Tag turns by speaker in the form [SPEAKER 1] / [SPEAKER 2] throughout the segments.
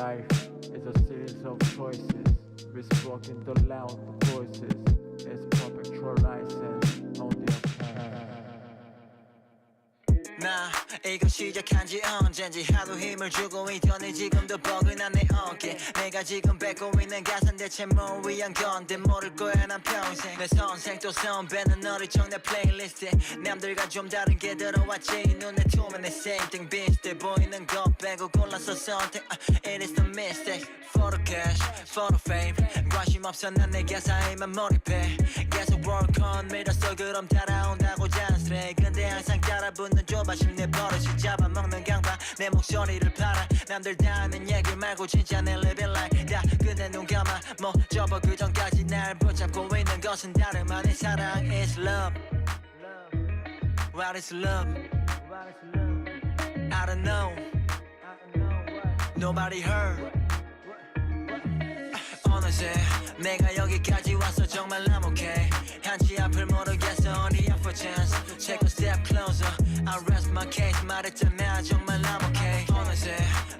[SPEAKER 1] life is a series of choices. Respecting the loud voices is perpetual license on the
[SPEAKER 2] 나 이거 시작한 지 언젠지 하도 힘을 주고 있더니 지금도 뻐근한 내 어깨 내가 지금 뱉고 있는 가사는 대체 뭘 위한 건데 모를 거야 난 평생 내 선생 또 선배는 너를 정내 플레이리스트에 남들과 좀 다른 게 들어왔지 눈에 투면 내 same thing 비슷해 보이는 것 빼고 골라서 선택 It is the mistake For the cash, for the fame 관심 없어 난 내 가사에만 몰입해 계속 work on 믿었어 그럼 따라온다고 잔스레 근데 항상 따라붙는 조바심 내 버릇이 잡아먹는 강박 내 목소리를 팔아 남들 다 하는 얘기 말고 진짜 내 living life 다 끝내 눈 감아 뭐 접어 그 전까지 날 붙잡고 있는 것은 다름 아닌 사랑 It's love What is love? I don't know Nobody heard 어느새 내가 여기까지 왔어 정말 I'm okay 한치 앞을 모르겠어 only up for chance Take a step closer I rest my case 말했잖아 정말 I'm okay 어느새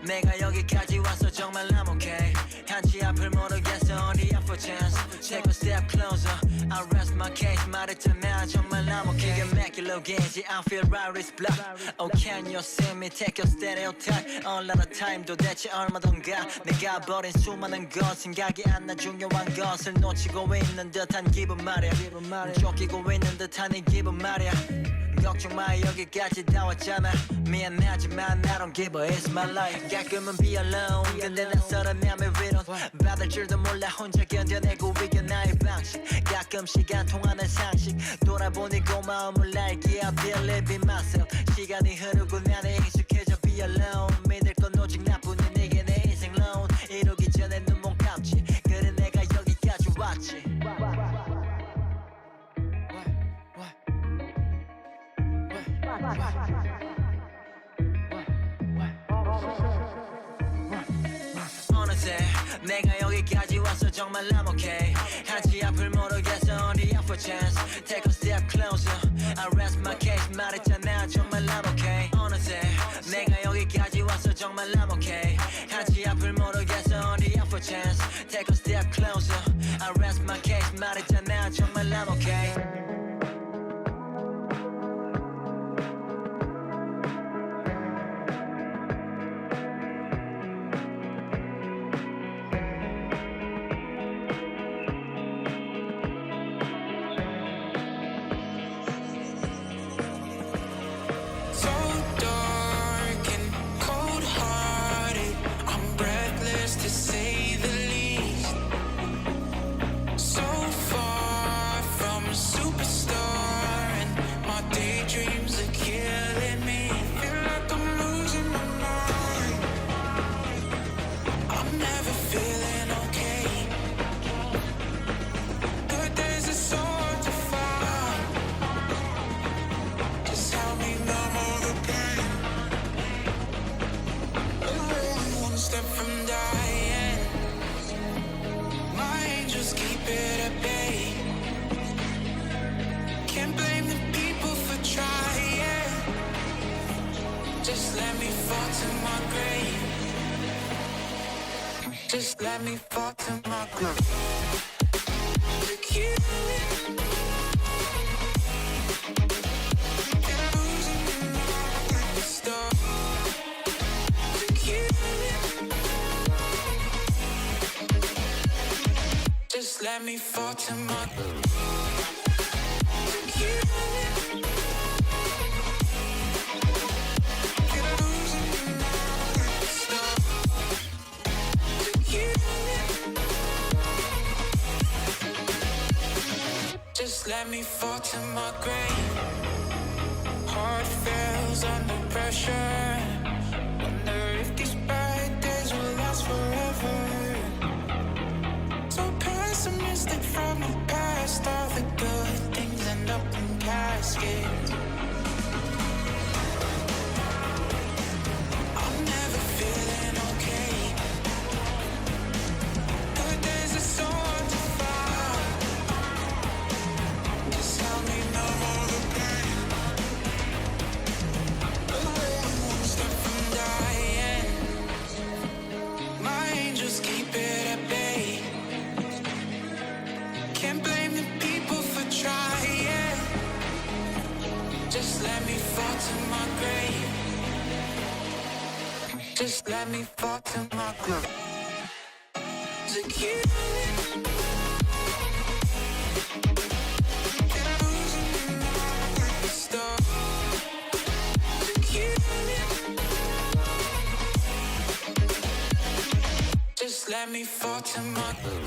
[SPEAKER 2] 내가 여기까지 왔어 정말 I'm okay 한치 앞을 모르겠어 only up for chance Take a step closer I rest my case 말했잖아 정말 I'm okay 기가 막힐 게지 I feel right it's black Oh can you see me take your stereotype A lot of time 도대체 얼마던가 내가 버린 수많은 것 생각이 안 나 중요한 것을 놓치고 있는 듯한 기분 말이야 쫓기고 있는 듯한 이 기분 말이야 걱정 마 여기까지 다 왔잖아 미안하지만 I don't give a it's my life 가끔은 be alone 근데 낯설은 맘의 위로 받을 줄도 몰라 혼자 견뎌내고 이겨 나의 방식 가끔씩 안 통하는 상식 돌아보니 고마움을 알기에 I believe in myself 시간이 흐르고 나는 익숙해져 be alone 믿을 건 오직 나뿐인 이게 내 인생 loan 이루기 전에 눈 못 감지 그래 내가 여기까지 왔지 어느새 내가 여기까지 왔어 정말 I'm okay 한치 앞을 모르겠어 only up for chance Take a step closer I rest my case 말했잖아 정말 I'm okay 어느새 내가 여기까지 왔어 정말 I'm okay 한치 앞을 모르겠어 only up for chance Take a step closer I rest my case 말했잖아 정말 I'm okay Just let me fall to my grave Look you Get losing in the start Look you Just let me fall to my grave Look you Just let me fall to my grave Heart fails under pressure Wonder if these bad days will last forever So pessimistic from the past All the good things end up in caskets I'm never feeling okay Good days are so hard to find Just help me numb all the pain Just let me fall to my groove. Secure. Just let me fall to my groove.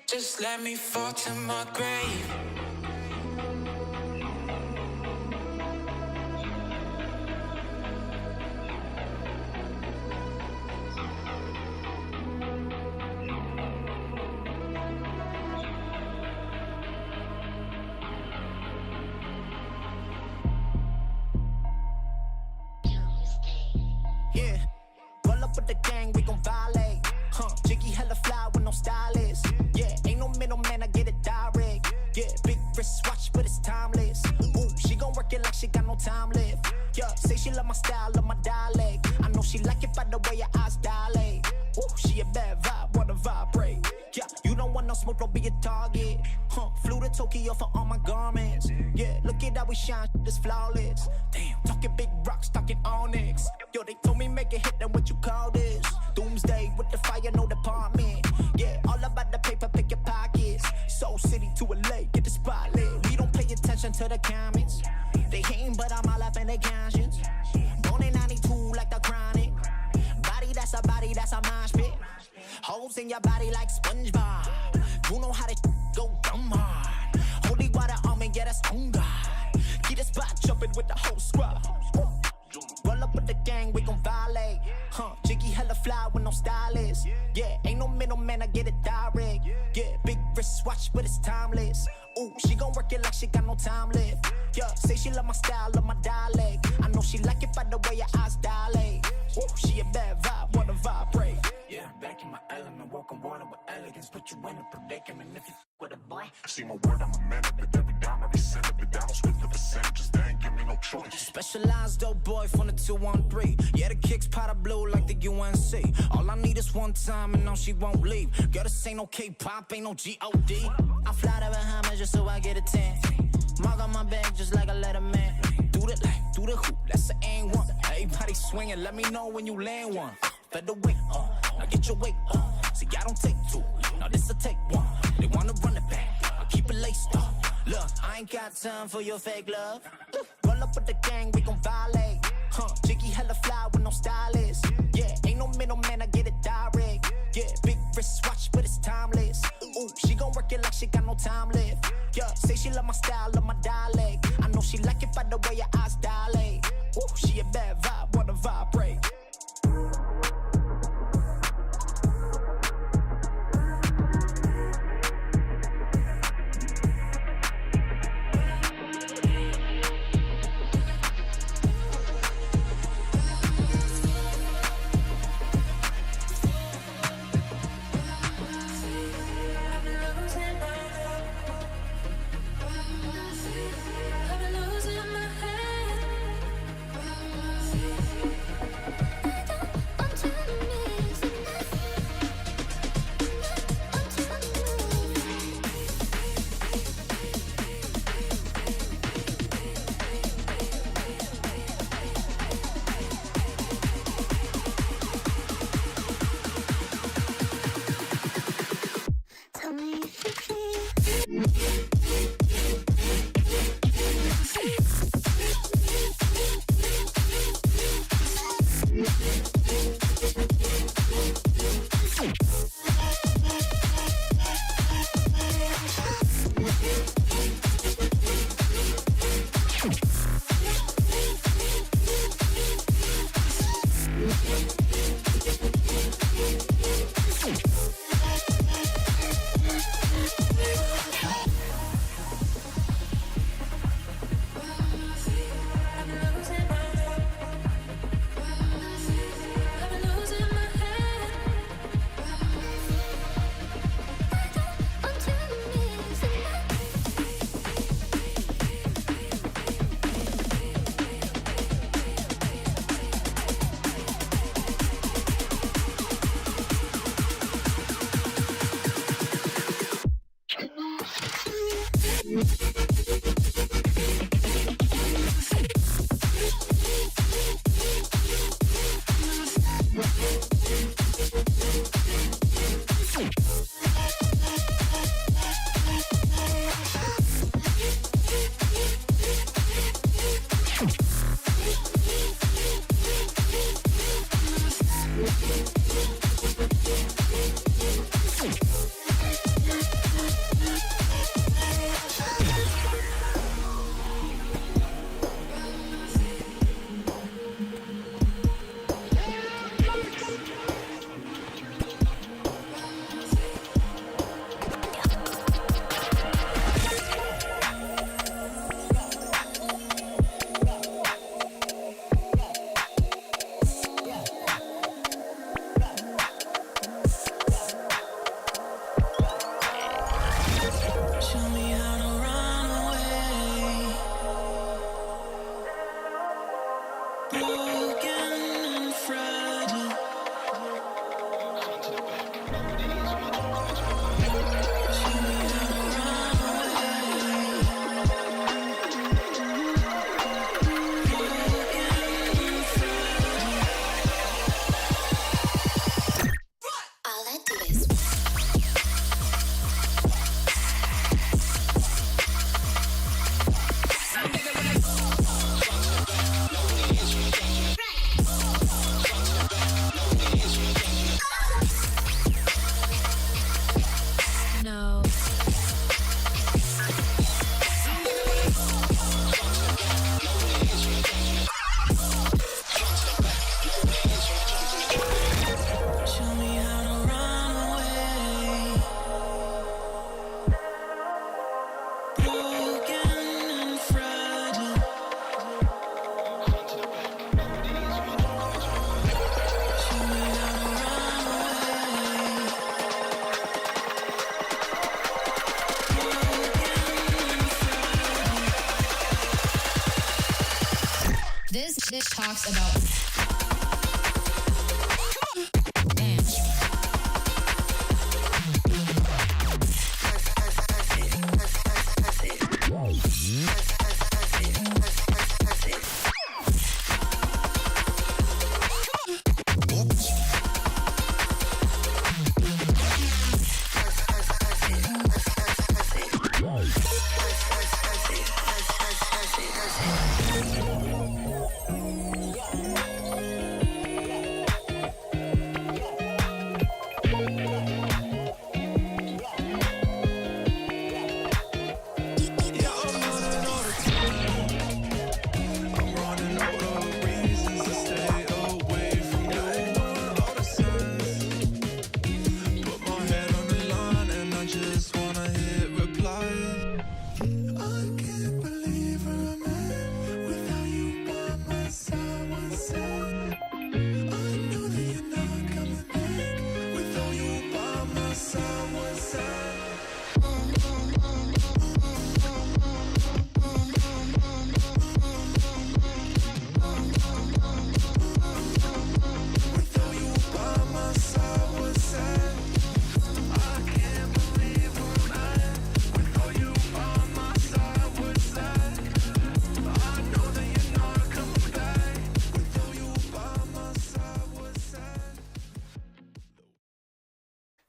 [SPEAKER 2] Just let me fall to my grave.
[SPEAKER 3] Yeah, roll up with the gang, we gon' violate. Jiggy hella fly with no stylist. Yeah, ain't no middleman, I get it direct. Yeah, big wrist watch, but it's timeless. Ooh, she gon' work it like she got no time left. Yeah, say she love my style, love my dialect. I know she like it by the way your eyes dilate. Ooh, she a bad vibe, wanna vibrate. Yeah, you don't want no smoke, don't be a target. Flew to Tokyo for all my garments. Yeah, look at how we shine, this flawless. Damn, talking big rocks, talking onyx. Yo, they told me make it hit, then what you call this? Doomsday with the fire, no department. Yeah, all about the paper, pick your pockets. Soul City to LA, get the spotlight. We don't pay attention to the comments. They hating, but I'm all up in their conscience. Born in 92 like the chronic. Body that's a mosh pit. Holes in your body like SpongeBob. You know how to go dumb hard. Holy water on me, yeah, that's on God. Keep the spot jumping with the whole squad. Roll up with the gang, we gon' violate. Jiggy hella fly with no stylist. Yeah, ain't no middleman, I get it direct. Yeah, big wrist watch, but it's timeless. Ooh, she gon' work it like she got no time left. Yeah, say she love my style, love my dialect. I know she like it by the way your eyes dilate. Ooh, she a bad vibe, wanna vibrate. Yeah, back in my element, walking water with elegance. Put you in a predicament if you with a boy.
[SPEAKER 4] See my word, I'm a man of it. Every dime, every cent of it. I don't split the percentages, they ain't give me no choice.
[SPEAKER 3] Specialized dope boy from the 213. Yeah, the kicks powder blue like the UNC. All I need is one time and now she won't leave. Girl, this ain't no K-pop, ain't no G-O-D. I fly to Bahamas just so I get a 10. Mark on my back just like a letterman. Do the like, do the hoop, that's the aim one. Everybody swinging, let me know when you land one. Featherweight, now get your weight See, I don't take two, now this'll take one. They wanna run it back, I keep it laced up. Look, I ain't got time for your fake love. Roll up with the gang, we gon' violate. Jiggy hella fly with no stylist. Yeah, ain't no middleman, I get it direct. Yeah, big wrist watch, but it's timeless. Ooh, she gon' work it like she got no time left. Yeah, say she love my style, love my dialect. I know she like it by the way your eyes dilate. Ooh, she a bad vibe, wanna vibrate.
[SPEAKER 5] talks about. Damn.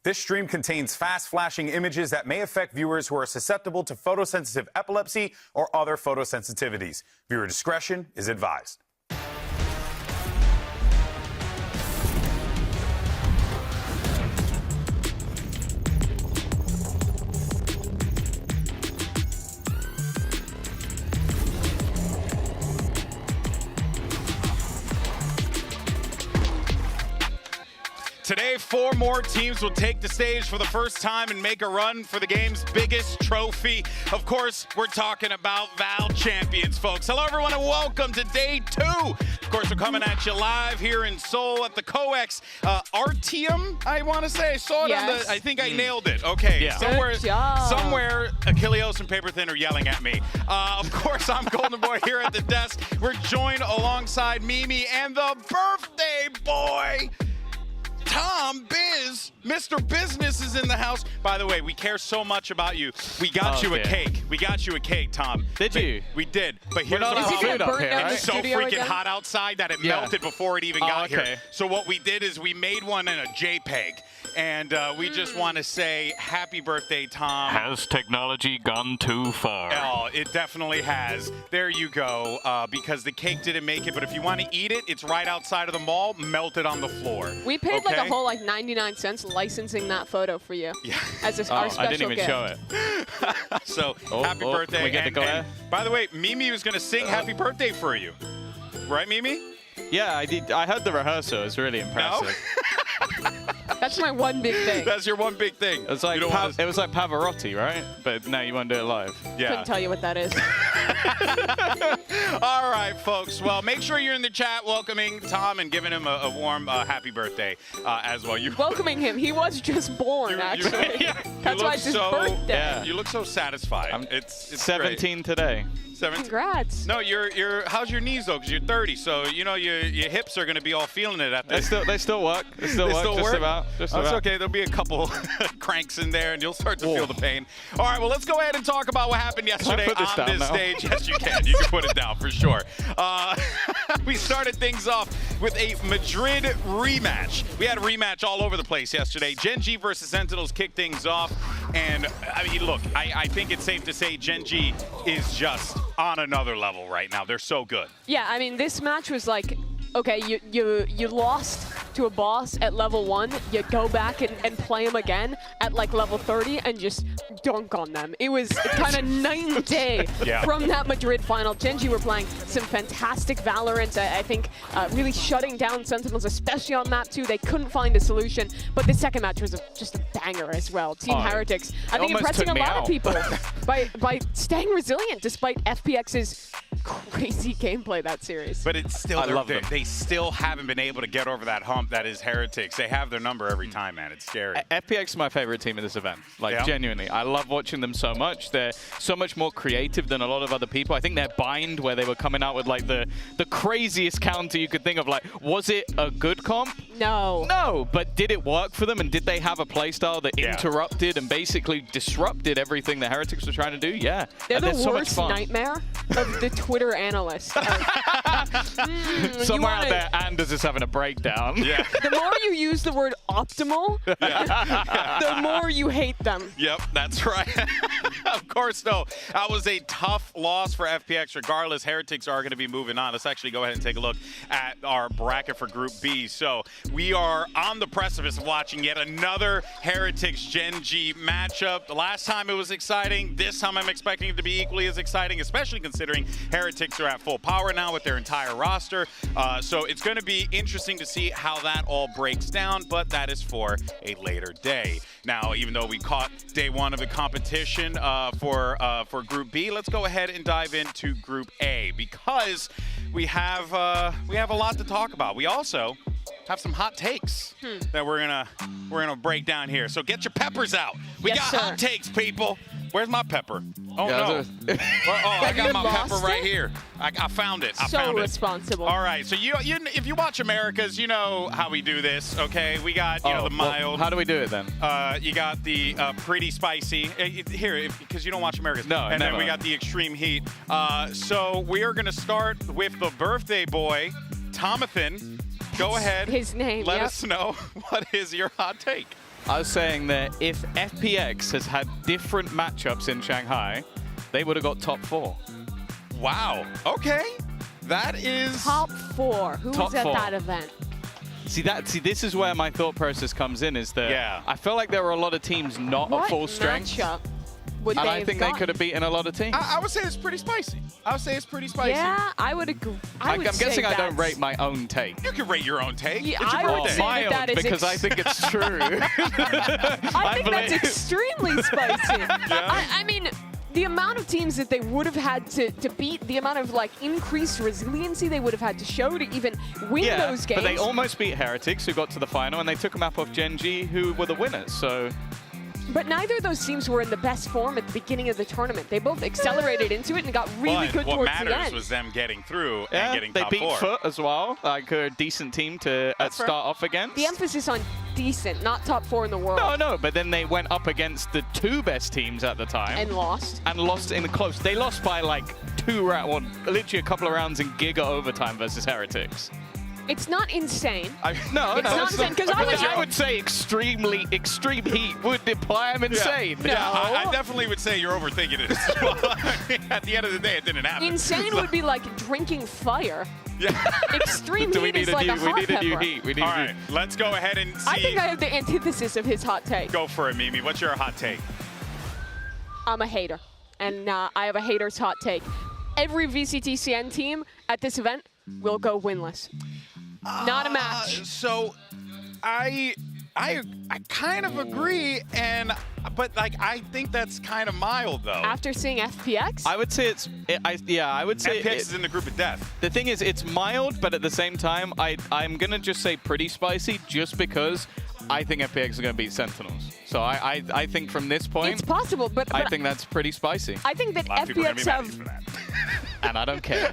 [SPEAKER 6] This stream contains fast-flashing images that may affect viewers who are susceptible to photosensitive epilepsy or other photosensitivities. Viewer discretion is advised. Today, 4 more teams will take the stage for the first time and make a run for the game's biggest trophy. Of course, we're talking about VAL Champions, folks. Hello, everyone, and welcome to day 2. Of course, we're coming at you live here in Seoul at the COEX Artium, I want to say. I saw it on the, I think I nailed it. Okay,
[SPEAKER 7] Yeah.
[SPEAKER 6] somewhere Achilleos and Paper Thin are yelling at me. Of course, I'm Golden Boy here at the desk. We're joined alongside Mimi and the birthday boy, Tom Biz. Mr. Business is in the house. By the way, we care so much about you. We got you a cake. We got you a cake, Tom.
[SPEAKER 7] Did you?
[SPEAKER 6] We did. But here's the
[SPEAKER 7] Is he
[SPEAKER 6] problem.
[SPEAKER 7] gonna burn down the
[SPEAKER 6] It's so
[SPEAKER 7] studio
[SPEAKER 6] freaking
[SPEAKER 7] again?
[SPEAKER 6] hot outside that it melted before it even got
[SPEAKER 7] okay.
[SPEAKER 6] here. So what we did is we made one in a JPEG. And we just want to say happy birthday, Tom.
[SPEAKER 8] Has technology gone too far?
[SPEAKER 6] Oh, it definitely has. There you go. Because the cake didn't make it, but if you want to eat it, it's right outside of the mall, melted on the floor.
[SPEAKER 9] We paid like a whole 99 cents licensing that photo for you.
[SPEAKER 6] Yeah.
[SPEAKER 9] As our special
[SPEAKER 7] I didn't even
[SPEAKER 9] gift.
[SPEAKER 7] show it.
[SPEAKER 6] So happy birthday.
[SPEAKER 7] Can we get the glare?
[SPEAKER 6] By the way, Mimi was going to sing happy birthday for you. Right, Mimi?
[SPEAKER 7] Yeah, I did. I heard the rehearsal. It was really impressive.
[SPEAKER 9] That's my one big thing.
[SPEAKER 6] That's your one big thing.
[SPEAKER 7] It was like it was like Pavarotti, right? But no, you want to do it live.
[SPEAKER 6] Yeah.
[SPEAKER 9] Couldn't tell you what that is.
[SPEAKER 6] All right, folks. Well, make sure you're in the chat welcoming Tom and giving him a warm happy birthday as well.
[SPEAKER 9] Welcoming him. He was just born, actually. That's why it's his birthday.
[SPEAKER 7] Yeah.
[SPEAKER 6] You look so satisfied.
[SPEAKER 7] I'm
[SPEAKER 6] it's
[SPEAKER 7] 17 today.
[SPEAKER 6] 17.
[SPEAKER 9] Congrats.
[SPEAKER 6] No, how's your knees though? Because you're 30, so you know your hips are going to be all feeling it at this.
[SPEAKER 7] They still work. They still work. Just about.
[SPEAKER 6] That's okay. There'll be a couple cranks in there, and you'll start to feel the pain. All right. Well, let's go ahead and talk about what happened yesterday on this stage. Yes, you can. You can put it down for sure. We started things off with a Madrid rematch. We had a rematch all over the place yesterday. Gen G versus Sentinels kicked things off, and I mean, look, I think it's safe to say Gen G is just on another level right now. They're so good.
[SPEAKER 9] Yeah, I mean, this match was like, okay, you lost to a boss at level 1, you go back and play him again at like level 30 and just dunk on them. It was kind of night and day from that Madrid final. Gen G were playing some fantastic Valorant. I think really shutting down Sentinels, especially on map 2. They couldn't find a solution, but the second match was just a banger as well. Team Heretics, I think, impressing a lot of people by staying resilient despite FPX's crazy gameplay that series.
[SPEAKER 6] But it's still,
[SPEAKER 7] I love them.
[SPEAKER 6] they still haven't been able to get over that hump that is Heretics. They have their number every time, man. It's scary.
[SPEAKER 7] FPX is my favorite team in this event. Like,
[SPEAKER 6] Yeah.
[SPEAKER 7] genuinely. I love watching them so much. They're so much more creative than a lot of other people. I think their bind, where they were coming out with, like, the craziest counter you could think of, like, was it a good comp?
[SPEAKER 9] No.
[SPEAKER 7] No, but did it work for them? And did they have a playstyle that interrupted and basically disrupted everything the Heretics were trying to do? Yeah.
[SPEAKER 9] They're the
[SPEAKER 7] so much
[SPEAKER 9] worst
[SPEAKER 7] fun.
[SPEAKER 9] nightmare of the Twitter analyst.
[SPEAKER 7] Somewhere out there, Anders is having a breakdown.
[SPEAKER 6] Yeah.
[SPEAKER 9] The more you use the word optimal, the more you hate them.
[SPEAKER 6] Yep, that's right. Of course, though, that was a tough loss for FPX. Regardless, Heretics are going to be moving on. Let's actually go ahead and take a look at our bracket for Group B. So we are on the precipice of watching yet another Heretics Gen G matchup. The last time it was exciting. This time I'm expecting it to be equally as exciting, especially considering Heretics are at full power now with their entire roster. So it's going to be interesting to see how that all breaks down, but that is for a later day. Now, even though we caught day one of the competition for Group B, let's go ahead and dive into Group A because we have a lot to talk about. We also have some hot takes that we're gonna break down here. So get your peppers out. We
[SPEAKER 9] Yes,
[SPEAKER 6] got
[SPEAKER 9] sir.
[SPEAKER 6] hot takes, people. Where's my pepper? Oh
[SPEAKER 7] Yeah,
[SPEAKER 6] no! I got
[SPEAKER 9] You
[SPEAKER 6] my
[SPEAKER 9] lost
[SPEAKER 6] pepper right
[SPEAKER 9] it?
[SPEAKER 6] here. I found it. I
[SPEAKER 9] So
[SPEAKER 6] found it.
[SPEAKER 9] responsible.
[SPEAKER 6] All right. So you if you watch Americas, you know how we do this. Okay, we got the
[SPEAKER 7] Well,
[SPEAKER 6] mild.
[SPEAKER 7] how do we do it then?
[SPEAKER 6] You got the pretty spicy. Here, because you don't watch Americas.
[SPEAKER 7] No,
[SPEAKER 6] And
[SPEAKER 7] never.
[SPEAKER 6] then we got the extreme heat. So we are going to start with the birthday boy, Tomathan. Go ahead.
[SPEAKER 9] his name,
[SPEAKER 6] Let
[SPEAKER 9] yep.
[SPEAKER 6] us know what is your hot take.
[SPEAKER 7] I was saying that if FPX has had different matchups in Shanghai, they would have got top 4.
[SPEAKER 6] Wow. Okay. That is
[SPEAKER 9] Top 4. Who
[SPEAKER 7] Top
[SPEAKER 9] was at
[SPEAKER 7] 4.
[SPEAKER 9] that event?
[SPEAKER 7] See, this is where my thought process comes in, is that
[SPEAKER 6] Yeah.
[SPEAKER 7] I felt like there were a lot of teams not
[SPEAKER 9] What
[SPEAKER 7] at full strength.
[SPEAKER 9] matchup would
[SPEAKER 7] And
[SPEAKER 9] they
[SPEAKER 7] I
[SPEAKER 9] have
[SPEAKER 7] think they
[SPEAKER 9] gotten?
[SPEAKER 7] could have beaten a lot of teams.
[SPEAKER 6] I would say it's pretty spicy. I would say it's pretty spicy.
[SPEAKER 9] Yeah, I would agree.
[SPEAKER 7] I'm guessing I don't
[SPEAKER 9] that's-
[SPEAKER 7] rate my own take.
[SPEAKER 6] You can rate your own take.
[SPEAKER 9] Yeah,
[SPEAKER 6] it's your
[SPEAKER 9] I would
[SPEAKER 6] birthday.
[SPEAKER 9] say
[SPEAKER 7] Mild,
[SPEAKER 9] that is
[SPEAKER 7] because I think it's true.
[SPEAKER 9] I think that's
[SPEAKER 7] believe-
[SPEAKER 9] extremely spicy. I mean, the amount of teams that they would have had to beat, the amount of like increased resiliency they would have had to show to even win
[SPEAKER 7] Yeah,
[SPEAKER 9] those games.
[SPEAKER 7] but they almost beat Heretics, who got to the final, and they took a map off Gen G, who were the winners. So
[SPEAKER 9] But neither of those teams were in the best form at the beginning of the tournament. They both accelerated into it and got really
[SPEAKER 6] But
[SPEAKER 9] good
[SPEAKER 6] what
[SPEAKER 9] towards the
[SPEAKER 6] matters
[SPEAKER 9] end.
[SPEAKER 6] was them getting through
[SPEAKER 7] yeah,
[SPEAKER 6] and getting
[SPEAKER 7] they
[SPEAKER 6] top
[SPEAKER 7] beat
[SPEAKER 6] 4.
[SPEAKER 7] Foot as well, like a decent team to
[SPEAKER 6] That's fair.
[SPEAKER 7] start off against.
[SPEAKER 9] The emphasis on decent, not top 4 in the world.
[SPEAKER 7] No, but then they went up against the 2 best teams at the time.
[SPEAKER 9] And lost.
[SPEAKER 7] And lost in the close. They lost by like 2 rounds, well, literally a couple of rounds in giga overtime versus Heretics.
[SPEAKER 9] It's not insane.
[SPEAKER 7] No,
[SPEAKER 9] It's not insane, 'cause
[SPEAKER 7] I would say extreme heat would imply I'm insane.
[SPEAKER 9] No.
[SPEAKER 6] Yeah, I definitely would say you're overthinking it as well. At the end of the day, it didn't happen.
[SPEAKER 9] Insane would be like drinking fire.
[SPEAKER 6] Yeah.
[SPEAKER 9] Extreme
[SPEAKER 7] Do we
[SPEAKER 9] heat
[SPEAKER 7] need
[SPEAKER 9] is
[SPEAKER 7] a
[SPEAKER 9] like
[SPEAKER 7] new,
[SPEAKER 9] a
[SPEAKER 7] we
[SPEAKER 9] hot
[SPEAKER 7] need a new
[SPEAKER 9] pepper.
[SPEAKER 7] heat. We need
[SPEAKER 6] All
[SPEAKER 7] a new
[SPEAKER 6] right, let's go ahead and see.
[SPEAKER 9] I think I have the antithesis of his hot take.
[SPEAKER 6] Go for it, Mimi. What's your hot take?
[SPEAKER 9] I'm a hater, and I have a hater's hot take. Every VCT CN team at this event will go winless. Not a match.
[SPEAKER 6] So, I kind of agree, but like I think that's kind of mild though.
[SPEAKER 9] After seeing FPX,
[SPEAKER 7] I would say I would say
[SPEAKER 6] FPX is in the group of death.
[SPEAKER 7] the thing is, it's mild, but at the same time, I'm gonna just say pretty spicy, just because I think FPX is gonna beat Sentinels. So I think from this point,
[SPEAKER 9] it's possible, but
[SPEAKER 7] I think that's pretty spicy,
[SPEAKER 9] I think that
[SPEAKER 6] A lot of people are gonna
[SPEAKER 9] FPX
[SPEAKER 6] be mad at you
[SPEAKER 9] have.
[SPEAKER 6] for that.
[SPEAKER 7] and I don't care.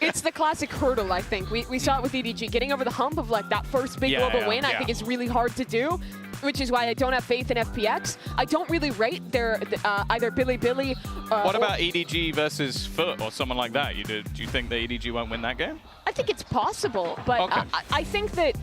[SPEAKER 9] It's the classic hurdle, I think. We saw it with EDG. Getting over the hump of like that first big global win, I think is really hard to do, which is why I don't have faith in FPX. I don't really rate their either Billy.
[SPEAKER 7] What about EDG versus Foot or someone like that? Do you think that EDG won't win that game?
[SPEAKER 9] I think it's possible, but
[SPEAKER 7] Okay.
[SPEAKER 9] I think that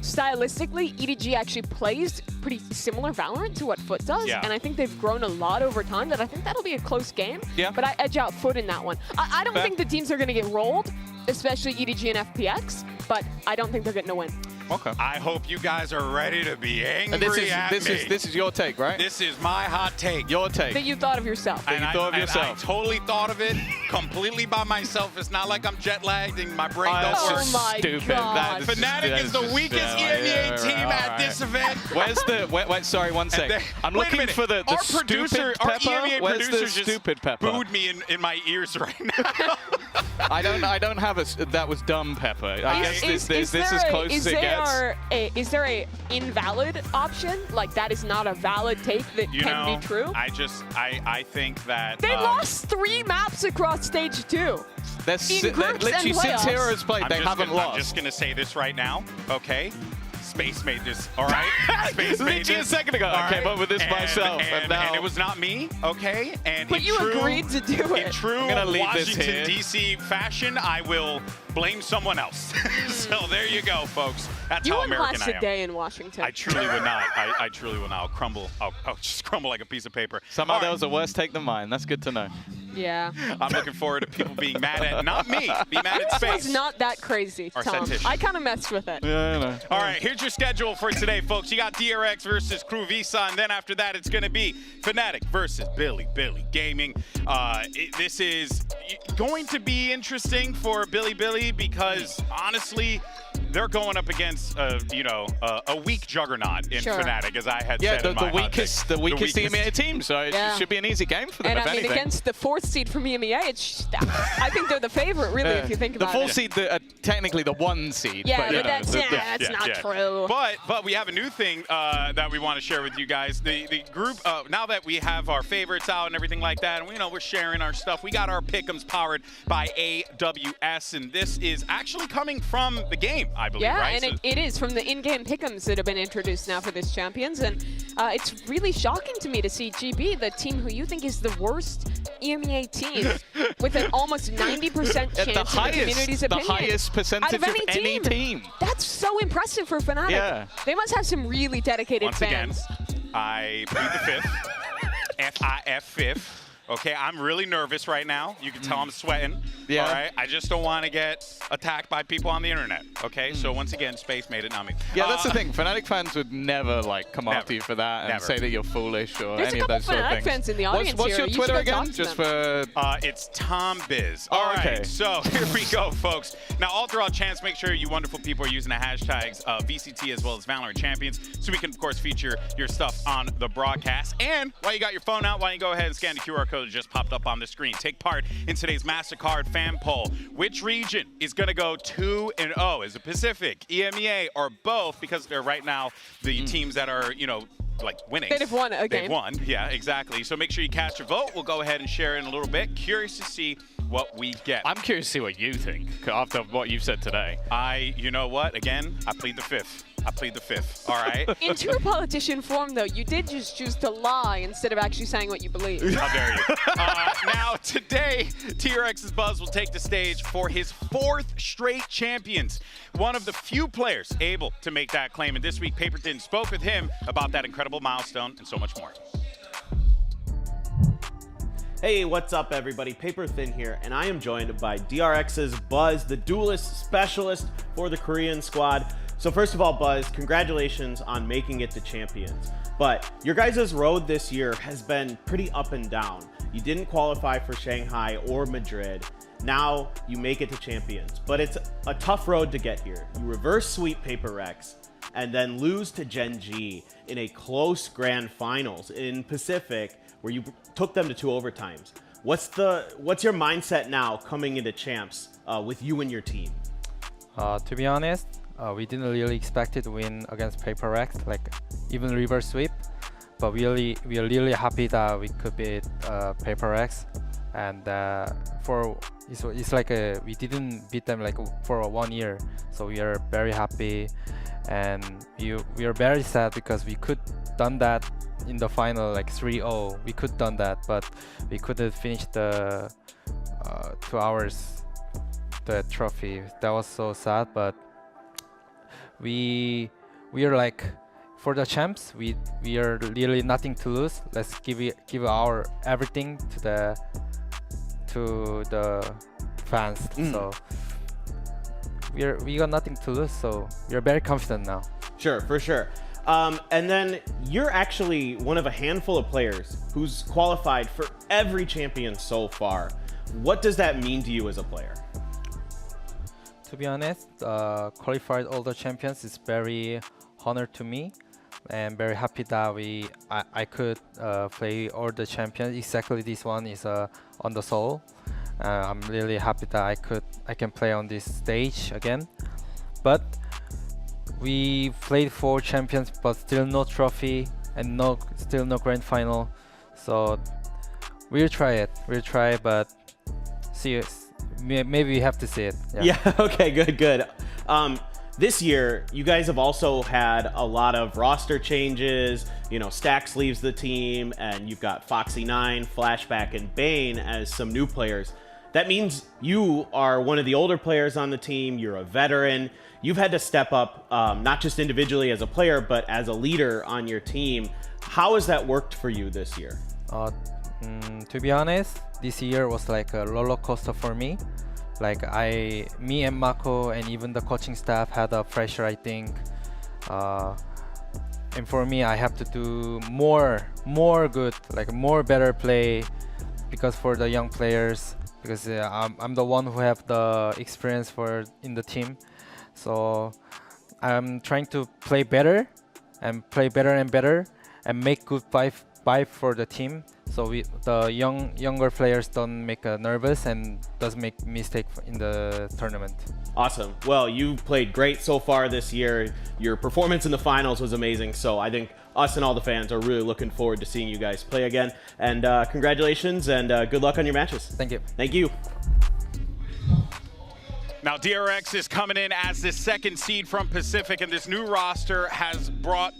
[SPEAKER 9] stylistically, EDG actually plays pretty similar Valorant to what Foot does,
[SPEAKER 6] Yeah.
[SPEAKER 9] and I think they've grown a lot over time, that I think that'll be a close game,
[SPEAKER 7] Yeah.
[SPEAKER 9] but I edge out Foot in that one. I don't
[SPEAKER 7] Fair.
[SPEAKER 9] think the teams are going to get rolled, especially EDG and FPX, but I don't think they're getting a win.
[SPEAKER 7] Okay.
[SPEAKER 6] I hope you guys are ready to be angry
[SPEAKER 7] And this is your take, right?
[SPEAKER 6] This is my hot take.
[SPEAKER 7] Your take.
[SPEAKER 9] That you thought of yourself.
[SPEAKER 6] And
[SPEAKER 7] you thought of yourself.
[SPEAKER 6] I totally thought of it completely by myself. It's not like I'm jet lagged and my brain don't
[SPEAKER 9] Oh
[SPEAKER 6] work.
[SPEAKER 9] my
[SPEAKER 7] Stupid.
[SPEAKER 9] God.
[SPEAKER 6] Fnatic is the weakest EMEA team at this event.
[SPEAKER 7] Where's the? Wait, sorry, one sec. I'm
[SPEAKER 6] Wait a
[SPEAKER 7] looking
[SPEAKER 6] minute.
[SPEAKER 7] for the
[SPEAKER 6] Our
[SPEAKER 7] stupid
[SPEAKER 6] producer,
[SPEAKER 7] pepper.
[SPEAKER 6] our EMEA
[SPEAKER 7] Where's
[SPEAKER 6] producer
[SPEAKER 7] the
[SPEAKER 6] just
[SPEAKER 7] stupid pepper?
[SPEAKER 6] booed me in my ears right now.
[SPEAKER 7] I don't have a. That was dumb pepper. I guess this is as close as it gets.
[SPEAKER 9] Is there a invalid option? Like that is not a valid take that can be true?
[SPEAKER 6] I think that
[SPEAKER 9] They lost 3 maps across stage 2.
[SPEAKER 7] That's
[SPEAKER 9] in groups
[SPEAKER 7] literally
[SPEAKER 9] and
[SPEAKER 7] since
[SPEAKER 9] playoffs.
[SPEAKER 7] Heroes played, they haven't lost.
[SPEAKER 6] I'm just gonna say this right now, okay? Space made this, all right? Space made
[SPEAKER 7] Literally
[SPEAKER 6] this.
[SPEAKER 7] a second ago, I came up with this myself, and now
[SPEAKER 6] it was not me, okay? And
[SPEAKER 9] But
[SPEAKER 6] in
[SPEAKER 9] you
[SPEAKER 6] true,
[SPEAKER 9] agreed to do it.
[SPEAKER 6] In true
[SPEAKER 7] I'm gonna leave this
[SPEAKER 6] Washington
[SPEAKER 7] here.
[SPEAKER 6] D.C. fashion, I will blame someone else. So there you go, folks. That's
[SPEAKER 9] You
[SPEAKER 6] how
[SPEAKER 9] wouldn't
[SPEAKER 6] American
[SPEAKER 9] last
[SPEAKER 6] I
[SPEAKER 9] a
[SPEAKER 6] am.
[SPEAKER 9] day in Washington.
[SPEAKER 6] I truly would not. I truly would not. I'll crumble. I'll just crumble like a piece of paper.
[SPEAKER 7] somehow
[SPEAKER 6] All
[SPEAKER 7] that
[SPEAKER 6] right.
[SPEAKER 7] was a worse take than mine. That's good to know.
[SPEAKER 9] Yeah.
[SPEAKER 6] I'm looking forward to people being mad at, not me, be mad at
[SPEAKER 9] It was
[SPEAKER 6] space.
[SPEAKER 9] not that crazy,
[SPEAKER 6] Or
[SPEAKER 9] Tom.
[SPEAKER 6] sentitious.
[SPEAKER 9] I kind of messed with it.
[SPEAKER 7] Yeah, I know.
[SPEAKER 6] All right, here's your schedule for today, folks. You got DRX versus Crew Visa, and then after that, it's going to be Fnatic versus Billy Gaming. This is going to be interesting for Billy because, honestly, they're going up against, a weak juggernaut in
[SPEAKER 9] Sure.
[SPEAKER 6] Fnatic, as I had
[SPEAKER 7] Yeah,
[SPEAKER 6] said in my
[SPEAKER 7] the weakest EMEA team, so it
[SPEAKER 9] Yeah.
[SPEAKER 7] should be an easy game for them,
[SPEAKER 9] And
[SPEAKER 7] if
[SPEAKER 9] I mean,
[SPEAKER 7] anything.
[SPEAKER 9] against the 4th seed from EMEA, I think they're the favorite, really, if you think
[SPEAKER 7] the
[SPEAKER 9] about it.
[SPEAKER 7] 4th seed, technically the 1 seed.
[SPEAKER 9] Yeah,
[SPEAKER 7] you
[SPEAKER 9] but
[SPEAKER 7] know,
[SPEAKER 9] that's not true.
[SPEAKER 6] But we have a new thing that we want to share with you guys. The group, now that we have our favorites out and everything like that, and we're sharing our stuff, we got our pick-ems powered by AWS, and this is actually coming from the game, I believe,
[SPEAKER 9] Yeah,
[SPEAKER 6] right?
[SPEAKER 9] and it is from the in-game pick'ems that have been introduced now for this Champions, and it's really shocking to me to see GB, the team who you think is the worst EMEA team, with an almost 90% chance
[SPEAKER 7] the
[SPEAKER 9] of the community's opinion.
[SPEAKER 7] highest percentage
[SPEAKER 9] out of any
[SPEAKER 7] team.
[SPEAKER 9] That's so impressive for Fnatic.
[SPEAKER 7] Yeah.
[SPEAKER 9] They must have some really dedicated
[SPEAKER 6] Once
[SPEAKER 9] fans.
[SPEAKER 6] again, I plead the fifth. F-I-F fifth. Okay, I'm really nervous right now. You can tell I'm sweating.
[SPEAKER 7] Yeah.
[SPEAKER 6] All right, I just don't want to get attacked by people on the internet. Okay, so once again, space made it, not me.
[SPEAKER 7] Yeah, that's the thing. Fnatic fans would never come
[SPEAKER 6] Never.
[SPEAKER 7] after you for that and
[SPEAKER 6] Never.
[SPEAKER 7] say that you're foolish or
[SPEAKER 9] There's
[SPEAKER 7] any
[SPEAKER 9] a
[SPEAKER 7] of
[SPEAKER 9] couple
[SPEAKER 7] those sort of
[SPEAKER 9] Fnatic
[SPEAKER 7] things.
[SPEAKER 9] fans in the audience
[SPEAKER 7] What's
[SPEAKER 9] here.
[SPEAKER 7] your
[SPEAKER 9] You
[SPEAKER 7] Twitter
[SPEAKER 9] should go
[SPEAKER 7] again?
[SPEAKER 9] talk to
[SPEAKER 7] Just
[SPEAKER 9] them.
[SPEAKER 7] for
[SPEAKER 6] It's Tom Biz. All right,
[SPEAKER 7] okay.
[SPEAKER 6] so here we go, folks. Now, all throughout chance, make sure you wonderful people are using the hashtags VCT as well as VALORANT Champions, so we can, of course, feature your stuff on the broadcast. And while you got your phone out, why don't you go ahead and scan the QR code that just popped up on the screen. Take part in today's MasterCard fan poll. Which region is going to go 2-0? Is it Pacific, EMEA, or both? Because they're right now the teams that are, winning.
[SPEAKER 9] They've won a game.
[SPEAKER 6] They've won, yeah, exactly. So make sure you cast your vote. We'll go ahead and share it in a little bit. Curious to see what we get.
[SPEAKER 7] I'm curious to see what you think after what you've said today.
[SPEAKER 6] You know what? Again, I plead the fifth. I plead the fifth, all right?
[SPEAKER 9] In true politician form, though, you did just choose to lie instead of actually saying what you believe.
[SPEAKER 6] How dare you? Now, today, TRX's Buzz will take the stage for his 4th straight champions. One of the few players able to make that claim. And this week, Paperton spoke with him about that incredible milestone and so much more.
[SPEAKER 5] Hey, what's up everybody? Paper Thin here, and I am joined by DRX's Buzz, the duelist specialist for the Korean squad. So first of all, Buzz, congratulations on making it to Champions. But your guys' road this year has been pretty up and down. You didn't qualify for Shanghai or Madrid. Now you make it to Champions, but it's a tough road to get here. You reverse sweep Paper Rex and then lose to Gen G in a close grand finals in Pacific where you took them to 2 overtimes. What's your mindset now coming into champs with you and your team?
[SPEAKER 10] To be honest, we didn't really expect it to win against Paper Rex, even reverse sweep. But we are really happy that we could beat Paper Rex, and it's like we didn't beat them for 1 year, so we are very happy, and we are very sad because we could done that in the final 3-0. We could done that, but we couldn't finish the 2 hours the trophy. That was so sad, but we are for the champs, we are really nothing to lose. Let's give our everything to the fans. So we got nothing to lose, so we are very confident now.
[SPEAKER 5] Sure, for sure. And then you're actually one of a handful of players who's qualified for every champion so far. What does that mean to you as a player?
[SPEAKER 10] To be honest, qualified all the champions is very honor to me, and very happy that I could play all the champions. Exactly, this one is on the Seoul. I'm really happy that I can play on this stage again. But we played 4 champions, but still no trophy and still no grand final. So we'll try it. We'll try, but see. Maybe we have to see it.
[SPEAKER 5] Yeah. Okay. Good. This year, you guys have also had a lot of roster changes. You know, Stax leaves the team, and you've got Foxy9, Flashback, and Bane as some new players. That means you are one of the older players on the team. You're a veteran. You've had to step up, not just individually as a player, but as a leader on your team. How has that worked for you this year?
[SPEAKER 10] To be honest, this year was like a roller coaster for me. Like me and Mako and even the coaching staff had a pressure, I think. And for me, I have to do more good, like more better play, because for the young players, because I'm the one who have the experience in the team. So I'm trying to play better and better and make good vibe for the team. So the younger players don't make nervous and doesn't make mistake in the tournament.
[SPEAKER 5] Awesome. Well, you played great so far this year. Your performance in the finals was amazing. So I think us and all the fans are really looking forward to seeing you guys play again. And congratulations and good luck on your matches.
[SPEAKER 10] Thank you.
[SPEAKER 5] Thank you.
[SPEAKER 6] Now, DRX is coming in as the 2nd seed from Pacific, and this new roster has brought,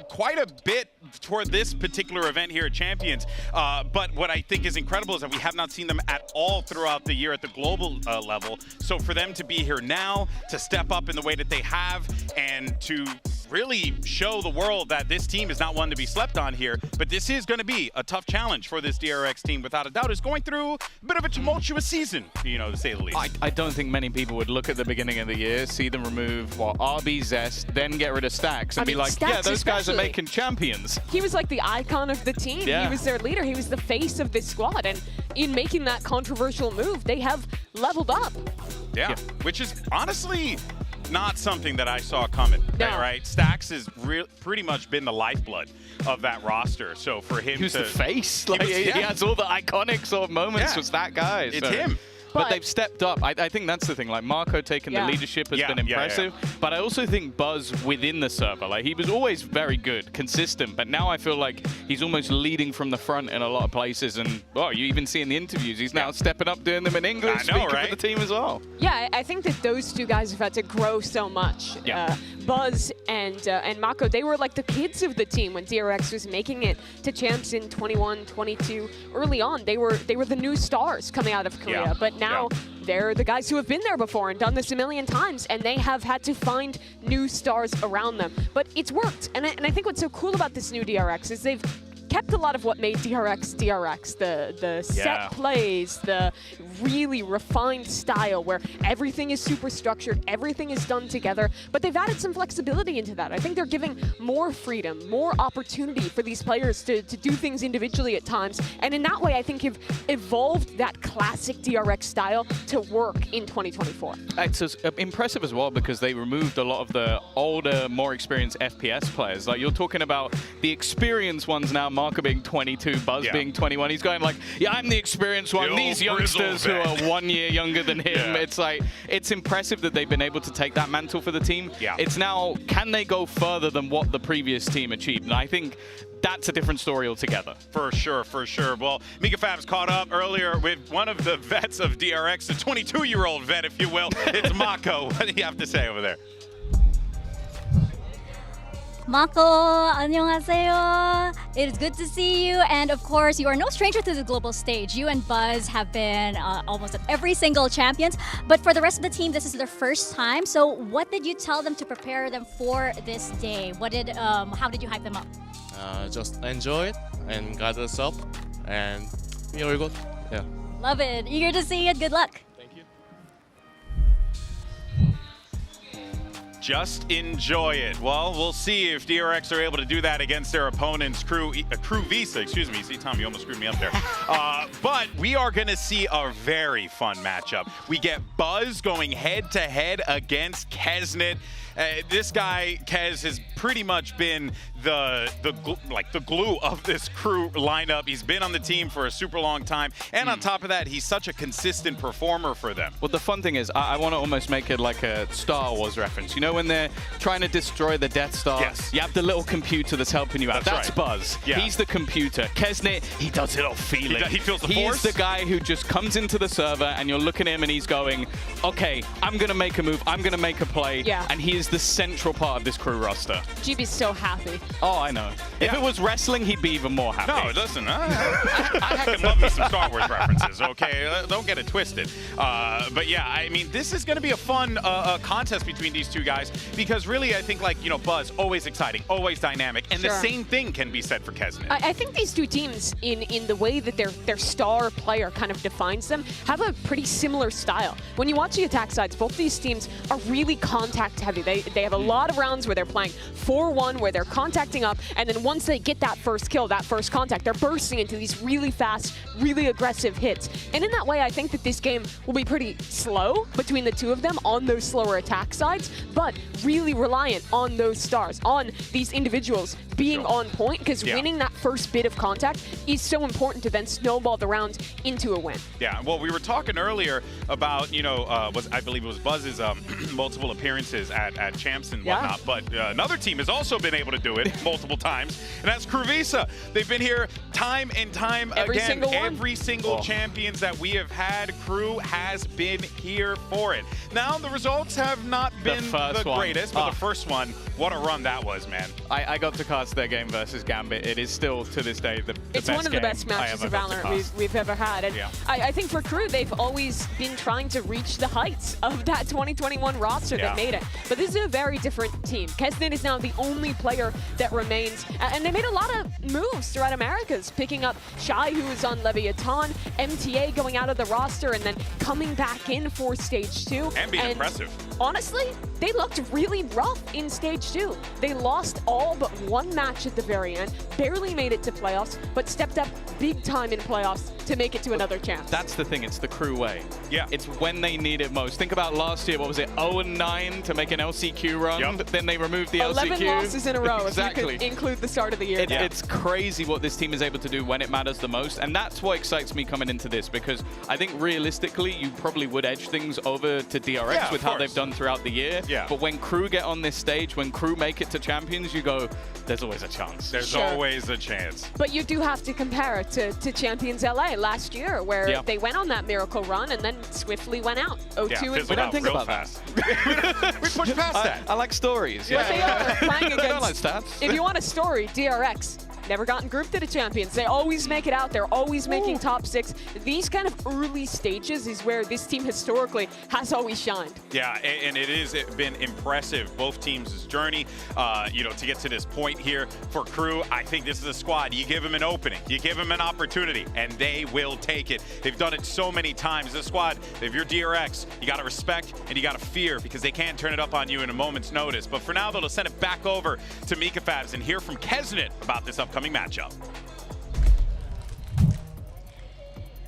[SPEAKER 6] quite a bit toward this particular event here at Champions. But what I think is incredible is that we have not seen them at all throughout the year at the global level. So for them to be here now, to step up in the way that they have, and to really show the world that this team is not one to be slept on here, but this is going to be a tough challenge for this DRX team, without a doubt. Is going through a bit of a tumultuous season, to say the least.
[SPEAKER 7] I don't think many people would look at the beginning of the year, see them remove RB Zest, then get rid of Stax, and be like,
[SPEAKER 9] Stax,
[SPEAKER 7] yeah, those guys are making champions.
[SPEAKER 9] He was like the icon of the team.
[SPEAKER 7] Yeah.
[SPEAKER 9] He was their leader. He was the face of this squad. And in making that controversial move, they have leveled up.
[SPEAKER 6] Yeah. Which is honestly not something that I saw coming.
[SPEAKER 9] No.
[SPEAKER 6] Right? Stax has pretty much been the lifeblood of that roster. So for him
[SPEAKER 7] He was the face. Like, he has all the iconic sort of moments with that guy.
[SPEAKER 6] It's him.
[SPEAKER 7] But they've stepped up. I think that's the thing. Like, Mako taking the leadership has been impressive. But I also think Buzz within the server, like, he was always very good, consistent. But now I feel like he's almost leading from the front in a lot of places. And, well, you even see in the interviews, he's now stepping up, doing them in English, speaking for the team as well.
[SPEAKER 9] Yeah, I think that those two guys have had to grow so much. Buzz and Mako, they were like the kids of the team when DRX was making it to champs in 21, 22. Early on, they were the new stars coming out of Korea. But now they're the guys who have been there before and done this a million times, and they have had to find new stars around them. But it's worked, and I think what's so cool about this new DRX is they've kept a lot of what made DRX, the set plays, the really refined style where everything is super structured, everything is done together, but they've added some flexibility into that. I think they're giving more freedom, more opportunity for these players to do things individually at times, and in that way I think have evolved that classic DRX style to work in 2024.
[SPEAKER 7] It's impressive as well because they removed a lot of the older, more experienced FPS players. Like, you're talking about the experienced ones now, Mako being 22, Buzz being 21. He's going like, yeah, I'm the experienced one. These youngsters who are 1 year younger than him. It's like, it's impressive that they've been able to take that mantle for the team. It's now, can they go further than what the previous team achieved? And I think that's a different story altogether.
[SPEAKER 6] For sure, for sure. Well, Mika Fab's caught up earlier with one of the vets of DRX, a 22-year-old vet, if you will. It's Mako. What do you have to say over there?
[SPEAKER 11] Mako, 안녕하세요. It is good to see you, and of course, you are no stranger to the global stage. You and Buzz have been almost at every single champions, but for the rest of the team, this is their first time. So, what did you tell them to prepare them for this day? How did you hype them up?
[SPEAKER 12] Just enjoy it and gather us up, and we're all good. Yeah.
[SPEAKER 11] Love it. Eager to see it. Good luck.
[SPEAKER 12] Thank you.
[SPEAKER 6] Just enjoy it. Well, we'll see if DRX are able to do that against their opponent's Crew Visa, excuse me. See, Tom, you almost screwed me up there. But we are going to see a very fun matchup. We get Buzz going head-to-head against Keznit. This guy, Kez, has pretty much been the glue of this Crew lineup. He's been on the team for a super long time, and on top of that, he's such a consistent performer for them.
[SPEAKER 7] Well, the fun thing is, I want to almost make it like a Star Wars reference. You know, when they're trying to destroy the Death Star,
[SPEAKER 6] yes,
[SPEAKER 7] you have the little computer that's helping you out. That's
[SPEAKER 6] right.
[SPEAKER 7] Buzz. Yeah. He's the computer. Keznit, he does it all feeling.
[SPEAKER 6] He feels the force.
[SPEAKER 7] He's the guy who just comes into the server, and you're looking at him, and he's going, okay, I'm going to make a move, I'm going to make a play, and he is the central part of this Crew roster.
[SPEAKER 9] GB's so happy.
[SPEAKER 7] Oh, I know. If it was wrestling, he'd be even more happy.
[SPEAKER 6] No, listen, I can love me some Star Wars references, okay? Don't get it twisted. But yeah, I mean, this is going to be a fun contest between these two guys because really, I think, like, you know, Buzz, always exciting, always dynamic, and the same thing can be said for Keznit.
[SPEAKER 9] I think these two teams, in the way that their star player kind of defines them, have a pretty similar style. When you watch the attack sides, both these teams are really contact heavy. They have a lot of rounds where they're playing 4-1, where they're contacting up, and then once they get that first kill, that first contact, they're bursting into these really fast, really aggressive hits. And in that way, I think that this game will be pretty slow between the two of them on those slower attack sides, but really reliant on those stars, on these individuals being on point, because winning that first bit of contact is so important to then snowball the round into a win.
[SPEAKER 6] Yeah, well, we were talking earlier about, you know, I believe it was Buzz's multiple appearances at Champs and whatnot, but another team has also been able to do it multiple times, and that's Crew Visa. They've been here time and time again. Every single champions that we have had, Crew has been here for it. Now, the results have not been the greatest, but the first one, what a run that was, man.
[SPEAKER 7] I got to cast their game versus Gambit. It is still, to this day, the best
[SPEAKER 9] It's one of the best matches of VALORANT we've ever had. And I think for Crew, they've always been trying to reach the heights of that 2021 roster that made it. But this is a very different team. Keznit is now the only player that remains. And they made a lot of moves throughout Americas, picking up Shy, who was on Leviathan, MTA going out of the roster, and then coming back in for Stage 2.
[SPEAKER 6] And being impressive.
[SPEAKER 9] Honestly, they looked really rough in Stage 2. They lost all but one match at the very end, barely made it to playoffs, but stepped up big time in playoffs to make it to another chance.
[SPEAKER 7] That's the thing, it's the Crew way.
[SPEAKER 6] Yeah.
[SPEAKER 7] It's when they need it most. Think about last year, what was it, 0-9 to make an LCQ run, then they removed the
[SPEAKER 9] 11
[SPEAKER 7] LCQ.
[SPEAKER 9] losses in a row,
[SPEAKER 7] exactly.
[SPEAKER 9] if you could include the start of the year.
[SPEAKER 7] It's crazy what this team is able to do when it matters the most, and that's what excites me coming into this, because I think realistically, you probably would edge things over to DRX with how they've done throughout the year. But when Crew get on this stage, when Crew make it to Champions, you go, there's always a chance.
[SPEAKER 6] There's always a chance.
[SPEAKER 9] But you do have to compare it to Champions LA last year, where they went on that miracle run and then swiftly went out. 0-2 and
[SPEAKER 7] we don't think about that.
[SPEAKER 6] We push past that.
[SPEAKER 7] I like stories.
[SPEAKER 9] But they are playing against,
[SPEAKER 7] I don't like stats.
[SPEAKER 9] If you want a story, DRX. Never gotten grouped to the champions. They always make it out. They're always making top 6. These kind of early stages is where this team historically has always shined.
[SPEAKER 6] Yeah, and it has been impressive, both teams' journey, you know, to get to this point here. For Crew, I think this is a squad. You give them an opening, you give them an opportunity, and they will take it. They've done it so many times. This squad, if you're DRX, you got to respect and you got to fear, because they can't turn it up on you in a moment's notice. But for now, they'll send it back over to Mika Fabs and hear from Keznit about this upcoming matchup.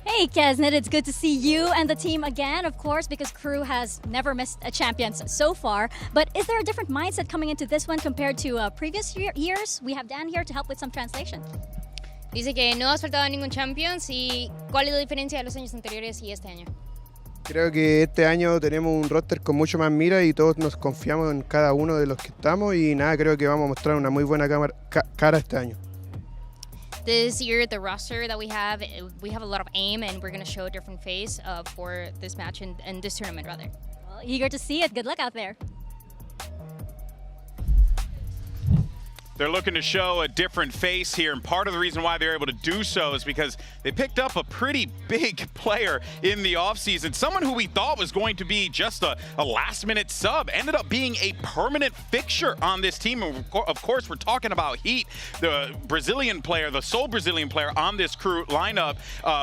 [SPEAKER 11] Hey Keznit, it's good to see you and the team again, of course, because Crew has never missed a Champions so far. But is there a different mindset coming into this one compared to previous years? We have Dan here to help with some translation.
[SPEAKER 13] Dice que no has faltado a ningún Champions y ¿cuál es la diferencia de los años anteriores y este año?
[SPEAKER 14] Creo que este año tenemos un roster con mucho más mira y todos nos confiamos en cada uno de los que estamos y nada, creo que vamos a mostrar una muy buena cara este año.
[SPEAKER 13] This year, the roster that we have a lot of aim, and we're going to show a different face for this match and this tournament, rather.
[SPEAKER 11] Well, eager to see it. Good luck out there.
[SPEAKER 6] They're looking to show a different face here, and part of the reason why they're able to do so is because they picked up a pretty big player in the offseason. Someone who we thought was going to be just a last-minute sub ended up being a permanent fixture on this team. And of course, we're talking about Heat, the Brazilian player, the sole Brazilian player on this crew lineup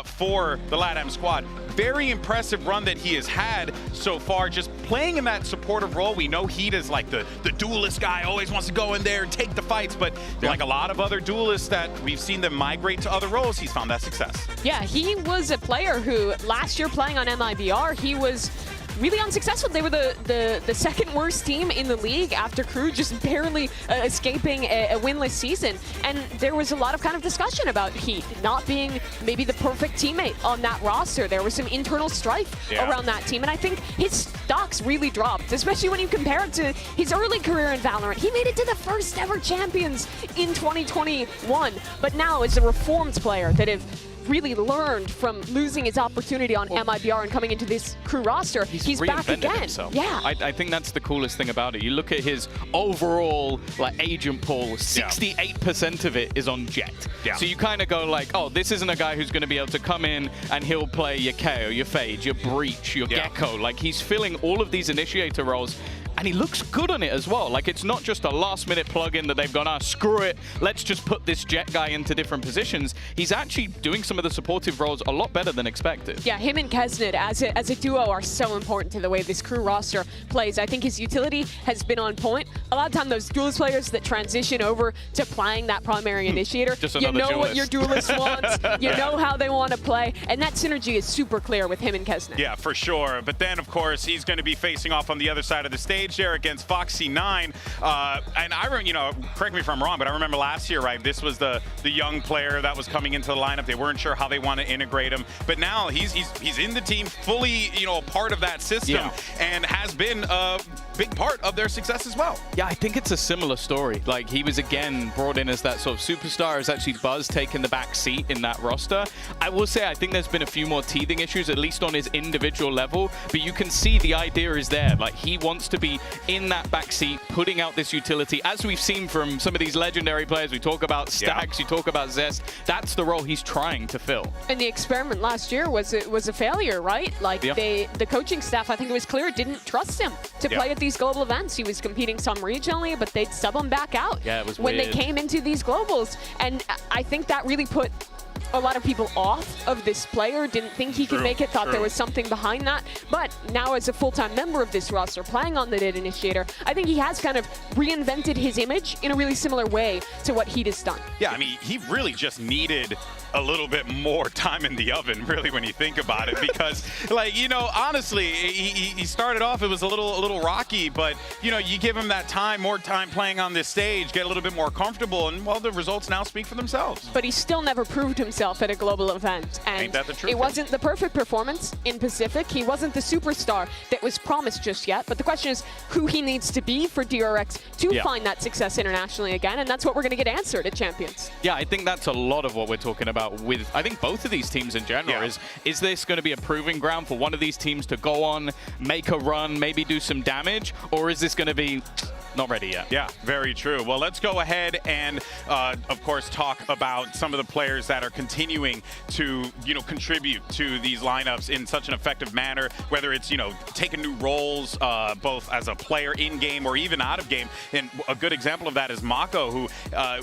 [SPEAKER 6] for the LATAM squad. Very impressive run that he has had so far, just playing in that supportive role. We know Heat is like the duelist guy, always wants to go in there and take the fights, but like a lot of other duelists that we've seen them migrate to other roles, he's found that success.
[SPEAKER 9] Yeah, he was a player who last year playing on MIBR, he was really unsuccessful. They were the second worst team in the league after Crew just barely escaping a winless season. And there was a lot of kind of discussion about Heat not being maybe the perfect teammate on that roster. There was some internal strife around that team. And I think his stocks really dropped, especially when you compare it to his early career in Valorant. He made it to the first ever champions in 2021. But now as a reformed player that have really learned from losing his opportunity on MIBR and coming into this Crew roster, he's back again.
[SPEAKER 7] Himself.
[SPEAKER 9] Yeah,
[SPEAKER 7] I think that's the coolest thing about it. You look at his overall agent pool, 68% of it is on Jet. So you kind of go like, oh, this isn't a guy who's going to be able to come in and he'll play your KO, your Phage, your Breach, your Gecko. Like, he's filling all of these initiator roles. And he looks good on it as well. Like, it's not just a last-minute plug-in that they've gone, screw it, let's just put this Jet guy into different positions. He's actually doing some of the supportive roles a lot better than expected.
[SPEAKER 9] Yeah, him and Keznit as a duo are so important to the way this Crew roster plays. I think his utility has been on point. A lot of time, those duelist players that transition over to playing that primary initiator, you know what your duelist wants, you know how they want to play, and that synergy is super clear with him and Keznit.
[SPEAKER 6] Yeah, for sure. But then, of course, he's going to be facing off on the other side of the stage there against Foxy9. And I remember, correct me if I'm wrong, but I remember last year, right, this was the young player that was coming into the lineup. They weren't sure how they want to integrate him, but now he's in the team, fully, a part of that system, and has been a big part of their success as well.
[SPEAKER 7] Yeah, I think it's a similar story. Like, he was again brought in as that sort of superstar. It's actually Buzz taking the back seat in that roster. I will say I think there's been a few more teething issues, at least on his individual level, but you can see the idea is there. Like, he wants to be in that back seat, putting out this utility, as we've seen from some of these legendary players. We talk about Stacks, you talk about Zest. That's the role he's trying to fill.
[SPEAKER 9] And the experiment last year was a failure, right? Like, the coaching staff, I think it was clear, didn't trust him to play at these global events. He was competing some regionally, but they'd sub him back out when they came into these globals. And I think that really put a lot of people off of this player, didn't think he could make it, thought there was something behind that. But now as a full-time member of this roster, playing on the Data Initiator, I think he has kind of reinvented his image in a really similar way to what Heat has done.
[SPEAKER 6] Yeah, I mean, he really just needed a little bit more time in the oven, really, when you think about it, because, like, honestly, he started off, it was a little rocky, but, you give him that time, more time playing on this stage, get a little bit more comfortable, and, well, the results now speak for themselves.
[SPEAKER 9] But he still never proved himself at a global event, and
[SPEAKER 6] ain't that the truth?
[SPEAKER 9] It wasn't the perfect performance in Pacific. He wasn't the superstar that was promised just yet, but the question is who he needs to be for DRX to find that success internationally again, and that's what we're going to get answered at Champions.
[SPEAKER 7] Yeah, I think that's a lot of what we're talking about with, I think, both of these teams in general. Is this going to be a proving ground for one of these teams to go on, make a run, maybe do some damage, or is this going to be not ready yet?
[SPEAKER 6] Yeah, very true. Well, let's go ahead and, of course, talk about some of the players that are continuing to, contribute to these lineups in such an effective manner, whether it's, taking new roles, both as a player in-game or even out of game. And a good example of that is Mako, who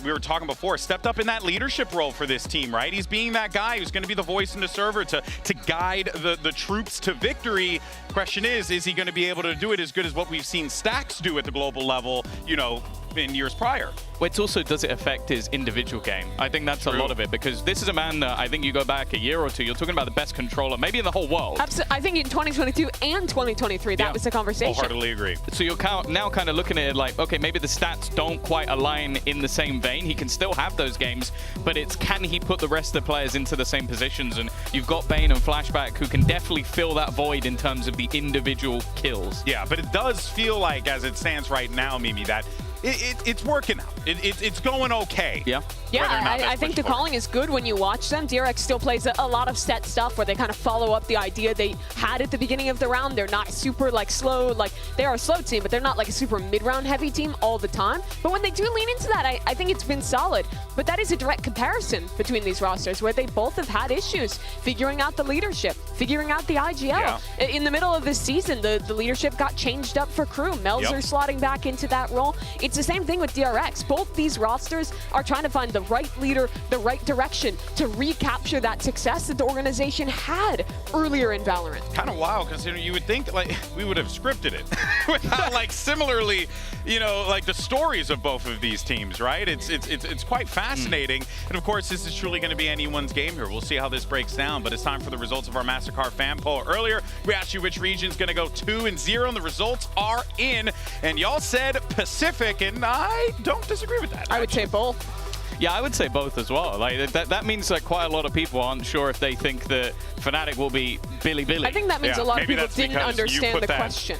[SPEAKER 6] we were talking before, stepped up in that leadership role for this team, right? He's being that guy who's going to be the voice in the server to guide the troops to victory. Question is he going to be able to do it as good as what we've seen Stacks do at the global level, in years prior?
[SPEAKER 7] Well, it's also, does it affect his individual game? I think that's a lot of it, because this is a man that I think you go back a year or two, you're talking about the best controller, maybe in the whole world.
[SPEAKER 9] Absolutely. I think in 2022 and 2023, that was the conversation.
[SPEAKER 6] Wholeheartedly agree.
[SPEAKER 7] So you're now kind of looking at it like, okay, maybe the stats don't quite align in the same vein. He can still have those games, but it's, can he put the rest of the players into the same positions? And you've got Bane and Flashback who can definitely fill that void in terms of the individual kills.
[SPEAKER 6] Yeah, but it does feel like, as it stands right now, Mimi, that it's working out. It's going okay.
[SPEAKER 7] Yeah.
[SPEAKER 9] Yeah, I think the calling is good when you watch them. DRX still plays a lot of set stuff where they kind of follow up the idea they had at the beginning of the round. They're not super like slow, like they are a slow team, but they're not like a super mid-round heavy team all the time. But when they do lean into that, I think it's been solid. But that is a direct comparison between these rosters where they both have had issues figuring out the leadership, figuring out the IGL.
[SPEAKER 6] Yeah.
[SPEAKER 9] In the middle of this season, the leadership got changed up for crew. Melzer slotting back into that role. It's the same thing with DRX. Both these rosters are trying to find the right leader, the right direction to recapture that success that the organization had earlier in Valorant.
[SPEAKER 6] Kind of wild, considering you would think like we would have scripted it without like similarly, you know, like the stories of both of these teams, right? It's quite fascinating, and of course this is truly going to be anyone's game here. We'll see how this breaks down, but it's time for the results of our MasterCard fan poll. Earlier we asked you which region's going to go 2-0, and the results are in, and y'all said Pacific, and I don't disagree with that.
[SPEAKER 9] I would say both.
[SPEAKER 7] Yeah, I would say both as well. Like that means that quite a lot of people aren't sure if they think that Fnatic will be Billy.
[SPEAKER 9] I think that means a lot of people didn't understand the question.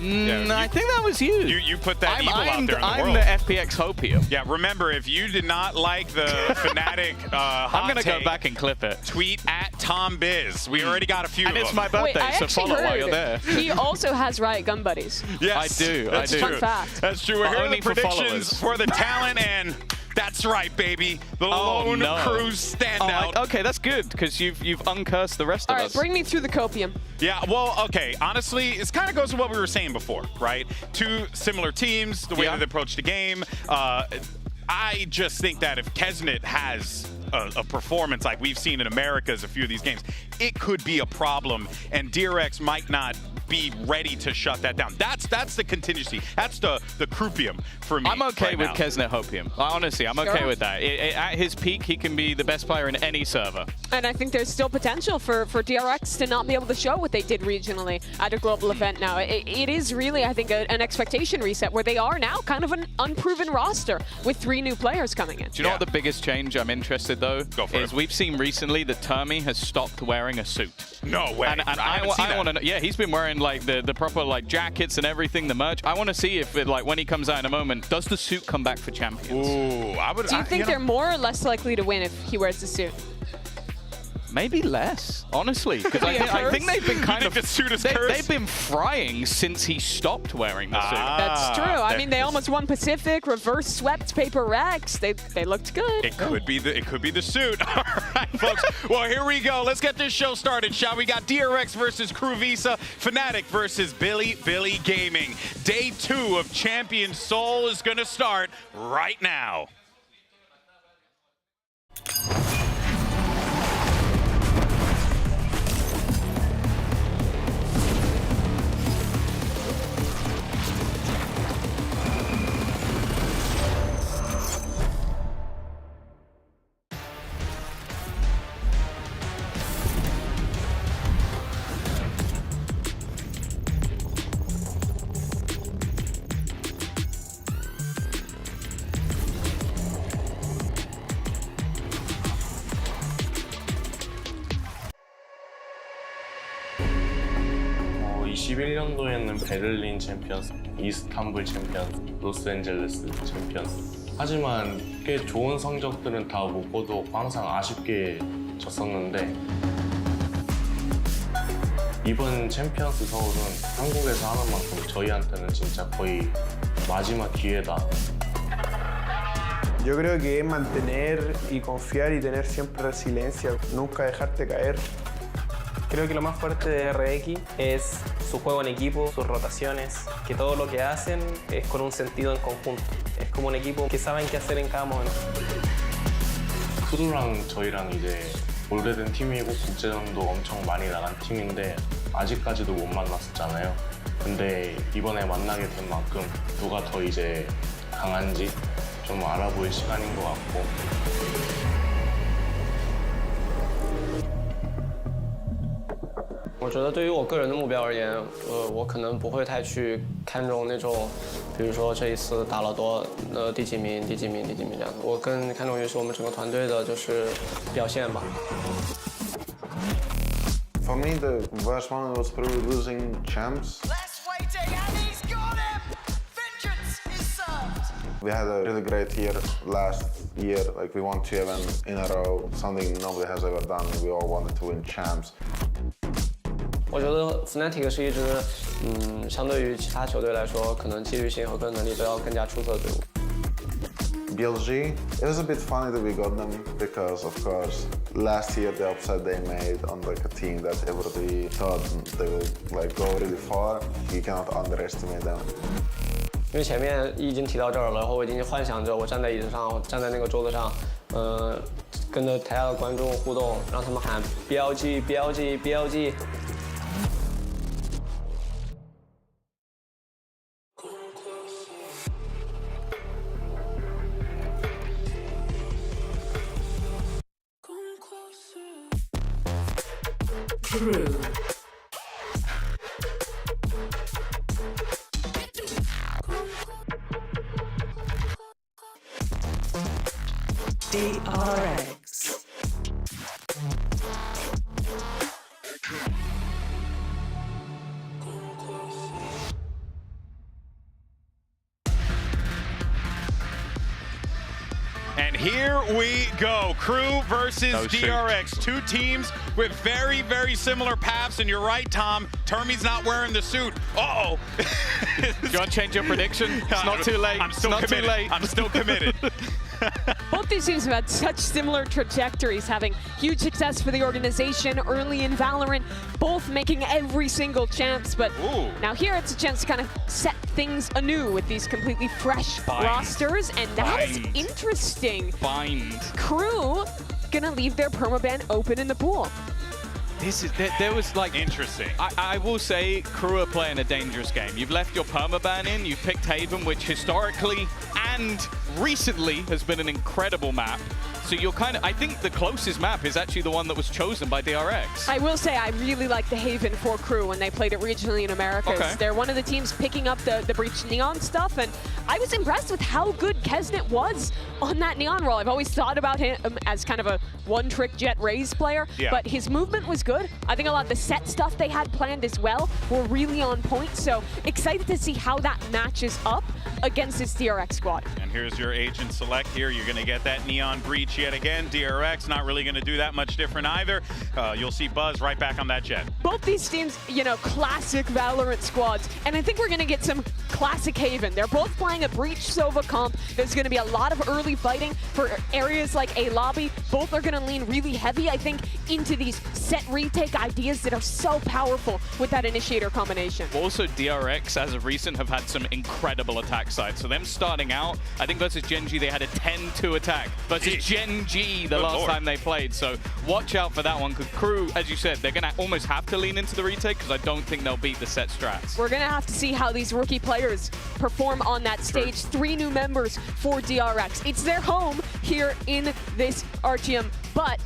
[SPEAKER 7] I think that was you.
[SPEAKER 6] You put that evil out there in the world.
[SPEAKER 7] I'm the FPX Hopium.
[SPEAKER 6] Yeah, remember, if you did not like the Fnatic
[SPEAKER 7] I'm going to go back and clip it.
[SPEAKER 6] Tweet at Tom Biz. We already got a few
[SPEAKER 7] and
[SPEAKER 6] of
[SPEAKER 7] it's
[SPEAKER 6] them.
[SPEAKER 7] my birthday,
[SPEAKER 9] Wait,
[SPEAKER 7] so follow while you're there.
[SPEAKER 9] He also has Riot Gun Buddies.
[SPEAKER 6] Yes,
[SPEAKER 7] I do.
[SPEAKER 6] That's
[SPEAKER 7] I do.
[SPEAKER 6] true.
[SPEAKER 9] Fun fact.
[SPEAKER 6] That's true. We're here
[SPEAKER 7] Only
[SPEAKER 6] with the
[SPEAKER 7] for
[SPEAKER 6] predictions
[SPEAKER 7] followers.
[SPEAKER 6] for the talent, and that's right, baby. The lone cruise standout.
[SPEAKER 7] Okay, that's good, because you've uncursed the rest
[SPEAKER 9] All
[SPEAKER 7] of
[SPEAKER 9] right,
[SPEAKER 7] us.
[SPEAKER 9] bring me through the copium.
[SPEAKER 6] Yeah, well, okay. Honestly, it kind of goes to what we were saying before, right? Two similar teams, the way that they approach the game. I just think that if Keznit has a performance like we've seen in America's a few of these games, it could be a problem, and DRX might not be ready to shut that down. That's the contingency. That's the croupium for me.
[SPEAKER 7] I'm okay
[SPEAKER 6] right
[SPEAKER 7] with
[SPEAKER 6] now.
[SPEAKER 7] Keznit Hopium. Honestly, I'm okay with that. At his peak, he can be the best player in any server.
[SPEAKER 9] And I think there's still potential for DRX to not be able to show what they did regionally at a global event now. It is really, I think, an expectation reset where they are now kind of an unproven roster with 3 new players coming in.
[SPEAKER 7] Do you know what the biggest change I'm interested, though?
[SPEAKER 6] Go for
[SPEAKER 7] is we've seen recently that Termi has stopped wearing a suit.
[SPEAKER 6] No way.
[SPEAKER 7] And I want to know. Yeah, he's been wearing like the proper like jackets and everything, the merch. I want to see if it, like when he comes out in a moment, does the suit come back for Champions?
[SPEAKER 6] Ooh, I would.
[SPEAKER 9] Do you think they're more or less likely to win if he wears the suit?
[SPEAKER 7] Maybe less, honestly, because I think they've been kind of they've been frying since he stopped wearing the suit.
[SPEAKER 9] That's true. I mean, they almost won Pacific, reverse swept Paper Rex. They looked good.
[SPEAKER 6] It could be the suit. All right, folks. Well, here we go. Let's get this show started, shall we? Got DRX versus Crew Visa, Fnatic versus Billy Gaming. Day 2 of Champions Seoul is going to start right now.
[SPEAKER 12] 어, 21년도에는 베를린 챔피언스, 이스탄불 챔피언스, 로스앤젤레스 챔피언스. 하지만 꽤 좋은 성적들은 다 못 거두고 항상 아쉽게 졌었는데 이번 챔피언스 서울은 한국에서 하는 만큼 저희한테는 진짜 거의 마지막 기회다.
[SPEAKER 14] Yo creo que es mantener y confiar y tener siempre resiliencia, nunca dejarte caer.
[SPEAKER 15] Creo que lo más fuerte de RX es su juego en equipo, sus rotaciones, que todo lo que hacen es con un sentido en conjunto. Es como un equipo que saben qué hacer en cada momento.
[SPEAKER 12] 크루랑 저희랑 이제 오래된 팀이고 국제전도 엄청 많이 나간 팀인데 아직까지도 못 만났었잖아요. 근데 이번에 만나게 된 만큼 누가 더 이제 강한지 좀 알아볼 시간인 것 같고.
[SPEAKER 15] 我觉得对于我个人的目标而言，我可能不会太去看重那种，比如说这一次打了第几名这样子。我更看重于是我们整个团队的就是表现吧。
[SPEAKER 16] For me, the worst one was probably losing champs. We had a really great year last year. Like we won 2 events in a row, something nobody has ever done. We all wanted to win champs.
[SPEAKER 15] 我觉得 Fnatic 是一支，相对于其他球队来说，可能纪律性和个人能力都要更加出色的队伍。
[SPEAKER 16] BLG, it was a bit funny that we got them because, of course, last year the upset they made on like a team that everybody thought they would like go really far. You cannot underestimate them.
[SPEAKER 15] 因为前面已经提到这儿了，然后我已经幻想着我站在椅子上，我站在那个桌子上，跟着台下的观众互动，让他们喊 BLG BLG BLG。
[SPEAKER 2] Crew. DRX.
[SPEAKER 6] And here we go, Crew versus DRX. Two teams with very, very similar paths. And you're right, Tom. Termi's not wearing the suit. Uh-oh.
[SPEAKER 7] Do you want to change your prediction? It's not too late.
[SPEAKER 6] I'm still committed.
[SPEAKER 7] Too late.
[SPEAKER 6] I'm still committed.
[SPEAKER 9] Both these teams have had such similar trajectories, having huge success for the organization early in Valorant, both making every single champs. But now here it's a chance to kind of set things anew with these completely fresh rosters, and that is interesting. Crew gonna leave their permaban open in the pool.
[SPEAKER 7] This is there was like
[SPEAKER 6] interesting.
[SPEAKER 7] I will say Crew are playing a dangerous game. You've left your permaban in, you've picked Haven, which historically and recently has been an incredible map. So you're kind of, I think the closest map is actually the one that was chosen by DRX.
[SPEAKER 9] I will say I really like the Haven for Crew when they played it regionally in Americas.
[SPEAKER 7] Okay.
[SPEAKER 9] They're one of the teams picking up the Breach Neon stuff, and I was impressed with how good Keznit was on that Neon role. I've always thought about him as kind of a one-trick Jet Raze player, but his movement was good. I think a lot of the set stuff they had planned as well were really on point, so excited to see how that matches up against this DRX squad.
[SPEAKER 6] And here's your agent select here. You're going to get that Neon Breach yet again. DRX not really going to do that much different either. You'll see Buzz right back on that Jet.
[SPEAKER 9] Both these teams, you know, classic Valorant squads, and I think we're going to get some classic Haven. They're both playing a Breach Sova comp. There's going to be a lot of early fighting for areas like A lobby. Both are going to lean really heavy, I think, into these set retake ideas that are so powerful with that initiator combination.
[SPEAKER 7] Also, DRX, as of recent, have had some incredible attack sides. So them starting out, I think versus Gen G, they had a 10-2 attack versus Gen G the last time they played. So watch out for that one, because Crew, as you said, they're going to almost have to lean into the retake, because I don't think they'll beat the set strats.
[SPEAKER 9] We're going to have to see how these rookie players perform on that stage. 3 new members for DRX. It's their home here in this Artium, but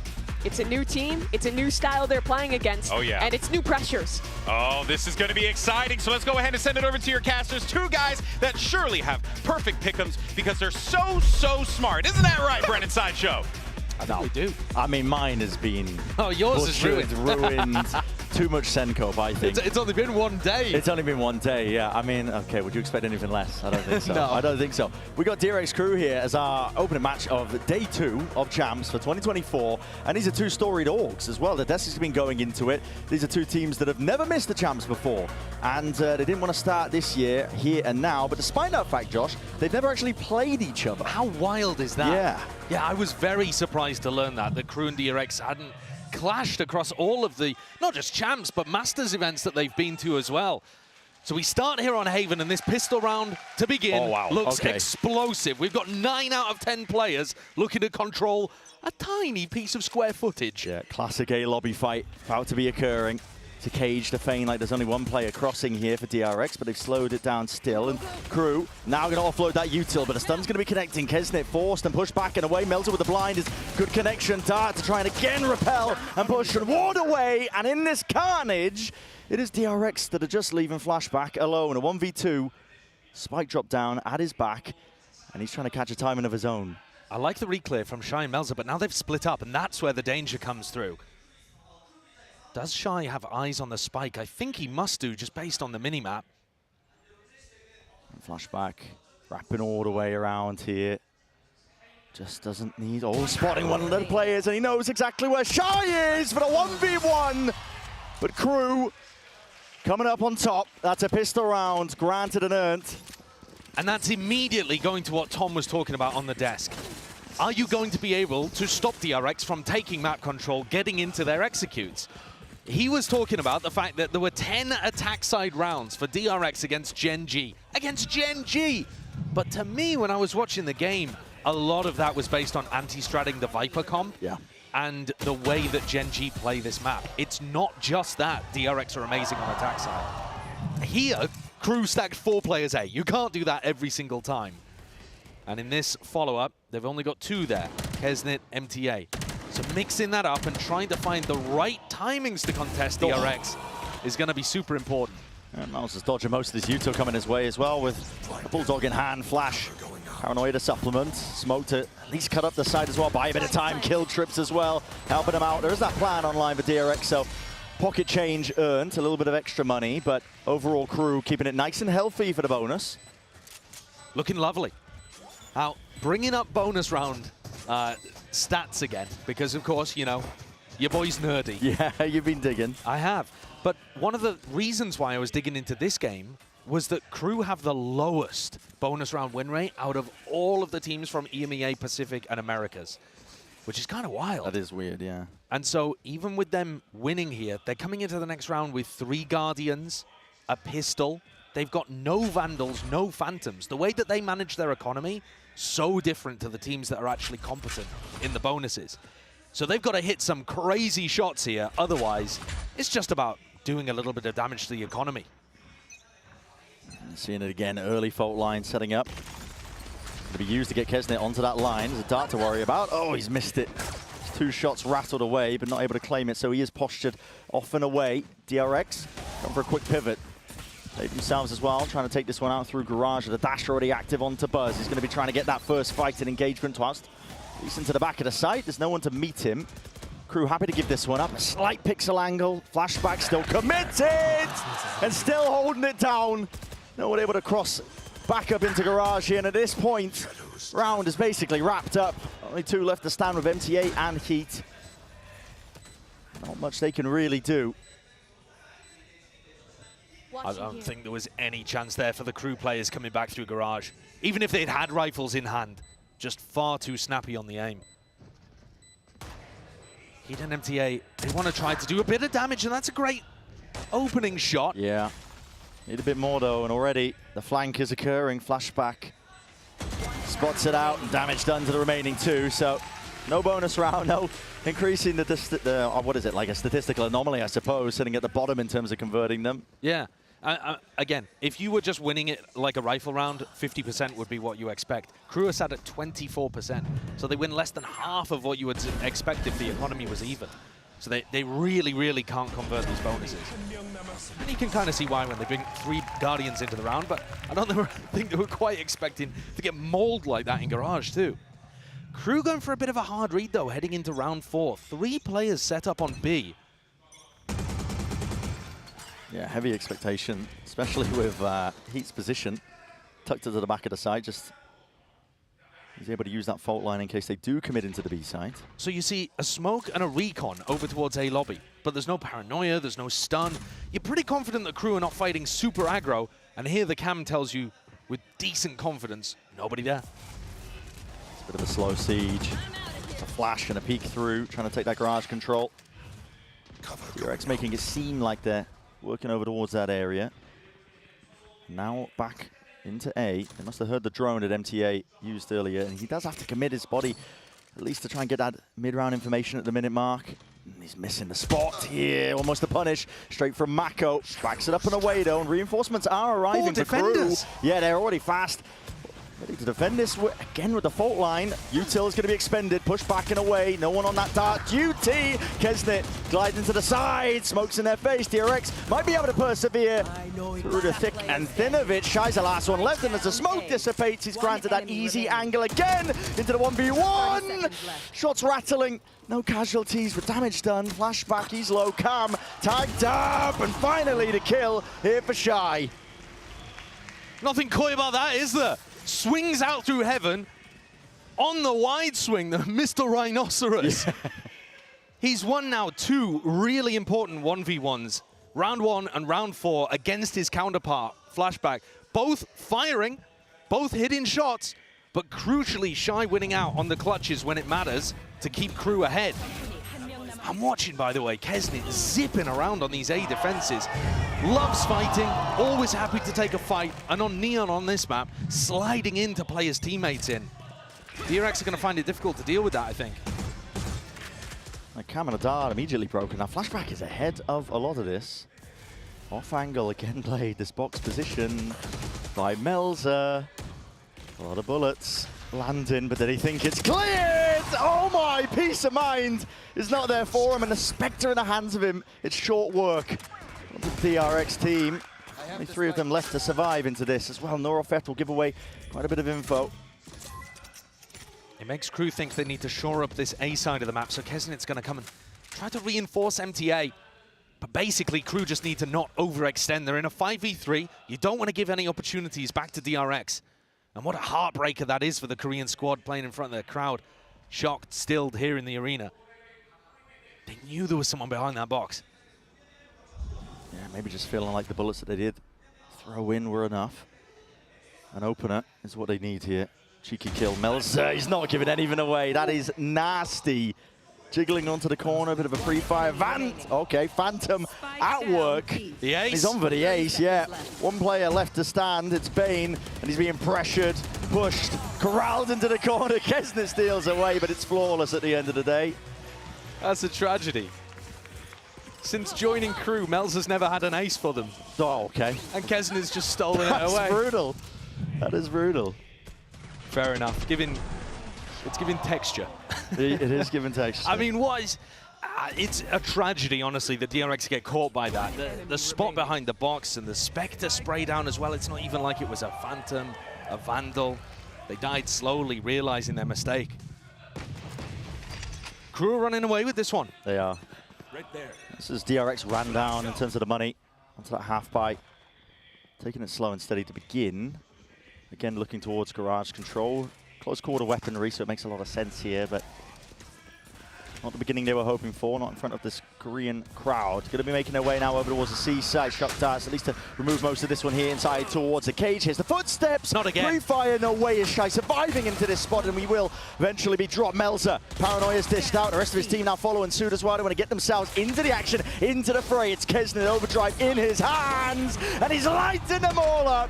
[SPEAKER 9] it's a new team, it's a new style they're playing against, and it's new pressures.
[SPEAKER 6] Oh, this is going to be exciting. So let's go ahead and send it over to your casters. 2 guys that surely have perfect pick-ems because they're so smart. Isn't that right, Brennan Sideshow?
[SPEAKER 17] I think we do. I mean, mine has been
[SPEAKER 18] yours is ruined.
[SPEAKER 17] Too much Senko, I think.
[SPEAKER 18] It's only been 1 day.
[SPEAKER 17] It's only been 1 day, yeah. I mean, okay, would you expect anything less? I don't think so.
[SPEAKER 18] No.
[SPEAKER 17] I don't think so. We got DRX Crew here as our opening match of day 2 of Champs for 2024. And these are 2 storied orgs as well. The Destiny's been going into it. These are 2 teams that have never missed the Champs before. And they didn't want to start this year, here and now. But despite that fact, Josh, they've never actually played each other.
[SPEAKER 18] How wild is that?
[SPEAKER 17] Yeah.
[SPEAKER 18] Yeah, I was very surprised to learn that Crew and DRX hadn't clashed across all of the, not just Champs, but Masters events that they've been to as well. So we start here on Haven, and this pistol round to begin looks explosive. We've got 9 out of 10 players looking to control a tiny piece of square footage.
[SPEAKER 17] Yeah, classic A lobby fight about to be occurring. To cage the feign like there's only 1 player crossing here for DRX, but they've slowed it down still. And Crew now going to offload that util, but a stun's going to be connecting. Keznit forced and pushed back and away. Melter with the blind is good connection. Dart to try and again repel and push and ward away. And in this carnage, it is DRX that are just leaving Flashback alone. A 1v2. Spike dropped down at his back, and he's trying to catch a timing of his own.
[SPEAKER 18] I like the reclear from Shy and Melzer, but now they've split up, and that's where the danger comes through. Does Shy have eyes on the spike? I think he must do, just based on the minimap.
[SPEAKER 17] Flashback Wrapping all the way around here. Just doesn't need... Oh, spotting one of the players, and he knows exactly where Shy is for the 1v1. But Crew coming up on top. That's a pistol round, granted and earned.
[SPEAKER 18] And that's immediately going to what Tom was talking about on the desk. Are you going to be able to stop DRX from taking map control, getting into their executes? He was talking about the fact that there were 10 attack side rounds for DRX against Gen G. Against Gen G! But to me, when I was watching the game, a lot of that was based on anti-stratting the Viper comp.
[SPEAKER 17] Yeah.
[SPEAKER 18] And the way that Gen G play this map. It's not just that DRX are amazing on attack side. Here, Crew stacked 4 players A. You can't do that every single time. And in this follow-up, they've only got 2 there. Keznit, MTA. So mixing that up and trying to find the right timings to contest DRX is going to be super important.
[SPEAKER 17] And Miles is dodging most of this util coming his way as well with a Bulldog in hand, Flash. Paranoia to supplement, Smoke to at least cut up the side as well, buy a bit of time, kill trips as well, helping him out. There is that plan online for DRX, so pocket change earned, a little bit of extra money, but overall Crew keeping it nice and healthy for the bonus.
[SPEAKER 18] Looking lovely. Now, bringing up bonus round stats again, because of course, you know, your boy's nerdy.
[SPEAKER 17] Yeah, you've been digging.
[SPEAKER 18] I have. But one of the reasons why I was digging into this game was that Crew have the lowest bonus round win rate out of all of the teams from EMEA, Pacific, and Americas, which is kind of wild.
[SPEAKER 17] That is weird, yeah.
[SPEAKER 18] And so even with them winning here, they're coming into the next round with 3 Guardians, a pistol. They've got no Vandals, no Phantoms. The way that they manage their economy, so different to the teams that are actually competent in the bonuses. So they've got to hit some crazy shots here. Otherwise, it's just about doing a little bit of damage to the economy.
[SPEAKER 17] Seeing it again, early fault line setting up. Going to be used to get Keznit onto that line. There's a dart to worry about. Oh, he's missed it. 2 shots rattled away, but not able to claim it, so he is postured off and away. DRX going for a quick pivot. They themselves as well, trying to take this one out through Garage. The dash already active onto Buzz. He's going to be trying to get that first fight and engagement whilst he's into the back of the site. There's no one to meet him. Crew happy to give this one up. A slight pixel angle. Flashback still committed! And still holding it down. No one able to cross back up into Garage here. And at this point, round is basically wrapped up. Only 2 left to stand with MTA and Heat. Not much they can really do.
[SPEAKER 18] I don't think there was any chance there for the Crew players coming back through Garage. Even if they'd had rifles in hand. Just far too snappy on the aim. Heat and MTA, they want to try to do a bit of damage, and that's a great opening shot.
[SPEAKER 17] Yeah. Need a bit more, though, and already the flank is occurring. Flashback spots it out, and damage done to the remaining 2, so no bonus round, no increasing the what is it, like a statistical anomaly, I suppose, sitting at the bottom in terms of converting them.
[SPEAKER 18] Yeah. Again, if you were just winning it like a rifle round, 50% would be what you expect. Crew are sat at 24%, so they win less than half of what you would expect if the economy was even. So they really, really can't convert these bonuses. And you can kind of see why when they bring 3 Guardians into the round, but I don't think they were quite expecting to get mauled like that in Garage too. Crew going for a bit of a hard read though, heading into round 4. 3 players set up on B.
[SPEAKER 17] Yeah, heavy expectation, especially with Heat's position tucked into the back of the site. Just he's able to use that fault line in case they do commit into the B site.
[SPEAKER 18] So you see a smoke and a recon over towards A lobby, but there's no paranoia, there's no stun. You're pretty confident that Crew are not fighting super aggro, and here the cam tells you with decent confidence, nobody there.
[SPEAKER 17] It's a bit of a slow siege. A flash and a peek through, trying to take that Garage control. DRX making it seem like they're working over towards that area. Now back into A. They must have heard the drone that MTA used earlier, and he does have to commit his body at least to try and get that mid-round information at the minute mark. And he's missing the spot here, almost a punish. Straight from Mako. Backs it up and away though, and reinforcements are arriving for Crew. Yeah, they're already fast. Ready to defend this again with the fault line. Util is going to be expended, pushed back and away. No one on that dart duty. Keznit glides into the side. Smokes in their face. DRX might be able to persevere through the thick and thin of it. Shy's the last one left, and as the smoke dissipates, he's granted that easy angle again into the 1v1. Shots rattling. No casualties, but damage done. Flashback, he's low. Cam tagged up, and finally the kill here for Shy.
[SPEAKER 18] Nothing coy about that, is there? swings out through heaven on the wide swing, the Mr. Rhinoceros. Yeah. He's won now 2 really important 1v1s, round 1 and round 4 against his counterpart, Flashback. Both firing, both hitting shots, but crucially Shy winning out on the clutches when it matters to keep Crew ahead. I'm watching, by the way, Keznit zipping around on these A defenses. Loves fighting, always happy to take a fight, and on Neon on this map, sliding in to play his teammates in. DRX are going to find it difficult to deal with that, I think.
[SPEAKER 17] The camera dart immediately broken. Now Flashback is ahead of a lot of this. Off angle again played. This box position by Melzer. A lot of bullets landing, but did he think it's cleared? Oh my, peace of mind is not there for him, and the Spectre in the hands of him. It's short work. The DRX team. Only 3 of them left to survive into this as well. Norofet will give away quite a bit of info.
[SPEAKER 18] It makes Crew think they need to shore up this A side of the map, so Keznit's going to come and try to reinforce MTA. But basically, Crew just need to not overextend. They're in a 5v3. You don't want to give any opportunities back to DRX. And what a heartbreaker that is for the Korean squad playing in front of the crowd. Shocked, stilled here in the arena. They knew there was someone behind that box.
[SPEAKER 17] Yeah, maybe just feeling like the bullets that they did throw in were enough. An opener is what they need here. Cheeky kill. Melzer, he's not giving anything away. That is nasty. Jiggling onto the corner, a bit of a free fire. Okay, Phantom at work.
[SPEAKER 18] The ace.
[SPEAKER 17] He's on for the ace, yeah. 1 player left to stand, it's Bane, and he's being pressured, pushed, corralled into the corner. Keznit steals away, but it's flawless at the end of the day.
[SPEAKER 18] That's a tragedy. Since joining Crew, Melzer's never had an ace for them.
[SPEAKER 17] Oh, okay.
[SPEAKER 18] And Keznit's just stolen it away.
[SPEAKER 17] That's brutal. That is brutal.
[SPEAKER 18] Fair enough. It's giving texture.
[SPEAKER 17] It is giving texture.
[SPEAKER 18] I mean, what is... it's a tragedy, honestly, that DRX get caught by that. The spot behind the box and the Spectre spray down as well. It's not even like it was a Phantom, a Vandal. They died slowly, realizing their mistake. Crew are running away with this one.
[SPEAKER 17] They are.
[SPEAKER 18] Right there.
[SPEAKER 17] This is DRX ran down in terms of the money onto that half bite. Taking it slow and steady to begin. Again, looking towards Garage control. Close quarter weaponry, so it makes a lot of sense here, but not the beginning they were hoping for, not in front of this Korean crowd. Going to be making their way now over towards the seaside. Shock darts, at least to remove most of this one here inside towards the cage. Here's the footsteps.
[SPEAKER 18] Not again.
[SPEAKER 17] Free fire, no way is Shy surviving into this spot, and we will eventually be dropped. Melzer, Paranoia's dished out. The rest of his team now following suit as well. They want to get themselves into the action, into the fray. It's Keznit overdrive in his hands, and he's lighting them all up.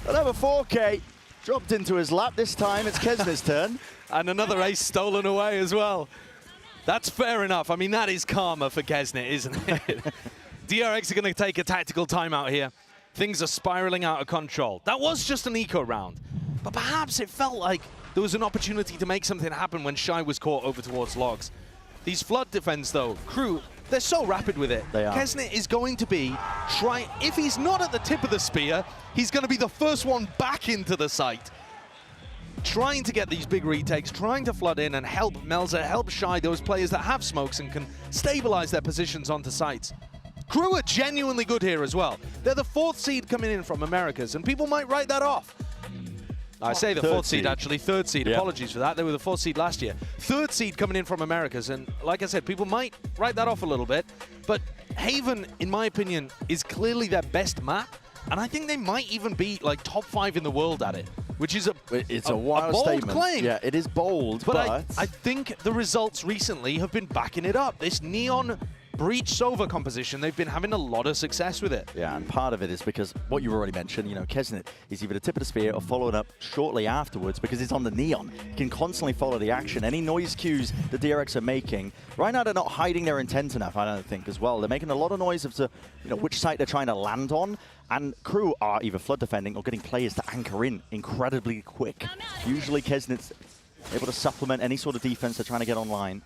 [SPEAKER 17] Another 4K dropped into his lap. This time it's Keznit's turn.
[SPEAKER 18] And another ace stolen away as well. That's fair enough. I mean, that is karma for Keznit, isn't it? DRX are going to take a tactical timeout here. Things are spiraling out of control. That was just an eco round. But perhaps it felt like there was an opportunity to make something happen when Shy was caught over towards Logs. These flood defense, though, Crew, they're so rapid with it.
[SPEAKER 17] They are.
[SPEAKER 18] Keznit is going to be trying, if he's not at the tip of the spear, he's going to be the first one back into the site. Trying to get these big retakes, trying to flood in and help Melzer, help Shy, those players that have smokes and can stabilize their positions onto sites. Crew are genuinely good here as well. They're the 4th seed coming in from Americas, and people might write that off. I say the 4th seed, actually. 3rd seed. Yep. Apologies for that. They were the 4th seed last year. 3rd seed coming in from Americas. And like I said, people might write that off a little bit. But Haven, in my opinion, is clearly their best map. And I think they might even be like top 5 in the world at it, which is
[SPEAKER 17] a wild
[SPEAKER 18] bold
[SPEAKER 17] statement.
[SPEAKER 18] Claim.
[SPEAKER 17] Yeah, it is bold, but
[SPEAKER 18] I think the results recently have been backing it up. This Neon Breach Sova composition, they've been having a lot of success with it.
[SPEAKER 17] Yeah, and part of it is because what you already mentioned, you know, Keznit is either the tip of the spear or followed up shortly afterwards because it's on the Neon. He can constantly follow the action. Any noise cues the DRX are making, right now they're not hiding their intent enough, I don't think, as well. They're making a lot of noise as to, you know, which site they're trying to land on, and Crew are either flood defending or getting players to anchor in incredibly quick. Usually Keznit's able to supplement any sort of defense they're trying to get online.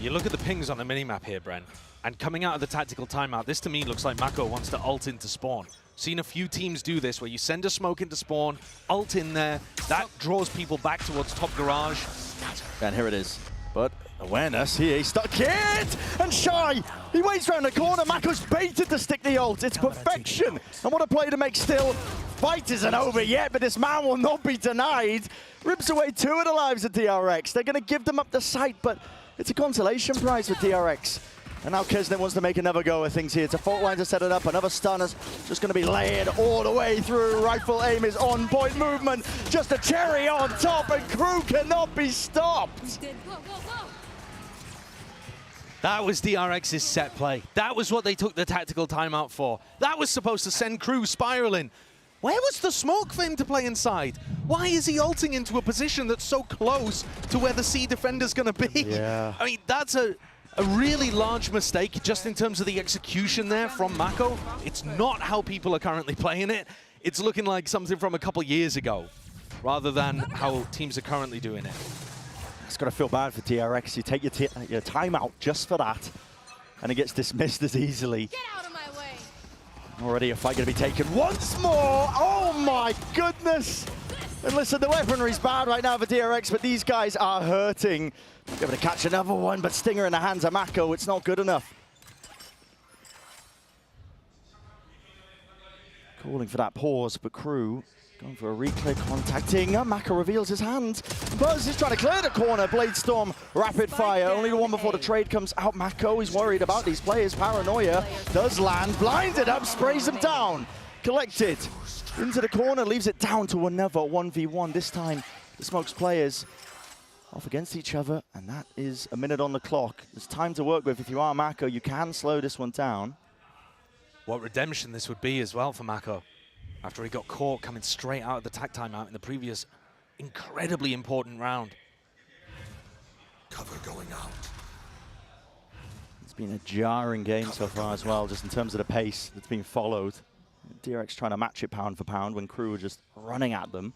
[SPEAKER 18] You look at the pings on the minimap here, Bren. And coming out of the tactical timeout, this to me looks like Mako wants to ult into spawn. Seen a few teams do this, where you send a smoke into spawn, ult in there, that draws people back towards top garage.
[SPEAKER 17] And here it is. But awareness here, he's stuck it! And Shy, he waits around the corner, Mako's baited to stick the ult, it's perfection! And what a play to make still. fight isn't over yet, but this man will not be denied. Rips away 2 of the lives of DRX. They're going to give them up the sight, but it's a consolation prize for DRX. And now Keznit wants to make another go of things here. It's a fault line to set it up. Another stunner's just going to be layered all the way through. Rifle aim is on point. Movement, just a cherry on top, and Crew cannot be stopped.
[SPEAKER 18] That was DRX's set play. That was what they took the tactical timeout for. That was supposed to send Crew spiraling. Where was the smoke for him to play inside? Why is he ulting into a position that's so close to where the C defender's going to be?
[SPEAKER 17] Yeah.
[SPEAKER 18] I mean, that's a really large mistake just in terms of the execution there from Mako. It's not how people are currently playing it. It's looking like something from a couple years ago rather than how teams are currently doing it.
[SPEAKER 17] It's got to feel bad for DRX. You take your timeout just for that, and it gets dismissed as easily.
[SPEAKER 13] Get out of my way.
[SPEAKER 17] Already a fight going to be taken once more. Oh my goodness. And listen, the weaponry's bad right now for DRX, but these guys are hurting. Able to catch another one, but Stinger in the hands of Mako, it's not good enough. Calling for that pause, but Crew going for a reclear, contacting. Mako reveals his hand. Buzz is trying to clear the corner. Bladestorm, rapid fire. Only the one before the trade comes out. Mako is worried about these players. Paranoia does land. Blinded up, sprays them down. Collected into the corner, leaves it down to another 1v1. This time, the Smokes players off against each other, and that is a minute on the clock. There's time to work with. If you are Mako, you can slow this one down.
[SPEAKER 18] What redemption this would be as well for Mako, after he got caught coming straight out of the tag timeout in the previous incredibly important round.
[SPEAKER 4] Cover going out.
[SPEAKER 17] It's been a jarring game so far as well, just in terms of the pace that's been followed. DRX trying to match it pound for pound when Crew are just running at them.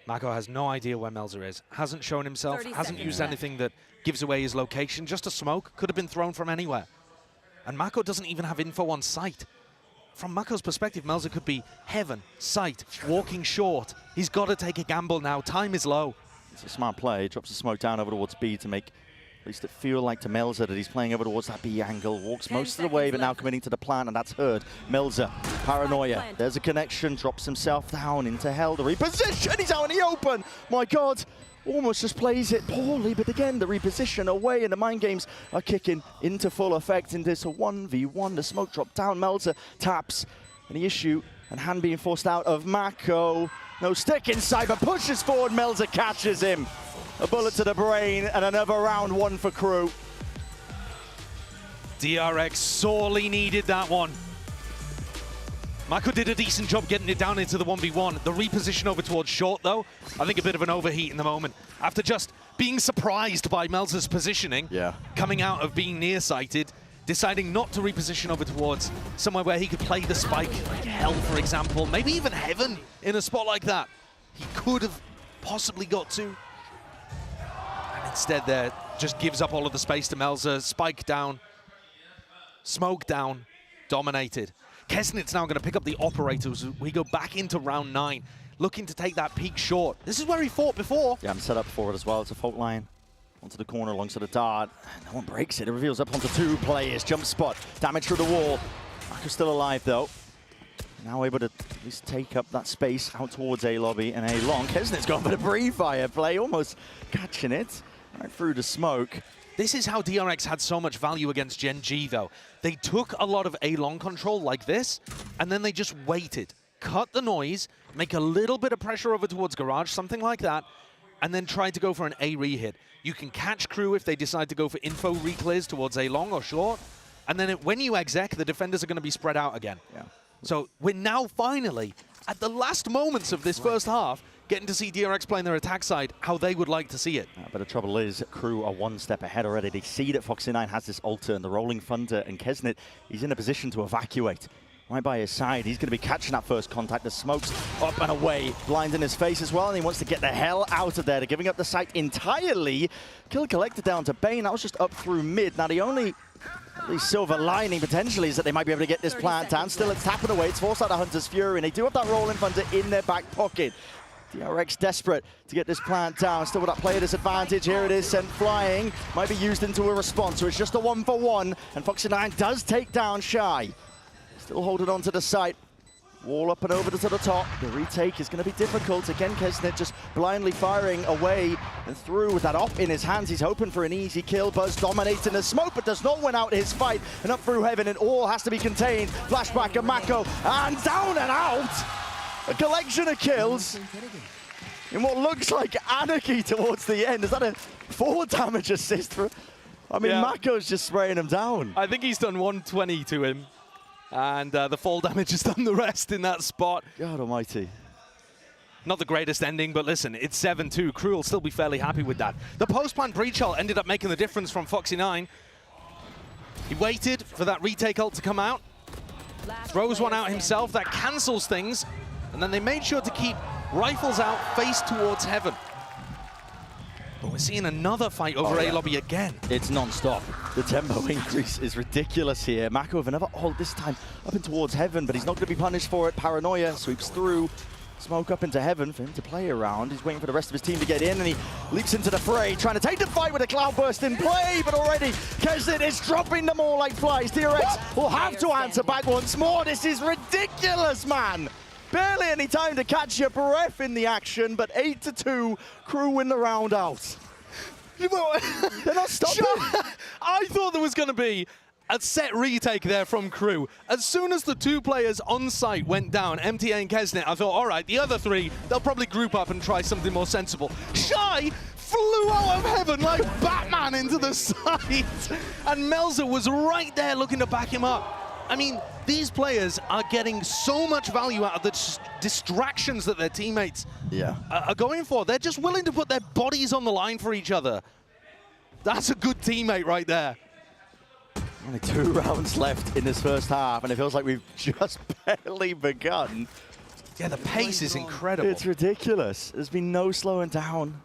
[SPEAKER 18] Mako has no idea where Melzer is, hasn't shown himself, hasn't used anything that gives away his location. Just a smoke, could have been thrown from anywhere. And Mako doesn't even have info on sight. From Mako's perspective, Melzer could be heaven, sight, walking short. He's got to take a gamble now, time is low.
[SPEAKER 17] It's a smart play, drops the smoke down over towards B to make at least it feel like to Melzer that he's playing over towards that B angle. Walks most of the way, but now committing to the plan, and that's heard. Melzer, Paranoia, there's a connection, drops himself down into hell. The reposition, he's out in the open. My God, almost just plays it poorly, but again, the reposition away, and the mind games are kicking into full effect in this 1v1. The smoke drop down, Melzer taps, and the issue, and hand being forced out of Mako. No stick inside, but pushes forward, Melzer catches him. A bullet to the brain, and another round one for Crew.
[SPEAKER 18] DRX sorely needed that one. Mako did a decent job getting it down into the 1v1. The reposition over towards short, though, I think a bit of an overheat in the moment. After just being surprised by Melzer's positioning, coming out of being nearsighted, deciding not to reposition over towards somewhere where he could play the spike, like Hell, for example, maybe even Heaven in a spot like that. He could have possibly got to. And instead there, just gives up all of the space to Melzer. Spike down, smoke down, dominated. Keznit's now going to pick up the operators. We go back into round 9, looking to take that peak short. This is where he fought before.
[SPEAKER 17] Yeah, I'm set up for it as well. It's a fault line onto the corner alongside the dart. No one breaks it. It reveals up onto 2 players. Jump spot, damage through the wall. Mako's still alive though. Now able to at least take up that space out towards A lobby and A long. Keznit's gone for the pre-fire play, almost catching it right through the smoke.
[SPEAKER 18] This is how DRX had so much value against Gen G, though. They took a lot of A-long control like this, and then they just waited. Cut the noise, make a little bit of pressure over towards Garage, something like that, and then tried to go for an A re-hit. You can catch Crew if they decide to go for info reclears towards A-long or short, and then when you exec, the defenders are going to be spread out again.
[SPEAKER 17] Yeah.
[SPEAKER 18] So we're now finally, at the last moments of this first half, getting to see DRX playing their attack side how they would like to see it.
[SPEAKER 17] But the trouble is, Crew are one step ahead already. They see that Foxy9 has this altar and the Rolling Thunder, and Keznit, he's in a position to evacuate. Right by his side, he's going to be catching that first contact. The smoke's up and away, blind in his face as well, and he wants to get the hell out of there. They're giving up the site entirely. Kill collected down to Bane. That was just up through mid. Now the only silver lining potentially is that they might be able to get this plant down. Still, it's tapping away. It's forced out the Hunter's Fury, and they do have that Rolling Thunder in their back pocket. DRX desperate to get this plant down. Still with that player disadvantage. Here it is, sent flying. Might be used into a response, so it's just a 1-for-1. And Foxy9 does take down Shy. Still holding on to the site. Wall up and over to the top. The retake is going to be difficult. Again, Keznit just blindly firing away and through with that op in his hands. He's hoping for an easy kill. Buzz dominating the smoke, but does not win out his fight. And up through heaven, it all has to be contained. Flashback of Mako, and down and out. A collection of kills in what looks like anarchy towards the end. Is that a 4 damage assist for... I mean, Mako's just spraying him down.
[SPEAKER 18] I think he's done 120 to him. And the fall damage has done the rest in that spot.
[SPEAKER 17] God almighty.
[SPEAKER 18] Not the greatest ending, but listen, it's 7-2. Crew will still be fairly happy with that. The post-plant breach ult ended up making the difference from Foxy9. He waited for that retake ult to come out. Throws one out himself. That cancels things. And then they made sure to keep rifles out, face towards heaven. But we're seeing another fight over A lobby again.
[SPEAKER 17] It's non-stop. The tempo increase is ridiculous here. Mako with another ult this time up and towards heaven, but he's not going to be punished for it. Paranoia sweeps through. Smoke up into heaven for him to play around. He's waiting for the rest of his team to get in, and he leaps into the fray, trying to take the fight with a cloudburst in play, but already Keznit is dropping them all like flies. DRX will have to answer back once more. This is ridiculous, man. Barely any time to catch your breath in the action, but 8-2, Crew win the round out. They're not stopping.
[SPEAKER 18] I thought there was going to be a set retake there from Crew. As soon as the 2 players on site went down, MTA and Keznit, I thought, all right, the other 3, they'll probably group up and try something more sensible. Shy flew out of heaven like Batman into the site, and Melzer was right there looking to back him up. I mean, these players are getting so much value out of the distractions that their teammates are going for. They're just willing to put their bodies on the line for each other. That's a good teammate right there.
[SPEAKER 17] Only 2 rounds left in this first half, and it feels like we've just barely begun.
[SPEAKER 18] Yeah, the pace is incredible.
[SPEAKER 17] It's ridiculous. There's been no slowing down.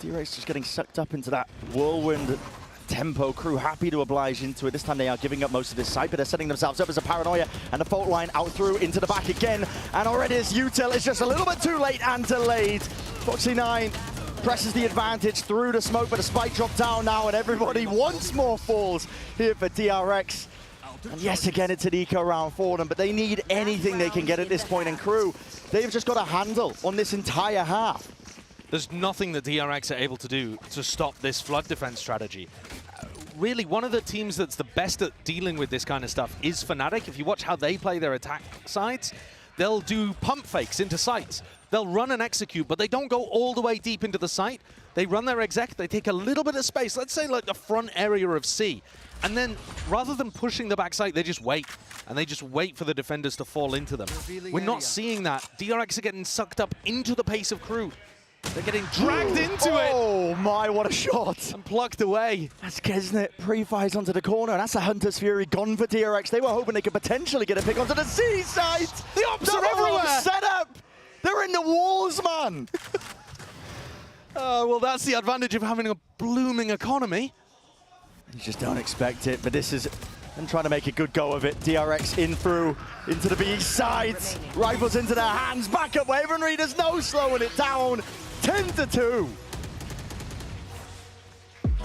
[SPEAKER 17] DRX just getting sucked up into that whirlwind tempo. Crew happy to oblige into it. This time they are giving up most of this site, but they're setting themselves up as a Paranoia, and the fault line out through into the back again. And already this util is just a little bit too late and delayed. Foxy9 presses the advantage through the smoke, but the spike dropped down now, and everybody once more falls here for DRX. And yes, again, it's an eco round for them, but they need anything they can get at this point. And Crew, they've just got a handle on this entire half.
[SPEAKER 18] There's nothing that DRX are able to do to stop this flood defense strategy. Really, one of the teams that's the best at dealing with this kind of stuff is Fnatic. If you watch how they play their attack sides, they'll do pump fakes into sites. They'll run and execute, but they don't go all the way deep into the site. They run their exec, they take a little bit of space, let's say like the front area of C, and then rather than pushing the back site, they just wait. And they just wait for the defenders to fall into them. We're not seeing that. DRX are getting sucked up into the pace of Crew. They're getting dragged into it.
[SPEAKER 17] Oh my, what a shot.
[SPEAKER 18] And plucked away.
[SPEAKER 17] That's Keznit pre-fires onto the corner, and that's a Hunter's Fury gone for DRX. They were hoping they could potentially get a pick onto the C side.
[SPEAKER 18] The ops are everywhere.
[SPEAKER 17] Set up. They're in the walls, man.
[SPEAKER 18] Well, that's the advantage of having a blooming economy.
[SPEAKER 17] You just don't expect it, but this is them trying to make a good go of it. DRX in through into the B side. Rifles into their hands. Back up Wavenry. There's no slowing it down. 10-2.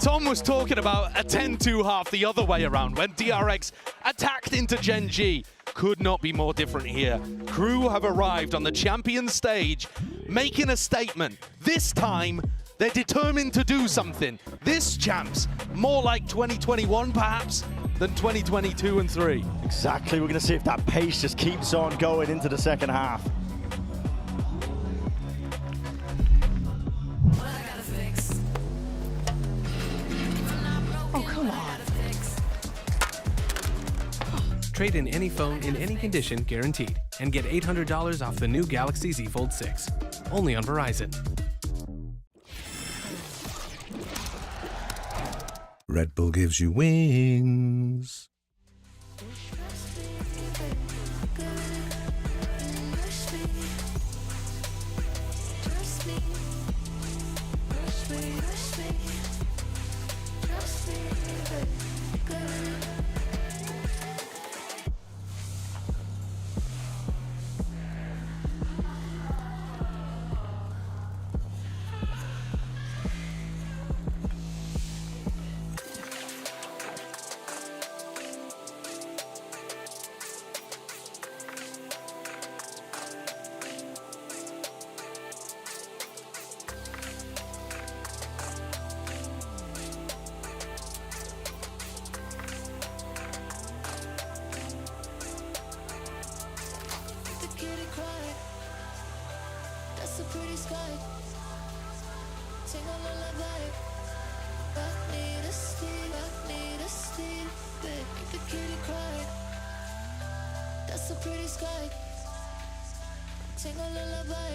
[SPEAKER 18] Tom was talking about a 10-2 half the other way around when DRX attacked into Gen G. Could not be more different here. Crew have arrived on the champion stage, making a statement. This time, they're determined to do something. This champs, more like 2021 perhaps, than 2022 and 3.
[SPEAKER 17] Exactly, we're gonna see if that pace just keeps on going into the second half.
[SPEAKER 19] Oh, come on. Trade in any phone in any condition guaranteed and get $800 off the new Galaxy Z Fold 6. Only on Verizon.
[SPEAKER 20] Red Bull gives you wings.
[SPEAKER 2] sky. Sing a lullaby. Rock me to sleep, rock me to sleep. Make the kitty cry. That's a pretty sky. Sing a lullaby.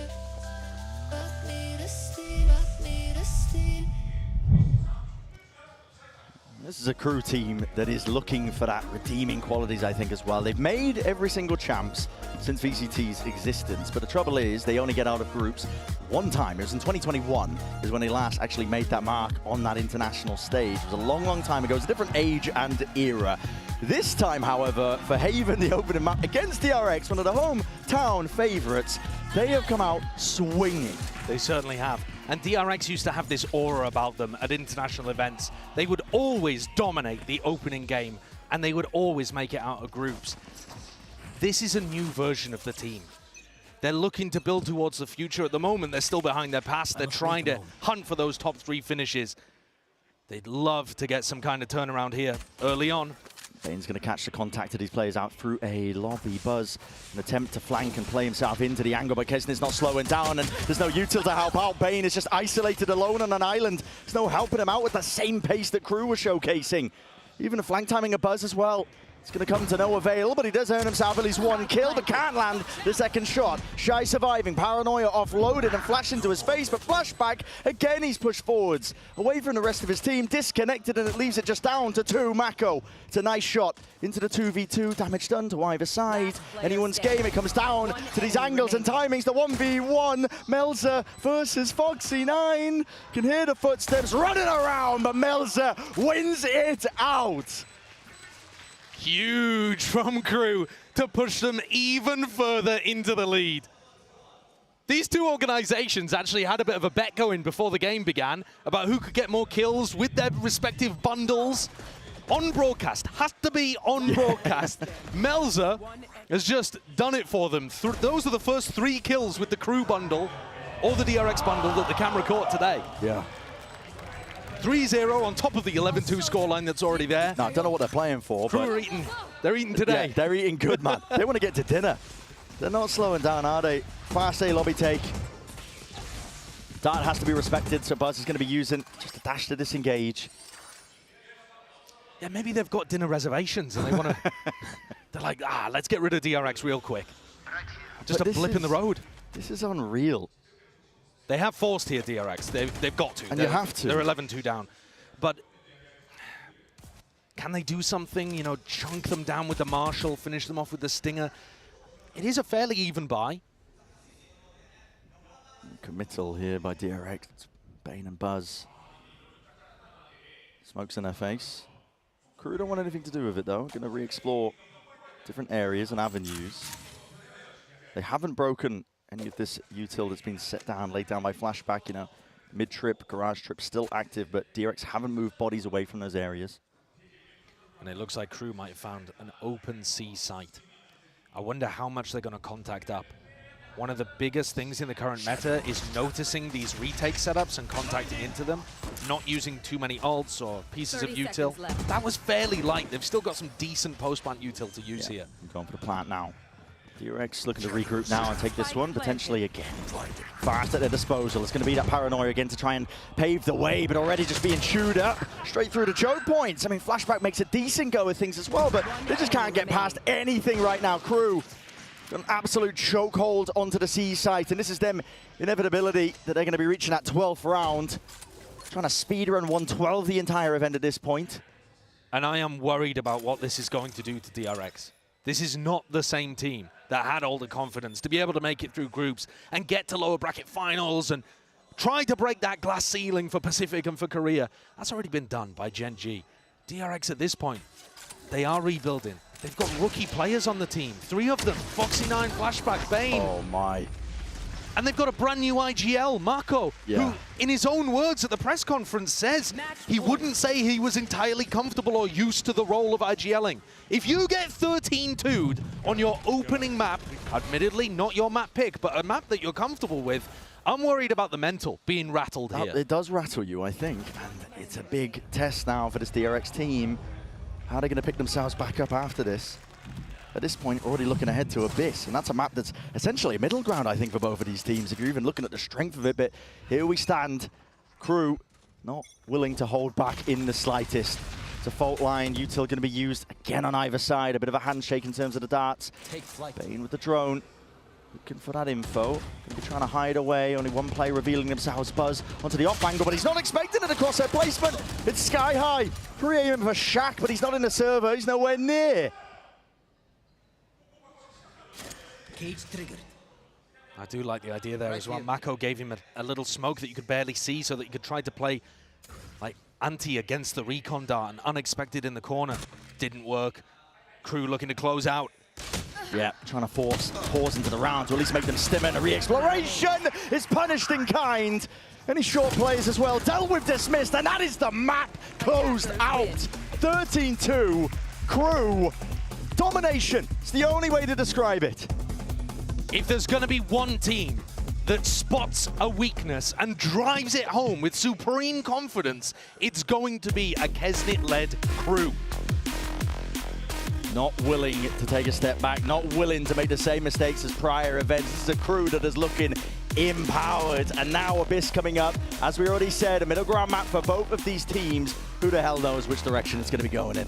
[SPEAKER 2] Rock me to sleep, rock me to sleep.
[SPEAKER 17] This is a crew team that is looking for that redeeming qualities, I think, as well. They've made every single champs since VCT's existence, but the trouble is they only get out of groups one time. It was in 2021 is when they last actually made that mark on that international stage. It was a long, long time ago. It was a different age and era. This time, however, for Haven, the opening map against DRX, one of the hometown favorites, they have come out swinging.
[SPEAKER 18] They certainly have. And DRX used to have this aura about them at international events. They would always dominate the opening game, and they would always make it out of groups. This is a new version of the team. They're looking to build towards the future. At the moment, they're still behind their past. They're trying to hunt for those top 3 finishes. They'd love to get some kind of turnaround here early on.
[SPEAKER 17] Bane's going to catch the contact of these players out through a lobby. Buzz, an attempt to flank and play himself into the angle, but Keznit's not slowing down, and there's no util to help out. Bane is just isolated alone on an island. There's no helping him out with the same pace that Crew was showcasing. Even the flank timing of Buzz as well. It's going to come to no avail, but he does earn himself at least 1 kill, but can't land the second shot. Shy surviving, Paranoia offloaded and flashed into his face, but flashback, again he's pushed forwards. Away from the rest of his team, disconnected, and it leaves it just down to 2. Mako, it's a nice shot into the 2v2, damage done to either side. Anyone's game, it comes down to these angles and timings, the 1v1. Melza versus Foxy9. Can hear the footsteps running around, but Melza wins it out.
[SPEAKER 18] Huge from Crew to push them even further into the lead. These two organizations actually had a bit of a bet going before the game began about who could get more kills with their respective bundles. On broadcast, has to be on broadcast. Melza has just done it for them. Those are the first 3 kills with the Crew bundle or the DRX bundle that the camera caught today.
[SPEAKER 17] Yeah.
[SPEAKER 18] 3-0 on top of the 11-2 scoreline that's already there.
[SPEAKER 17] No, I don't know what they're playing for.
[SPEAKER 18] Crew are eating. They're eating today.
[SPEAKER 17] Yeah, they're eating good, man. They want to get to dinner. They're not slowing down, are they? Fast A lobby take. Dart has to be respected, so Buzz is going to be using just a dash to disengage.
[SPEAKER 18] Yeah, maybe they've got dinner reservations and they want to... They're like, let's get rid of DRX real quick. Just a blip in the road.
[SPEAKER 17] This is unreal.
[SPEAKER 18] They have forced here, DRX. They've got to.
[SPEAKER 17] And you have to.
[SPEAKER 18] They're 11-2 down. But can they do something? You know, chunk them down with the Marshall, finish them off with the Stinger. It is a fairly even buy.
[SPEAKER 17] Committal here by DRX. It's Bane and Buzz. Smokes in their face. Crew don't want anything to do with it, though. Going to re-explore different areas and avenues. They haven't broken any of this util that's been set down, laid down by flashback. You know, mid-trip, garage trip still active, but DRX haven't moved bodies away from those areas.
[SPEAKER 18] And it looks like Crew might have found an open C site. I wonder how much they're going to contact up. One of the biggest things in the current meta is noticing these retake setups and contacting into them, not using too many ults or pieces of util. That was fairly light. They've still got some decent post-plant util to use here.
[SPEAKER 17] I'm going for the plant now. DRX looking to regroup now and take this one, potentially again. Fast at their disposal. It's going to be that Paranoia again to try and pave the way, but already just being chewed up straight through the choke points. I mean, flashback makes a decent go of things as well, but they just can't get past anything right now. Crew, an absolute chokehold onto the C site, and this is them inevitability that they're going to be reaching that 12th round. Trying to speedrun 112 the entire event at this point.
[SPEAKER 18] And I am worried about what this is going to do to DRX. This is not the same team that had all the confidence to be able to make it through groups and get to lower bracket finals and try to break that glass ceiling for Pacific and for Korea. That's already been done by Gen G. DRX at this point, they are rebuilding. They've got rookie players on the team. 3 of them, Foxy9, Flashback, Bane.
[SPEAKER 17] Oh my.
[SPEAKER 18] And they've got a brand new IGL, Mako, who, in his own words at the press conference, says he wouldn't say he was entirely comfortable or used to the role of IGLing. If you get 13-2'd on your opening map, admittedly not your map pick, but a map that you're comfortable with, I'm worried about the mental being rattled here.
[SPEAKER 17] It does rattle you, I think. And it's a big test now for this DRX team. How are they going to pick themselves back up after this? at this point already looking ahead to Abyss, and that's a map that's essentially a middle ground, I think, for both of these teams, if you're even looking at the strength of it. But here we stand, Crew not willing to hold back in the slightest. It's a fault line, util going to be used again on either side, a bit of a handshake in terms of the darts. Bane with the drone, looking for that info. Going to be trying to hide away, only one player revealing themselves. Buzz onto the off angle, but he's not expecting it across their placement. It's sky high. Pre-aiming for Shaq, but he's not in the server, he's nowhere near.
[SPEAKER 3] Cage triggered.
[SPEAKER 18] I do like the idea there as well. Mako gave him a little smoke that you could barely see so that you could try to play like anti against the recon dart, and unexpected in the corner. Didn't work. Crew looking to close out.
[SPEAKER 17] Yeah, trying to force pause into the round to at least make them stim in. A re-exploration is punished in kind. Any short plays as well. Dealt with, dismissed, and that is the map closed out. 13-2, Crew. Domination. It's the only way to describe it.
[SPEAKER 18] If there's going to be one team that spots a weakness and drives it home with supreme confidence, it's going to be a Keznit-led Crew.
[SPEAKER 17] Not willing to take a step back, not willing to make the same mistakes as prior events. It's a Crew that is looking empowered. And now Abyss coming up. As we already said, a middle ground map for both of these teams. Who the hell knows which direction it's going to be going in?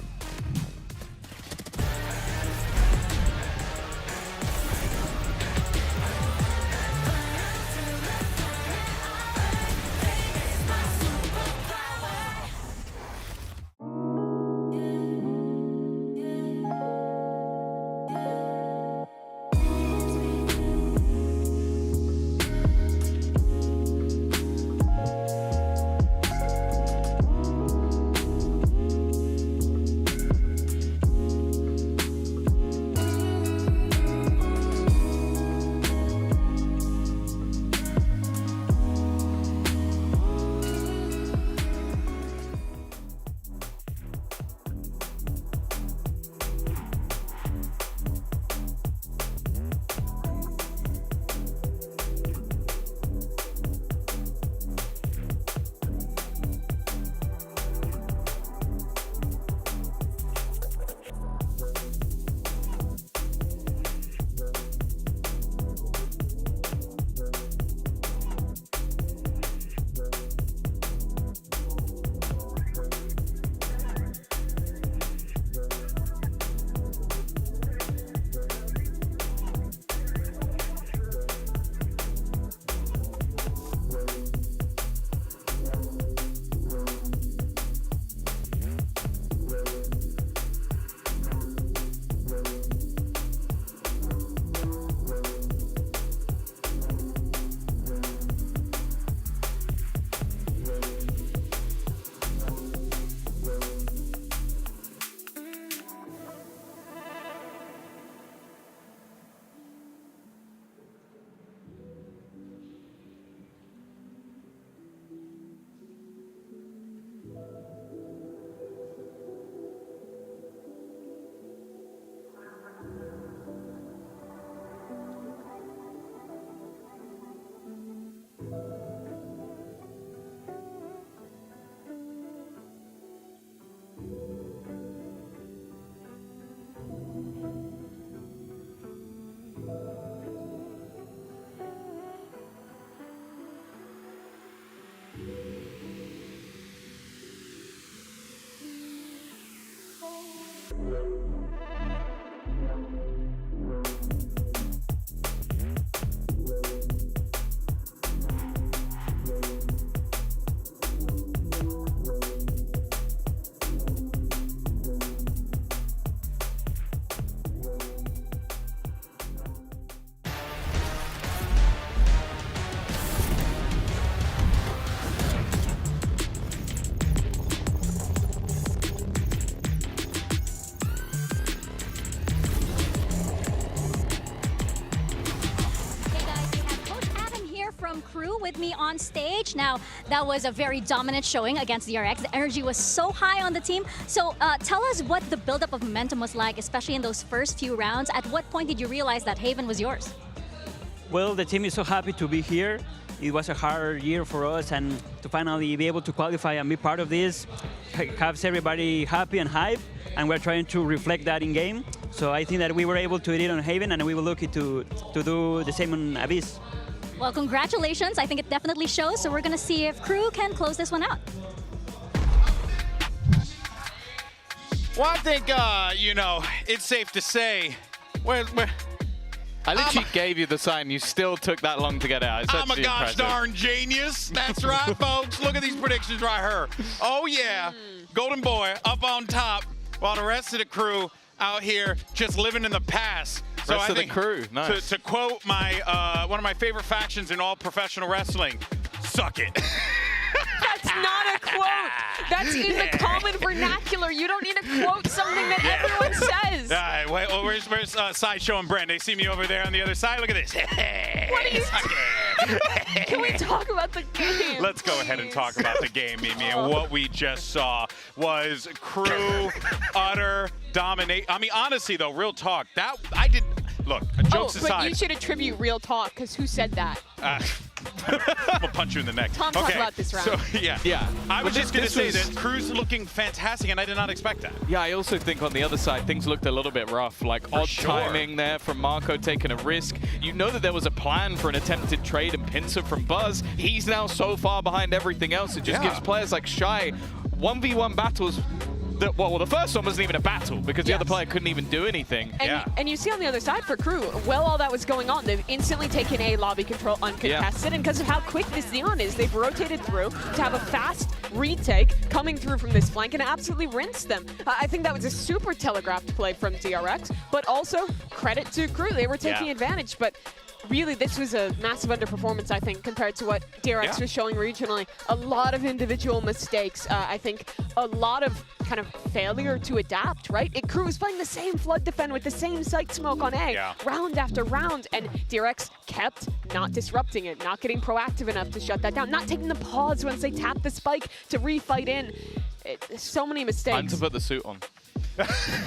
[SPEAKER 11] Crew with me on stage. Now, that was a very dominant showing against DRX. The energy was so high on the team. So tell us what the buildup of momentum was like, especially in those first few rounds. At what point did you realize that Haven was yours?
[SPEAKER 2] Well, the team is so happy to be here. It was a hard year for us, and to finally be able to qualify and be part of this has everybody happy and hype, and we're trying to reflect that in game. So I think that we were able to do it on Haven, and we will look to do the same on Abyss.
[SPEAKER 11] Well, congratulations. I think it definitely shows. So we're going to see if Crew can close this one out.
[SPEAKER 6] Well, I think, you know, it's safe to say,
[SPEAKER 7] I literally gave you the sign. You still took that long to get out. It's
[SPEAKER 6] I'm a
[SPEAKER 7] actually
[SPEAKER 6] gosh
[SPEAKER 7] impressive.
[SPEAKER 6] darn genius. That's right, folks. Look at these predictions right here. Oh, yeah. Golden Boy up on top while the rest of the crew out here just living in the past. So
[SPEAKER 7] Rest
[SPEAKER 6] I
[SPEAKER 7] of the
[SPEAKER 6] think
[SPEAKER 7] crew, nice.
[SPEAKER 6] To quote my one of my favorite factions in all professional wrestling, suck it.
[SPEAKER 9] That's not a quote. That's in the common vernacular. You don't need to quote something that everyone says.
[SPEAKER 6] All right, wait, well, where's Sideshow and Brent? They see me over there on the other side. Look at this.
[SPEAKER 9] What are you Can we talk about the game?
[SPEAKER 6] Let's go ahead and talk about the game, Mimi. And what we just saw was crew utter dominate. I mean, honestly, though, real talk. That I did. Look, jokes aside.
[SPEAKER 9] But you should attribute real talk, because who said that?
[SPEAKER 6] We'll punch you in the neck.
[SPEAKER 9] Tom, talk about this round.
[SPEAKER 6] So, yeah. I was just going to say that crew's looking fantastic, and I did not expect that.
[SPEAKER 7] Yeah, I also think on the other side, things looked a little bit rough. Like odd timing there from Mako taking a risk. You know that there was a plan for an attempted trade and pincer from Buzz. He's now so far behind everything else. It just gives players like Shy 1v1 battles. Well, the first one wasn't even a battle because the other player couldn't even do anything.
[SPEAKER 9] And you see on the other side for Crew, while all that was going on, they've instantly taken a lobby control uncontested, and because of how quick this Xeon is, they've rotated through to have a fast retake coming through from this flank and absolutely rinse them. I think that was a super telegraphed play from DRX, but also credit to Crew. They were taking advantage, but really, this was a massive underperformance, I think, compared to what DRX was showing regionally. A lot of individual mistakes. I think a lot of kind of failure to adapt, right? Crew was playing the same flood defend with the same site smoke on A, round after round, and DRX kept not disrupting it, not getting proactive enough to shut that down, not taking the pause once they tapped the spike to refight in. So many mistakes.
[SPEAKER 7] Time to put the suit on.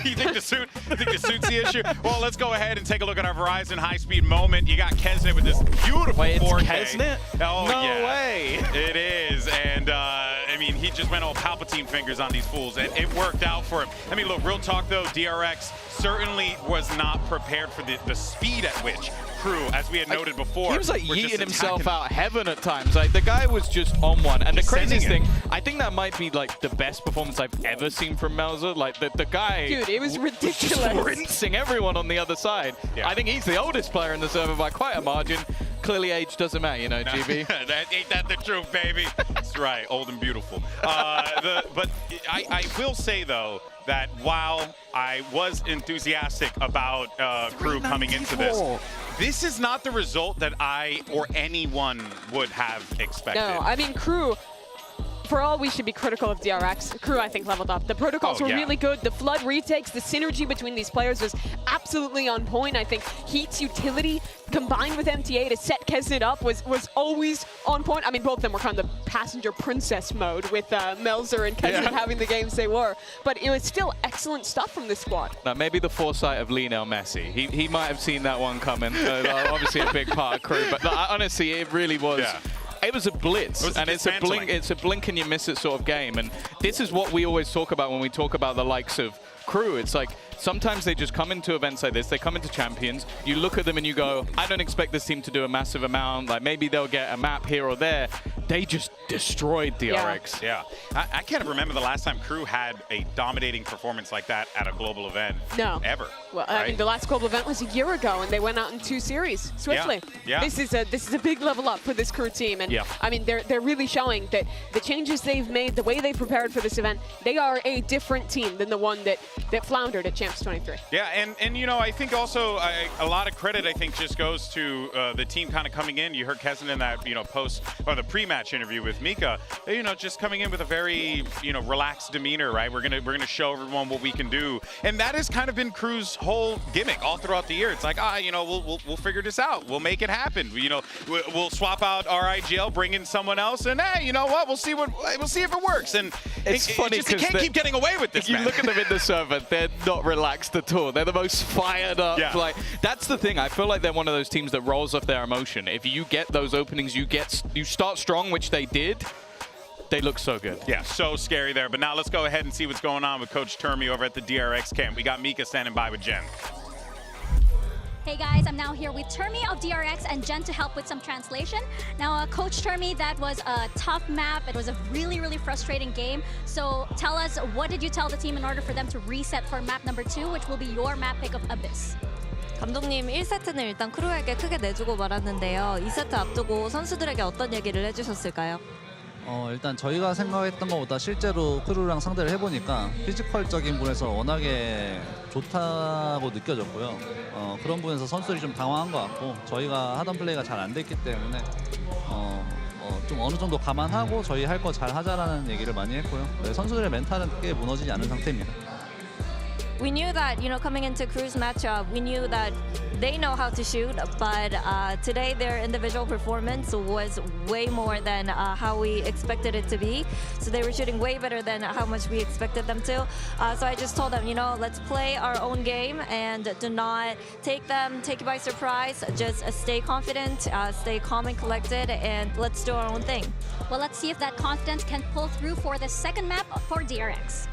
[SPEAKER 6] You think the suit's the issue? Well, let's go ahead and take a look at our Verizon high-speed moment. You got Keznit with this beautiful 4K.
[SPEAKER 17] Keznit?
[SPEAKER 6] Oh,
[SPEAKER 17] no
[SPEAKER 6] yeah.
[SPEAKER 17] way.
[SPEAKER 6] It is, and I mean, he just went all Palpatine fingers on these fools, and it worked out for him. I mean, look, real talk though, DRX certainly was not prepared for the speed at which Crew, as we had noted before.
[SPEAKER 7] He was like yeeting himself out heaven at times. Like the guy was just on one. And the craziest thing, I think that might be like the best performance I've ever seen from Melzer. Like the guy,
[SPEAKER 9] dude, it was ridiculous.
[SPEAKER 7] Just rinsing everyone on the other side. I think he's the oldest player in the server by quite a margin. Clearly age doesn't matter, you know, GB.
[SPEAKER 6] Ain't that the truth, baby? That's right, old and beautiful. But I will say though, that while I was enthusiastic about Crew coming into this is not the result that I or anyone would have expected.
[SPEAKER 9] No, I mean, Crew, for all we should be critical of DRX, Crew, I think, leveled up. The protocols were really good. The flood retakes, the synergy between these players was absolutely on point. I think Heat's utility combined with MTA to set Keznit up was always on point. I mean, both of them were kind of the passenger princess mode with Melzer and Keznit having the games they were. But it was still excellent stuff from this squad.
[SPEAKER 7] Now, maybe the foresight of Lionel Messi. He might have seen that one coming. Obviously a big part of Crew. But honestly, it really was... It was a blitz, and it's a blink and you miss it sort of game. And this is what we always talk about when we talk about the likes of Crew. It's like sometimes they just come into events like this, they come into Champions, you look at them and you go, I don't expect this team to do a massive amount, like maybe they'll get a map here or there. They just destroyed DRX.
[SPEAKER 6] Yeah. I can't remember the last time Crew had a dominating performance like that at a global event.
[SPEAKER 9] No.
[SPEAKER 6] Ever.
[SPEAKER 9] Well, I mean, the last global event was a year ago, and they went out in 2 series swiftly.
[SPEAKER 6] Yeah.
[SPEAKER 9] This is a big level up for this Crew team, and I mean, they're really showing that the changes they've made, the way they prepared for this event, they are a different team than the one that floundered at Champs 23.
[SPEAKER 6] Yeah, and you know, I think also a lot of credit, I think, just goes to the team kind of coming in. You heard Keznit in that, you know, post or the pre-match pre-match interview with Mika, you know, just coming in with a very, you know, relaxed demeanor, right? We're gonna show everyone what we can do, and that has kind of been Crew's whole gimmick all throughout the year. It's like, you know, we'll figure this out. We'll make it happen. You know, we'll swap out our IGL, bring in someone else, and hey, you know what? We'll see if it works. And
[SPEAKER 7] it's funny
[SPEAKER 6] because they can't keep getting away with this.
[SPEAKER 7] You
[SPEAKER 6] man.
[SPEAKER 7] look at them in the server, they're not relaxed at all. They're the most fired up.
[SPEAKER 6] Yeah.
[SPEAKER 7] Like, that's the thing. I feel like they're one of those teams that rolls off their emotion. If you get those openings, you start strong, which they did. They look so good.
[SPEAKER 6] Yeah, so scary there. But now let's go ahead and see what's going on with Coach Termi over at the DRX camp. We got Mika standing by with Jen.
[SPEAKER 11] Hey guys, I'm now here with Termi of DRX and Jen to help with some translation. Now, Coach Termi, that was a tough map. It was a really, really frustrating game. So tell us, what did you tell the team in order for them to reset for map number 2, which will be your map pick of Abyss?
[SPEAKER 2] 감독님 1세트는 일단 크루에게 크게 내주고 말았는데요. 2세트 앞두고 선수들에게 어떤 얘기를 해주셨을까요?
[SPEAKER 21] 일단 저희가 생각했던 것보다 실제로 크루랑 상대를 해보니까 피지컬적인 부분에서 워낙에 좋다고 느껴졌고요. 그런 부분에서 선수들이 좀 당황한 것 같고 저희가 하던 플레이가 잘 안 됐기 때문에 좀 어느 정도 감안하고 저희 할 거 잘 하자라는 얘기를 많이 했고요. 네, 선수들의 멘탈은 크게 무너지지 않은 상태입니다.
[SPEAKER 2] We knew that, you know, coming into Crew's matchup, we knew that they know how to shoot, but today their individual performance was way more than how we expected it to be. So they were shooting way better than how much we expected them to. So I just told them, you know, let's play our own game and do not take it by surprise. Just stay confident, stay calm and collected, and let's do our own thing.
[SPEAKER 11] Well, let's see if that confidence can pull through for the second map for DRX.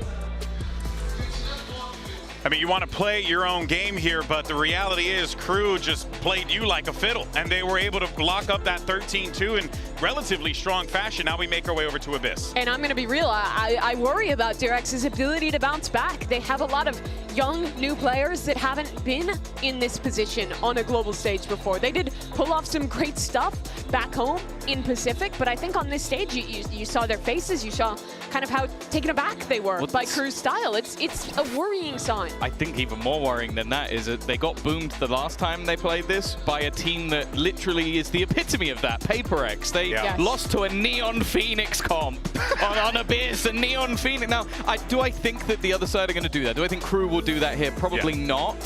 [SPEAKER 6] I mean, you want to play your own game here, but the reality is Crew just played you like a fiddle, and they were able to lock up that 13-2 in relatively strong fashion. Now we make our way over to Abyss.
[SPEAKER 9] And I'm going to be real, I worry about DRX's ability to bounce back. They have a lot of young, new players that haven't been in this position on a global stage before. They did pull off some great stuff back home in Pacific, but I think on this stage, you saw their faces, you saw kind of how taken aback they were by Crew's style. It's a worrying sign.
[SPEAKER 7] I think even more worrying than that is that they got boomed the last time they played this by a team that literally is the epitome of that, PaperX. They lost to a Neon Phoenix comp on Abyss, a Neon Phoenix. Now, do I think that the other side are going to do that? Do I think Crew will do that here? Probably not.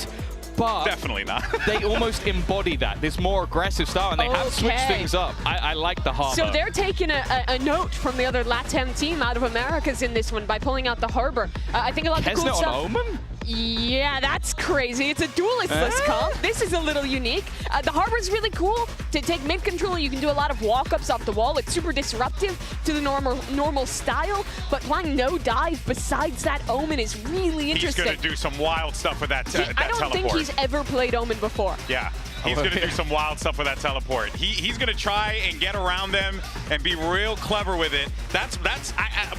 [SPEAKER 7] But
[SPEAKER 6] definitely not.
[SPEAKER 7] They almost embody that, this more aggressive style, and they have switched things up. I like the Harbor.
[SPEAKER 9] So they're taking a note from the other LATAM team out of Americas in this one by pulling out the Harbor. I think a lot of the cool stuff.
[SPEAKER 7] Omen?
[SPEAKER 9] Yeah, that's crazy. It's a duelist-less comp. This is a little unique. The Harbor's really cool. To take mid-control, you can do a lot of walk-ups off the wall. It's super disruptive to the normal style, but playing no dive besides that Omen is really interesting.
[SPEAKER 6] He's going to do some wild stuff with that teleport.
[SPEAKER 9] I don't think he's ever played Omen before.
[SPEAKER 6] Yeah. He's going to do some wild stuff with that teleport. He's going to try and get around them and be real clever with it. That's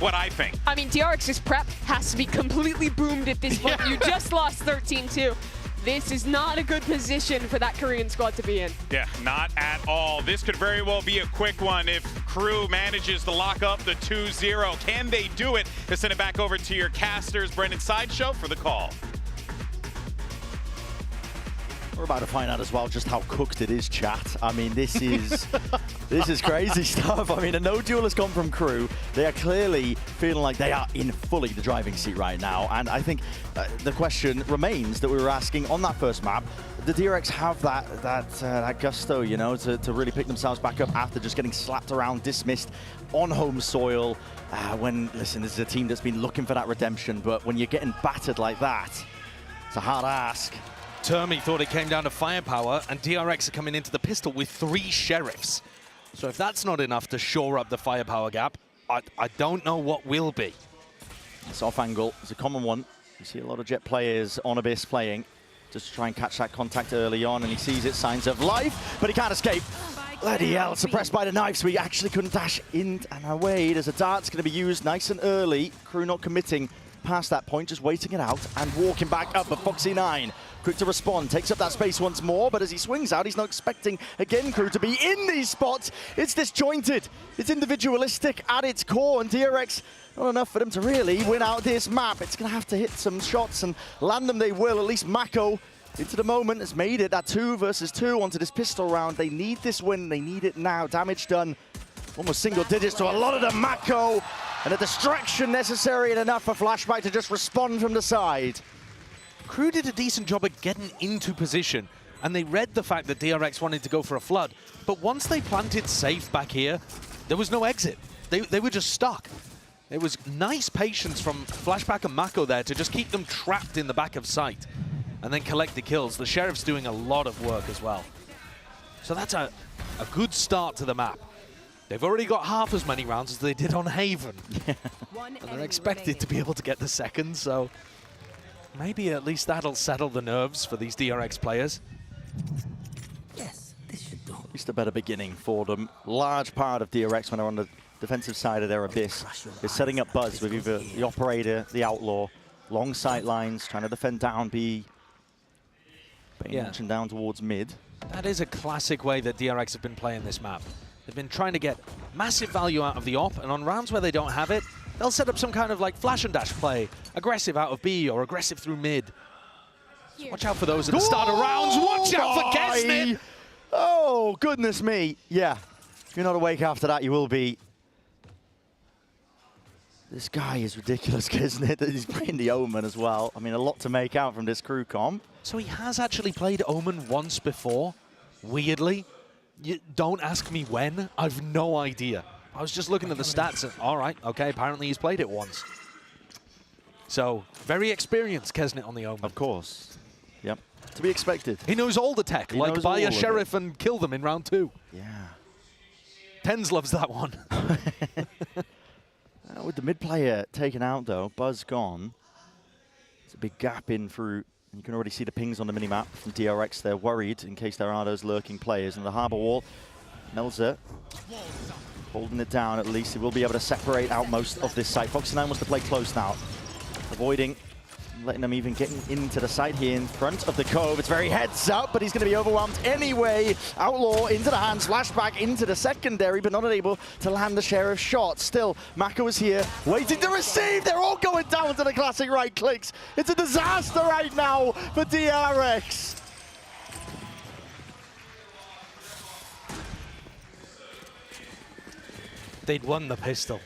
[SPEAKER 6] what I think.
[SPEAKER 9] I mean, DRX's prep has to be completely boomed at this point. You just lost 13-2. This is not a good position for that Korean squad to be in.
[SPEAKER 6] Yeah, not at all. This could very well be a quick one if Crew manages to lock up the 2-0. Can they do it? Let's send it back over to your casters, Brendan Sideshow, for the call.
[SPEAKER 17] We're about to find out as well just how cooked it is, chat. I mean, this is this is crazy stuff. I mean, a no duel has come from Crew. They are clearly feeling like they are in fully the driving seat right now. And I think the question remains that we were asking on that first map. The DRX have that gusto, you know, to really pick themselves back up after just getting slapped around, dismissed on home soil. Listen, this is a team that's been looking for that redemption, but when you're getting battered like that, it's a hard ask.
[SPEAKER 18] Termi thought it came down to firepower, and DRX are coming into the pistol with 3 sheriffs. So if that's not enough to shore up the firepower gap, I don't know what will be.
[SPEAKER 17] This off angle is a common one. You see a lot of Jet players on Abyss playing just to try and catch that contact early on, and he sees it, signs of life, but he can't escape. Bloody hell, suppressed by the knife, so he actually couldn't dash in and away. There's a dart's going to be used nice and early. Crew not committing past that point, just waiting it out and walking back up. But Foxy9, quick to respond, takes up that space once more, but as he swings out, he's not expecting, again, Crew to be in these spots. It's disjointed, it's individualistic at its core, and DRX, not enough for them to really win out this map. It's going to have to hit some shots, and land them they will. At least Mako, into the moment, has made it that 2 versus 2 onto this pistol round. They need this win, they need it now. Damage done. Almost single digits to a lot of the Mako, and a distraction necessary and enough for Flashback to just respond from the side.
[SPEAKER 18] Crew did a decent job at getting into position, and they read the fact that DRX wanted to go for a flood. But once they planted safe back here, there was no exit. They were just stuck. It was nice patience from Flashback and Mako there to just keep them trapped in the back of sight and then collect the kills. The Sheriff's doing a lot of work as well. So that's a good start to the map. They've already got half as many rounds as they did on Haven. And they're expected to be able to get the second, so maybe at least that'll settle the nerves for these DRX players.
[SPEAKER 17] Yes, this should do. At least a better beginning for them. Large part of DRX when they're on the defensive side of their abyss is setting up Buzz with either the operator, the outlaw, long sight lines, trying to defend down B, and down towards mid.
[SPEAKER 18] That is a classic way that DRX have been playing this map. They've been trying to get massive value out of the op, and on rounds where they don't have it, they'll set up some kind of like flash and dash play, aggressive out of B or aggressive through mid. So watch out for those at the start of rounds. Watch out for Keznit!
[SPEAKER 17] Oh, goodness me. Yeah, if you're not awake after that, you will be. This guy is ridiculous, Keznit. He's playing the Omen as well. I mean, a lot to make out from this crew comp.
[SPEAKER 18] So he has actually played Omen once before, weirdly. You don't ask me when. I've no idea. I was just looking at the stats and, all right, okay, apparently he's played it once. So, very experienced Keznit on the Omen.
[SPEAKER 17] Of course. Yep. To be expected.
[SPEAKER 18] He knows all the tech, like buy a Sheriff and kill them in round 2.
[SPEAKER 17] Yeah.
[SPEAKER 18] Tens loves that one.
[SPEAKER 17] With the mid player taken out, though, Buzz gone. It's a big gap in through. You can already see the pings on the minimap from DRX. They're worried in case there are those lurking players. And the Harbor Wall, Melzer holding it down at least. He will be able to separate out most of this site. Foxy9 wants to play close now. Avoiding, letting them even getting into the site here in front of the Cove. It's very heads up, but he's going to be overwhelmed anyway. Outlaw into the hands, flashback into the secondary, but not able to land the Sheriff's shot. Still, Mako is here, waiting to receive. They're all going down to the classic right clicks. It's a disaster right now for DRX.
[SPEAKER 18] They'd won the pistol.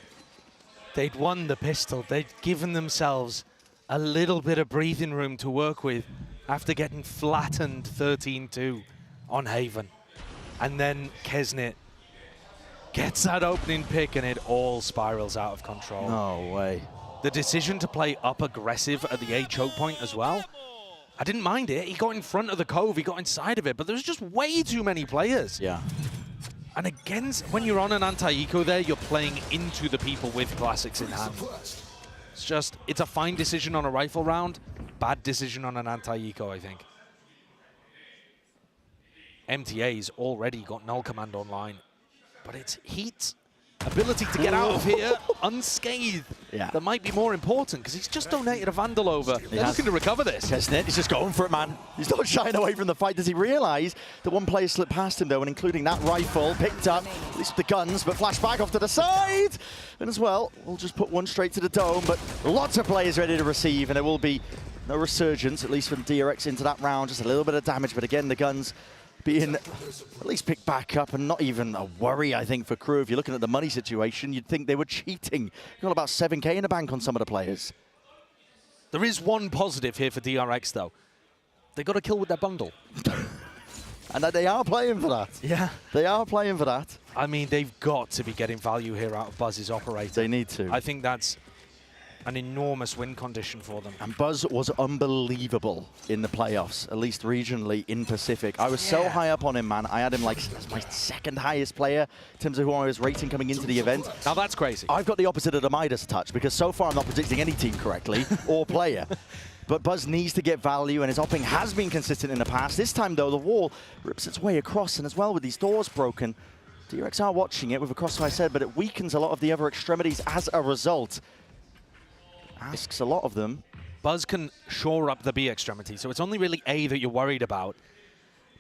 [SPEAKER 18] They'd won the pistol. They'd given themselves a little bit of breathing room to work with after getting flattened 13-2 on Haven. And then Keznit gets that opening pick and it all spirals out of control.
[SPEAKER 17] No way.
[SPEAKER 18] The decision to play up aggressive at the A choke point as well, I didn't mind it. He got in front of the Cove, he got inside of it, but there was just way too many players.
[SPEAKER 17] Yeah.
[SPEAKER 18] And against, when you're on an anti-eco there, you're playing into the people with classics in hand. It's just, it's a fine decision on a rifle round, bad decision on an anti-eco, I think. MTA's already got null command online, but it's Heat's ability to get out of here unscathed that might be more important, because he's just donated a Vandal over. They're looking to recover this.
[SPEAKER 17] Keznit, he's just going for it, man. He's not shying away from the fight. Does he realize that one player slipped past him, though, and including that rifle, picked up, at least the guns, but flashback off to the side. And as well, we'll just put one straight to the dome, but lots of players ready to receive, and there will be no resurgence, at least from DRX into that round. Just a little bit of damage, but again, the guns being at least picked back up, and not even a worry, I think, for Crew. If you're looking at the money situation, you'd think they were cheating. You've got about 7K in the bank on some of the players.
[SPEAKER 18] There is one positive here for DRX, though. They got a kill with their bundle.
[SPEAKER 17] And they are playing for that.
[SPEAKER 18] Yeah.
[SPEAKER 17] They are playing for that.
[SPEAKER 18] I mean, they've got to be getting value here out of Buzz's operator.
[SPEAKER 17] They need to.
[SPEAKER 18] I think that's an enormous win condition for them.
[SPEAKER 17] And Buzz was unbelievable in the playoffs, at least regionally in Pacific. I was so high up on him, man. I had him like as my second highest player in terms of who I was rating coming into the event.
[SPEAKER 18] Now that's crazy.
[SPEAKER 17] I've got the opposite of the Midas touch, because so far I'm not predicting any team correctly or player. But Buzz needs to get value, and his opping has been consistent in the past. This time, though, the wall rips its way across, and as well with these doors broken, DRX are watching it with a crossfire said, but it weakens a lot of the other extremities as a result. Asks a lot of them.
[SPEAKER 18] Buzz can shore up the B extremity, so it's only really A that you're worried about.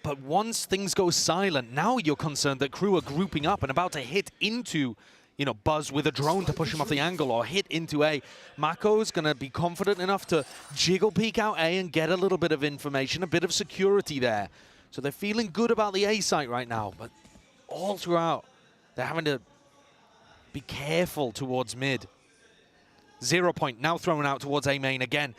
[SPEAKER 18] But once things go silent, now you're concerned that Crew are grouping up and about to hit into, you know, Buzz with a drone to push him off the angle, or hit into A. Mako's going to be confident enough to jiggle peek out A and get a little bit of information, a bit of security there. So they're feeling good about the A site right now, but all throughout, they're having to Be careful towards mid. 0 point now thrown out towards A main again.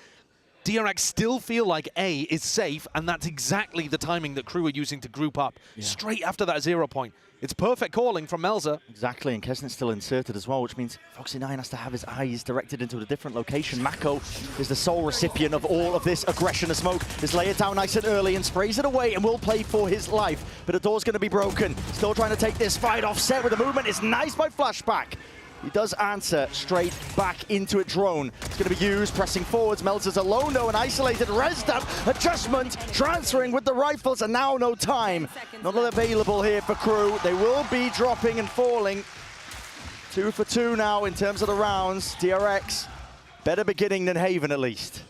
[SPEAKER 18] DRX still feel like A is safe, and that's exactly the timing that Crew are using to group up. Straight after that 0 point. It's perfect calling from Melza.
[SPEAKER 17] Exactly, and Keznit's still inserted as well, which means Foxy9 has to have his eyes directed into a different location. Mako is the sole recipient of all of this aggression. The smoke is layered down nice and early and sprays it away and will play for his life. But the door's going to be broken. Still trying to take this fight offset with the movement. It's nice by Flashback. He does answer straight back into it. Drone. It's going to be used, pressing forwards. Melzer's alone though, an isolated res up. Adjustment, transferring with the rifles, and now no time. Not available here for Crew. They will be dropping and falling. 2 for 2 now in terms of the rounds. DRX, better beginning than Haven at least.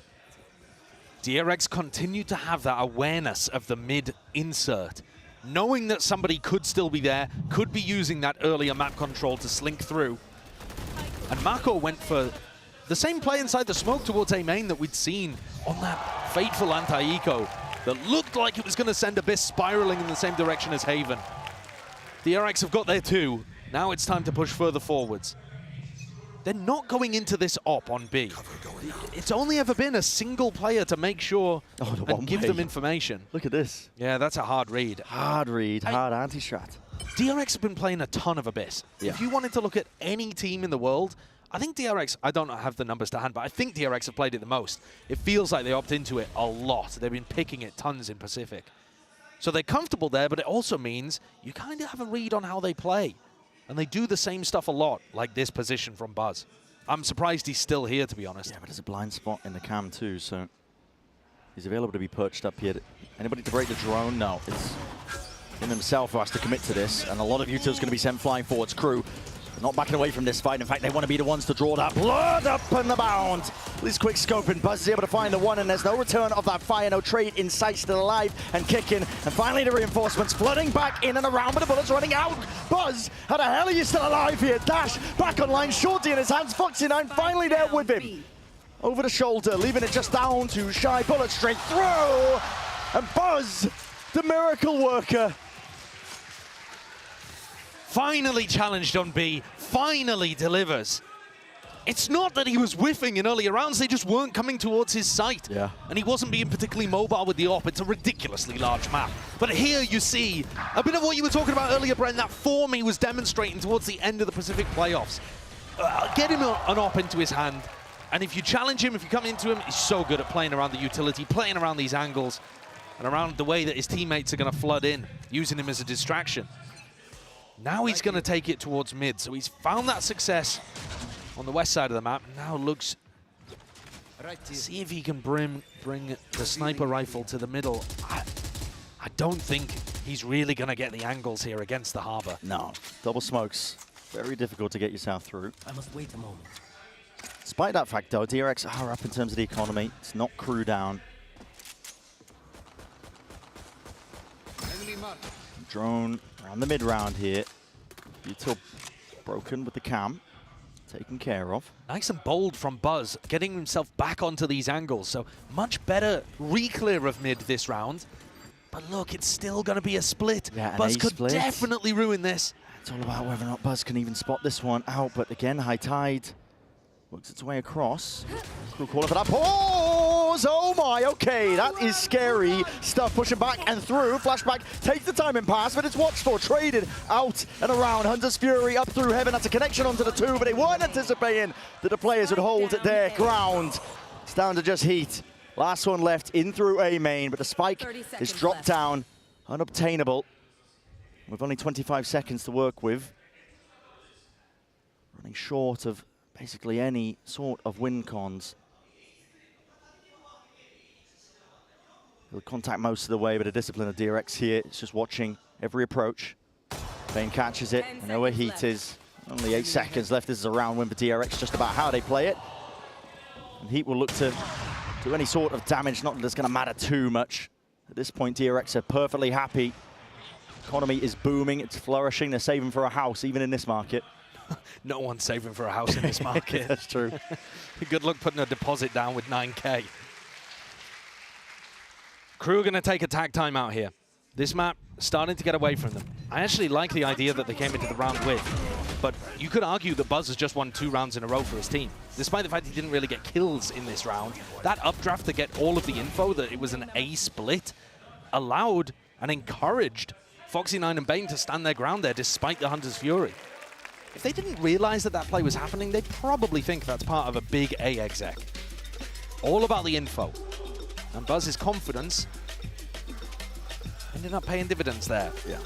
[SPEAKER 18] DRX continue to have that awareness of the mid insert. Knowing that somebody could still be there, could be using that earlier map control to slink through. And Mako went for the same play inside the smoke towards A main that we'd seen on that fateful anti-eco that looked like it was going to send Abyss spiraling in the same direction as Haven. The DRX have got there too. Now it's time to push further forwards. They're not going into this op on B. It's only ever been a single player to make sure and give them information.
[SPEAKER 17] Look at this.
[SPEAKER 18] Yeah, that's a hard read.
[SPEAKER 17] Hard read, hard anti-strat.
[SPEAKER 18] DRX have been playing a ton of Abyss. If you wanted to look at any team in the world, I think DRX, I don't have the numbers to hand, but I think DRX have played it the most. It feels like they opt into it a lot. They've been picking it tons in Pacific. So they're comfortable there, but it also means you kind of have a read on how they play. And they do the same stuff a lot, like this position from Buzz. I'm surprised he's still here, to be honest.
[SPEAKER 17] Yeah, but there's a blind spot in the cam too, so he's available to be perched up here. Anybody to break the drone? No, it's him himself who has to commit to this, and a lot of utils going to be sent flying forwards. Crew not backing away from this fight. In fact, they want to be the ones to draw that blood up and the bound. This quick scope, and Buzz is able to find the one, and there's no return of that fire. No trade in sight, still alive and kicking. And finally the reinforcements flooding back in and around, but the bullets running out. Buzz, how the hell are you still alive here? Dash back online, Shorty in his hands. Foxy9 finally there with him. Over the shoulder, leaving it just down to Shy. Bullet straight through. And Buzz, the miracle worker,
[SPEAKER 18] finally challenged on B, finally delivers. It's not that he was whiffing in earlier rounds, they just weren't coming towards his sight.
[SPEAKER 17] Yeah.
[SPEAKER 18] And he wasn't being particularly mobile with the op. It's a ridiculously large map. But here you see a bit of what you were talking about earlier, Brent, that form he was demonstrating towards the end of the Pacific playoffs. Get him an op into his hand, and if you challenge him, if you come into him, he's so good at playing around the utility, playing around these angles, and around the way that his teammates are going to flood in, using him as a distraction. Now he's going to take it towards mid, so he's found that success on the west side of the map. Now looks to see if he can bring the sniper rifle to the middle. I don't think he's really going to get the angles here against the harbor.
[SPEAKER 17] No, double smokes, very difficult to get yourself through.
[SPEAKER 3] I must wait a moment.
[SPEAKER 17] Despite that fact though, DRX are up in terms of the economy. It's not Crew down. Drone around the mid round here. Util broken with the cam. Taken care of.
[SPEAKER 18] Nice and bold from Buzz, getting himself back onto these angles. So much better re-clear of mid this round. But look, it's still going to be a split.
[SPEAKER 17] Yeah,
[SPEAKER 18] Buzz could definitely ruin this.
[SPEAKER 17] It's all about whether or not Buzz can even spot this one out. But again, High Tide works its way across. Crew calling for that pause. Oh my, okay, that is scary stuff. Pushing back and through. Flashback takes the timing pass, but it's watched for. Traded out and around. Hunter's Fury up through heaven. That's a connection onto the two, but they weren't anticipating that the players would hold their ground. It's down to just Heat. Last one left in through A main, but the spike is dropped down. Unobtainable. With only 25 seconds to work with. Running short of basically any sort of win cons. He'll contact most of the way, but a discipline of DRX here. It's just watching every approach. Bane catches it. I know where Heat is. Only 8 seconds left. This is a round win for DRX, just about how they play it. And Heat will look to do any sort of damage. Not that it's going to matter too much. At this point, DRX are perfectly happy. Economy is booming. It's flourishing. They're saving for a house, even in this market.
[SPEAKER 18] No one's saving for a house in this market.
[SPEAKER 17] That's true.
[SPEAKER 18] Good luck putting a deposit down with 9K. Crew are going to take a tag time out here. This map starting to get away from them. I actually like the idea that they came into the round with. But you could argue that Buzz has just won 2 rounds in a row for his team. Despite the fact he didn't really get kills in this round, that updraft to get all of the info that it was an A split allowed and encouraged Foxy9 and Bane to stand their ground there despite the Hunter's Fury. If they didn't realize that that play was happening, they'd probably think that's part of a big A exec. All about the info. And Buzz's confidence ended up paying dividends there.
[SPEAKER 17] Yeah.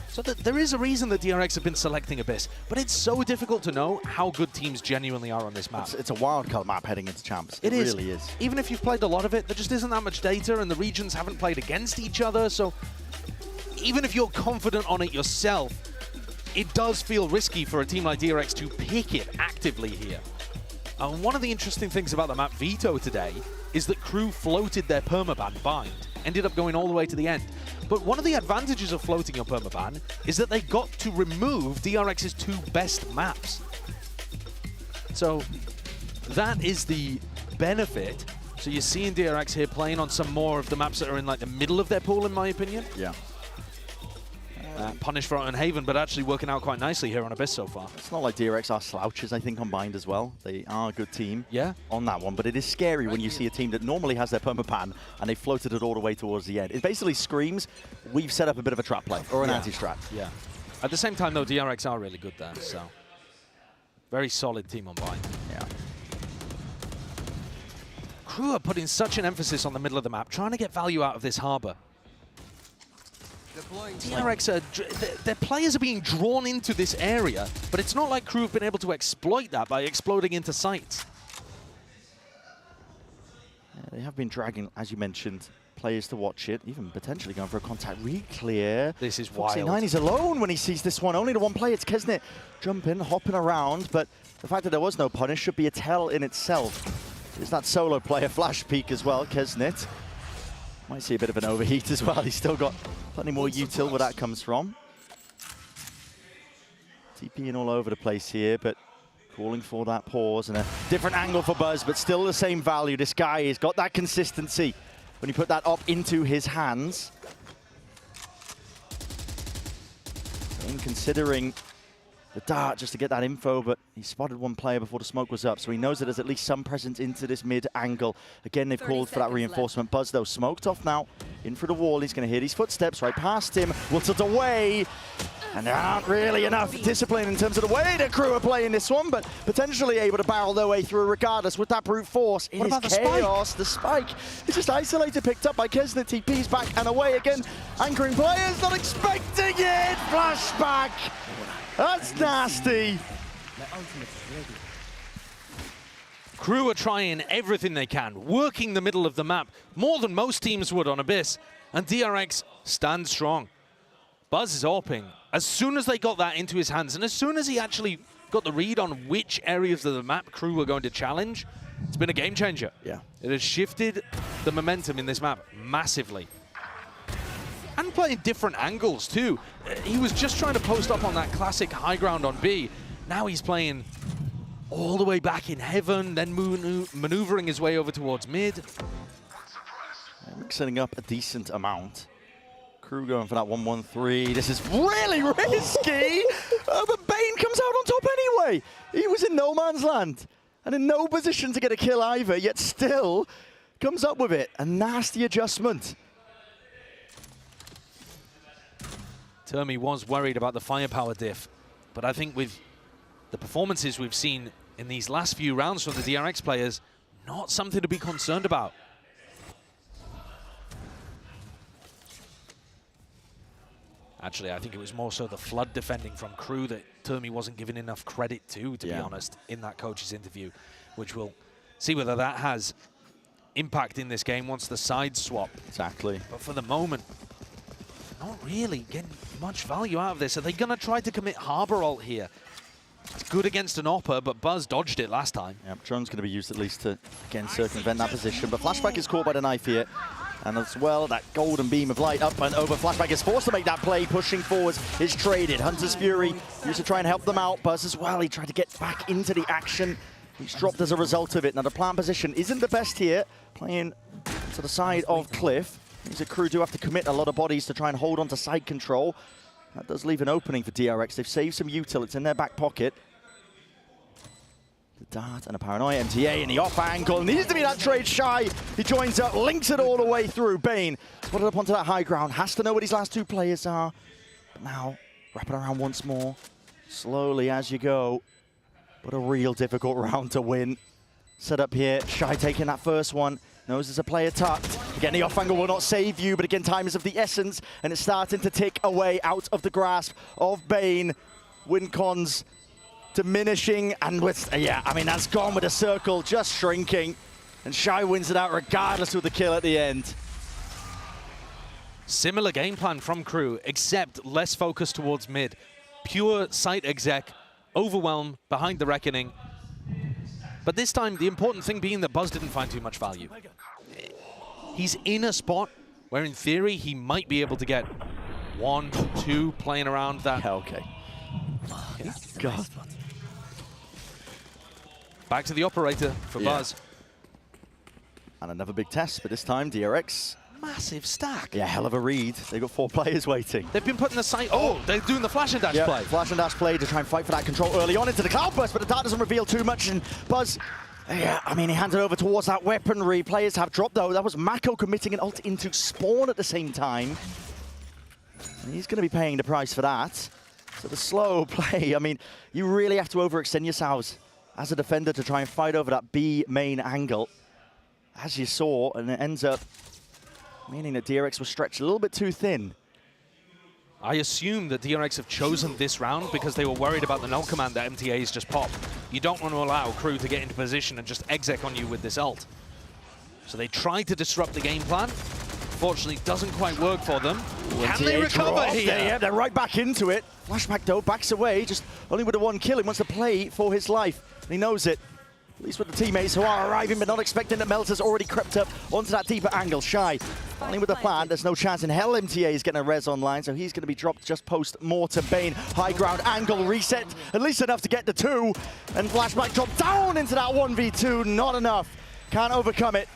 [SPEAKER 18] So there is a reason that DRX have been selecting Abyss, but it's so difficult to know how good teams genuinely are on this map.
[SPEAKER 17] It's a wildcard map heading into Champs. It really is.
[SPEAKER 18] Even if you've played a lot of it, there just isn't that much data, and the regions haven't played against each other, so even if you're confident on it yourself, it does feel risky for a team like DRX to pick it actively here. And one of the interesting things about the map Veto today is that Crew floated their permaban bind, ended up going all the way to the end. But one of the advantages of floating your permaban is that they got to remove DRX's 2 best maps. So that is the benefit. So you're seeing DRX here playing on some more of the maps that are in like the middle of their pool, in my opinion.
[SPEAKER 17] Yeah.
[SPEAKER 18] Punish Front and Haven, but actually working out quite nicely here on Abyss so far.
[SPEAKER 17] It's not like DRX are slouches, I think, on Bind as well. They are a good team on that one, but it is scary when you see a team that normally has their permapan and they floated it all the way towards the end. It basically screams, we've set up a bit of a trap play, or an anti-strat.
[SPEAKER 18] Yeah. At the same time, though, DRX are really good there, so very solid team on Bind.
[SPEAKER 17] Yeah.
[SPEAKER 18] Crew are putting such an emphasis on the middle of the map, trying to get value out of this harbor. DRX, their players are being drawn into this area, but it's not like Crew have been able to exploit that by exploding into sites.
[SPEAKER 17] Yeah, they have been dragging, as you mentioned, players to watch it, even potentially going for a contact re-clear.
[SPEAKER 18] This is wild.
[SPEAKER 17] Foxy9 is alone when he sees this one. Only the one player, it's Keznit jumping, hopping around, but the fact that there was no punish should be a tell in itself. There's that solo player flash peek as well, Keznit. Might see a bit of an overheat as well. He's still got plenty more util where that comes from. TPing all over the place here, but calling for that pause and a different angle for Buzz, but still the same value. This guy has got that consistency when you put that up into his hands. And considering the dart just to get that info, but he spotted one player before the smoke was up, so he knows that there's at least some presence into this mid angle. Again, they've called for that reinforcement. Buzz, though, smoked off now, in for the wall. He's going to hear these footsteps right past him, will tilt away, and there aren't really enough discipline in terms of the way the Crew are playing this one, but potentially able to barrel their way through regardless with that brute force. It is chaos. The spike is just isolated, picked up by Keznit. TP's back and away again. Anchoring players, not expecting it. Flashback. That's nasty.
[SPEAKER 18] Crew are trying everything they can, working the middle of the map, more than most teams would on Abyss, and DRX stands strong. Buzz is AWPing. As soon as they got that into his hands, and as soon as he actually got the read on which areas of the map Crew were going to challenge, it's been a game changer.
[SPEAKER 17] Yeah.
[SPEAKER 18] It has shifted the momentum in this map massively. And playing different angles too. He was just trying to post up on that classic high ground on B. Now he's playing all the way back in heaven, then maneuvering his way over towards mid.
[SPEAKER 17] Mixing up a decent amount. Crew going for that 1-1-3. This is really risky. But Bane comes out on top anyway. He was in no man's land and in no position to get a kill either, yet still comes up with it. A nasty adjustment.
[SPEAKER 18] Termi was worried about the firepower diff, but I think with the performances we've seen in these last few rounds from the DRX players, not something to be concerned about. Actually, I think it was more so the flood defending from Crew that Termi wasn't given enough credit to be honest, in that coach's interview, which we'll see whether that has impact in this game once the sides swap.
[SPEAKER 17] Exactly.
[SPEAKER 18] But for the moment, not really getting much value out of this. Are they going to try to commit Harbor ult here? It's good against an Opper, but Buzz dodged it last time.
[SPEAKER 17] Yeah, drone's going to be used at least to, again, circumvent that position. But Flashback is caught by the knife here. And as well, that golden beam of light up and over. Flashback is forced to make that play. Pushing forwards is traded. Hunter's Fury used to try and help them out. Buzz as well, he tried to get back into the action. He's dropped as a result of it. Now the plant position isn't the best here. Playing to the side of Cliff. Means the Crew do have to commit a lot of bodies to try and hold on to side control. That does leave an opening for DRX. They've saved some util. It's in their back pocket. The dart and a paranoia. MTA in the off angle. Needs to be that trade. Shy. He joins up, links it all the way through. Bane spotted up onto that high ground. Has to know what his last two players are. But now, wrapping around once more. Slowly as you go. But a real difficult round to win. Set up here. Shy taking that first one. Knows there's a player tucked. Again, the off angle will not save you, but again, time is of the essence, and it's starting to tick away out of the grasp of Bane. Win cons diminishing, and with, yeah, I mean, that's gone with a circle just shrinking. And Shy wins it out regardless of the kill at the end.
[SPEAKER 18] Similar game plan from Crew, except less focused towards mid. Pure site exec, overwhelm behind the Reckoning. But this time, the important thing being that Buzz didn't find too much value. He's in a spot where, in theory, he might be able to get 1, 2 playing around that.
[SPEAKER 17] Yeah, okay.
[SPEAKER 18] Yeah.
[SPEAKER 17] God.
[SPEAKER 18] Back to the operator for Buzz.
[SPEAKER 17] And another big test, but this time, DRX.
[SPEAKER 18] Massive stack.
[SPEAKER 17] Yeah, hell of a read. They've got 4 players waiting.
[SPEAKER 18] They've been putting the site. Oh, they're doing the flash and dash play.
[SPEAKER 17] Flash and dash play to try and fight for that control early on into the cloudburst, but the dart doesn't reveal too much. And Buzz, yeah, I mean, he handed over towards that weaponry. Players have dropped though. That was Mako committing an ult into spawn at the same time. And he's going to be paying the price for that. So the slow play, I mean, you really have to overextend yourselves as a defender to try and fight over that B main angle, as you saw, and it ends up meaning that DRX was stretched a little bit too thin.
[SPEAKER 18] I assume that DRX have chosen this round because they were worried about the null command that MTA's just popped. You don't want to allow Crew to get into position and just exec on you with this ult. So they tried to disrupt the game plan. Fortunately, doesn't quite work for them. Can they recover here?
[SPEAKER 17] Yeah, they're right back into it. Flashback though, backs away, just only with the 1 kill. He wants to play for his life, and he knows it. At least with the teammates who are arriving, but not expecting that Melter's already crept up onto that deeper angle. Shy, finally with the plan, there's no chance in hell MTA is getting a res online, so he's going to be dropped just post-mortem. Bane, high ground angle, reset, at least enough to get the 2, and Flashback dropped down into that 1v2, not enough. Can't overcome it.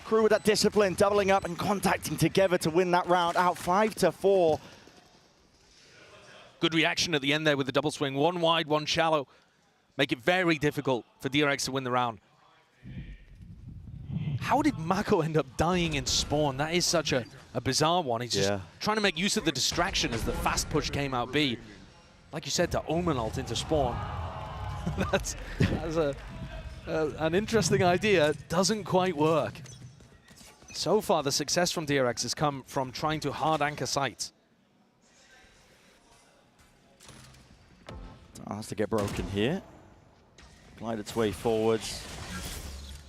[SPEAKER 17] Crew with that discipline, doubling up and contacting together to win that round out 5-4.
[SPEAKER 18] Good reaction at the end there with the double swing. 1 wide, 1 shallow. Make it very difficult for DRX to win the round. How did Mako end up dying in spawn? That is such a bizarre one. He's just trying to make use of the distraction as the fast push came out B. Like you said, to Omen ult into spawn. that's an interesting idea. Doesn't quite work. So far, the success from DRX has come from trying to hard anchor sites.
[SPEAKER 17] Has to get broken here. Glide its way forwards.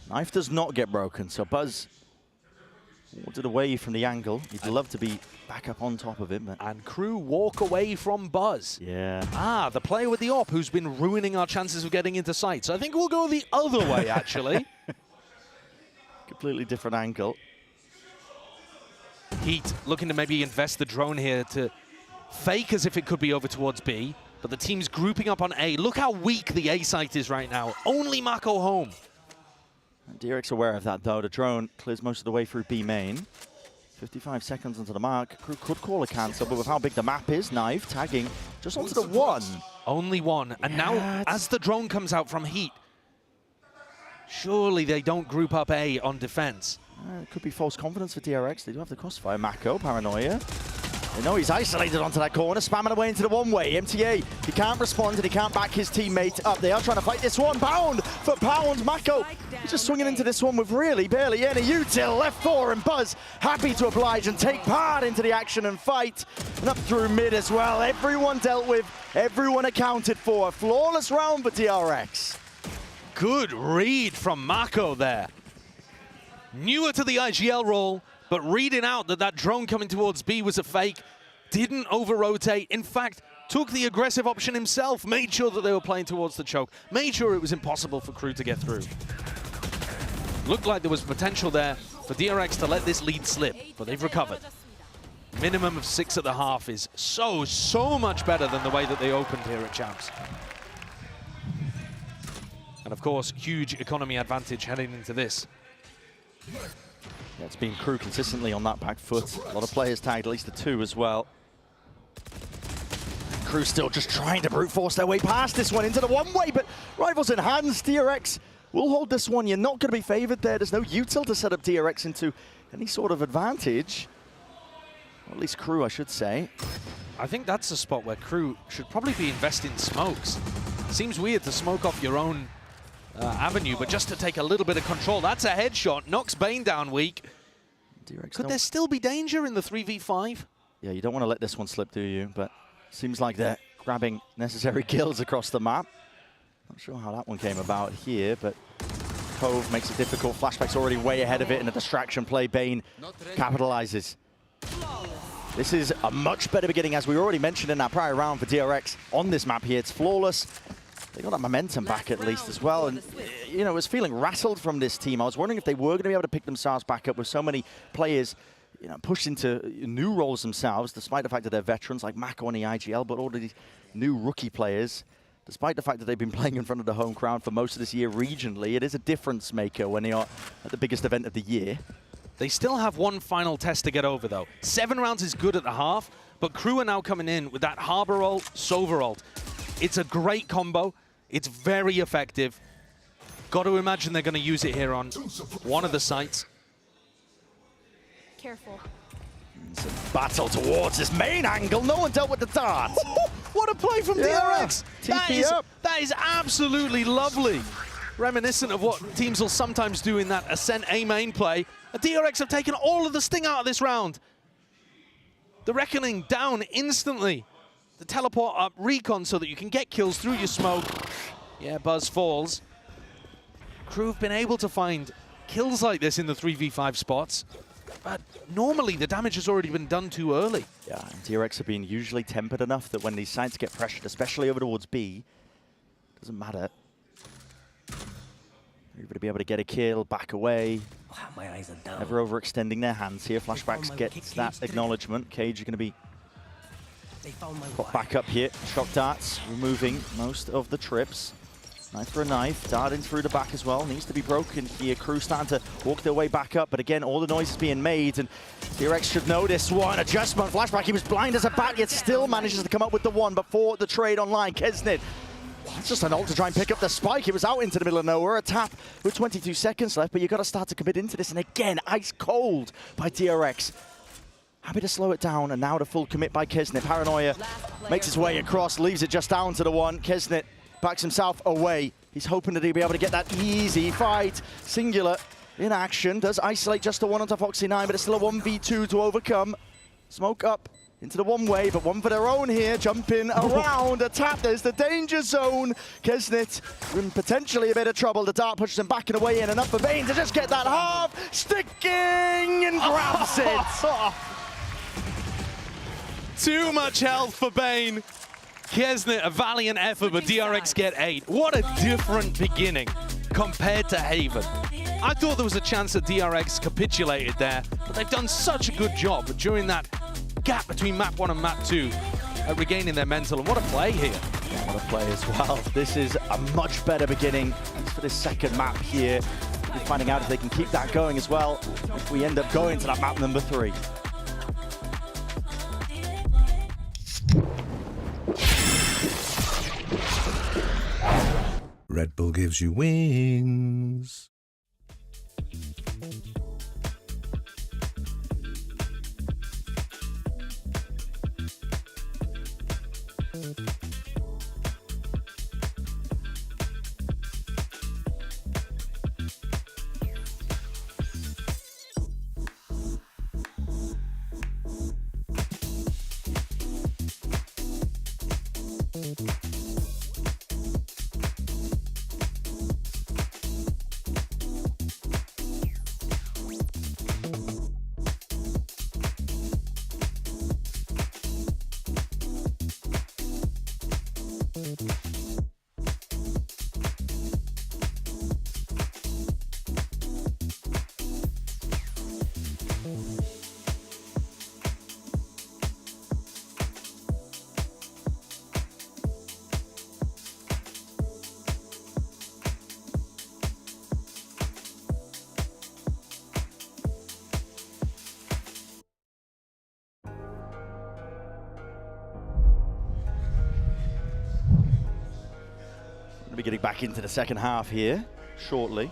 [SPEAKER 17] Knife does not get broken, so Buzz wanted away from the angle. He'd love to be back up on top of him. But
[SPEAKER 18] and Crew walk away from Buzz.
[SPEAKER 17] Yeah.
[SPEAKER 18] Ah, the player with the op who's been ruining our chances of getting into sight. So I think we'll go the other way, actually.
[SPEAKER 17] Completely different angle.
[SPEAKER 18] Heat looking to maybe invest the drone here to fake as if it could be over towards B. But the team's grouping up on A. Look how weak the A site is right now. Only Mako home.
[SPEAKER 17] DRX aware of that, though. The drone clears most of the way through B main. 55 seconds onto the mark. Crew could call a cancel, but with how big the map is, Knife tagging just onto the 1.
[SPEAKER 18] Only 1. And now, as the drone comes out from Heat, surely they don't group up A on defense.
[SPEAKER 17] It could be false confidence for DRX. They do have the crossfire. Mako, paranoia. They know he's isolated onto that corner, spamming away into the 1-way. MTA, he can't respond and he can't back his teammate up. They are trying to fight this one. Pound for pound. Mako just swinging into this one with really barely any util. Left 4 and Buzz happy to oblige and take part into the action and fight. And up through mid as well. Everyone dealt with, everyone accounted for. A flawless round for DRX.
[SPEAKER 18] Good read from Mako there. Newer to the IGL role, but reading out that that drone coming towards B was a fake, didn't over-rotate. In fact, took the aggressive option himself, made sure that they were playing towards the choke, made sure it was impossible for Crew to get through. Looked like there was potential there for DRX to let this lead slip, but they've recovered. Minimum of 6 at the half is so much better than the way that they opened here at Champs. And of course, huge economy advantage heading into this.
[SPEAKER 17] Yeah, it's been Crew consistently on that back foot. A lot of players tagged, at least the 2 as well. Crew still just trying to brute force their way past this one into the one-way, but rivals in hands. DRX will hold this one. You're not going to be favored there. There's no util to set up DRX into any sort of advantage. Or at least Crew, I should say.
[SPEAKER 18] I think that's a spot where Crew should probably be investing smokes. Seems weird to smoke off your own avenue, but just to take a little bit of control. That's a headshot. Knocks Bane down weak. Could there still be danger in the 3v5?
[SPEAKER 17] Yeah, you don't want to let this one slip, do you? But seems like they're grabbing necessary kills across the map. Not sure how that one came about here, but Cove makes it difficult. Flashback's already way ahead of it in a distraction play. Bane capitalizes. This is a much better beginning, as we already mentioned in our prior round for DRX on this map here. It's flawless. They got that momentum back at least as well. And, you know, was feeling rattled from this team. I was wondering if they were going to be able to pick themselves back up with so many players, you know, pushed into new roles themselves, despite the fact that they're veterans like Mako on the IGL, but all these new rookie players, despite the fact that they've been playing in front of the home crowd for most of this year regionally. It is a difference maker when they are at the biggest event of the year.
[SPEAKER 18] They still have one final test to get over, though. 7 rounds is good at the half, but Crew are now coming in with that Harbor ult, Sova ult. It's a great combo. It's very effective. Got to imagine they're going to use it here on one of the sites.
[SPEAKER 9] Careful.
[SPEAKER 17] It's a battle towards this main angle. No one dealt with the dart.
[SPEAKER 18] What a play from DRX. That is absolutely lovely. Reminiscent of what teams will sometimes do in that Ascent A main play. And DRX have taken all of the sting out of this round. The Reckoning down instantly. The teleport up recon so that you can get kills through your smoke. Yeah, Buzz falls. Crew have been able to find kills like this in the 3v5 spots. But normally the damage has already been done too early.
[SPEAKER 17] Yeah, and DRX have been usually tempered enough that when these sites get pressured, especially over towards B, doesn't matter. They're able to be able to get a kill, back away.
[SPEAKER 1] My eyes are down.
[SPEAKER 17] Never overextending their hands here. Flashbacks gets that acknowledgement. Cage are going to be got back up here. Shock darts removing most of the trips. Knife for a knife, darting through the back as well. Needs to be broken here. Crew starting to walk their way back up, but again, all the noise is being made, and DRX should know this one. Adjustment, Flashback, he was blind as a bat, yet still manages to come up with the one before the trade online. Keznit, it's just an ult to try and pick up the spike. It was out into the middle of nowhere. A tap with 22 seconds left, but you've got to start to commit into this, and again, ice cold by DRX. Happy to slow it down, and now the full commit by Keznit. Paranoia makes his way across, leaves it just down to the one. Keznit backs himself away. He's hoping that he'll be able to get that easy fight. Singular in action. Does isolate just the one onto Foxy9, but it's still a 1v2 to overcome. Smoke up into the one way, but one for their own here. Jumping around. A tap. There's the danger zone. Keznit in potentially a bit of trouble. The dart pushes him back and away in, and up for Bane to just get that half. Sticking and grabs it.
[SPEAKER 18] Too much health for Bane. Keznit, a valiant effort, but DRX get 8. What a different beginning compared to Haven. I thought there was a chance that DRX capitulated there, but they've done such a good job during that gap between map 1 and map 2 at regaining their mental. And what a play here.
[SPEAKER 17] Yeah, what a play as well. This is a much better beginning. Thanks for this second map here. We'll be finding out if they can keep that going as well if we end up going to that map number 3.
[SPEAKER 20] Red Bull gives you wings.
[SPEAKER 17] Going to be getting back into the second half here shortly.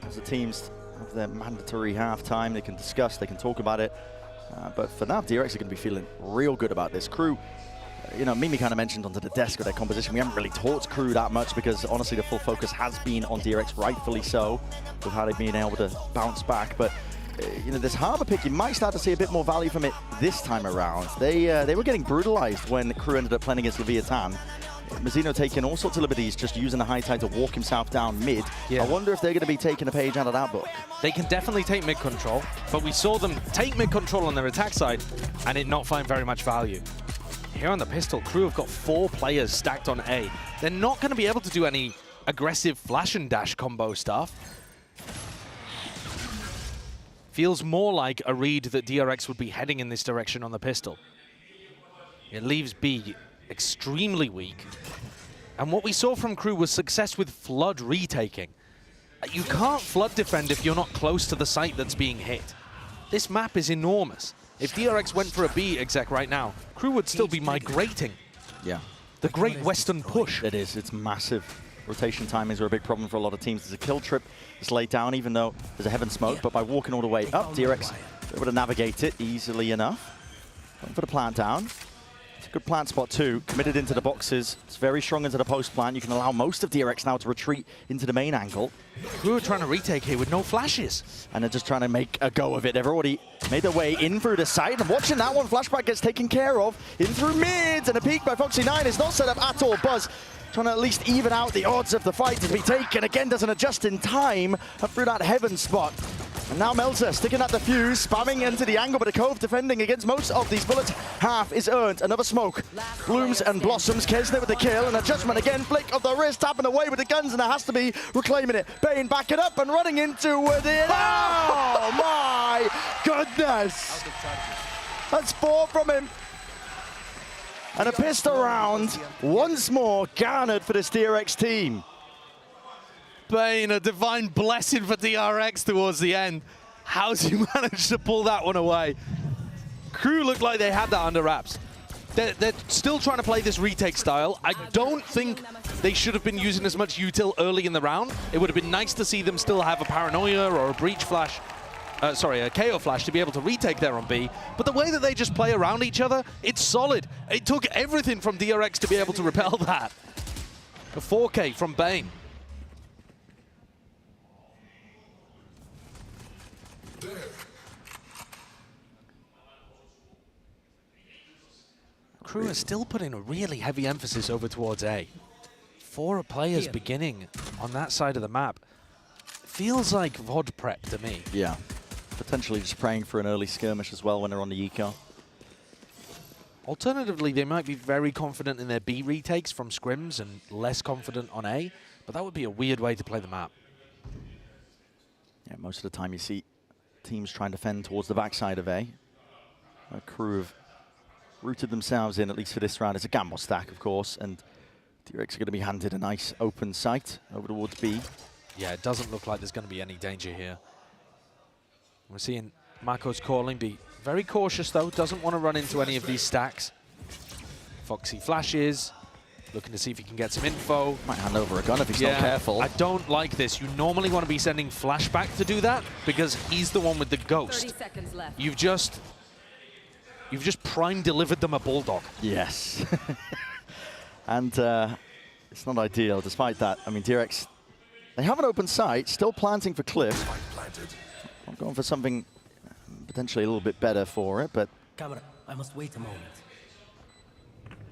[SPEAKER 17] As the teams have their mandatory half-time, they can discuss, they can talk about it. But for now, DRX are going to be feeling real good about this. Crew, you know, Mimi kind of mentioned onto the desk of their composition. We haven't really taught Crew that much because honestly the full focus has been on DRX, rightfully so, with how they've been able to bounce back. But you know, this Harbor pick, you might start to see a bit more value from it this time around. They were getting brutalized when Crew ended up playing against Leviathan. Mazzino taking all sorts of liberties, just using the high tide to walk himself down mid. Yeah. I wonder if they're going to be taking a page out of that book.
[SPEAKER 18] They can definitely take mid control, but we saw them take mid control on their attack side and it not find very much value. Here on the pistol, Crew have got 4 players stacked on A. They're not going to be able to do any aggressive flash and dash combo stuff. Feels more like a read that DRX would be heading in this direction on the pistol. It leaves B extremely weak. And what we saw from Crew was success with flood retaking. You can't flood defend if you're not close to the site that's being hit. This map is enormous. If DRX went for a B exec right now, Crew would still be migrating.
[SPEAKER 17] Yeah.
[SPEAKER 18] The Great Western Push.
[SPEAKER 17] It is, it's massive. Rotation timings are a big problem for a lot of teams. There's a kill trip that's laid down even though there's a heaven smoke, but by walking all the way up, DRX are able to navigate it easily enough. Going for the plant down. It's a good plant spot too. Committed into the boxes. It's very strong into the post plant. You can allow most of DRX now to retreat into the main angle.
[SPEAKER 18] Crew are trying to retake here with no flashes.
[SPEAKER 17] And they're just trying to make a go of it. They've already made their way in through the side. And watching that one, flashback gets taken care of. In through mids, and a peek by Foxy9 is not set up at all. Buzz trying to at least even out the odds of the fight to be taken. Again, doesn't adjust in time up through that heaven spot. And now Melzer sticking at the fuse, spamming into the angle, but the Cove defending against most of these bullets. Half is earned. Another smoke. Blooms and blossoms. Keznit with the kill, and a judgment again. Flick of the wrist, tapping away with the guns, and it has to be reclaiming it. Bane backing up and running into it. Oh my goodness! That's 4 from him. And a pistol round once more garnered for this DRX team.
[SPEAKER 18] Bane, a divine blessing for DRX towards the end. How's he managed to pull that one away? Crew looked like they had that under wraps. They're still trying to play this retake style. I don't think they should have been using as much util early in the round. It would have been nice to see them still have a paranoia or a breach flash. A KO flash to be able to retake there on B. But the way that they just play around each other, it's solid. It took everything from DRX to be able to repel that. A 4K from Bane. Crew is still putting a really heavy emphasis over towards A. 4 players beginning on that side of the map. Feels like VOD prep to me.
[SPEAKER 17] Yeah. Potentially just praying for an early skirmish as well when they're on the eco.
[SPEAKER 18] Alternatively, they might be very confident in their B retakes from scrims and less confident on A, but that would be a weird way to play the map.
[SPEAKER 17] Yeah, most of the time you see teams trying to fend towards the backside of A. A Crew have rooted themselves in, at least for this round. It's a gamble stack, of course, and DRX are going to be handed a nice open sight over towards B.
[SPEAKER 18] Yeah, it doesn't look like there's going to be any danger here. We're seeing Mako's calling, be very cautious though, doesn't want to run into any of these stacks. Foxy flashes, looking to see if he can get some info.
[SPEAKER 17] Might hand over a gun if he's not careful.
[SPEAKER 18] I don't like this. You normally want to be sending flashback to do that because he's the one with the ghost.
[SPEAKER 1] 30 seconds left.
[SPEAKER 18] You've just prime delivered them a bulldog.
[SPEAKER 17] Yes. And it's not ideal despite that. I mean, DRX, they have an open sight, still planting for Cliff. I'm going for something potentially a little bit better for it, but
[SPEAKER 1] Camera, I must wait a moment.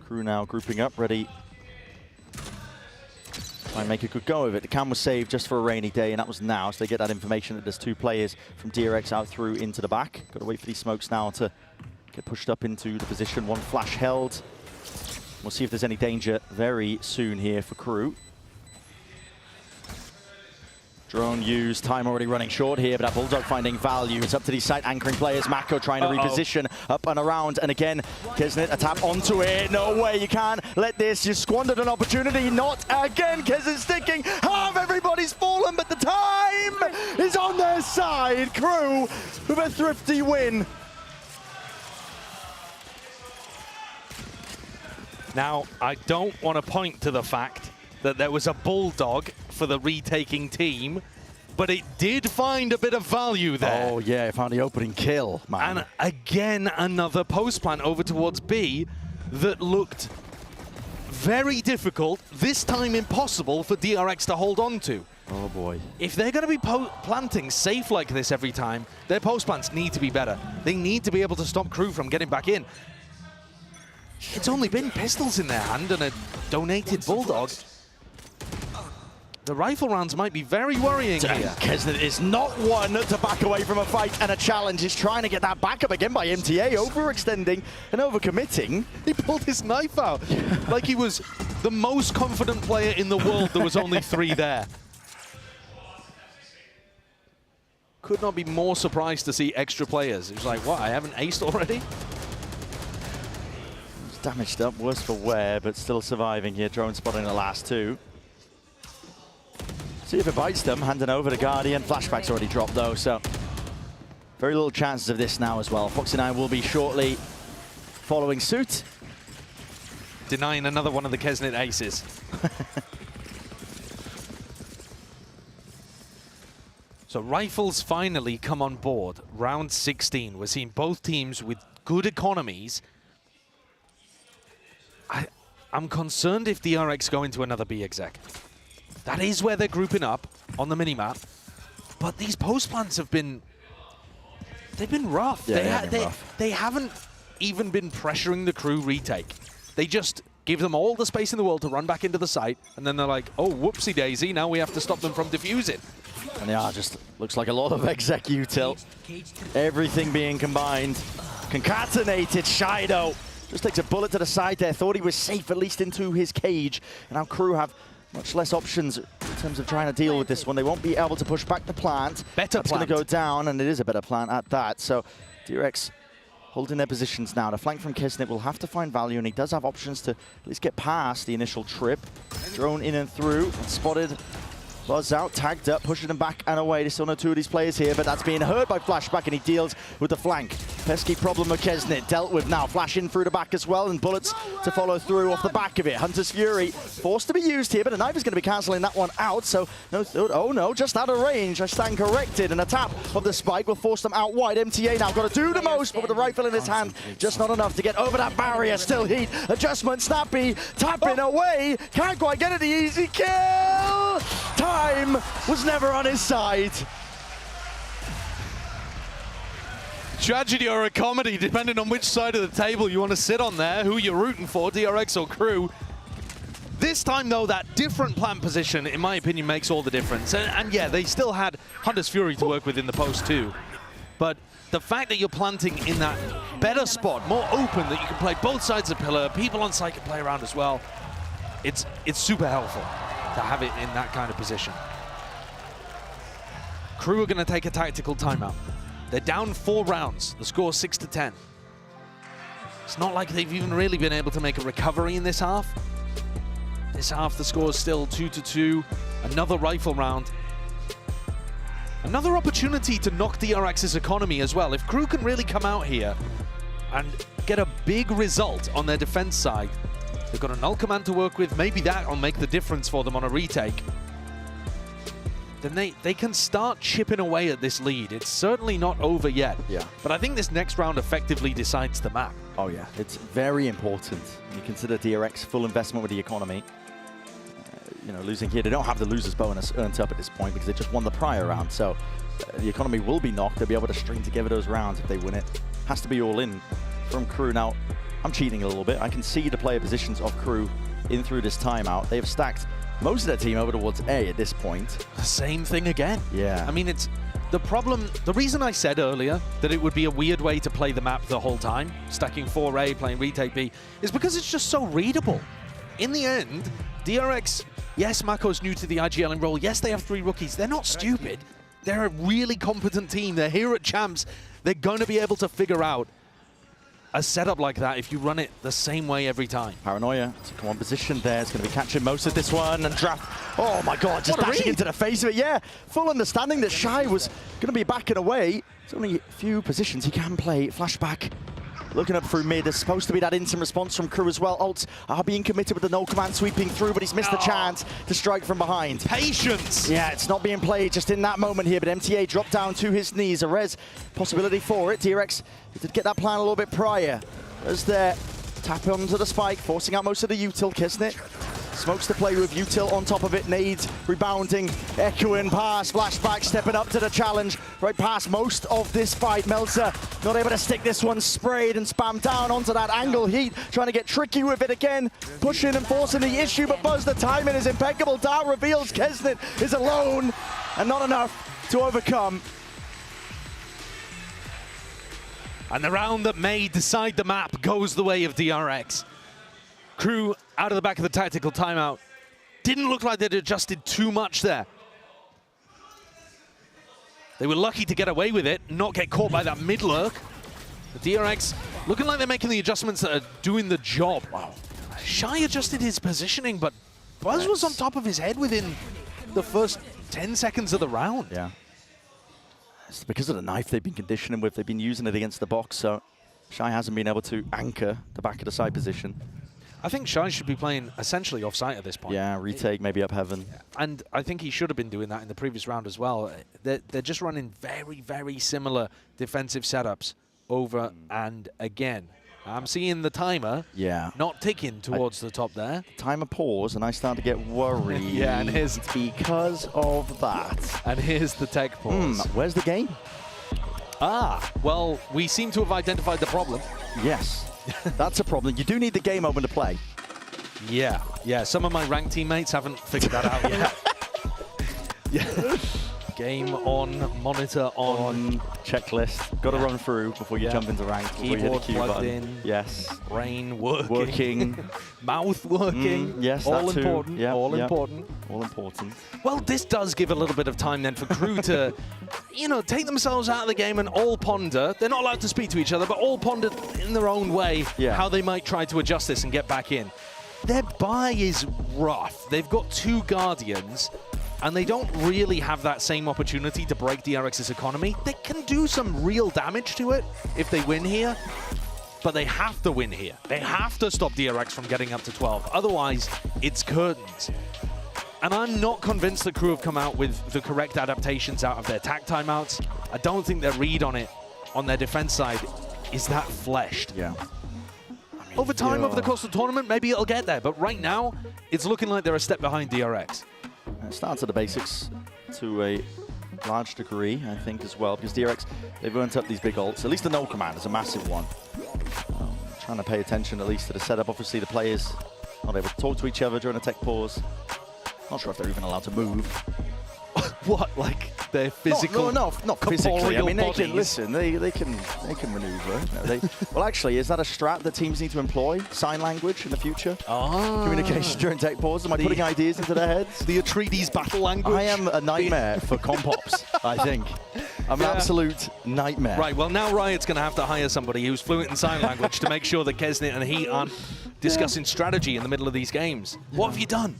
[SPEAKER 17] Crew now grouping up, ready. Try and make a good go of it. The cam was saved just for a rainy day, and that was now, so they get that information that there's 2 players from DRX out through into the back. Got to wait for these smokes now to get pushed up into the position. 1 flash held. We'll see if there's any danger very soon here for Crew. Drone used, time already running short here, but that Bulldog finding value. It's up to these site anchoring players. Mako trying to reposition up and around, and again, Keznit a tap onto it. No way, you can't let this. You squandered an opportunity, not again. Keznit sticking, half everybody's fallen, but the time is on their side. Crew with a thrifty win.
[SPEAKER 18] Now, I don't want to point to the fact that there was a bulldog for the retaking team, but it did find a bit of value there.
[SPEAKER 17] Oh yeah, it found the opening kill, man.
[SPEAKER 18] And again, another post plant over towards B that looked very difficult, this time impossible for DRX to hold on to.
[SPEAKER 17] Oh boy.
[SPEAKER 18] If they're going to be planting safe like this every time, their post plants need to be better. They need to be able to stop Crew from getting back in. It's only been pistols in their hand and a donated bulldog. The rifle rounds might be very worrying here.
[SPEAKER 17] Keznit is not one to back away from a fight and a challenge. He's trying to get that back up again by MTA, overextending and overcommitting.
[SPEAKER 18] He pulled his knife out like he was the most confident player in the world. There was only 3 there. Could not be more surprised to see extra players. He was like, what, I haven't aced already?
[SPEAKER 17] He's damaged up, worse for wear, but still surviving here. Drone spotting the last 2. See if it bites them, handing over to Guardian. Flashback's already dropped though, so very little chances of this now as well. Foxy9 will be shortly following suit.
[SPEAKER 18] Denying another one of the Keznit aces. So Rifles finally come on board. Round 16. We're seeing both teams with good economies. I'm concerned if DRX go into another B exec. That is where they're grouping up on the minimap. But these post plants have been... They've been rough.
[SPEAKER 17] Yeah,
[SPEAKER 18] they haven't even been pressuring the Crew retake. They just give them all the space in the world to run back into the site, and then they're like, oh, whoopsie daisy, now we have to stop them from defusing.
[SPEAKER 17] And yeah, just looks like a lot of exec util. Everything being combined. Concatenated, Shido just takes a bullet to the side there. Thought he was safe, at least into his cage. And now Crew have much less options in terms of trying to deal with this one. They won't be able to push back the plant.
[SPEAKER 18] Better
[SPEAKER 17] That's going to go down, and it is a better plant at that. So DRX holding their positions now. The flank from Keznit will have to find value, and he does have options to at least get past the initial trip. Drone in and through, and spotted. Buzz out, tagged up, pushing them back and away. There's still no 2 of these players here, but that's being heard by Flashback, and he deals with the flank. Pesky problem with Keznit, dealt with now. Flash in through the back as well, and bullets to follow through off the back of it. Hunter's Fury forced to be used here, but a knife is going to be cancelling that one out, so no, oh no, just out of range. I stand corrected, and a tap of the spike will force them out wide. MTA now got to do the most, but with the rifle in his hand, just not enough to get over that barrier. Still heat, adjustment, snappy, tapping away, can't quite get it, the easy kill! Time was never on his side.
[SPEAKER 18] Tragedy or a comedy, depending on which side of the table you want to sit on there, who you're rooting for, DRX or Crew. This time, though, that different plant position, in my opinion, makes all the difference. And yeah, they still had Hunter's Fury to work with in the post, too. But the fact that you're planting in that better spot, more open, that you can play both sides of the pillar, people on site can play around as well, it's super helpful to have it in that kind of position. Crew are going to take a tactical timeout. They're down 4 rounds. The score 6-10. It's not like they've even really been able to make a recovery in this half. This half, the score is still 2-2. Another rifle round. Another opportunity to knock DRX's economy as well. If Crew can really come out here and get a big result on their defense side, they've got a null command to work with. Maybe that will make the difference for them on a retake. Then they can start chipping away at this lead. It's certainly not over yet.
[SPEAKER 17] Yeah.
[SPEAKER 18] But I think this next round effectively decides the map.
[SPEAKER 17] Oh yeah, it's very important. You consider DRX full investment with the economy. You know, losing here, they don't have the loser's bonus earned up at this point because they just won the prior round. So the economy will be knocked. They'll be able to string together those rounds if they win it. Has to be all in from Crew. Now, I'm cheating a little bit. I can see the player positions of Crew in through this timeout. They have stacked most of their team over towards A at this point.
[SPEAKER 18] Same thing again.
[SPEAKER 17] Yeah.
[SPEAKER 18] I mean, it's the problem. The reason I said earlier that it would be a weird way to play the map the whole time, stacking 4A, playing retake B, is because it's just so readable. In the end, DRX, yes, Mako's new to the IGL role. Yes, they have 3 rookies. They're not stupid. They're a really competent team. They're here at Champs. They're going to be able to figure out a setup like that if you run it the same way every time.
[SPEAKER 17] Paranoia to come on position there. It's going to be catching most of this one and draft. Oh my god, just dashing into the face of it. Yeah, full understanding that Shy was going to be backing away. There's only a few positions he can play. Flashback Looking up through mid, there's supposed to be that instant response from Crew as well. Ults are being committed with the no command sweeping through, but he's missed the chance to strike from behind.
[SPEAKER 18] Patience!
[SPEAKER 17] Yeah, it's not being played just in that moment here, but MTA dropped down to his knees. A res possibility for it. DRX did get that plan a little bit prior. As there, tap onto the spike, forcing out most of the util. Keznit smokes to play with util on top of it. Nades rebounding, echoing past, flashback, stepping up to the challenge. Right past most of this fight. Melzer not able to stick this one, sprayed and spammed down onto that angle. Heat trying to get tricky with it again, pushing and forcing the issue, but Buzz, the timing is impeccable. Dow reveals Keznit is alone and not enough to overcome.
[SPEAKER 18] And the round that may decide the map goes the way of DRX. Crew out of the back of the tactical timeout. Didn't look like they'd adjusted too much there. They were lucky to get away with it, not get caught by that mid lurk. The DRX looking like they're making the adjustments that are doing the job. Wow. Shy adjusted his positioning, but Buzz was on top of his head within the first 10 seconds of the round.
[SPEAKER 17] Yeah. It's because of the knife they've been conditioning with. They've been using it against the box, so Shy hasn't been able to anchor the back of the side position.
[SPEAKER 18] I think Shy should be playing essentially off-site at this point.
[SPEAKER 17] Yeah, retake, maybe up heaven.
[SPEAKER 18] And I think he should have been doing that in the previous round as well. They're just running very, very similar defensive setups over and again. I'm seeing the timer not ticking towards the top there.
[SPEAKER 17] Timer pause, and I start to get worried.
[SPEAKER 18] Yeah, and here's
[SPEAKER 17] because of that.
[SPEAKER 18] And here's the tech pause.
[SPEAKER 17] Where's the game?
[SPEAKER 18] Well, we seem to have identified the problem.
[SPEAKER 17] Yes, that's a problem. You do need the game open to play.
[SPEAKER 18] Yeah, some of my ranked teammates haven't figured that out yet. Yeah. Game on, monitor on.
[SPEAKER 17] Checklist. Got to run through before you jump into ranked.
[SPEAKER 18] Keyboard plugged in.
[SPEAKER 17] Yes.
[SPEAKER 18] Brain working. Mouth working.
[SPEAKER 17] Yes,
[SPEAKER 18] all
[SPEAKER 17] that
[SPEAKER 18] important.
[SPEAKER 17] Too.
[SPEAKER 18] All important.
[SPEAKER 17] All important.
[SPEAKER 18] Well, this does give a little bit of time then for Crew to, take themselves out of the game and all ponder. They're not allowed to speak to each other, but all ponder in their own way how they might try to adjust this and get back in. Their buy is rough. They've got 2 Guardians, and they don't really have that same opportunity to break DRX's economy. They can do some real damage to it if they win here, but they have to win here. They have to stop DRX from getting up to 12. Otherwise, it's curtains. And I'm not convinced the Crew have come out with the correct adaptations out of their tac timeouts. I don't think their read on it, on their defense side, is that fleshed.
[SPEAKER 17] Yeah.
[SPEAKER 18] Over time, over the course of the tournament, maybe it'll get there. But right now, it's looking like they're a step behind DRX.
[SPEAKER 17] It starts at the basics to a large degree, I think, as well, because DRX, they've earned up these big ults. At least the no command is a massive one. Trying to pay attention at least to the setup. Obviously, the players not able to talk to each other during a tech pause. Not sure if they're even allowed to move.
[SPEAKER 18] What, like they're physical?
[SPEAKER 17] No, not physically. I mean, they
[SPEAKER 18] bodies.
[SPEAKER 17] can listen. They can maneuver. Well, actually, is that a strat that teams need to employ? Sign language in the future? Communication during tech pause. Am I putting ideas into their heads?
[SPEAKER 18] The Atreides battle language.
[SPEAKER 17] I am a nightmare for compops. I think I'm an absolute nightmare.
[SPEAKER 18] Right. Well, now Riot's going to have to hire somebody who's fluent in sign language to make sure that Keznit and he aren't discussing strategy in the middle of these games. What have you done?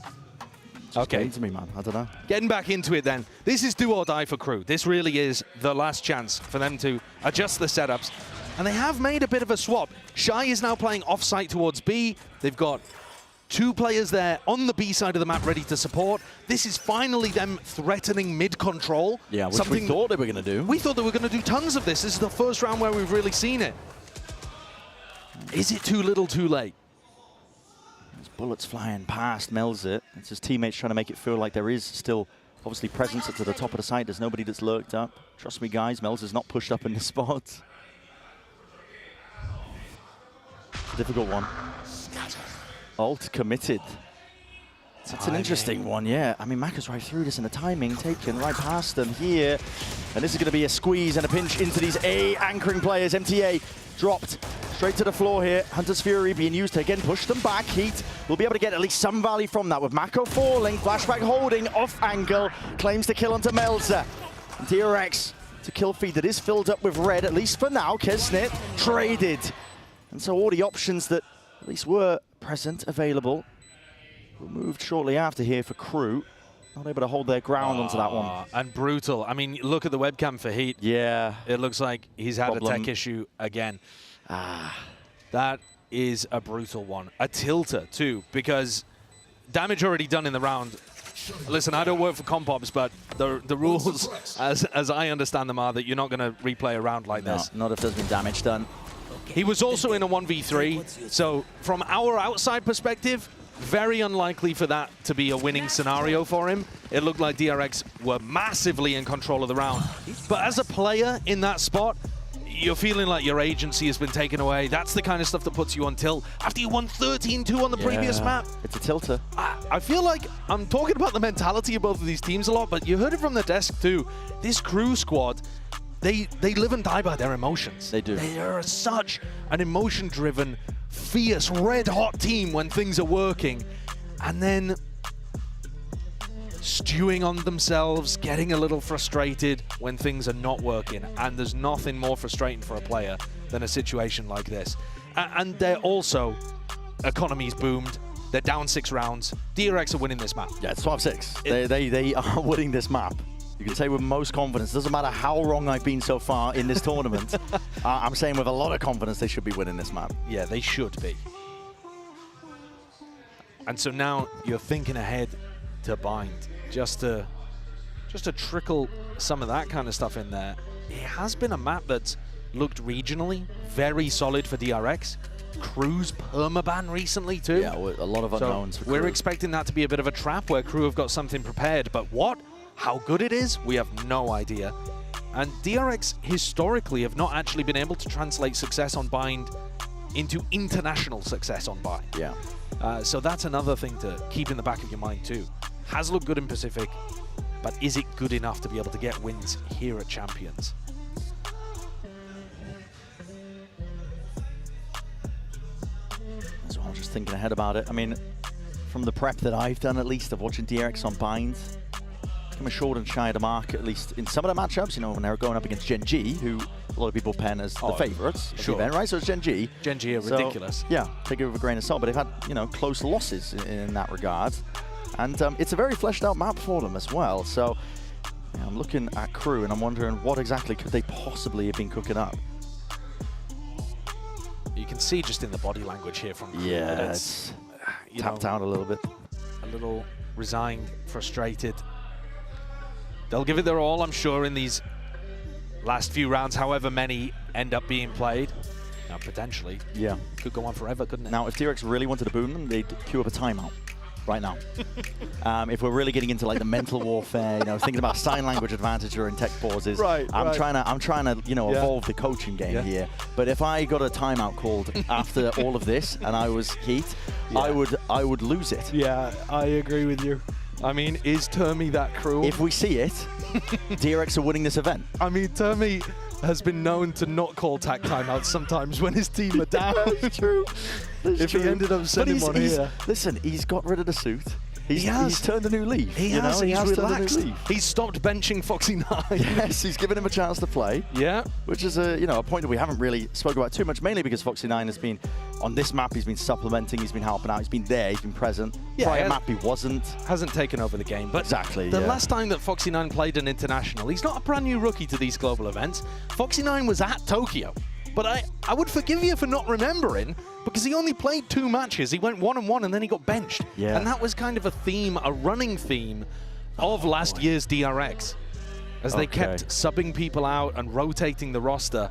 [SPEAKER 17] Okay. To me, man. I don't know.
[SPEAKER 18] Getting back into it then. This is do or die for Crew. This really is the last chance for them to adjust the setups. And they have made a bit of a swap. Shy is now playing off-site towards B. They've got 2 players there on the B side of the map ready to support. This is finally them threatening mid-control.
[SPEAKER 17] Yeah, which we thought they were going to do.
[SPEAKER 18] We thought they were going to do tons of this. This is the first round where we've really seen it. Is it too little too late?
[SPEAKER 17] Bullets flying past Melzer. It's his teammates trying to make it feel like there is still obviously presence at the top of the site. There's nobody that's lurked up. Trust me, guys, Melzer's not pushed up in this spot. Difficult one. Ult committed. It's an interesting one, yeah. I mean, Mako's right through this, and the timing taken right past them here. And this is going to be a squeeze and a pinch into these A anchoring players. MTA dropped straight to the floor here. Hunter's Fury being used to again push them back. Heat will be able to get at least some value from that with Mako falling. Flashback holding off angle. Claims to kill onto Melzer. DRX to kill feed that is filled up with red, at least for now. Keznit traded. And so all the options that at least were present, available, removed shortly after here for Crew. Not able to hold their ground onto that one.
[SPEAKER 18] And brutal. I mean, look at the webcam for Heat.
[SPEAKER 17] Yeah.
[SPEAKER 18] It looks like he's had a tech issue again. That is a brutal one. A tilter, too, because damage already done in the round. Listen, I don't work for Compops, but the rules, as I understand them, are that you're not going to replay a round like this.
[SPEAKER 17] Not if there's been damage done.
[SPEAKER 18] He was also in a 1v3, so from our outside perspective, very unlikely for that to be a winning scenario for him. It looked like DRX were massively in control of the round. But as a player in that spot, you're feeling like your agency has been taken away. That's the kind of stuff that puts you on tilt. After you won 13-2 on the previous map.
[SPEAKER 17] It's a tilter.
[SPEAKER 18] I feel like I'm talking about the mentality of both of these teams a lot, but you heard it from the desk too. This crew squad, they live and die by their emotions.
[SPEAKER 17] They do.
[SPEAKER 18] They are such an emotion-driven, fierce, red-hot team when things are working. And then stewing on themselves, getting a little frustrated when things are not working. And there's nothing more frustrating for a player than a situation like this. And they're also, economy's boomed. They're down 6 rounds. DRX are winning this map.
[SPEAKER 17] Yeah, it's 12-6. They are winning this map. You can say with most confidence, doesn't matter how wrong I've been so far in this tournament, I'm saying with a lot of confidence they should be winning this map.
[SPEAKER 18] Yeah, they should be. And so now you're thinking ahead to Bind, just to trickle some of that kind of stuff in there. It has been a map that's looked regionally very solid for DRX. Crew's permaban recently too.
[SPEAKER 17] Yeah, a lot of unknowns.
[SPEAKER 18] So we're expecting that to be a bit of a trap where Crew have got something prepared, but what? How good it is, we have no idea. And DRX historically have not actually been able to translate success on Bind into international success on Bind.
[SPEAKER 17] Yeah.
[SPEAKER 18] So that's another thing to keep in the back of your mind too. Has looked good in Pacific, but is it good enough to be able to get wins here at Champions?
[SPEAKER 17] So I'm just thinking ahead about it. I mean, from the prep that I've done, at least, of watching DRX on Bind, come assured and shy of the mark, at least in some of the matchups, you know, when they're going up against Gen G, who a lot of people pen as the favorites of the event, right? So it's Gen G.
[SPEAKER 18] Gen G are ridiculous.
[SPEAKER 17] Yeah, take it with a grain of salt, but they've had, you know, close losses in that regard. And it's a very fleshed out map for them as well. So yeah, I'm looking at Crew and I'm wondering what exactly could they possibly have been cooking up.
[SPEAKER 18] You can see just in the body language here from Crew
[SPEAKER 17] that it's tapped out a little bit.
[SPEAKER 18] A little resigned, frustrated. They'll give it their all, I'm sure, in these last few rounds, however many end up being played. Now, potentially.
[SPEAKER 17] Yeah.
[SPEAKER 18] Could go on forever, couldn't it?
[SPEAKER 17] Now, if DRX really wanted to boom them, they'd queue up a timeout right now. If we're really getting into like the mental warfare, you know, thinking about sign language advantage during tech pauses. I'm trying to, you know, evolve the coaching game here. But if I got a timeout called after all of this and I was Heat, I would lose it.
[SPEAKER 18] Yeah, I agree with you. I mean, is Termi that cruel?
[SPEAKER 17] If we see it, DRX are winning this event.
[SPEAKER 18] I mean, Termi has been known to not call tack timeouts sometimes when his team are down.
[SPEAKER 17] That's true.
[SPEAKER 18] If he ended up sending one here.
[SPEAKER 17] Listen, he's got rid of the suit. He's turned a new leaf.
[SPEAKER 18] He has relaxed. He's stopped benching Foxy9.
[SPEAKER 17] Yes, he's given him a chance to play.
[SPEAKER 18] Yeah.
[SPEAKER 17] Which is a point that we haven't really spoken about too much, mainly because Foxy9 has been on this map, he's been supplementing, he's been helping out, he's been there, he's been present.
[SPEAKER 18] Yeah,
[SPEAKER 17] Prior map he wasn't.
[SPEAKER 18] Hasn't taken over the game. But
[SPEAKER 17] exactly.
[SPEAKER 18] The last time that Foxy9 played an international, he's not a brand new rookie to these global events. Foxy9 was at Tokyo. But I would forgive you for not remembering, because he only played 2 matches. He went 1-1 and then he got benched.
[SPEAKER 17] Yeah.
[SPEAKER 18] And that was kind of a theme, a running theme of last year's DRX. As they kept subbing people out and rotating the roster.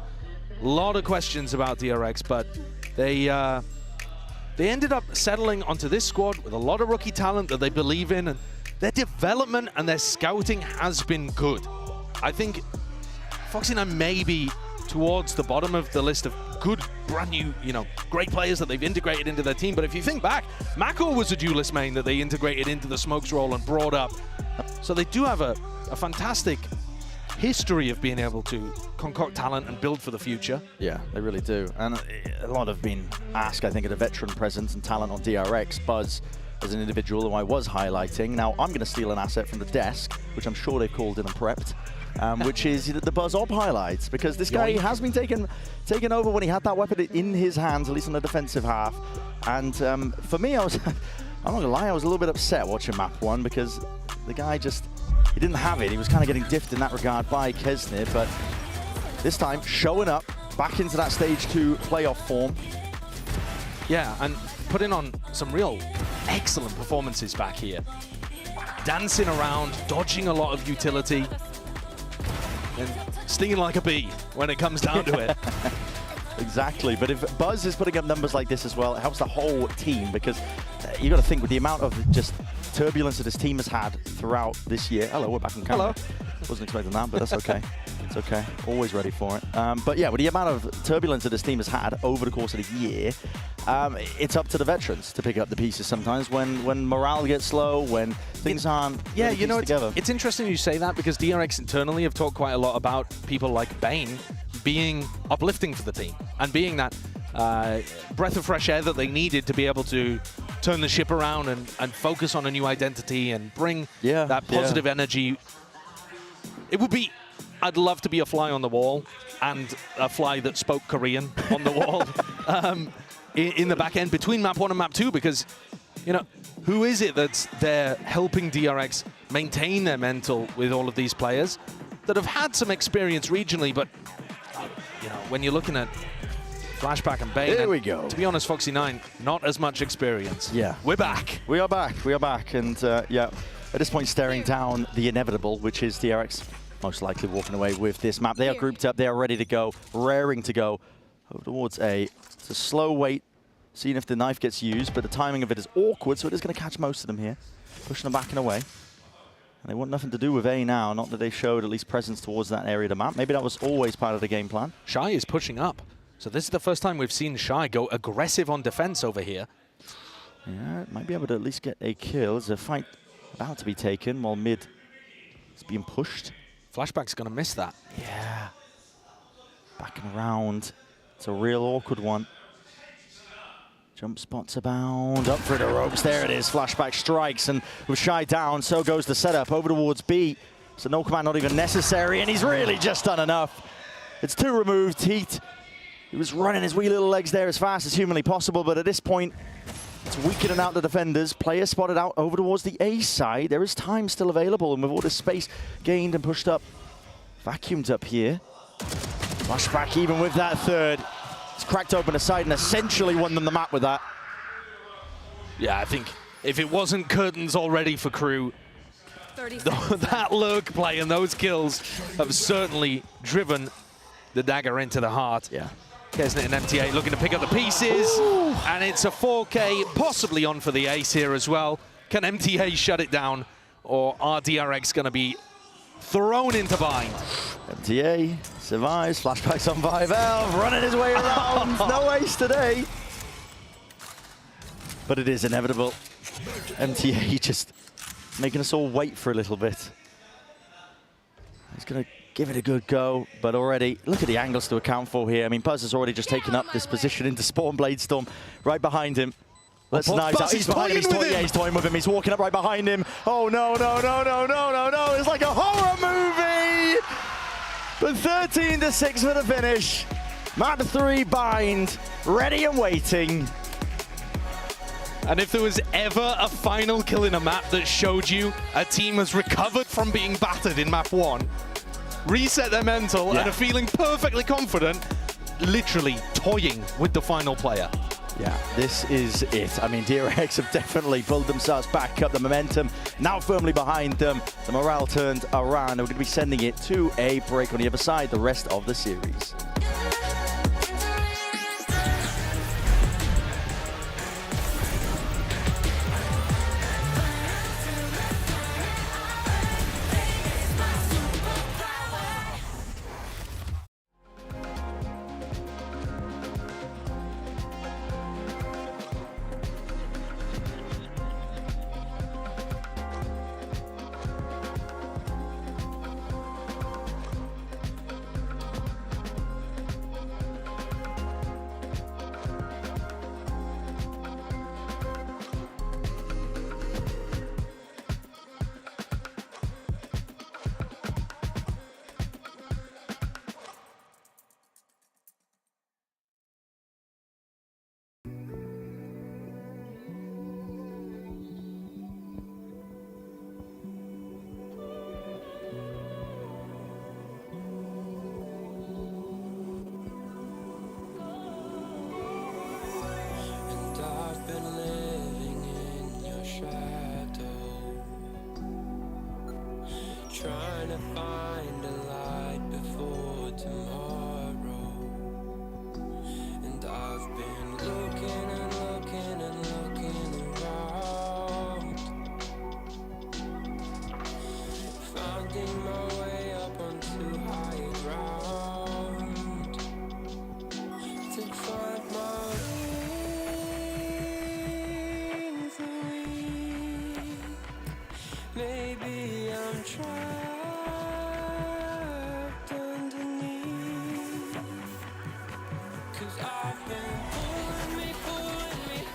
[SPEAKER 18] A lot of questions about DRX, but they ended up settling onto this squad with a lot of rookie talent that they believe in, and their development and their scouting has been good. I think Foxy9 may be towards the bottom of the list of good, brand new, you know, great players that they've integrated into their team. But if you think back, Mako was a duelist main that they integrated into the Smokes role and brought up. So they do have a fantastic history of being able to concoct talent and build for the future.
[SPEAKER 17] Yeah, they really do. And a lot have been asked, I think, at a veteran presence and talent on DRX. Buzz as an individual who I was highlighting. Now, I'm going to steal an asset from the desk, which I'm sure they've called in and prepped. Which is the Buzz Ob highlights, because this guy has been taken over when he had that weapon in his hands, at least on the defensive half. And for me, I'm not gonna lie, I was a little bit upset watching map 1 because the guy he didn't have it. He was kind of getting diffed in that regard by Keznit, but this time showing up back into that stage 2 playoff form.
[SPEAKER 18] Yeah, and putting on some real excellent performances back here. Dancing around, dodging a lot of utility, and stinging like a bee when it comes down to it.
[SPEAKER 17] Exactly, but if Buzz is putting up numbers like this as well, it helps the whole team, because you got to think with the amount of just turbulence that this team has had throughout this year. Hello, we're back on camera.
[SPEAKER 18] Hello.
[SPEAKER 17] Wasn't expecting that, but that's okay. It's okay. Always ready for it. But yeah, with the amount of turbulence that this team has had over the course of the year, it's up to the veterans to pick up the pieces sometimes when morale gets low, when things aren't together.
[SPEAKER 18] It's interesting you say that, because DRX internally have talked quite a lot about people like Bane being uplifting for the team and being that breath of fresh air that they needed to be able to turn the ship around and focus on a new identity and bring that positive energy. It would be, I'd love to be a fly on the wall and a fly that spoke Korean on the wall in the back end between map 1 and map 2, because, you know, who is it that's there helping DRX maintain their mental with all of these players that have had some experience regionally, but, you know, when you're looking at Flashback and Bane,
[SPEAKER 17] there we go.
[SPEAKER 18] To be honest, Foxy9, not as much experience.
[SPEAKER 17] Yeah.
[SPEAKER 18] We're back.
[SPEAKER 17] We are back. We are back. And yeah, at this point, staring down the inevitable, which is DRX most likely walking away with this map. They are grouped up. They are ready to go, raring to go over towards A. It's a slow wait, seeing if the knife gets used, but the timing of it is awkward, so it is going to catch most of them here, pushing them back and away. And they want nothing to do with A now, not that they showed at least presence towards that area of the map. Maybe that was always part of the game plan.
[SPEAKER 18] Shy is pushing up. So this is the first time we've seen Shy go aggressive on defense over here.
[SPEAKER 17] Yeah, might be able to at least get a kill. There's a fight about to be taken while mid is being pushed.
[SPEAKER 18] Flashback's going to miss that.
[SPEAKER 17] Yeah. Backing around. It's a real awkward one. Jump spots abound. Up through the ropes. There it is. Flashback strikes. And with Shy down, so goes the setup. Over towards B. So no command not even necessary. And he's really just done enough. It's 2 removed. He was running his wee little legs there as fast as humanly possible. But at this point, it's weakening out the defenders. Player spotted out over towards the A side. There is time still available. And with all this space gained and pushed up, vacuumed up here. Flashback even with that third. He's cracked open a side and essentially won them the map with that.
[SPEAKER 18] Yeah, I think if it wasn't curtains already for Crew, that lurk play and those kills have certainly driven the dagger into the heart.
[SPEAKER 17] Yeah.
[SPEAKER 18] Keznit and MTA looking to pick up the pieces. Ooh. And it's a 4K, possibly on for the ace here as well. Can MTA shut it down, or are DRX going to be thrown into bind?
[SPEAKER 17] MTA survives. Flashbacks on Vivel, running his way around. No ace today. But it is inevitable. MTA just making us all wait for a little bit. He's going to give it a good go, but already, look at the angles to account for here. I mean, Buzz has already just taken up this position into Spawn Blade Storm right behind him. Let's nice out. He's behind him. He's toying with him. He's walking up right behind him. Oh, no, no, no, no, no, no, no. It's like a horror movie. But 13-6 for the finish. Map 3 bind, ready and waiting.
[SPEAKER 18] And if there was ever a final kill in a map that showed you a team has recovered from being battered in map 1, reset their mental, and are feeling perfectly confident, literally toying with the final player.
[SPEAKER 17] Yeah, this is it. I mean, DRX have definitely pulled themselves back up. The momentum now firmly behind them. The morale turned around. And we're going to be sending it to a break on the other side the rest of the series.
[SPEAKER 8] to find a light before tomorrow. And I've been looking and looking and looking around, finding my way up onto higher ground to find my wings. Maybe I'm trapped underneath, 'cause I've been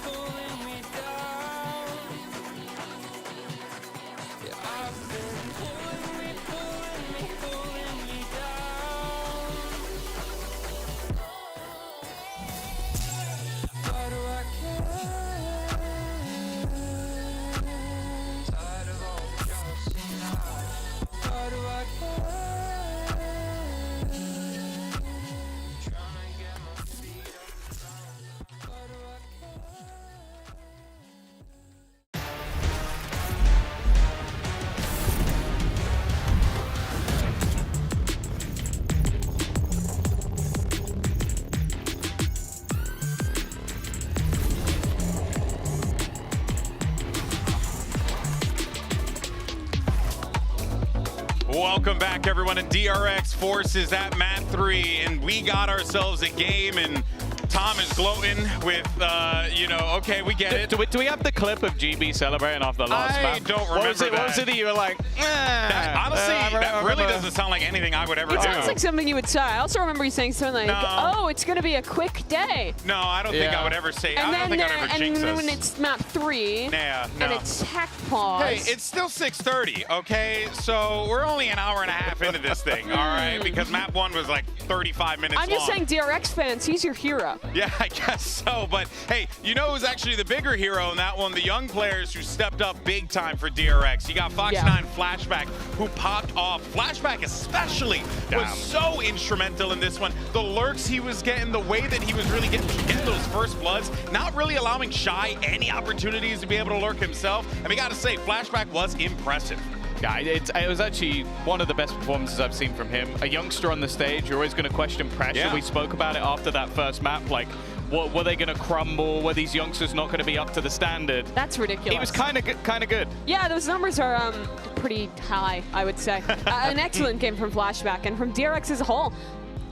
[SPEAKER 8] pulling me down. Yeah, I've been pulling me down. Why do I care? Tired of all the jealousy now. Why do I care? Trying to get my feet off the ground. Why do I care?
[SPEAKER 6] Welcome back, everyone, and DRX forces that mat 3, and we got ourselves a game, and Tom is gloating with, you know, okay, we get it.
[SPEAKER 7] Do we have the clip of GB celebrating after the last map?
[SPEAKER 6] I don't remember that.
[SPEAKER 7] What was it that you were like,
[SPEAKER 6] honestly, that really doesn't sound like anything I would ever do.
[SPEAKER 9] It sounds like something you would say. I also remember you saying something like, oh, it's going to be a quick day.
[SPEAKER 6] No, I don't think I would ever say, I don't think I'd ever jinx us.
[SPEAKER 9] And when it's map 3, and it's tech pause.
[SPEAKER 6] Hey, it's still 6:30, okay? So we're only an hour and a half into this thing, all right? Because map 1 was like 35 minutes long.
[SPEAKER 9] I'm just saying, DRX fans, he's your hero.
[SPEAKER 6] Yeah, I guess so. But hey, you know who's actually the bigger hero in that one? The young players who stepped up big time for DRX. You got Fox9 Flashback, who popped off. Flashback especially was so instrumental in this one. The lurks he was getting, the way that he was really getting those first bloods, not really allowing Shy any opportunities to be able to lurk himself. And we got to say, Flashback was impressive.
[SPEAKER 7] Yeah, it was actually one of the best performances I've seen from him. A youngster on the stage, you're always going to question pressure.
[SPEAKER 6] Yeah.
[SPEAKER 7] We spoke about it after that first map, like, what, were they going to crumble? Were these youngsters not going to be up to the standard?
[SPEAKER 9] That's ridiculous.
[SPEAKER 7] He was kind of good.
[SPEAKER 9] Yeah, those numbers are pretty high, I would say. An excellent game from Flashback, and from DRX as a whole.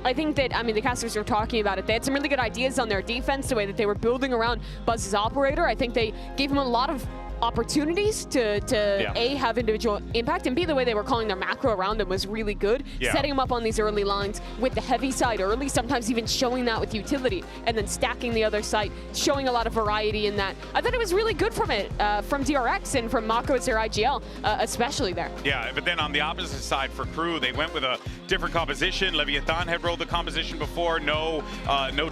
[SPEAKER 9] I think that, I mean, the casters were talking about it. They had some really good ideas on their defense, the way that they were building around Buzz's operator. I think they gave him a lot of opportunities to A, have individual impact, and B, the way they were calling their macro around him was really good. Setting him up on these early lines with the heavy side early, sometimes even showing that with utility, and then stacking the other side, showing a lot of variety in that. I thought it was really good from DRX and from Mako as their IGL, especially there.
[SPEAKER 6] Yeah, but then on the opposite side for Crew, they went with a different composition. Leviathan had rolled the composition before. No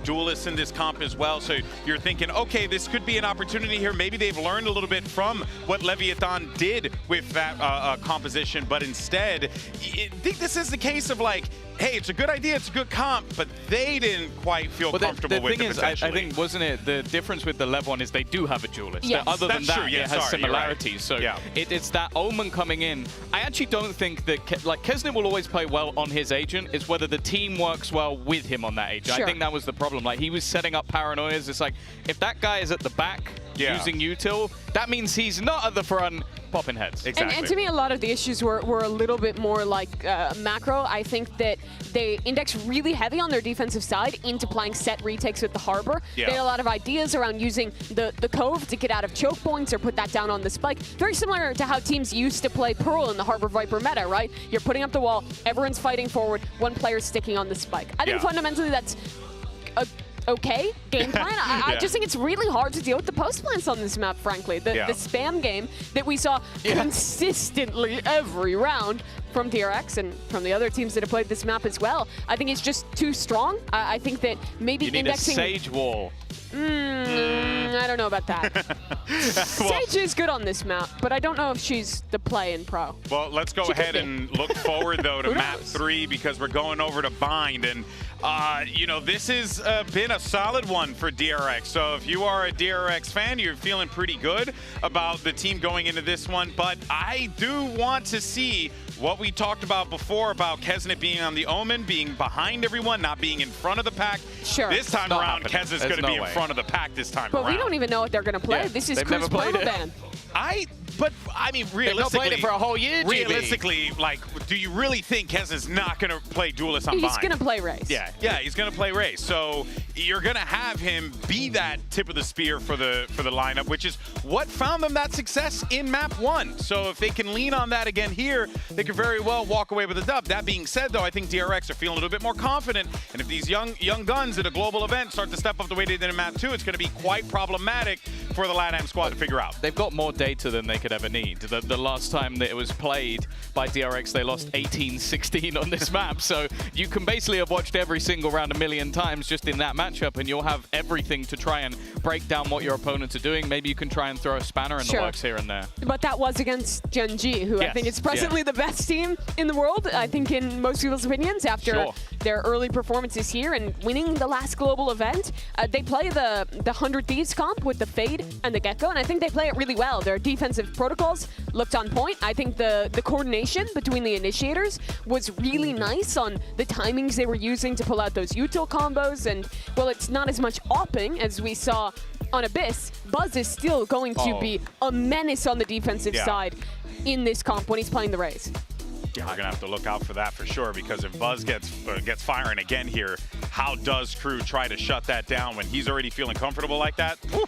[SPEAKER 6] duelists in this comp as well. So you're thinking, okay, this could be an opportunity here. Maybe they've learned a little bit from what Leviathan did with that composition, but instead, I think this is the case of like, hey, it's a good idea, it's a good comp, but they didn't quite feel comfortable with it.
[SPEAKER 7] The thing is, I think, wasn't it, the difference with the Lev 1 is they do have a duelist.
[SPEAKER 9] Yes.
[SPEAKER 7] Other than that,
[SPEAKER 6] Yeah,
[SPEAKER 7] it has similarities. So it's that Omen coming in. I actually don't think that, like, Keznit will always play well on his agent. It's whether the team works well with him on that agent. I think that was the problem. Like, he was setting up paranoias. It's like, if that guy is at the back using util, that means he's not at the front popping heads.
[SPEAKER 6] Exactly.
[SPEAKER 9] And to me, a lot of the issues were a little bit more like macro. I think that they index really heavy on their defensive side into playing set retakes with the Harbor. They had a lot of ideas around using the Cove to get out of choke points or put that down on the spike. Very similar to how teams used to play Pearl in the Harbor Viper meta, right? You're putting up the wall, everyone's fighting forward, one player's sticking on the spike. I think fundamentally that's a okay game plan. I just think it's really hard to deal with the post plants on this map, frankly. The spam game that we saw consistently every round from DRX and from the other teams that have played this map as well. I think it's just too strong. I think that maybe
[SPEAKER 7] you need
[SPEAKER 9] indexing...
[SPEAKER 7] a Sage wall.
[SPEAKER 9] I don't know about that. Sage is good on this map, but I don't know if she's the play in Pro.
[SPEAKER 6] Well, let's go ahead and look forward, though, to map 3 because we're going over to Bind. And, you know, this has been a solid one for DRX. So if you are a DRX fan, you're feeling pretty good about the team going into this one. But I do want to see what we talked about before about Keznit being on the Omen, being behind everyone, not being in front of the pack.
[SPEAKER 9] Sure.
[SPEAKER 6] This time around, Keznit's going to be in front of the pack this time
[SPEAKER 9] but
[SPEAKER 6] around.
[SPEAKER 9] we don't even know what they're going to play.
[SPEAKER 6] Yeah.
[SPEAKER 9] This is
[SPEAKER 6] They've
[SPEAKER 9] Crew's
[SPEAKER 6] never played it.
[SPEAKER 9] permaban.
[SPEAKER 6] But I mean, realistically,
[SPEAKER 7] not played it for a whole year, GB.
[SPEAKER 6] Realistically, like, do you really think Keznit's not going to play Duelist on
[SPEAKER 9] He's
[SPEAKER 6] Vine?
[SPEAKER 9] going to play Race.
[SPEAKER 6] Yeah, he's going to play Race. So you're going to have him be that tip of the spear for the lineup, which is what found them that success in Map 1. So if they can lean on that again here, they could very well walk away with a dub. That being said, though, I think DRX are feeling a little bit more confident. And if these young guns at a global event start to step up the way they did in Map 2, it's going to be quite problematic for the LATAM squad to figure out.
[SPEAKER 7] They've got more data than they could ever need. The last time that it was played by DRX, they lost 18-16 on this map. So you can basically have watched every single round 1,000,000 times just in that matchup, and you'll have everything to try and break down what your opponents are doing. Maybe you can try and throw a spanner in the works here and there.
[SPEAKER 9] But that was against Gen G, who I think is presently the best team in the world, I think in most people's opinions, after their early performances here and winning the last global event. They play the 100 Thieves comp with the Fade and the Gecko, and I think they play it really well. Their defensive protocols looked on point. I think the coordination between the initiators was really nice on the timings they were using to pull out those util combos, and well, it's not as much opping as we saw on Abyss. Buzz is still going to be a menace on the defensive side in this comp when he's playing the Raze.
[SPEAKER 6] Yeah, we're gonna have to look out for that for sure, because if Buzz gets firing again here, how does Crew try to shut that down when he's already feeling comfortable like that? Whew,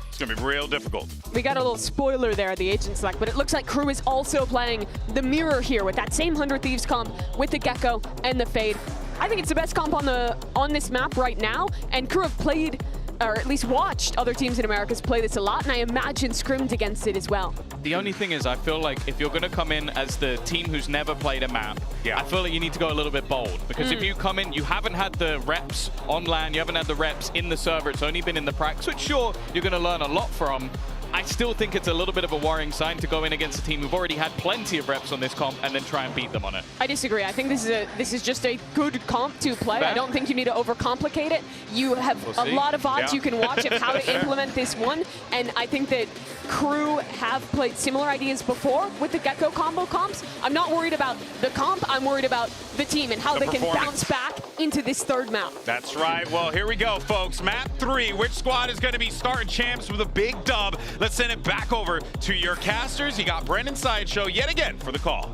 [SPEAKER 6] it's gonna be real difficult.
[SPEAKER 9] We got a little spoiler there at the Agent Select, but it looks like Crew is also playing the Mirror here with that same 100 Thieves comp with the Gecko and the Fade. I think it's the best comp on this map right now, and Crew have played, or at least watched, other teams in Americas play this a lot, and I imagine scrimmed against it as well.
[SPEAKER 7] The only thing is, I feel like if you're going to come in as the team who's never played a map, I feel like you need to go a little bit bold. Because if you come in, you haven't had the reps on LAN, you haven't had the reps in the server, it's only been in the practice, which sure, you're going to learn a lot from. I still think it's a little bit of a worrying sign to go in against a team who've already had plenty of reps on this comp and then try and beat them on it.
[SPEAKER 9] I disagree. I think this is just a good comp to play. I don't think you need to overcomplicate it. You have a lot of odds you can watch of how to implement this one, and I think that Crew have played similar ideas before with the Gecko combo comps. I'm not worried about the comp, I'm worried about the team and how they can bounce back into this third map.
[SPEAKER 6] That's right. Well, here we go, folks. Map 3. Which squad is going to be starting champs with a big dub? Let's send it back over to your casters. You got Brendan Sideshow yet again for the call.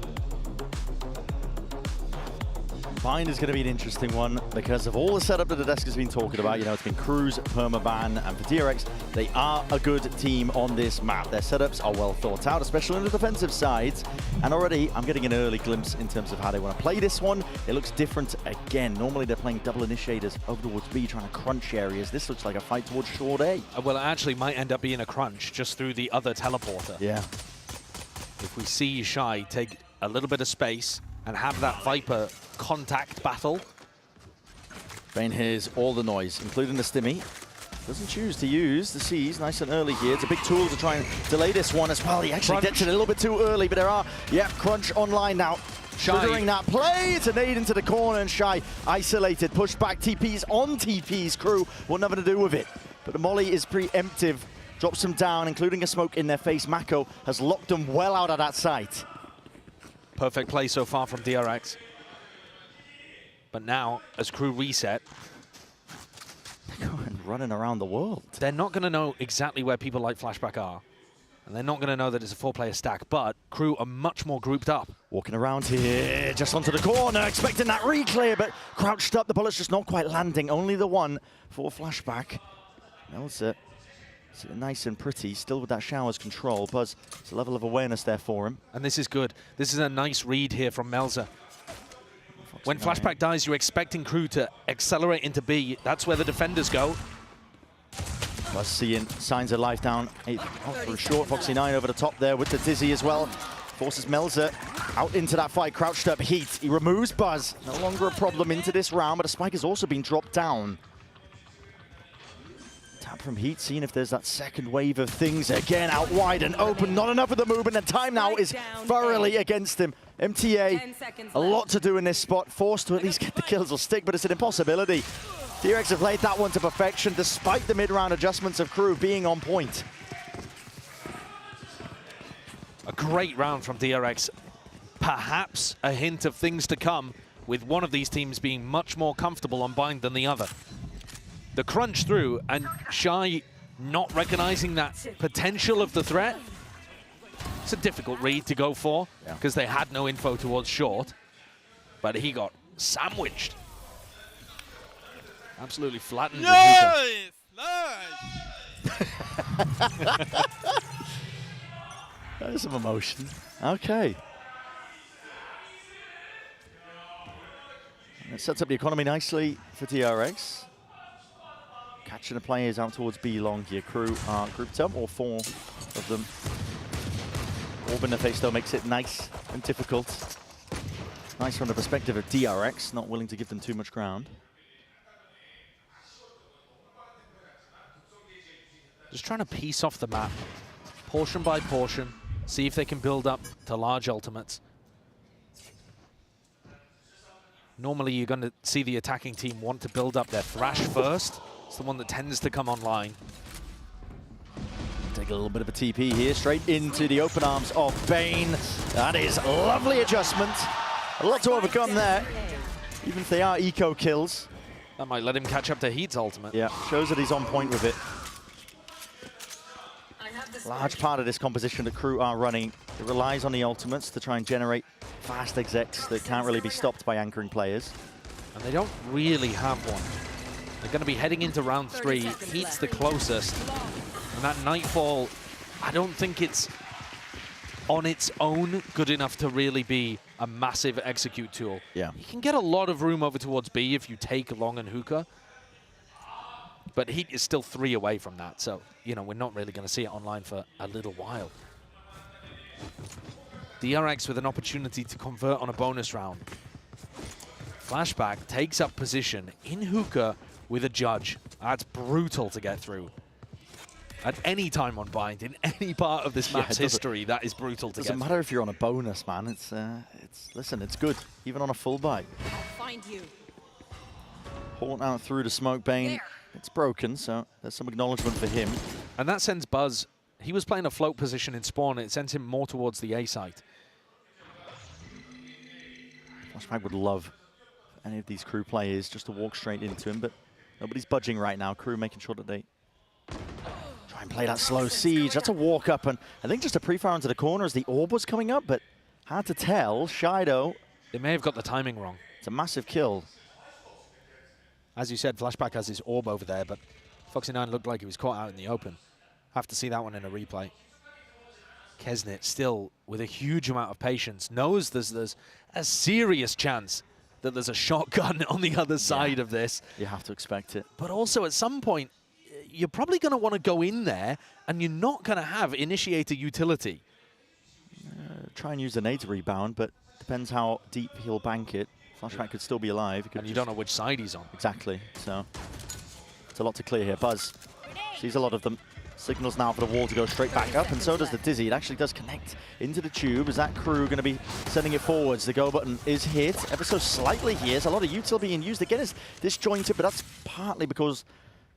[SPEAKER 17] Vine is going to be an interesting one because of all the setup that the desk has been talking about. You know, it's been Crew's permaban, and for DRX, they are a good team on this map. Their setups are well thought out, especially on the defensive sides. And already, I'm getting an early glimpse in terms of how they want to play this one. It looks different again. Normally, they're playing double initiators over towards B, trying to crunch areas. This looks like a fight towards short A.
[SPEAKER 18] Well, it actually might end up being a crunch just through the other teleporter.
[SPEAKER 17] Yeah.
[SPEAKER 18] If we see Shy take a little bit of space and have that Viper contact battle.
[SPEAKER 17] Vayne hears all the noise, including the stimmy. Doesn't choose to use the C's nice and early here. It's a big tool to try and delay this one as well. He actually gets it a little bit too early, but there are, crunch online now. Triggering that play, it's a nade into the corner, and Shy isolated, pushed back, TPs on TPs. Crew want nothing to do with it. But the molly is preemptive, drops them down, including a smoke in their face. Mako has locked them well out of that site.
[SPEAKER 18] Perfect play so far from DRX. But now, as Crew reset,
[SPEAKER 17] they're going running around the world.
[SPEAKER 18] They're not going to know exactly where people like Flashback are. And they're not going to know that it's a 4-player stack, but Crew are much more grouped up.
[SPEAKER 17] Walking around here, just onto the corner, expecting that re-clear, but crouched up, the bullet's just not quite landing. Only the one for Flashback. Melzer, sitting nice and pretty, still with that shower's control. Buzz, it's a level of awareness there for him.
[SPEAKER 18] And this is good. This is a nice read here from Melzer. When Flashback dies, you're expecting Crew to accelerate into B. That's where the defenders go.
[SPEAKER 17] Buzz seeing signs of life down for a short. Foxy9 over the top there with the Dizzy as well. Forces Melzer out into that fight, crouched up Heat. He removes Buzz. No longer a problem into this round, but a spike has also been dropped down. Tap from Heat, seeing if there's that second wave of things. Again, out wide and open. Not enough of the movement, and time now is thoroughly against him. MTA, a lot to do in this spot. Forced to at least get the kills or stick, but it's an impossibility. DRX have played that one to perfection, despite the mid-round adjustments of Crew being on point.
[SPEAKER 18] A great round from DRX. perhaps a hint of things to come, with one of these teams being much more comfortable on bind than the other. The crunch through, and Shy not recognizing that potential of the threat. It's a difficult read to go for, because they had no info towards short, but he got sandwiched. Absolutely flattened.
[SPEAKER 6] Nice!
[SPEAKER 17] There's some emotion. Okay. It sets up the economy nicely for DRX. Catching the players out towards B long here. Crew are grouped up, all 4 of them. Orb in the face though makes it nice and difficult. Nice from the perspective of DRX, not willing to give them too much ground.
[SPEAKER 18] Just trying to piece off the map, portion by portion, see if they can build up to large ultimates. Normally you're going to see the attacking team want to build up their Thrash first. It's the one that tends to come online.
[SPEAKER 17] Take a little bit of a TP here, straight into the open arms of Bane. That is a lovely adjustment. A lot to overcome there, even if they are eco kills.
[SPEAKER 18] That might let him catch up to Heat's ultimate.
[SPEAKER 17] Yeah, shows that he's on point with it. Large part of this composition that Crew are running, it relies on the ultimates to try and generate fast execs that can't really be stopped by anchoring players.
[SPEAKER 18] And they don't really have one. They're going to be heading into round 3. Heat's the closest. And that Nightfall, I don't think it's on its own good enough to really be a massive execute tool.
[SPEAKER 17] Yeah.
[SPEAKER 18] You can get a lot of room over towards B if you take Long and Hookah. But Heat is still 3 away from that, so, you know, we're not really going to see it online for a little while. DRX with an opportunity to convert on a bonus round. Flashback takes up position in Hookah with a judge. That's brutal to get through. At any time on bind, in any part of this map's history, that is brutal to get through.
[SPEAKER 17] Doesn't matter if you're on a bonus, man. Listen, it's good, even on a full buy.
[SPEAKER 10] I'll find you.
[SPEAKER 17] Haunt out through the smoke, Bane. There. It's broken, so there's some acknowledgement for him.
[SPEAKER 18] And that sends Buzz, he was playing a float position in spawn, it sends him more towards the A site.
[SPEAKER 17] Flashback would love any of these Crew players just to walk straight into him, but nobody's budging right now. Crew making sure that they try and play that slow siege. That's a walk up, and I think just a pre-fire into the corner as the orb was coming up, but hard to tell. Shido.
[SPEAKER 18] They may have got the timing wrong.
[SPEAKER 17] It's a massive kill.
[SPEAKER 18] As you said, Flashback has his orb over there, but Foxy9 looked like he was caught out in the open. Have to see that one in a replay. Keznit still with a huge amount of patience, knows there's a serious chance that there's a shotgun on the other side of this.
[SPEAKER 17] You have to expect it.
[SPEAKER 18] But also at some point, you're probably going to want to go in there and you're not going to have initiator utility.
[SPEAKER 17] Try and use the nade to rebound, but depends how deep he'll bank it. Flashback could still be alive.
[SPEAKER 18] And you don't know which side he's on.
[SPEAKER 17] Exactly. So it's a lot to clear here. Buzz sees a lot of them. Signals now for the wall to go straight back up, and so does the Dizzy. It actually does connect into the tube. Is that Crew going to be sending it forwards? The go button is hit ever so slightly here. There's a lot of util being used. Again, it's disjointed, but that's partly because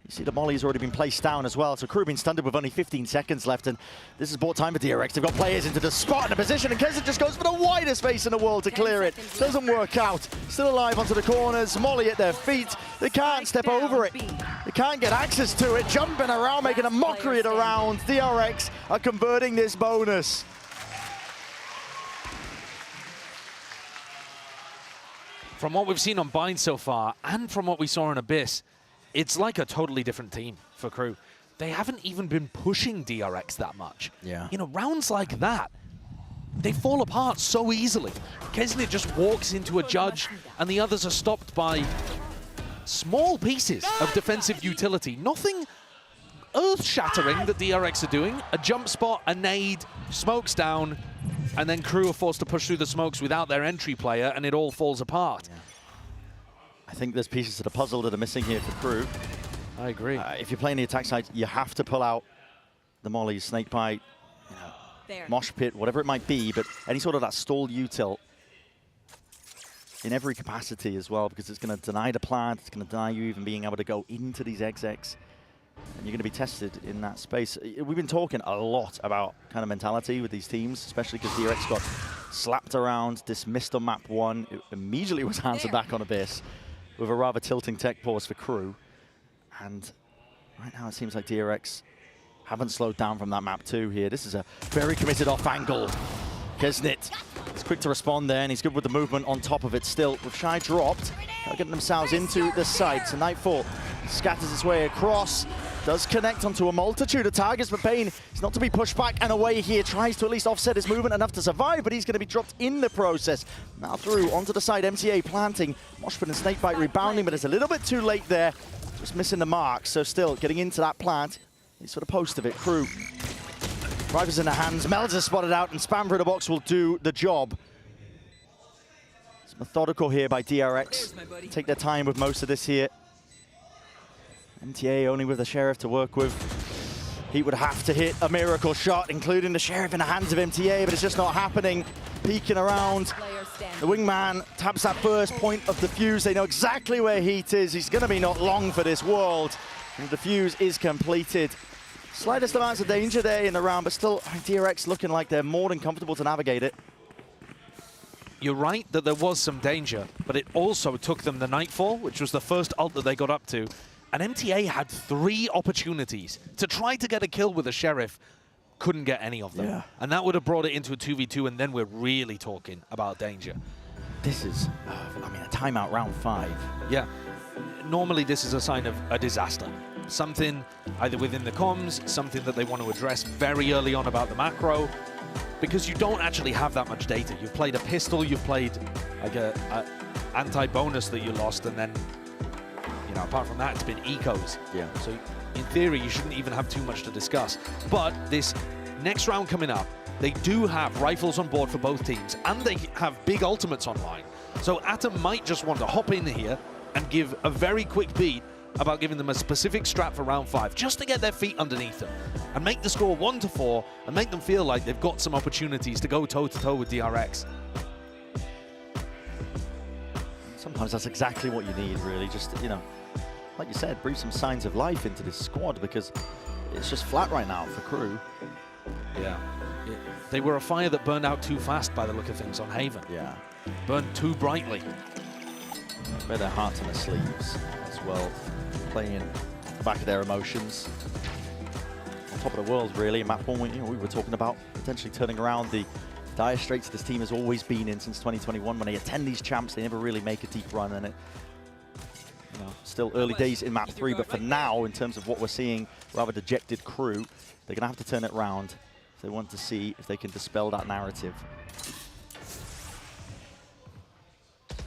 [SPEAKER 17] you see the molly's already been placed down as well. So Crew being stunned with only 15 seconds left, and this has bought time for DRX. They've got players into the spot and a position, and Keznit just goes for the widest space in the world to clear it. Doesn't work out. Still alive onto the corners. Molly at their feet. They can't step over it. They can't get access to it. Jumping around, making a mockery of the round. DRX are converting this bonus.
[SPEAKER 18] From what we've seen on Bind so far, and from what we saw in Abyss, it's like a totally different team for Crew. They haven't even been pushing DRX that much.
[SPEAKER 17] Yeah.
[SPEAKER 18] You know, rounds like that, they fall apart so easily. Keznit just walks into a judge, and the others are stopped by small pieces of defensive utility. Nothing earth-shattering that DRX are doing. A jump spot, a nade, smokes down, and then Crew are forced to push through the smokes without their entry player, and it all falls apart.
[SPEAKER 17] Yeah. I think there's pieces of the puzzle that are missing here for Crew.
[SPEAKER 18] I agree.
[SPEAKER 17] If you're playing the attack side, you have to pull out the mollies, snake bite, mosh pit, whatever it might be, but any sort of that stall util in every capacity as well, because it's going to deny the plant, it's going to deny you even being able to go into these execs, and you're going to be tested in that space. We've been talking a lot about kind of mentality with these teams, especially because DRX got slapped around, dismissed on map 1. It immediately was answered back on Abyss with a rather tilting tech pause for Crew. And right now it seems like DRX haven't slowed down from that map 2 here. This is a very committed off angle. Keznit is quick to respond there, and he's good with the movement on top of it still. With Shy dropped, they're getting themselves into the site. So Nightfall scatters his way across, does connect onto a multitude of targets, but Bane is not to be pushed back and away here. Tries to at least offset his movement enough to survive, but he's going to be dropped in the process. Now through onto the side, MTA planting. Moshpit and Snakebite rebounding, but it's a little bit too late there. Just missing the mark, so still getting into that plant. He's for the post of it. Crew. Rifles in the hands, Melds is spotted out, and spam through the box will do the job. It's methodical here by DRX. Take their time with most of this here. MTA only with the Sheriff to work with. He would have to hit a miracle shot, including the Sheriff in the hands of MTA, but it's just not happening. Peeking around. The wingman taps that first point of the fuse. They know exactly where Heat is. He's going to be not long for this world. And the fuse is completed. Slightest amounts of danger there in the round, but still DRX looking like they're more than comfortable to navigate it.
[SPEAKER 18] You're right that there was some danger, but it also took them the Nightfall, which was the first ult that they got up to. And MTA had 3 opportunities to try to get a kill with the Sheriff. Couldn't get any of them. Yeah. And that would have brought it into a 2v2, and then we're really talking about danger.
[SPEAKER 17] This is, I mean, a timeout round 5.
[SPEAKER 18] Yeah. Normally this is a sign of a disaster. Something either within the comms, something that they want to address very early on about the macro, because you don't actually have that much data. You've played a pistol, you've played like a anti-bonus that you lost, and then, you know, apart from that, it's been ecos.
[SPEAKER 17] Yeah.
[SPEAKER 18] So in theory, you shouldn't even have too much to discuss. But this next round coming up, they do have rifles on board for both teams, and they have big ultimates online. So Atom might just want to hop in here and give a very quick beat about giving them a specific strat for round 5, just to get their feet underneath them and make the score 1-4 and make them feel like they've got some opportunities to go toe-to-toe with DRX.
[SPEAKER 17] Sometimes that's exactly what you need, really. Just, you know, like you said, breathe some signs of life into this squad, because it's just flat right now for Crew.
[SPEAKER 18] Yeah. They were a fire that burned out too fast by the look of things on Haven.
[SPEAKER 17] Yeah.
[SPEAKER 18] Burned too brightly.
[SPEAKER 17] Wear their hearts on their sleeves as well, playing in the back of their emotions. On top of the world, really. In map 1, we were talking about potentially turning around the dire straits this team has always been in since 2021. When they attend these champs, they never really make a deep run, and it, you know, still early days in map 3. But for now, in terms of what we're seeing, rather dejected Crew, they're gonna have to turn it around if they want to see if they can dispel that narrative.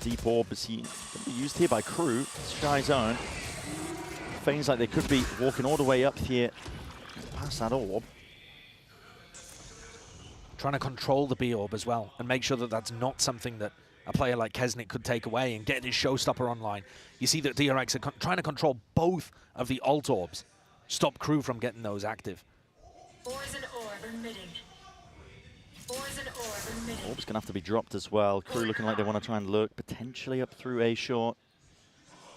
[SPEAKER 17] Deep orb is going to be used here by Crew. Sky's own. Feigns like they could be walking all the way up here past that orb.
[SPEAKER 18] Trying to control the B orb as well and make sure that that's not something that a player like Keznit could take away and get his showstopper online. You see that DRX are trying to control both of the alt orbs. Stop Crew from getting those active.
[SPEAKER 17] Orb's gonna have to be dropped as well. Crew looking like they want to try and lurk potentially up through A short.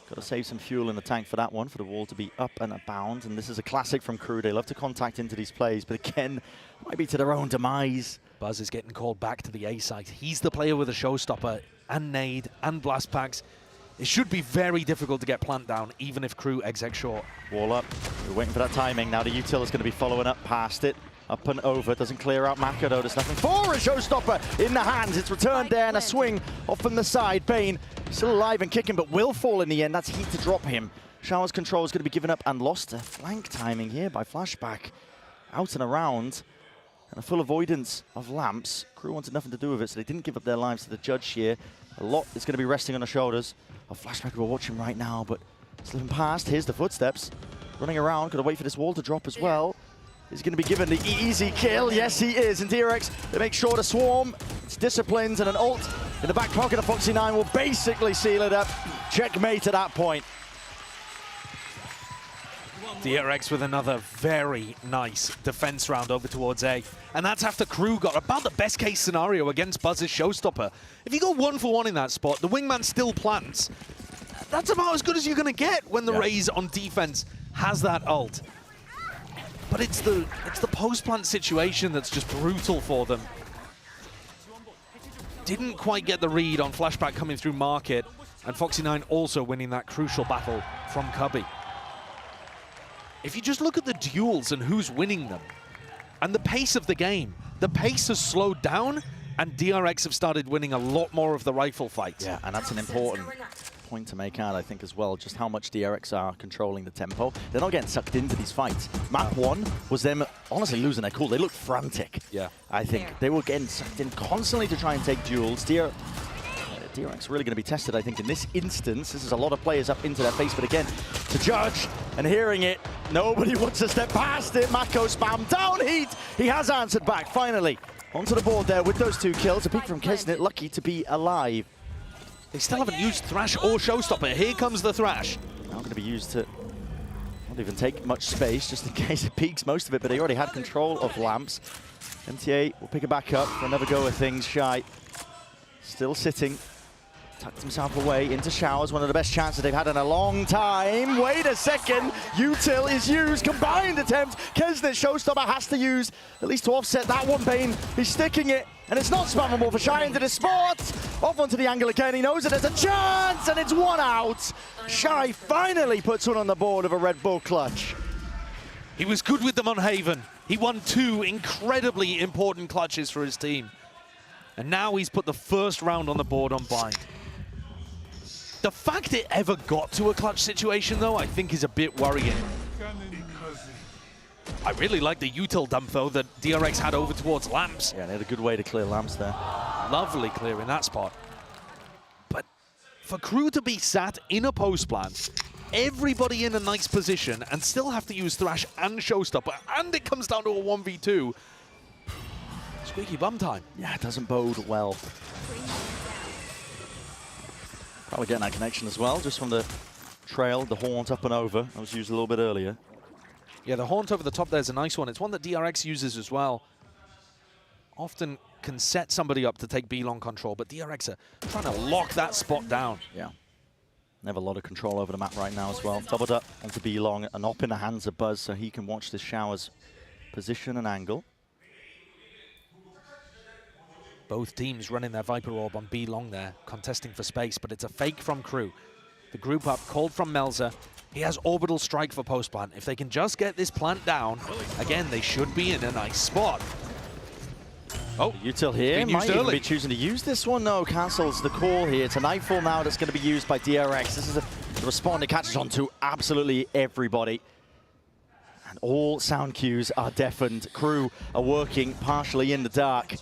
[SPEAKER 17] Got to save some fuel in the tank for that one, for the wall to be up and abound. And this is a classic from Crew. They love to contact into these plays, but again, might be to their own demise.
[SPEAKER 18] Buzz is getting called back to the A site. He's the player with a showstopper and nade and blast packs. It should be very difficult to get plant down, even if Crew exec short.
[SPEAKER 17] Wall up. We're waiting for that timing. Now the util is going to be following up past it. Up and over, doesn't clear out Mako though, there's nothing for a showstopper in the hands. It's returned there and a swing off from the side. Bane still alive and kicking, but will fall in the end. That's Heat to drop him. Shower's control is going to be given up and lost. A flank timing here by Flashback. Out and around, and a full avoidance of lamps. Crew wanted nothing to do with it, so they didn't give up their lives to the judge here. A lot is going to be resting on the shoulders of Flashback, who we're watching right now, but slipping past. Here's the footsteps. Running around, got to wait for this wall to drop as well. He's going to be given the easy kill. Yes, he is. And DRX, they make sure to swarm. It's disciplines, and an ult in the back pocket of Foxy9 will basically seal it up. Checkmate at that point.
[SPEAKER 18] DRX with another very nice defense round over towards A. And that's after Crew got about the best case scenario against Buzz's showstopper. If you go 1-for-1 in that spot, the wingman still plants. That's about as good as you're going to get when the Raze on defense has that ult. But it's the post-plant situation that's just brutal for them. didn't quite get the read on flashback coming through market, and Foxy9 also winning that crucial battle from Cubby. If you just look at the duels and who's winning them, and the pace of the game, the pace has slowed down, and DRX have started winning a lot more of the rifle fights.
[SPEAKER 17] Yeah, and that's an important point to make out, I think, as well, just how much DRX are controlling the tempo. They're not getting sucked into these fights. Map 1 was them honestly losing their cool. They looked frantic.
[SPEAKER 18] Yeah.
[SPEAKER 17] I think they were getting sucked in constantly to try and take duels. DRX really going to be tested, I think, in this instance. This is a lot of players up into their face, but again, to judge and hearing it, nobody wants to step past it. Mako spam down heat. He has answered back, finally. Onto the board there with those 2 kills. A peek from Keznit, lucky to be alive.
[SPEAKER 18] They still haven't used Thrash or Showstopper. Here comes the Thrash.
[SPEAKER 17] Now going to be used to not even take much space, just in case it peaks most of it, but they already had control of lamps. MTA will pick it back up for another go of things. Shy still sitting. Tucked himself away into showers, one of the best chances they've had in a long time. Wait a second, util is used, combined attempt. Keznit, Showstopper has to use, at least to offset that one Bane. He's sticking it, and it's not spammable for Shy into the spot. Off onto the angle again, he knows that there's a chance, and it's 1 out. Shy finally puts one on the board of a Red Bull clutch.
[SPEAKER 18] He was good with them on Haven. He won 2 incredibly important clutches for his team. And now he's put the first round on the board on Bind. The fact it ever got to a clutch situation, though, I think is a bit worrying. I really like the util dump, though, that DRX had over towards lamps.
[SPEAKER 17] Yeah, they had a good way to clear lamps there.
[SPEAKER 18] Lovely clear in that spot. But for Crew to be sat in a post plan, everybody in a nice position, and still have to use Thrash and Showstopper, and it comes down to a 1v2, squeaky bum time.
[SPEAKER 17] Yeah, it doesn't bode well. Probably getting that connection as well, just from the trail, the haunt up and over. That was used a little bit earlier.
[SPEAKER 18] Yeah, the haunt over the top there's a nice one. It's one that DRX uses as well. Often can set somebody up to take B-long control, but DRX are trying to lock that spot down.
[SPEAKER 17] Yeah. Never a lot of control over the map right now as well. Doubled up onto B-long, an op in the hands of Buzz so he can watch this shower's position and angle.
[SPEAKER 18] Both teams running their Viper Orb on B-long there, contesting for space, but it's a fake from Crew. The group up called from Melzer. He has Orbital Strike for post plant. If they can just get this plant down, again, they should be in a nice spot. Oh,
[SPEAKER 17] util here might even be choosing to use this one. No, cancels the call here. It's a Nightfall now that's going to be used by DRX. This is a respawn that catches on to absolutely everybody. And all sound cues are deafened. Crew are working partially in the dark.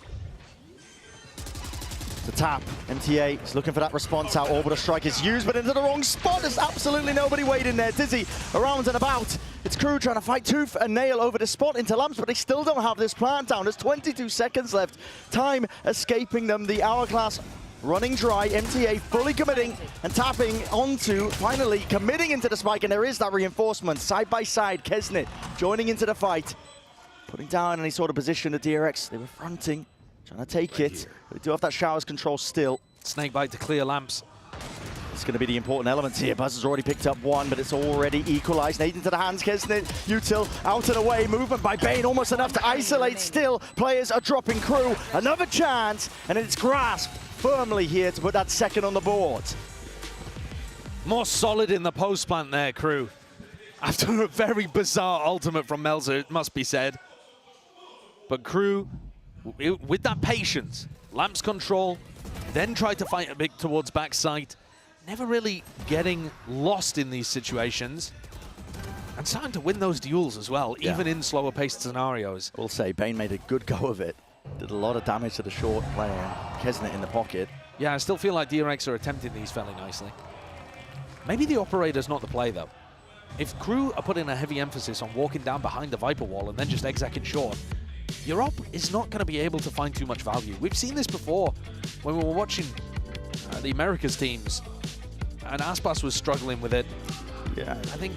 [SPEAKER 17] The tap, MTA is looking for that response out. Orbital Strike is used, but into the wrong spot. There's absolutely nobody waiting there. Dizzy around and about. It's Crew trying to fight tooth and nail over the spot into lamps, but they still don't have this plant down. There's 22 seconds left. Time escaping them. The hourglass running dry. MTA fully committing and tapping onto, finally committing into the spike, and there is that reinforcement. Side by side, Keznit joining into the fight. Putting down any sort of position at DRX. They were fronting. Trying to take it. They do have that showers control still.
[SPEAKER 18] Snakebite to clear lamps.
[SPEAKER 17] It's going to be the important elements here. Buzz has already picked up one, but it's already equalized. Nade into the hands, Keznit. Util out and away. Movement by Bane, almost enough to isolate. Still, players are dropping. Crew. Another chance, and it's grasped firmly here to put that second on the board.
[SPEAKER 18] More solid in the post plant there, Crew. After a very bizarre ultimate from Melzer, it must be said. But Crew, with that patience, lamps control, then tried to fight a bit towards backside, never really getting lost in these situations, and starting to win those duels as well, even in slower paced scenarios.
[SPEAKER 17] I will say, Bane made a good go of it. Did a lot of damage to the short player. Keznit in the pocket.
[SPEAKER 18] Yeah, I still feel like DRX are attempting these fairly nicely. Maybe the operator's not the play, though. If Crew are putting a heavy emphasis on walking down behind the Viper wall and then just execing short, your op is not going to be able to find too much value. We've seen this before when we were watching the Americas teams, and Aspas was struggling with it.
[SPEAKER 17] Yeah,
[SPEAKER 18] I think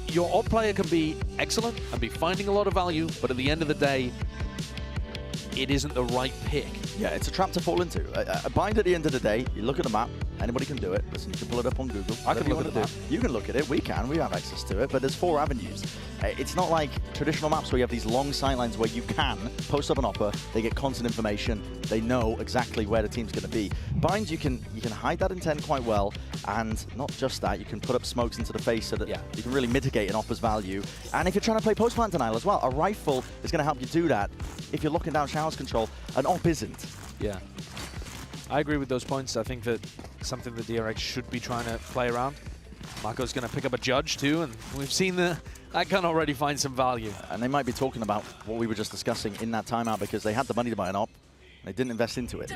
[SPEAKER 18] your op player can be excellent and be finding a lot of value, but at the end of the day, it isn't the right pick.
[SPEAKER 17] Yeah, it's a trap to fall into. Bind at the end of the day, you look at the map, Anybody can do it. Listen, you can pull it up on Google.
[SPEAKER 18] I can look at it.
[SPEAKER 17] You can look at it. We can. We have access to it. But there's 4 avenues. It's not like traditional maps where you have these long sightlines where you can post up an opera. They get constant information. They know exactly where the team's going to be. Binds, you can hide that intent quite well. And not just that, you can put up smokes into the face so that you can really mitigate an opera's value. And if you're trying to play post-plant denial as well, a rifle is going to help you do that. If you're locking down Showers control, an op isn't.
[SPEAKER 18] Yeah. I agree with those points. I think that something that DRX should be trying to play around. Mako's going to pick up a judge too, and we've seen that can already find some value.
[SPEAKER 17] And they might be talking about what we were just discussing in that timeout because they had the money to buy an op. They didn't invest into it.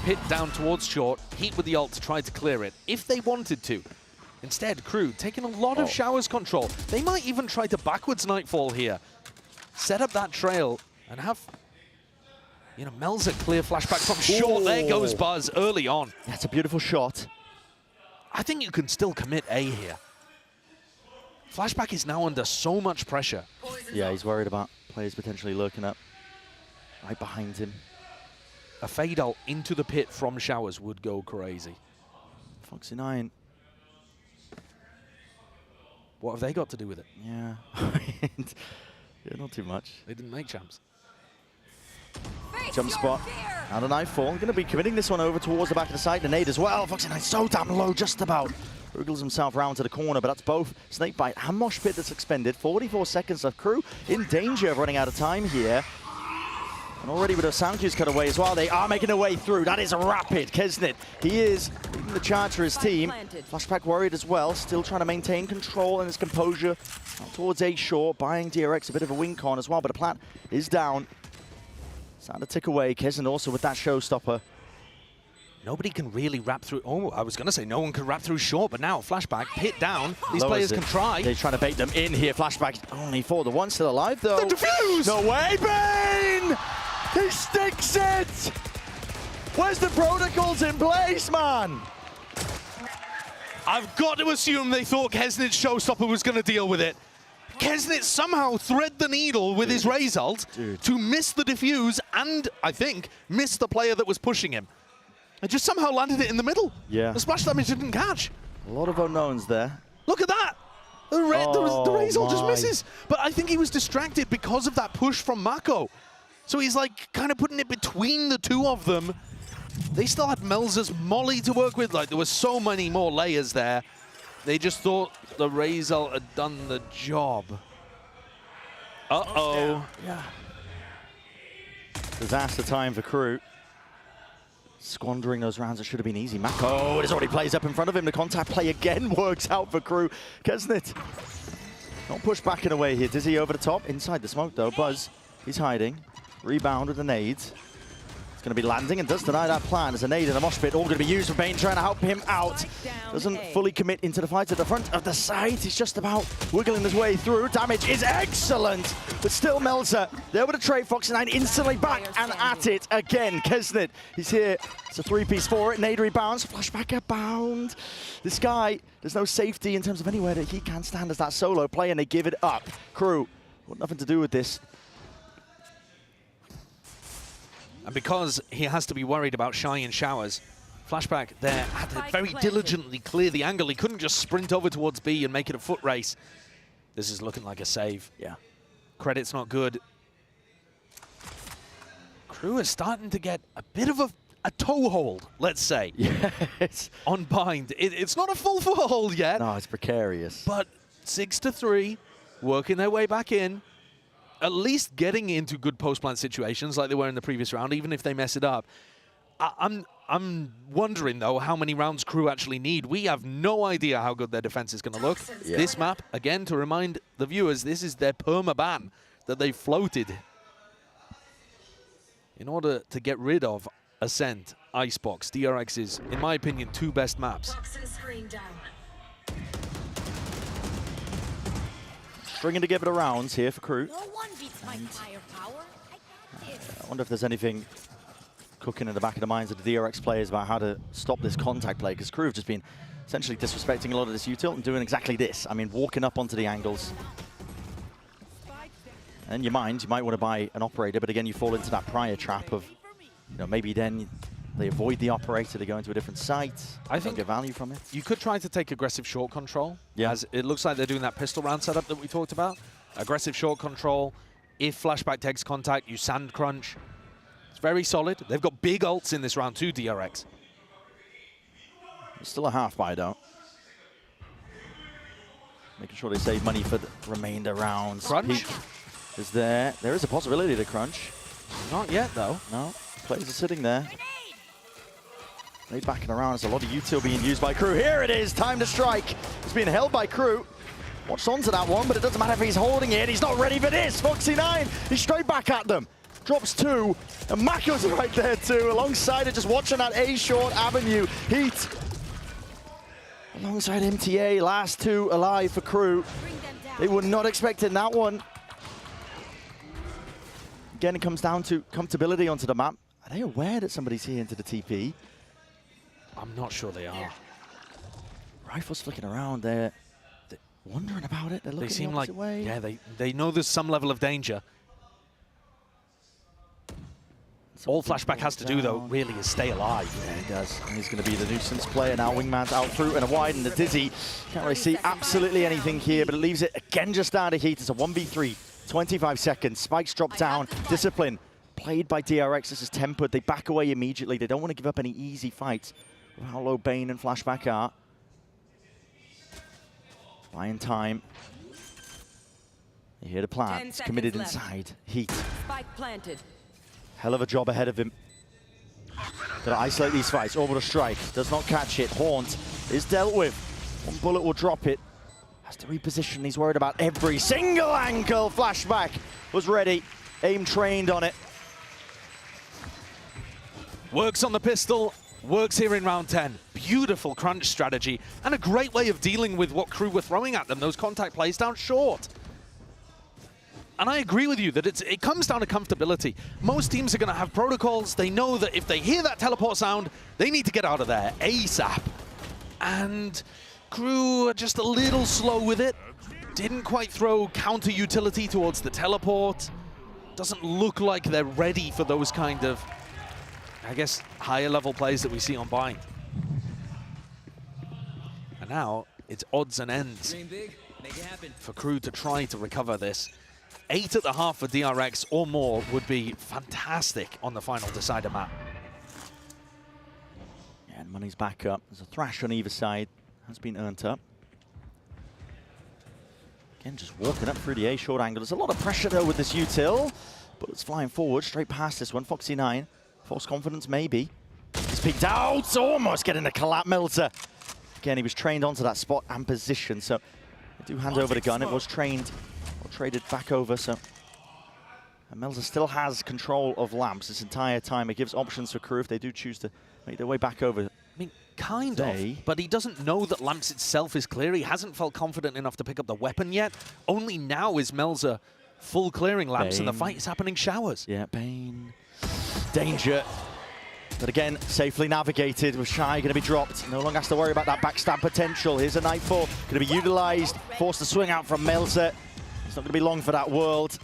[SPEAKER 18] Pit down towards short, Heat with the ult to try to clear it, if they wanted to. Instead, Crew taking a lot of Showers control. They might even try to backwards Nightfall here. Set up that trail and have... You know, Melza clear flashback from short. There goes Buzz early on.
[SPEAKER 17] That's a beautiful shot.
[SPEAKER 18] I think you can still commit A here. Flashback is now under so much pressure.
[SPEAKER 17] Yeah, he's worried about players potentially lurking up right behind him.
[SPEAKER 18] A fade ult into the pit from Showers would go crazy.
[SPEAKER 17] Foxy9.
[SPEAKER 18] What have they got to do with it?
[SPEAKER 17] Yeah. Yeah, not too much.
[SPEAKER 18] They didn't make champs.
[SPEAKER 17] Jump spot. Out of Nightfall. Going to be committing this one over towards the back of the site. The nade as well. Foxy9 so damn low, just about. Wriggles himself round to the corner, but that's both Snakebite and Mosh Pit that's expended. 44 seconds of Crew in danger of running out of time here. And already with a sound cues cut away as well, they are making their way through. That is rapid. Keznit, he is leading the charge for his team. Flashback worried as well, still trying to maintain control and his composure. Out towards A short, buying DRX a bit of a wink on as well, but the plant is down. Starting to tick away. Keznit also with that showstopper.
[SPEAKER 18] Nobody can really wrap through. Oh, I was going to say no one can wrap through short, but now Flashback, Pit down. These players can try.
[SPEAKER 17] They're trying to bait them in here. Flashback only for the one still alive, though.
[SPEAKER 18] The defuse!
[SPEAKER 17] No way, Bane! He sticks it! Where's the protocols in place, man?
[SPEAKER 18] I've got to assume they thought Keznit's showstopper was going to deal with it. Keznit somehow thread the needle with his Raze ult to miss the defuse and, I think, miss the player that was pushing him. And just somehow landed it in the middle.
[SPEAKER 17] Yeah.
[SPEAKER 18] The splash damage didn't catch.
[SPEAKER 17] A lot of unknowns there.
[SPEAKER 18] Look at that! The Raze ult just misses. But I think he was distracted because of that push from Mako. So he's like kind of putting it between the two of them. They still had Melza's molly to work with. Like there were so many more layers there. They just thought the Raze ult had done the job. Uh-oh.
[SPEAKER 17] Yeah. Disaster time for Crew. Squandering those rounds that should have been easy. Mako, it already plays up in front of him. The contact play again works out for Crew. Keznit. Not pushed back in a way here. Dizzy over the top. Inside the smoke though. Buzz, he's hiding. Rebound with the nades. It's going to be landing and does deny that plan. As a nade and a mosh pit all going to be used for Bane trying to help him out. Doesn't fully commit into the fight at the front of the site. He's just about wiggling his way through. Damage is excellent, but still Melza. There with a trade. Foxy9 instantly back and at it again. Keznit, he's here. It's a three-piece for it. Nade rebounds. Flashback abound. This guy, there's no safety in terms of anywhere that he can stand as that solo play, and they give it up. Crew, got nothing to do with this.
[SPEAKER 18] And because he has to be worried about Shy and Showers, Flashback there had to very diligently clear the angle. He couldn't just sprint over towards B and make it a foot race. This is looking like a save.
[SPEAKER 17] Yeah.
[SPEAKER 18] Credit's not good. Crew is starting to get a bit of a toehold, let's say.
[SPEAKER 17] Yes.
[SPEAKER 18] On Bind. It's not a full foothold yet.
[SPEAKER 17] No, it's precarious.
[SPEAKER 18] But 6-3, working their way back in. At least getting into good post-plant situations like they were in the previous round, even if they mess it up. I'm wondering, though, how many rounds Crew actually need. We have no idea how good their defense is going to look. Yeah. This map, again, to remind the viewers, this is their perma-ban that they floated in order to get rid of Ascent, Icebox, DRX's, in my opinion, 2 best maps.
[SPEAKER 17] Stringing together the rounds here for Crew.
[SPEAKER 11] No one beats my firepower.
[SPEAKER 17] I wonder if there's anything cooking in the back of the minds of the DRX players about how to stop this contact play, because Crew have just been essentially disrespecting a lot of this util and doing exactly this. I mean, walking up onto the angles. And in your mind, you might want to buy an operator, but again, you fall into that prior trap of, you know, maybe then They avoid the operator, they go into a different site.
[SPEAKER 18] I think
[SPEAKER 17] get value from it.
[SPEAKER 18] You could try to take aggressive short control.
[SPEAKER 17] Yeah.
[SPEAKER 18] As it looks like they're doing that pistol round setup that we talked about. Aggressive short control. If flashback takes contact, you sand crunch. It's very solid. They've got big ults in this round too, DRX.
[SPEAKER 17] It's still a half buy though. Making sure they save money for the remainder rounds.
[SPEAKER 18] Crunch?
[SPEAKER 17] Peak is there. There is a possibility to crunch.
[SPEAKER 18] Not yet though.
[SPEAKER 17] No, players are sitting there. They backing around. There's a lot of util being used by Crew. Here it is, time to strike. It's being held by Crew. Watched onto that one, but it doesn't matter if he's holding it. He's not ready for this. Foxy9, he's straight back at them. Drops 2, and Mako's right there too, alongside it, just watching that A short avenue. Heat. Alongside MTA, last 2 alive for Crew. They were not expecting that one. Again, it comes down to comfortability onto the map. Are they aware that somebody's here into the TP?
[SPEAKER 18] I'm not sure they are.
[SPEAKER 17] Rifles flicking around there. They're wondering about it. They're looking
[SPEAKER 18] They seem
[SPEAKER 17] the
[SPEAKER 18] like,
[SPEAKER 17] opposite way.
[SPEAKER 18] yeah, they know there's some level of danger. All Flashback has to do, though, really is stay alive.
[SPEAKER 17] Yeah, he does. And he's going to be the nuisance player now. Wingman's out through and wide, and the Dizzy can't really see absolutely anything here, but it leaves it again just down to Heat. It's a 1v3, 25 seconds. Spikes drop down. Discipline played by DRX. This is tempered. They back away immediately. They don't want to give up any easy fights with how low Bane and Flashback are. Buying time. You hear the plan. It's committed inside. Heat.
[SPEAKER 1] Spike planted.
[SPEAKER 17] Hell of a job ahead of him. Gonna isolate these fights. Orbital strike. Does not catch it. Haunt is dealt with. One bullet will drop it. Has to reposition. He's worried about every single angle. Flashback was ready. Aim trained on it.
[SPEAKER 18] Works on the pistol. Works here in round 10. Beautiful crunch strategy. And a great way of dealing with what Crew were throwing at them. Those contact plays down short. And I agree with you that it comes down to comfortability. Most teams are going to have protocols. They know that if they hear that teleport sound, they need to get out of there ASAP. And Crew are just a little slow with it. Didn't quite throw counter utility towards the teleport. Doesn't look like they're ready for those kind of, I guess, higher level plays that we see on Bind. And now it's odds and ends for Crew to try to recover this. 8 at the half for DRX or more would be fantastic on the final decider map.
[SPEAKER 17] Yeah, and money's back up. There's a thrash on either side. Has been earned up. Again, just walking up through the A short angle. There's a lot of pressure though with this util. But it's flying forward, straight past this one. Foxy9, false confidence maybe. He's peeked out, almost getting the collapse melter. Again, he was trained onto that spot and position, so they do hand over the gun. It was trained. Traded back over, so and Melzer still has control of lamps this entire time. It gives options for Crew if they do choose to make their way back over.
[SPEAKER 18] I mean, kind of, but he doesn't know that lamps itself is clear. He hasn't felt confident enough to pick up the weapon yet. Only now is Melzer full clearing lamps, and the fight is happening showers.
[SPEAKER 17] Yeah, Bane. Danger. But again, safely navigated with Shy going to be dropped. No longer has to worry about that backstab potential. Here's a Nightfall going to be utilized. Forced to swing out from Melzer. It's not going to be long for that world.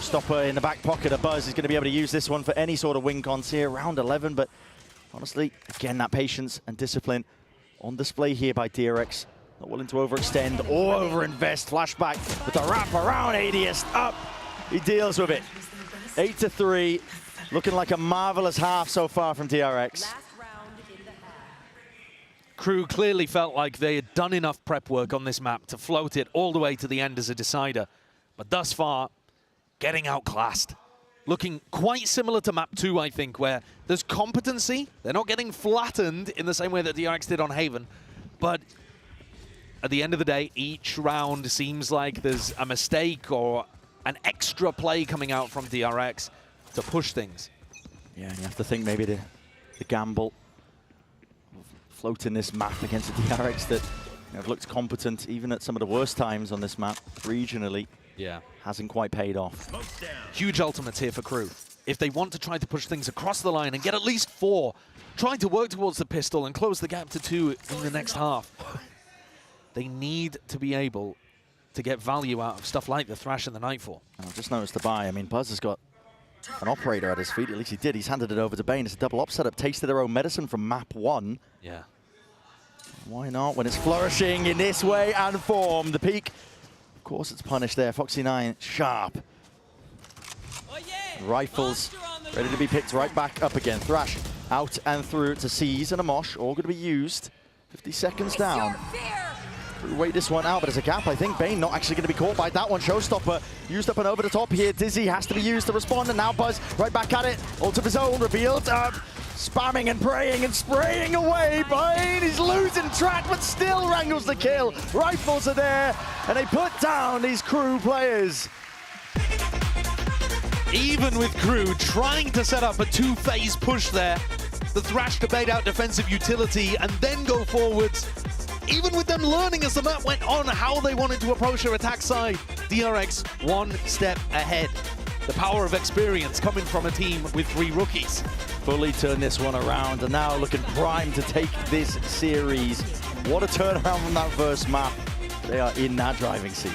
[SPEAKER 17] Stopper in the back pocket of Buzz is going to be able to use this one for any sort of win cons here. Round 11, but honestly, again, that patience and discipline on display here by DRX. Not willing to overextend or overinvest. Flashback with the wrap around ADS up. He deals with it. 8-3. Looking like a marvelous half so far from DRX.
[SPEAKER 18] Crew clearly felt like they had done enough prep work on this map to float it all the way to the end as a decider. But thus far, getting outclassed. Looking quite similar to map 2, I think, where there's competency. They're not getting flattened in the same way that DRX did on Haven. But at the end of the day, each round seems like there's a mistake or an extra play coming out from DRX to push things.
[SPEAKER 17] Yeah, you have to think maybe the gamble floating this map against a DRX that have looked competent even at some of the worst times on this map regionally.
[SPEAKER 18] Yeah.
[SPEAKER 17] Hasn't quite paid off.
[SPEAKER 18] Huge ultimates here for Crew. If they want to try to push things across the line and get at least 4, trying to work towards the pistol and close the gap to 2 in the next half, they need to be able to get value out of stuff like the Thrash and the Nightfall.
[SPEAKER 17] I've just noticed the buy. I mean, Buzz has got an operator at his feet. At least he did. He's handed it over to Bane. It's a double op setup. Tasted their own medicine from map 1.
[SPEAKER 18] Yeah.
[SPEAKER 17] Why not? When it's flourishing in this way and form. The peak, of course, it's punished there. Foxy9, sharp. Rifles ready to be picked right back up again. Thrash out and through to Seize and a Mosh. All going to be used. 50 seconds down. Wait this one out, but there's a gap. I think Bane not actually going to be caught by that one. Showstopper used up and over the top here. Dizzy has to be used to respond, and now Buzz right back at it. Ult of his own revealed. Spamming and praying and spraying away. Bane is losing track, but still wrangles the kill. Rifles are there, and they put down these Crew players.
[SPEAKER 18] Even with Crew trying to set up a two-phase push there, the Thrash to bait out defensive utility and then go forwards. Even with them learning as the map went on how they wanted to approach their attack side, DRX one step ahead. The power of experience coming from a team with 3 rookies.
[SPEAKER 17] Fully turn this one around and now looking primed to take this series. What a turnaround from that first map. They are in that driving seat.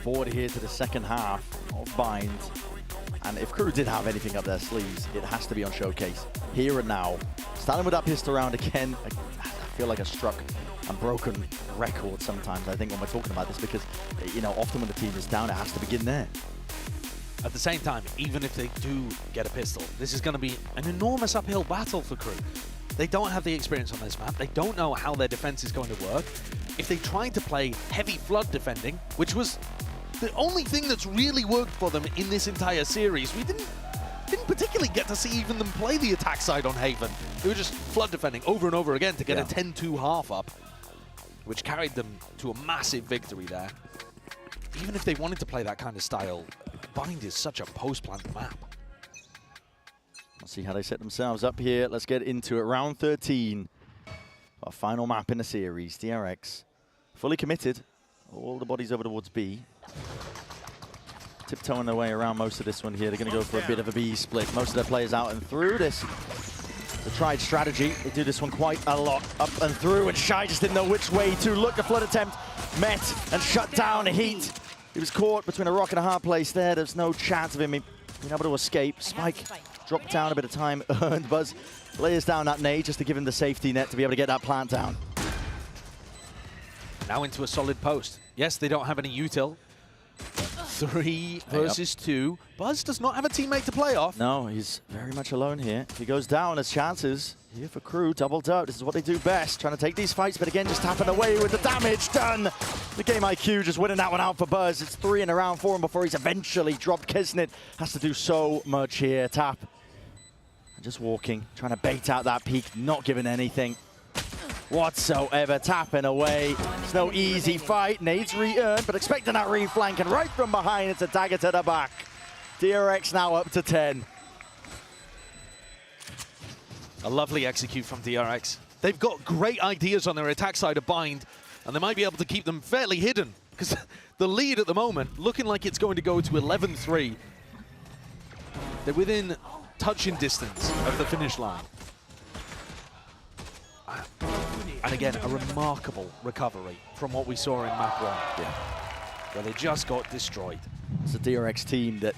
[SPEAKER 17] Forward here to the second half of Bind. And if Crew did have anything up their sleeves, it has to be on Showcase. Here and now. Starting with that pistol round again, I feel like a struck and broken record sometimes, I think, when we're talking about this, because, you know, often when the team is down, it has to begin there.
[SPEAKER 18] At the same time, even if they do get a pistol, this is going to be an enormous uphill battle for Crew. They don't have the experience on this map. They don't know how their defense is going to work. If they try to play heavy flood defending, which was the only thing that's really worked for them in this entire series, we didn't particularly get to see even them play the attack side on Haven. They were just flood defending over and over again to get a 10-2 half up, which carried them to a massive victory there. Even if they wanted to play that kind of style, Bind is such a post-plant map.
[SPEAKER 17] Let's see how they set themselves up here. Let's get into it. Round 13. Our final map in the series. DRX fully committed. All the bodies over towards B. Tiptoeing their way around most of this one here. They're going to go for a bit of a B split. Most of their players out and through this. The tried strategy. They do this one quite a lot. Up and through, and Shy just didn't know which way to look. The flood attempt met and shut down Heat. He was caught between a rock and a hard place there. There's no chance of him being able to escape. Spike dropped down, a bit of time earned. Buzz layers down that nade just to give him the safety net to be able to get that plant down.
[SPEAKER 18] Now into a solid post. Yes, they don't have any util. 3 versus 2. Buzz does not have a teammate to play off.
[SPEAKER 17] No, he's very much alone here. If he goes down, there's chances here for Crew. Doubled up. This is what they do best. Trying to take these fights, but again, just tapping away with the damage done. The game IQ just winning that one out for Buzz. It's 3 in a round for him before he's eventually dropped. Keznit has to do so much here. Tap. And just walking, trying to bait out that peak, not giving anything whatsoever, tapping away. It's no easy fight. Nades re-earned, but expecting that re-flank, and right from behind, it's a dagger to the back. DRX now up to 10.
[SPEAKER 18] A lovely execute from DRX. They've got great ideas on their attack side of Bind, and they might be able to keep them fairly hidden, because the lead at the moment, looking like it's going to go to 11-3. They're within touching distance of the finish line. And again, a remarkable recovery from what we saw in map 1, where they just got destroyed.
[SPEAKER 17] It's a DRX team that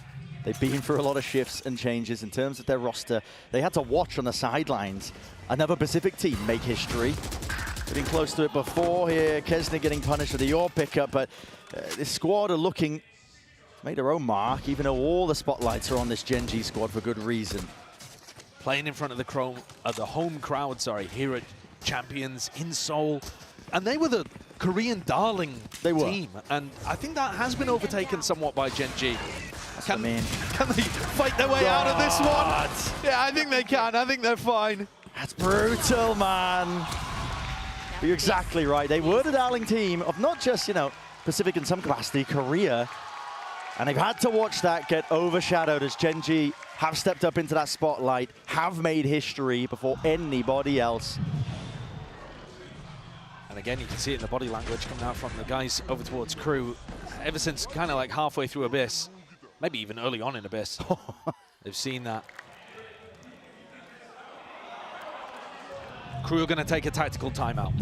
[SPEAKER 17] They've been through a lot of shifts and changes in terms of their roster. They had to watch on the sidelines another Pacific team make history. Getting close to it before here. Keznit getting punished with the Yor pickup, but this squad are looking to make their own mark, even though all the spotlights are on this Gen G squad for good reason.
[SPEAKER 18] Playing in front of the home crowd, here at Champions in Seoul. And they were the Korean darling team. And I think that has been overtaken somewhat by Gen G. Can they fight their way out of this one? Yeah, I think they can. I think they're fine.
[SPEAKER 17] That's brutal, man. But you're exactly right. They were the darling team of not just, Pacific in some capacity, Korea. And they've had to watch that get overshadowed as Gen G have stepped up into that spotlight, have made history before anybody else.
[SPEAKER 18] And again, you can see it in the body language coming out from the guys over towards Crew. Ever since kind of like halfway through Abyss, maybe even early on in Abyss, they've seen that. Crew are going to take a tactical timeout.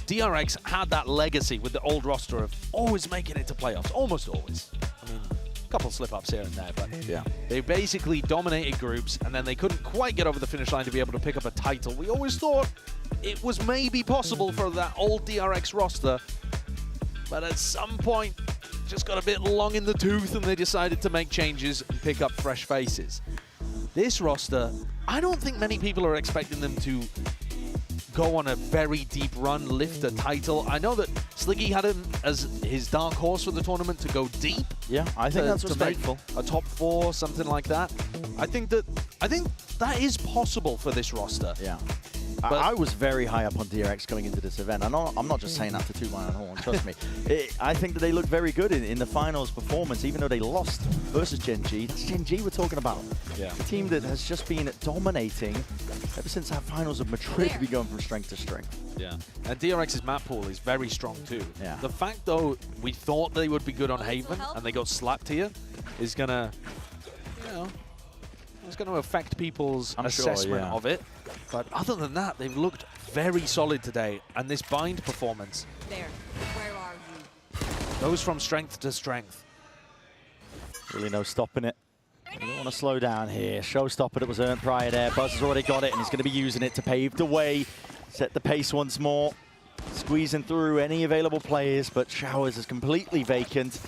[SPEAKER 18] DRX had that legacy with the old roster of always making it to playoffs, almost always. I mean, a couple slip-ups here and there, but
[SPEAKER 17] yeah,
[SPEAKER 18] they basically dominated groups, and then they couldn't quite get over the finish line to be able to pick up a title. We always thought it was maybe possible for that old DRX roster, but at some point, just got a bit long in the tooth, and they decided to make changes and pick up fresh faces. This roster, I don't think many people are expecting them to go on a very deep run, lift a title. I know that Sliggy had him as his dark horse for the tournament to go deep.
[SPEAKER 17] Yeah, I think that's respectful.
[SPEAKER 18] A top 4, something like that. I think that is possible for this roster.
[SPEAKER 17] Yeah. I was very high up on DRX coming into this event. I'm not just saying that to toot my own horn, trust me. I think that they look very good in the finals performance, even though they lost versus Gen G. That's Gen G we're talking about.
[SPEAKER 18] Yeah.
[SPEAKER 17] The team that has just been dominating ever since that finals of Madrid, we've been going from strength to strength.
[SPEAKER 18] Yeah, and DRX's map pool is very strong too.
[SPEAKER 17] Yeah.
[SPEAKER 18] The fact, though, we thought they would be good on Haven and they got slapped here is gonna, it's gonna affect people's assessment of it. But other than that, they've looked very solid today, and this bind performance.
[SPEAKER 10] There, where are you?
[SPEAKER 18] Goes from strength to strength.
[SPEAKER 17] Really no stopping it. We don't want to slow down here. Showstopper that was earned prior there. Buzz has already got it, and he's going to be using it to pave the way. Set the pace once more. Squeezing through any available players, but Showers is completely vacant.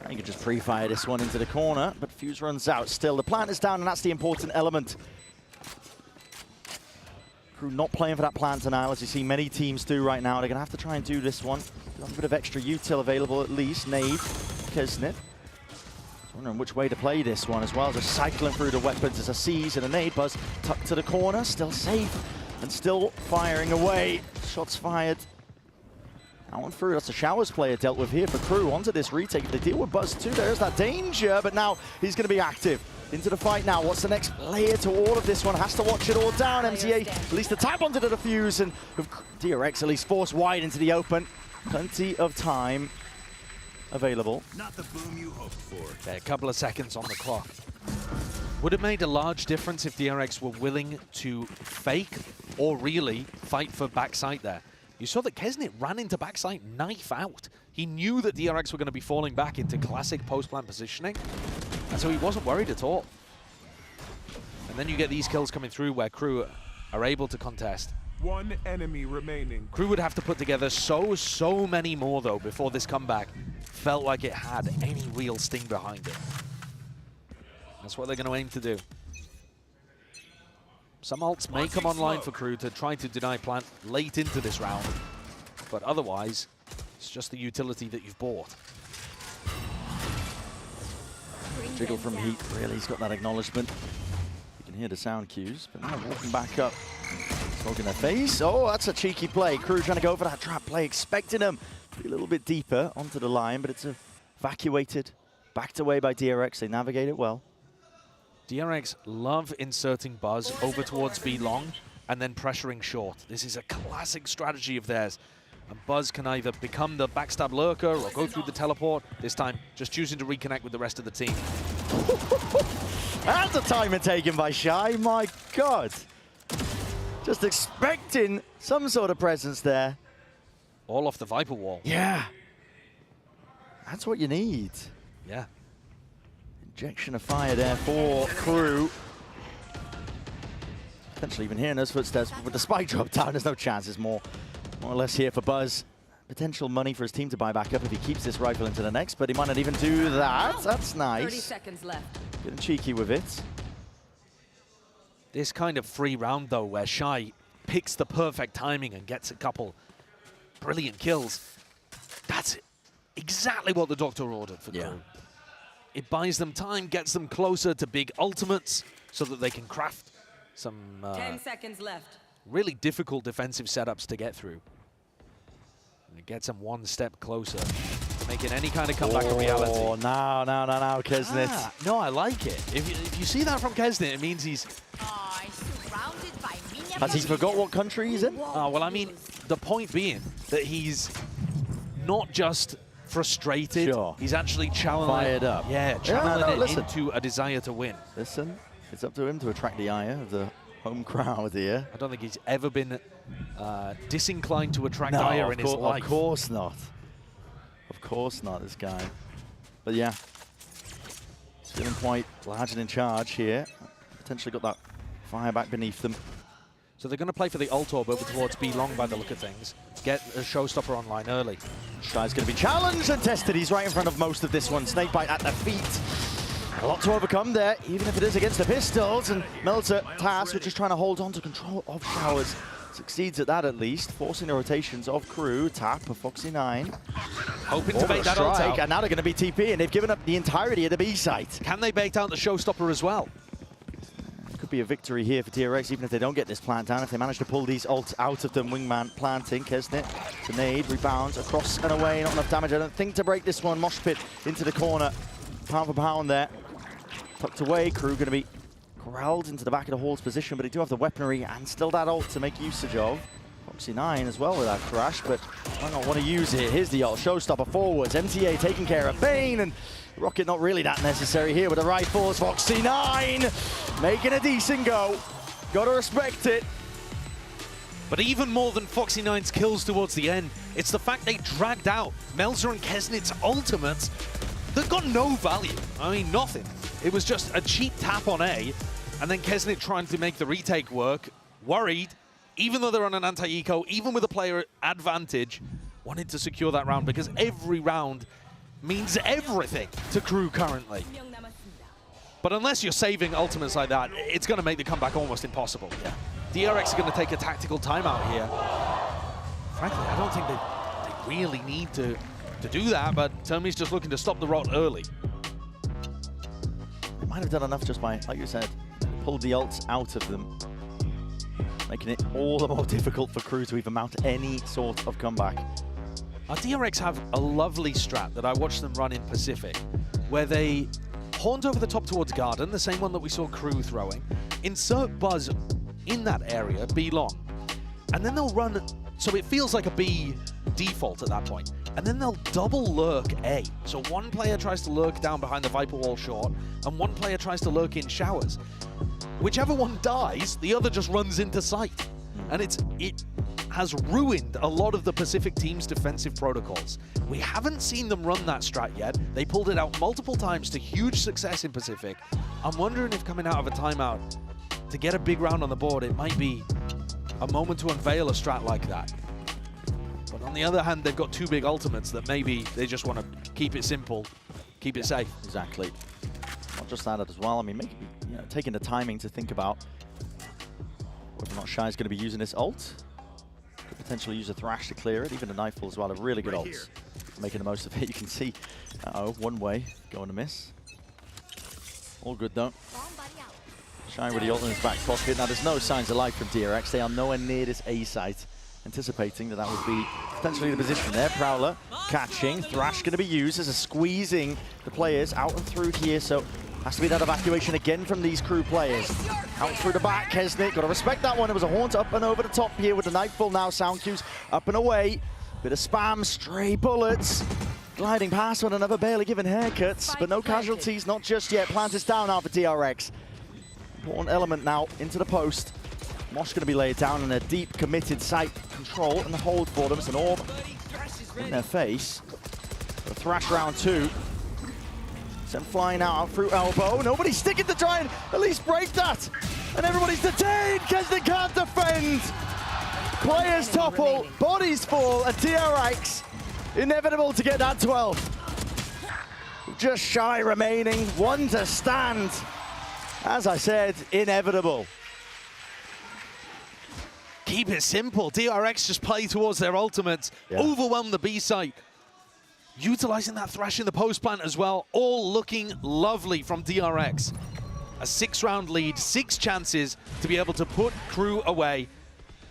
[SPEAKER 17] You could just pre-fire this one into the corner, but Fuse runs out still. The plant is down, and that's the important element. Crew not playing for that plant denial, as you see many teams do right now. They're going to have to try and do this one. Got a bit of extra util available at least. Nade, Keznit. Wondering which way to play this one as well. Just cycling through the weapons as a seize and a nade. Buzz tucked to the corner, still safe and still firing away. Shots fired. That one through. That's a Showers player dealt with here for Crew. Onto this retake. They deal with Buzz too. There's that danger, but now he's going to be active. Into the fight now. What's the next layer to all of this one? Has to watch it all down. MTA at least a tap onto the defuse, and DRX at least forced wide into the open. Plenty of time available.
[SPEAKER 22] Not the boom you hoped for.
[SPEAKER 18] Yeah, a couple of seconds on the clock. Would have made a large difference if DRX were willing to fake or really fight for backside there. You saw that Keznit ran into backside knife out. He knew that DRX were going to be falling back into classic post-plant positioning, and so he wasn't worried at all. And then you get these kills coming through where Crew are able to contest.
[SPEAKER 23] One enemy remaining.
[SPEAKER 18] Crew would have to put together so many more, though, before this comeback felt like it had any real sting behind it. That's what they're going to aim to do. Some ults may come online for Crew to try to deny plant late into this round, but otherwise, it's just the utility that you've bought.
[SPEAKER 17] Jiggle from Heat, really, he's got that acknowledgement. You can hear the sound cues, but now walking back up. Smoke in their face. Oh, that's a cheeky play. Crew trying to go for that trap play, expecting him to be a little bit deeper onto the line, but it's evacuated, backed away by DRX. They navigate it well.
[SPEAKER 18] DRX love inserting Buzz over towards B long and then pressuring short. This is a classic strategy of theirs. And Buzz can either become the backstab lurker or go through the teleport. This time, just choosing to reconnect with the rest of the team.
[SPEAKER 17] That's a timer taken by Shy, my God. Just expecting some sort of presence there.
[SPEAKER 18] All off the Viper wall.
[SPEAKER 17] Yeah. That's what you need.
[SPEAKER 18] Yeah.
[SPEAKER 17] Injection of fire there for Crew. Potentially even hearing those footsteps. With the spike drop down, there's no chance. There's more or less here for Buzz. Potential money for his team to buy back up if he keeps this rifle into the next, but he might not even do that. That's nice.
[SPEAKER 1] 30 seconds left.
[SPEAKER 17] Getting cheeky with it.
[SPEAKER 18] This kind of free round, though, where Shy picks the perfect timing and gets a couple brilliant kills, that's exactly what the Doctor ordered for Crew. It buys them time, gets them closer to big ultimates so that they can craft some
[SPEAKER 1] 10 seconds left.
[SPEAKER 18] really difficult defensive setups to get through. And it gets them one step closer to making any kind of comeback a reality.
[SPEAKER 17] Oh, now, Keznit.
[SPEAKER 18] No, I like it. If you see that from Keznit, it means he's...
[SPEAKER 17] Has he forgot what country he's in?
[SPEAKER 18] Well, I mean, the point being that he's not just frustrated, he's actually channeling
[SPEAKER 17] Fired up.
[SPEAKER 18] Yeah, channeling it into a desire to win.
[SPEAKER 17] Listen, it's up to him to attract the ire of the home crowd here.
[SPEAKER 18] I don't think he's ever been disinclined to attract ire in his life.
[SPEAKER 17] Of course not. Of course not, this guy. But yeah, he's feeling quite large and in charge here. Potentially got that fire back beneath them.
[SPEAKER 18] So they're going to play for the ult orb over towards B long by the look of things. Get a showstopper online early.
[SPEAKER 17] Shy's going to be challenged and tested. He's right in front of most of this one. Snakebite at the feet. A lot to overcome there, even if it is against the pistols. And Melter, Tass, which is trying to hold on to control of Showers. Succeeds at that at least, forcing the rotations of Crew. Tap of Foxy9.
[SPEAKER 18] Hoping to bait that ult out.
[SPEAKER 17] And now they're going to be TP, and they've given up the entirety of the B site.
[SPEAKER 18] Can they bait out the showstopper as well?
[SPEAKER 17] Could be a victory here for TRX, even if they don't get this plant down. If they manage to pull these ults out of them, Wingman planting. Keznit, the nade, rebounds across and away. Not enough damage, I don't think, to break this one. Mosh pit into the corner. Pound for pound there. Tucked away. Crew going to be corralled into the back of the Hall's position, but they do have the weaponry and still that ult to make usage of. Foxy9 as well with that crash, but I don't want to use it. Here's the ult. Showstopper forwards. MTA taking care of Bane, and Rocket not really that necessary here with the rifles. Foxy9 making a decent go. Gotta respect it.
[SPEAKER 18] But even more than Foxy9's kills towards the end, it's the fact they dragged out Melzer and Keznit's ultimates that got no value. I mean, nothing. It was just a cheap tap on A, and then Keznit trying to make the retake work, worried, even though they're on an anti-eco, even with a player advantage, wanted to secure that round because every round means everything to Crew currently. But unless you're saving ultimates like that, it's going to make the comeback almost impossible. Yeah. DRX are going to take a tactical timeout here. Frankly, I don't think they really need to do that, but Tommy's just looking to stop the rot early.
[SPEAKER 17] They might have done enough just by, like you said, pulled the ults out of them, making it all the more difficult for Crew to even mount any sort of comeback.
[SPEAKER 18] DRX have a lovely strat that I watched them run in Pacific, where they haunt over the top towards Garden, the same one that we saw Crew throwing, insert Buzz in that area, B long, and then they'll run, so it feels like a B default at that point, and then they'll double lurk A. So one player tries to lurk down behind the Viper wall short, and one player tries to lurk in Showers. Whichever one dies, the other just runs into sight. And it has ruined a lot of the Pacific team's defensive protocols. We haven't seen them run that strat yet. They pulled it out multiple times to huge success in Pacific. I'm wondering if coming out of a timeout to get a big round on the board, it might be a moment to unveil a strat like that. But on the other hand, they've got two big ultimates that maybe they just want to keep it simple, keep it safe.
[SPEAKER 17] Exactly. Not just that as well. I mean, maybe taking the timing to think about whether or not Shy's going to be using this ult. Could potentially use a Thrash to clear it, even a Nightfall as well. A really good ults. Making the most of it. You can see, one way going to miss. All good though. Shy with the ult in his back pocket. Now there's no signs of life from DRX. They are nowhere near this A site. Anticipating that would be potentially the position there. Prowler catching. Thrash going to be used as a squeezing the players out and through here. So has to be that evacuation again from these Crew players. Out through the back, Keznit. Got to respect that one. It was a haunt up and over the top here with the Nightfall now. Sound cues up and away. Bit of spam, stray bullets. Gliding past one another, barely given haircuts, but no casualties, not just yet. Plant is down now for DRX. Important element now into the post. Mosh going to be laid down in a deep, committed site control and the hold for them. It's an orb in their face. A Thrash round 2. Sent flying out through elbow. Nobody's sticking to try and at least break that. And everybody's detained. Keznit can't defend. Players topple, bodies fall, and DRX inevitable to get that 12. Just shy remaining, one to stand. As I said, inevitable.
[SPEAKER 18] Keep it simple. DRX just play towards their ultimates, overwhelm the B site. Utilizing that thrash in the post plant as well, all looking lovely from DRX. A 6-round lead, 6 chances to be able to put Crew away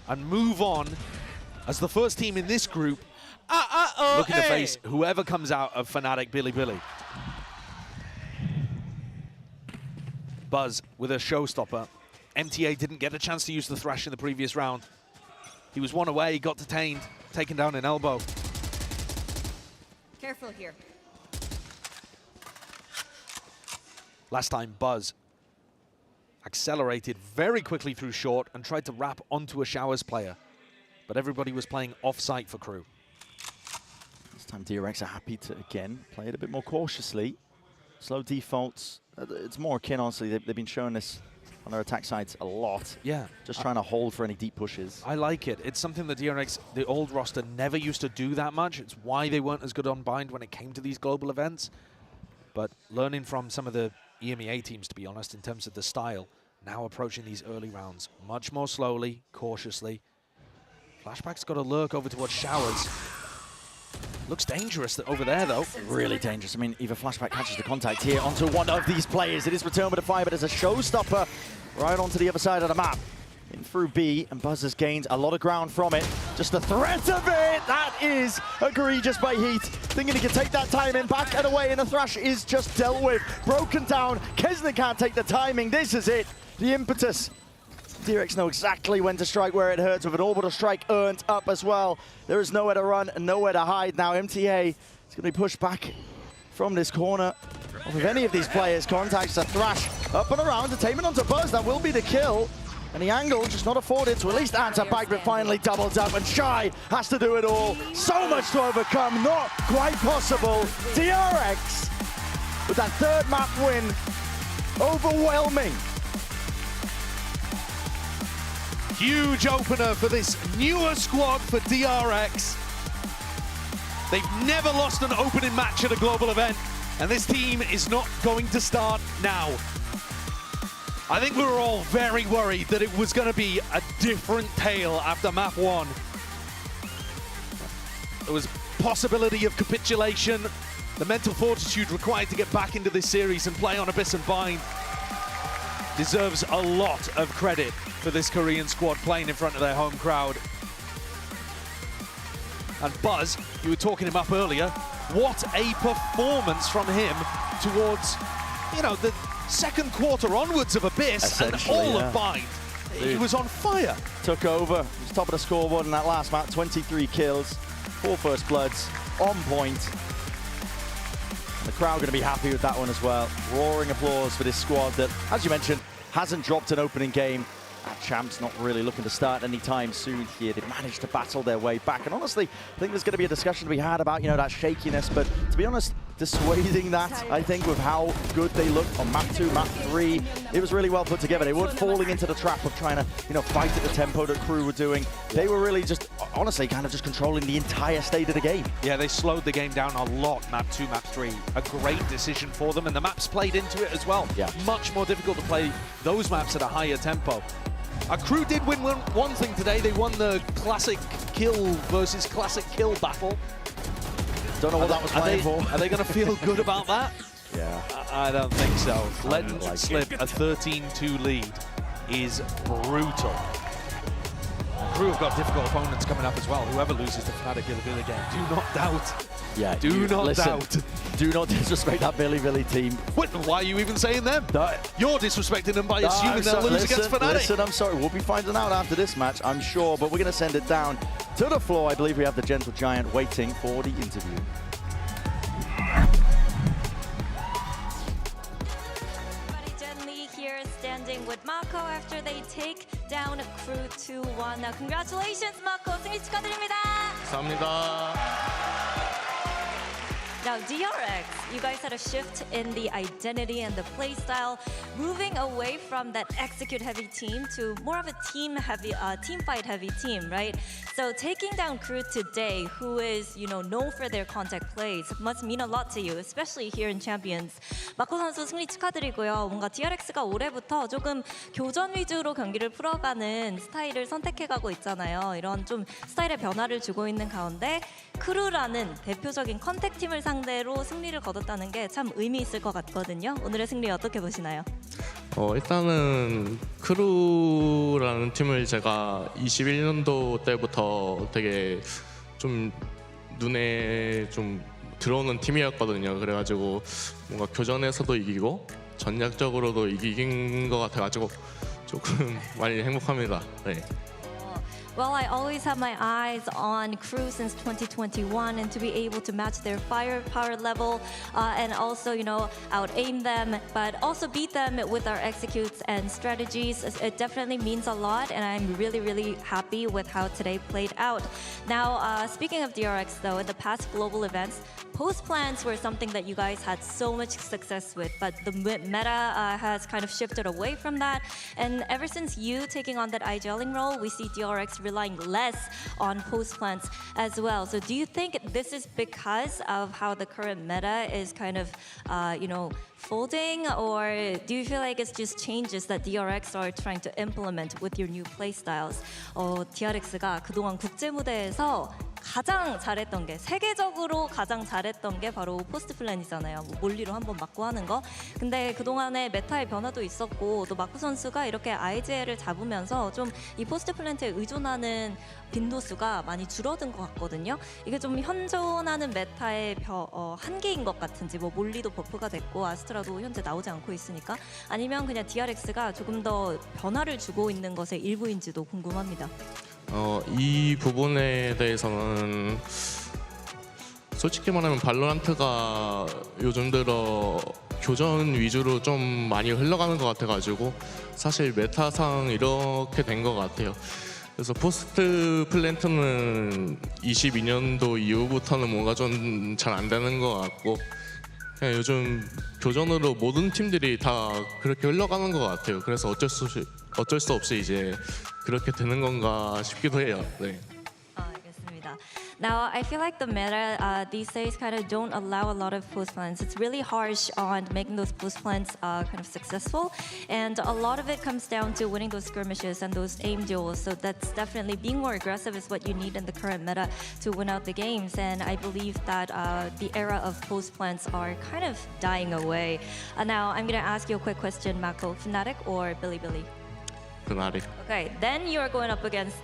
[SPEAKER 18] and move on as the first team in this group looking to face whoever comes out of Fnatic Billy. Buzz with a showstopper. MTA didn't get a chance to use the thrash in the previous round. He was one away, got detained, taken down in elbow.
[SPEAKER 10] Careful here.
[SPEAKER 18] Last time, Buzz accelerated very quickly through short and tried to wrap onto a Showers player. But everybody was playing off-site for Crew.
[SPEAKER 17] This time DRX are happy to, again, play it a bit more cautiously. Slow defaults. It's more akin, honestly. They've been showing this on their attack sides a lot.
[SPEAKER 18] Yeah.
[SPEAKER 17] Just trying to hold for any deep pushes.
[SPEAKER 18] I like it. It's something that DRX, the old roster, never used to do that much. It's why they weren't as good on bind when it came to these global events. But learning from some of the EMEA teams, to be honest, in terms of the style, now approaching these early rounds much more slowly, cautiously. Flashback's got to lurk over towards Showers. Looks dangerous over there, though.
[SPEAKER 17] Really dangerous. I mean, either Flashback catches the contact here onto one of these players. It is returned with a fire, but as a showstopper right onto the other side of the map. In through B, and Buzz has gained a lot of ground from it. Just the threat of it! That is egregious by Heat. Thinking he can take that timing back and away, and the thrash is just dealt with. Broken down. Keznit can't take the timing. This is it. The impetus. DRX know exactly when to strike where it hurts, with an orbital strike earned up as well. There is nowhere to run and nowhere to hide now. MTA is going to be pushed back from this corner. If any of these players contacts a thrash up and around, detainment onto Buzz, that will be the kill. And the angle just not afforded to at least answer back, but finally doubles up, and Shy has to do it all. So much to overcome, not quite possible. DRX with that 3rd map win, overwhelming.
[SPEAKER 18] Huge opener for this newer squad for DRX. They've never lost an opening match at a global event, and this team is not going to start now. I think we were all very worried that it was going to be a different tale after map 1. There was possibility of capitulation, the mental fortitude required to get back into this series and play on Abyss and Bind. Deserves a lot of credit for this Korean squad playing in front of their home crowd. And Buzz, you were talking him up earlier, what a performance from him towards, you know, the 2nd quarter onwards of Abyss and all of Bind. He was on fire.
[SPEAKER 17] Took over, he was top of the scoreboard in that last map, 23 kills, 4 first bloods, on point. And the crowd going to be happy with that one as well. Roaring applause for this squad that, as you mentioned, hasn't dropped an opening game. That Champ's not really looking to start anytime soon here. They've managed to battle their way back. And honestly, I think there's going to be a discussion to be had about, you know, that shakiness. But to be honest, dissuading that, I think, with how good they looked on map 2, map 3, it was really well put together. They weren't falling into the trap of trying to, you know, fight at the tempo that Crew were doing. They were really just, honestly, kind of just controlling the entire state of the game.
[SPEAKER 18] Yeah, they slowed the game down a lot, map 2, map 3. A great decision for them, and the maps played into it as well.
[SPEAKER 17] Yeah.
[SPEAKER 18] Much more difficult to play those maps at a higher tempo. Crew did win one thing today. They won the classic kill versus classic kill battle.
[SPEAKER 17] Don't know what that was playing for.
[SPEAKER 18] Are they going to feel good about that?
[SPEAKER 17] Yeah.
[SPEAKER 18] I don't think so. Letting slip a 13-2 lead is brutal. Crew have got difficult opponents coming up as well. Whoever loses the Fnatic Billy game, do not doubt.
[SPEAKER 17] Yeah,
[SPEAKER 18] do not doubt.
[SPEAKER 17] Do not disrespect that Billy team.
[SPEAKER 18] What, why are you even saying them? You're disrespecting them by assuming they'll lose against Fnatic.
[SPEAKER 17] Listen, I'm sorry. We'll be finding out after this match, I'm sure. But we're going to send it down to the floor. I believe we have the Gentle Giant waiting for the interview.
[SPEAKER 5] Here standing with Mako after they take down Crew 2-1. Now, congratulations, Mako. 승리 축하드립니다.
[SPEAKER 12] 감사합니다.
[SPEAKER 5] Now, DRX, you guys had a shift in the identity and the play style, moving away from that execute-heavy team to more of a team fight-heavy team, right? So taking down Crew today, who is, known for their contact plays, must mean a lot to you, especially here in Champions. 마코 선수 승리 축하드리고요. 뭔가 DRX가 올해부터 조금 교전 위주로 경기를 풀어가는 스타일을 선택해가고 있잖아요. 이런 좀 스타일의 변화를 주고 있는 가운데 크루라는 대표적인 컨택팀을 상대로 승리를 거뒀다는 게 참 의미 있을 것 같거든요. 오늘의 승리 어떻게 보시나요?
[SPEAKER 12] 일단은 크루라는 팀을 제가 21년도 때부터 되게 좀 눈에 좀 들어오는 팀이었거든요. 그래가지고 뭔가 교전에서도 이기고 전략적으로도 이긴 것 같아가지고 조금 많이 행복합니다. 네.
[SPEAKER 5] Well, I always have my eyes on Crew since 2021, and to be able to match their firepower level and also, out-aim them, but also beat them with our executes and strategies, it definitely means a lot, and I'm really, really happy with how today played out. Now, speaking of DRX, though, in the past global events, post plans were something that you guys had so much success with, but the meta has kind of shifted away from that, and ever since you taking on that IGLing role, we see DRX relying less on post plants as well. So do you think this is because of how the current meta is kind of, folding, or do you feel like it's just changes that DRX are trying to implement with your new play styles? DRX가 그동안 국제 무대에서 가장 잘했던 게, 세계적으로 가장 잘했던 게 바로 포스트 플랜이잖아요. 몰리로 한번 맞고 하는 거. 근데 그동안에 메타의 변화도 있었고, 또 마코 선수가 이렇게 IGL을 잡으면서 좀 이 포스트 플랜트에 의존하는 빈도수가 많이 줄어든 것 같거든요. 이게 좀 현존하는 메타의 한계인 것 같은지, 몰리도 버프가 됐고 아스트라도 현재 나오지 않고 있으니까, 아니면 그냥 DRX가 조금 더 변화를 주고 있는 것의 일부인지도 궁금합니다.
[SPEAKER 12] 이 부분에 대해서는 솔직히 말하면 발로란트가 요즘 들어 교전 위주로 좀 많이 흘러가는 것 같아가지고 사실 메타상 이렇게 된 것 같아요. 그래서 포스트 플랜트는 22년도 이후부터는 뭔가 좀 잘 안 되는 것 같고, 그냥 요즘 교전으로 모든 팀들이 다 그렇게 흘러가는 것 같아요. 그래서 어쩔 수 없이 이제 그렇게 되는 건가 싶기도 해요. 네.
[SPEAKER 5] 알겠습니다. Now, I feel like the meta these days kind of don't allow a lot of post plans. It's really harsh on making those post plans kind of successful, and a lot of it comes down to winning those skirmishes and those aim duels. So that's definitely being more aggressive is what you need in the current meta to win out the games. And I believe that the era of post plans are kind of dying away. Now, I'm going to ask you a quick question, Mako. Fnatic or Bilibili?
[SPEAKER 12] Fnatic.
[SPEAKER 5] Okay, then you're going up against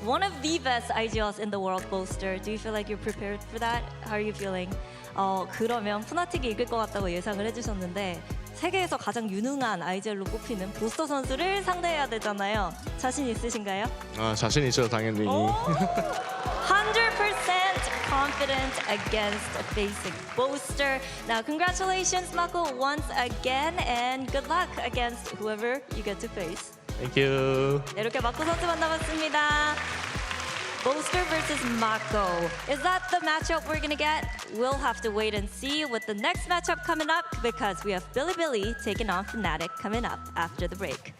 [SPEAKER 5] one of the best IGLs in the world, Bolster. Do you feel like you're prepared for that? How are you feeling? 그러면 푸나틱이 이길 것 같다고 예상을 해주셨는데, 세계에서 가장 유능한 IGL로 뽑히는 보스터 선수를 상대해야 되잖아요. 자신 있으신가요?
[SPEAKER 12] 자신 있죠, 당연히.
[SPEAKER 5] 100% confident against facing Bolster. Now, congratulations, Mako, once again, and good luck against whoever you get to face.
[SPEAKER 12] Thank you.
[SPEAKER 5] 이렇게 마코 선수 만나봤습니다. Bolster versus Mako. Is that the matchup we're gonna get? We'll have to wait and see with the next matchup coming up, because we have Bilibili taking on Fnatic coming up after the break.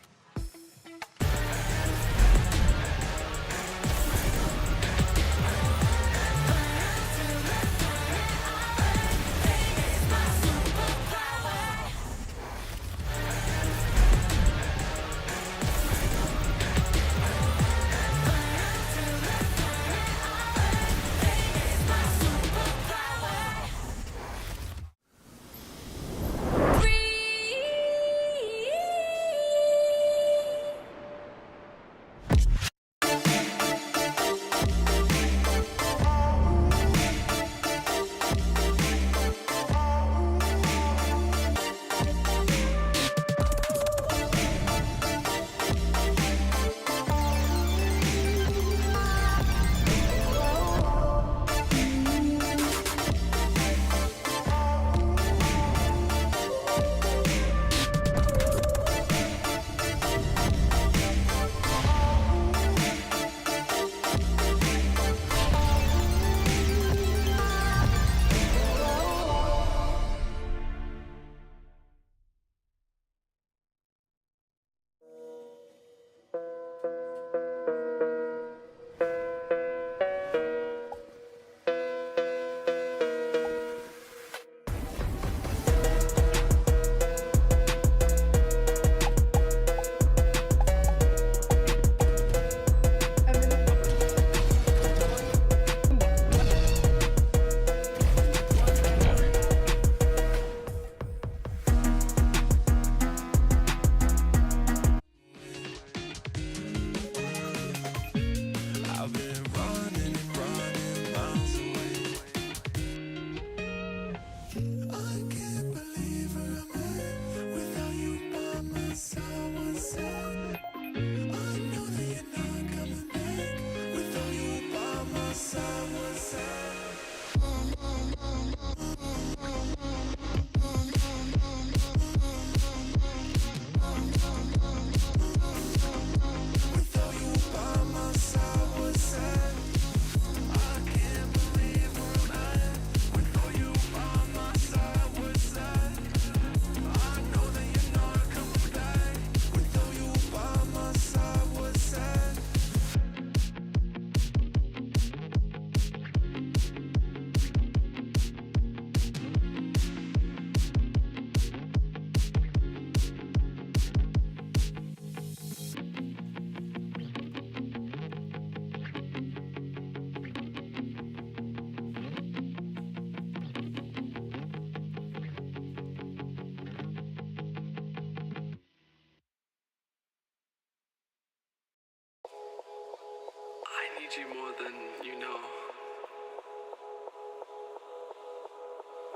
[SPEAKER 14] need you more than you know.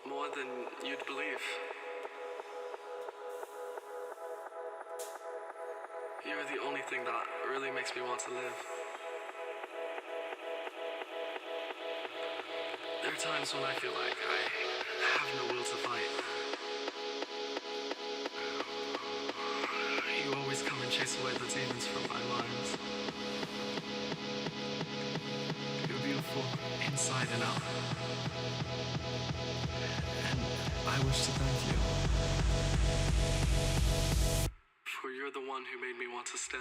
[SPEAKER 14] More than you'd believe. You're the only thing that really makes me want to live. There are times when I feel like I have no will to fight. You always come and chase away the demons from my mind. You're beautiful inside and out. And I wish to thank you. For you're the one who made me want to stay.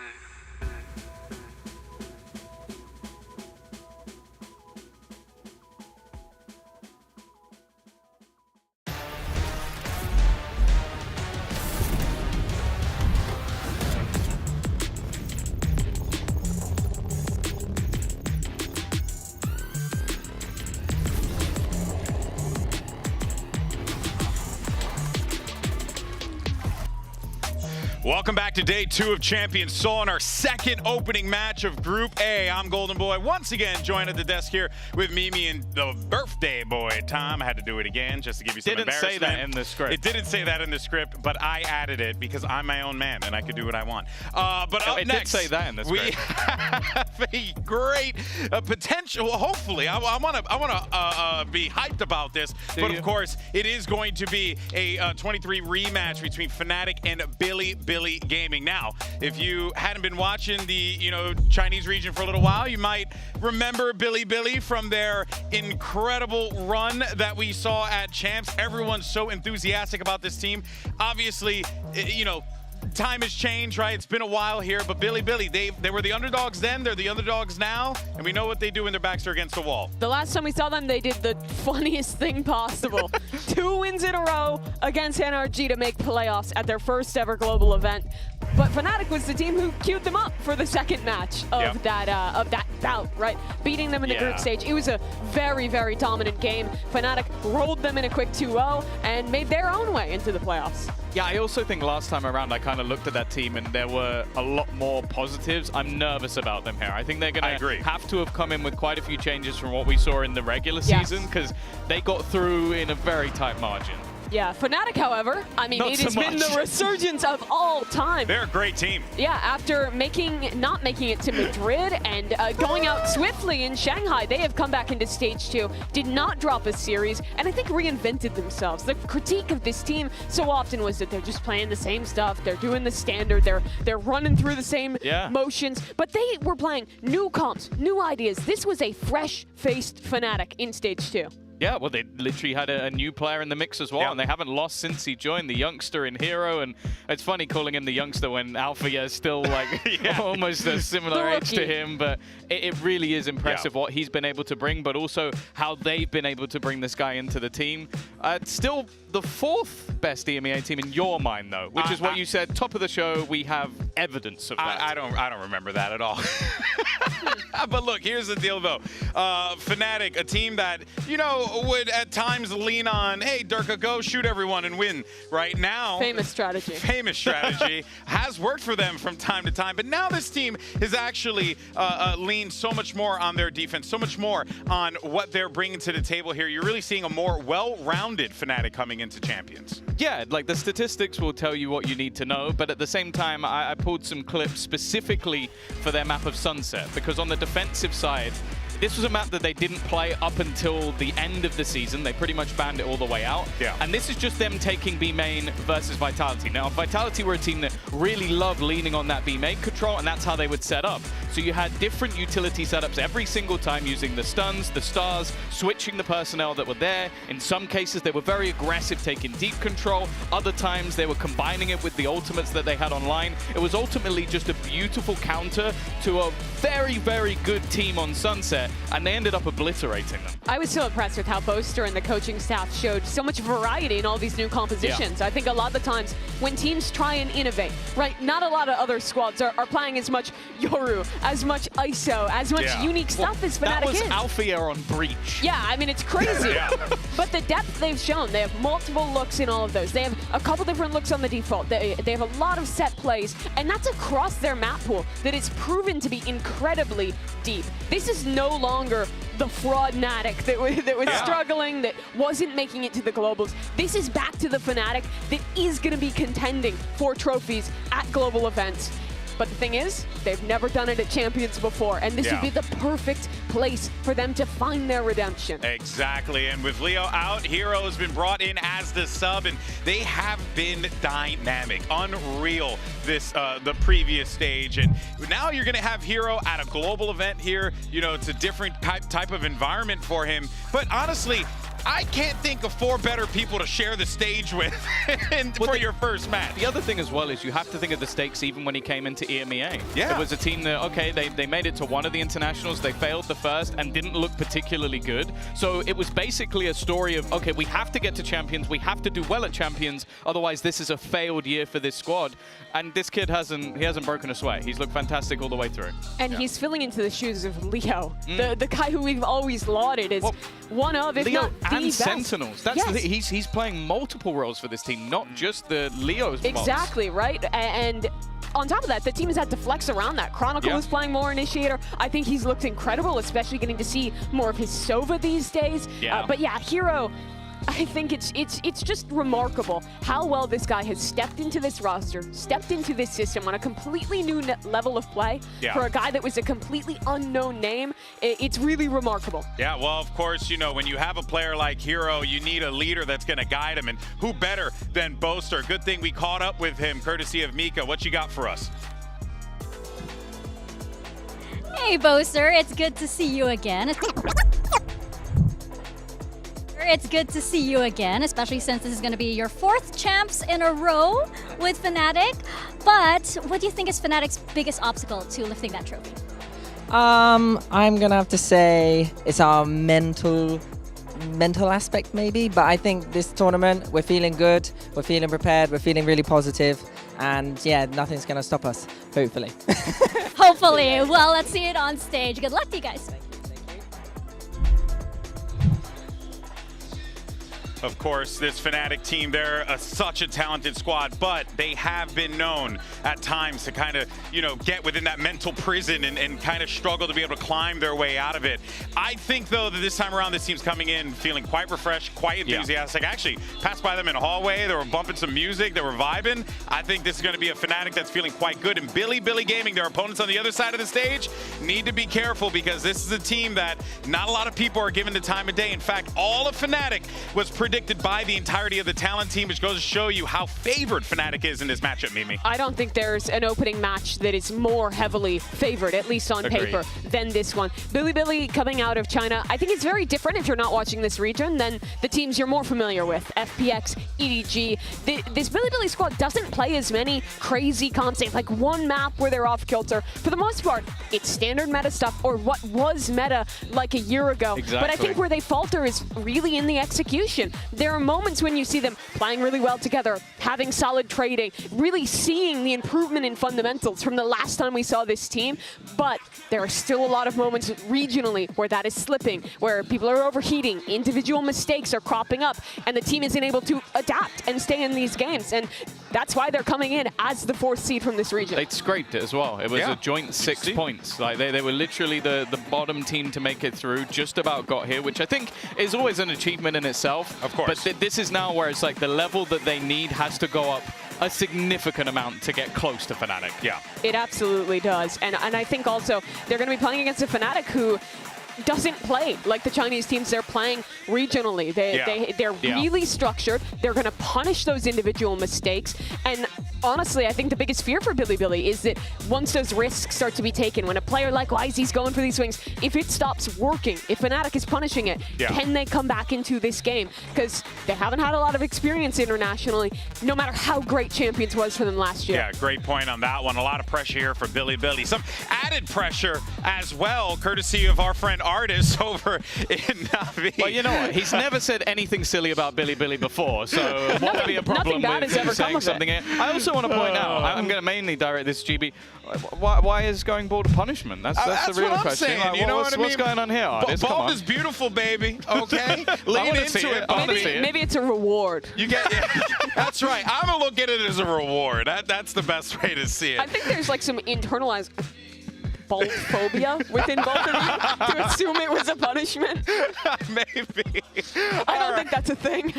[SPEAKER 6] Welcome back to day 2 of Champions Tour and our second opening match of Group A. I'm Golden Boy, once again joined at the desk here with Mimi and the birthday boy, Tom. I had to do it again just to give you some embarrassment.
[SPEAKER 7] Didn't say that in the script.
[SPEAKER 6] It didn't say that in the script, but I added it because I'm my own man and I can do what I want. But up next,
[SPEAKER 7] did say that in the script.
[SPEAKER 6] We have a great potential. Well, hopefully, I want to be hyped about this. But of course, it is going to be a 23 rematch between Fnatic and Billy Gaming. Now, if you hadn't been watching the Chinese region for a little while, you might remember Billy from their incredible run that we saw at Champs. Everyone's so enthusiastic about this team. Obviously, time has changed, right? It's been a while here, but Billy, they were the underdogs then, they're the underdogs now, and we know what they do when their backs are against the wall.
[SPEAKER 9] The last time we saw them, they did the funniest thing possible. 2 wins in a row against NRG to make playoffs at their first ever global event. But Fnatic was the team who queued them up for the second match of that bout, right? Beating them in the group stage. It was a very, very dominant game. Fnatic rolled them in a quick 2-0 and made their own way into the playoffs.
[SPEAKER 7] Yeah, I also think last time around I kind of looked at that team and there were a lot more positives. I'm nervous about them here. I think they're going to have to have come in with quite a few changes from what we saw in the regular season because they got through in a very tight margin.
[SPEAKER 9] Yeah, Fnatic, however, I mean, it has been the resurgence of all time.
[SPEAKER 6] They're a great team.
[SPEAKER 9] Yeah, after not making it to Madrid and going out swiftly in Shanghai, they have come back into stage 2, did not drop a series, and I think reinvented themselves. The critique of this team so often was that they're just playing the same stuff, they're doing the standard, they're running through the same motions, but they were playing new comps, new ideas. This was a fresh-faced Fnatic in stage 2.
[SPEAKER 7] Yeah, well, they literally had a new player in the mix as well, and they haven't lost since he joined, the youngster in Hero, and it's funny calling him the youngster when Alpha is still like almost a similar age to him, but it really is impressive what he's been able to bring, but also how they've been able to bring this guy into the team. Still the 4th best EMEA team in your mind, though, which is what you said, top of the show, we have evidence of that.
[SPEAKER 6] I don't remember that at all. But look, here's the deal, though. Fnatic, a team that, would at times lean on, hey, Durka, go shoot everyone and win. Right now,
[SPEAKER 9] famous strategy
[SPEAKER 6] has worked for them from time to time. But now this team has actually leaned so much more on their defense, so much more on what they're bringing to the table here. You're really seeing a more well-rounded Fnatic coming into Champions.
[SPEAKER 7] Yeah, like the statistics will tell you what you need to know, but at the same time, I pulled some clips specifically for their map of Sunset, because on the defensive side, this was a map that they didn't play up until the end of the season. They pretty much banned it all the way out. Yeah. And this is just them taking B main versus Vitality. Now, Vitality were a team that really loved leaning on that B main control, and that's how they would set up. So you had different utility setups every single time using the stuns, the stars, switching the personnel that were there. In some cases, they were very aggressive, taking deep control. Other times, they were combining it with the ultimates that they had online. It was ultimately just a beautiful counter to a very, very good team on Sunset. and they ended up obliterating them.
[SPEAKER 9] I was so impressed with how Boaster and the coaching staff showed so much variety in all these new compositions. I think a lot of the times when teams try and innovate, right, not a lot of other squads are playing as much Yoru, as much ISO, as much unique stuff as Fnatic is.
[SPEAKER 7] That was Alfia on Breach.
[SPEAKER 9] Yeah, I mean, it's crazy. But the depth they've shown, they have multiple looks in all of those. They have a couple different looks on the default. They have a lot of set plays, and that's across their map pool that is proven to be incredibly deep. This is no longer the fraud Fnatic that was struggling, that wasn't making it to the globals. This is back to the Fnatic that is going to be contending for trophies at global events. But the thing is, they've never done it at Champions before, and this would be the perfect place for them to find their redemption.
[SPEAKER 6] Exactly, and with Leo out, Hero has been brought in as the sub, and they have been dynamic, unreal this the previous stage. And now you're going to have Hero at a global event here. You know, it's a different type of environment for him. But honestly, I can't think of 4 better people to share the stage with for your first match.
[SPEAKER 7] The other thing as well is you have to think of the stakes even when he came into EMEA.
[SPEAKER 6] Yeah.
[SPEAKER 7] It was a team that, okay, they made it to one of the internationals, they failed the first and didn't look particularly good. So it was basically a story of, okay, we have to get to Champions, we have to do well at Champions, otherwise this is a failed year for this squad. And this kid hasn't broken a sweat. He's looked fantastic all the way through.
[SPEAKER 9] And he's filling into the shoes of Leo, the guy who we've always lauded as one of, if
[SPEAKER 7] Leo
[SPEAKER 9] not the
[SPEAKER 7] and
[SPEAKER 9] best.
[SPEAKER 7] Sentinels. That's the thing. He's playing multiple roles for this team, not just the Leo's
[SPEAKER 9] Exactly, right? And on top of that, the team has had to flex around that. Chronicle is playing more Initiator. I think he's looked incredible, especially getting to see more of his Sova these days. But yeah, Hero, I think it's just remarkable how well this guy has stepped into this roster, stepped into this system on a completely new level of play. For a guy that was a completely unknown name, it's really remarkable.
[SPEAKER 6] Yeah, well, of course, you know, when you have a player like Hero, you need a leader that's going to guide him, and who better than Boaster? Good thing we caught up with him, courtesy of Mika. What you got for us?
[SPEAKER 11] Hey, Boaster, it's good to see you again. It's good to see you again, especially since this is going to be your 4th champs in a row with Fnatic. But what do you think is Fnatic's biggest obstacle to lifting that trophy?
[SPEAKER 13] I'm going to have to say it's our mental aspect maybe, but I think this tournament, we're feeling good, we're feeling prepared, we're feeling really positive, and yeah, nothing's going to stop us, hopefully.
[SPEAKER 11] Hopefully. Well, let's see it on stage. Good luck to you guys.
[SPEAKER 6] Of course, this Fnatic team, they're such a talented squad, but they have been known at times to kind of, you know, get within that mental prison and kind of struggle to be able to climb their way out of it. I think, though, that this time around, this team's coming in feeling quite refreshed, quite enthusiastic. Actually, passed by them in a hallway. They were bumping some music. They were vibing. I think this is going to be a Fnatic that's feeling quite good. And Billy Gaming, their opponents on the other side of the stage, need to be careful because this is a team that not a lot of people are given the time of day. In fact, all of Fnatic was predicted by the entirety of the talent team, which goes to show you how favored Fnatic is in this matchup, Mimi.
[SPEAKER 9] I don't think there's an opening match that is more heavily favored, at least on paper, than this one. Billy coming out of China, I think it's very different if you're not watching this region than the teams you're more familiar with, FPX, EDG. This Billy squad doesn't play as many crazy comps. They have like one map where they're off kilter. For the most part, it's standard meta stuff or what was meta like a year ago. But I think where they falter is really in the execution. There are moments when you see them playing really well together, having solid trading, really seeing the improvement in fundamentals from the last time we saw this team, but there are still a lot of moments regionally where that is slipping, where people are overheating, individual mistakes are cropping up, and the team isn't able to adapt and stay in these games, and that's why they're coming in as the 4th seed from this region.
[SPEAKER 7] They scraped it as well. It was a joint 6 points. Like they were literally the bottom team to make it through, just about got here, which I think is always an achievement in itself.
[SPEAKER 6] Of course.
[SPEAKER 7] But this is now where it's like the level that they need has to go up a significant amount to get close to Fnatic.
[SPEAKER 6] Yeah.
[SPEAKER 9] It absolutely does. And I think also they're going to be playing against a Fnatic who doesn't play like the Chinese teams they're playing regionally. They're really structured. They're going to punish those individual mistakes. And honestly, I think the biggest fear for Billy is that once those risks start to be taken, when a player like YZ's going for these swings, if it stops working, if Fnatic is punishing it, can they come back into this game? Because they haven't had a lot of experience internationally, no matter how great Champions was for them last year.
[SPEAKER 6] Yeah, great point on that one. A lot of pressure here for Billy. Some added pressure as well, courtesy of our friend artists over in Navi.
[SPEAKER 7] Well, you know what? He's never said anything silly about Billy before, so what would be a problem with him saying something? I also want to point out, I'm going to mainly direct this to GB. Why is going bald a punishment? That's the real question.
[SPEAKER 6] Saying.
[SPEAKER 7] Like,
[SPEAKER 6] you know what I mean?
[SPEAKER 7] What's going on here, artist?
[SPEAKER 6] Bald is beautiful, baby. Okay, lean into it.
[SPEAKER 9] Maybe it's a reward.
[SPEAKER 6] You get. Yeah, that's right. I'm gonna look at it as a reward. That's the best way to see it.
[SPEAKER 9] I think there's like some internalized bald phobia within both of you to assume it was a punishment.
[SPEAKER 6] Maybe.
[SPEAKER 9] I don't think that's a thing.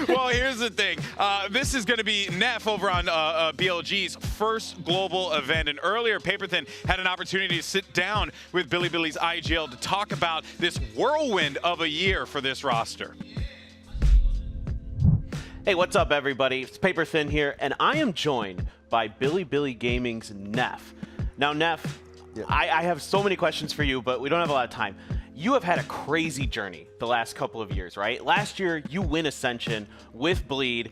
[SPEAKER 6] Well, here's the thing. This is going to be Neff over on BLG's first global event. And earlier, Paperthin had an opportunity to sit down with Billy's IGL to talk about this whirlwind of a year for this roster.
[SPEAKER 4] Hey, what's up, everybody? It's Paperthin here, and I am joined by Billy Gaming's Neff. Now, Neff, I have so many questions for you, but we don't have a lot of time. You have had a crazy journey the last couple of years, right? Last year, you win Ascension with Bleed.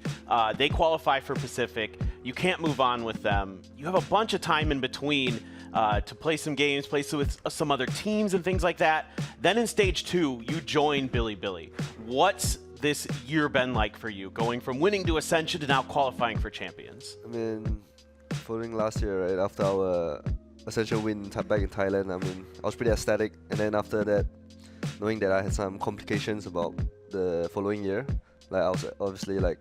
[SPEAKER 4] They qualify for Pacific. You can't move on with them. You have a bunch of time in between to play some games, play with some other teams and things like that. Then in stage 2, you join Billy. What's this year been like for you, going from winning to Ascension to now qualifying for Champions?
[SPEAKER 15] I mean, following last year, right, after our Ascension win back in Thailand, I mean, I was pretty ecstatic. And then after that, knowing that I had some complications about the following year, like I was obviously like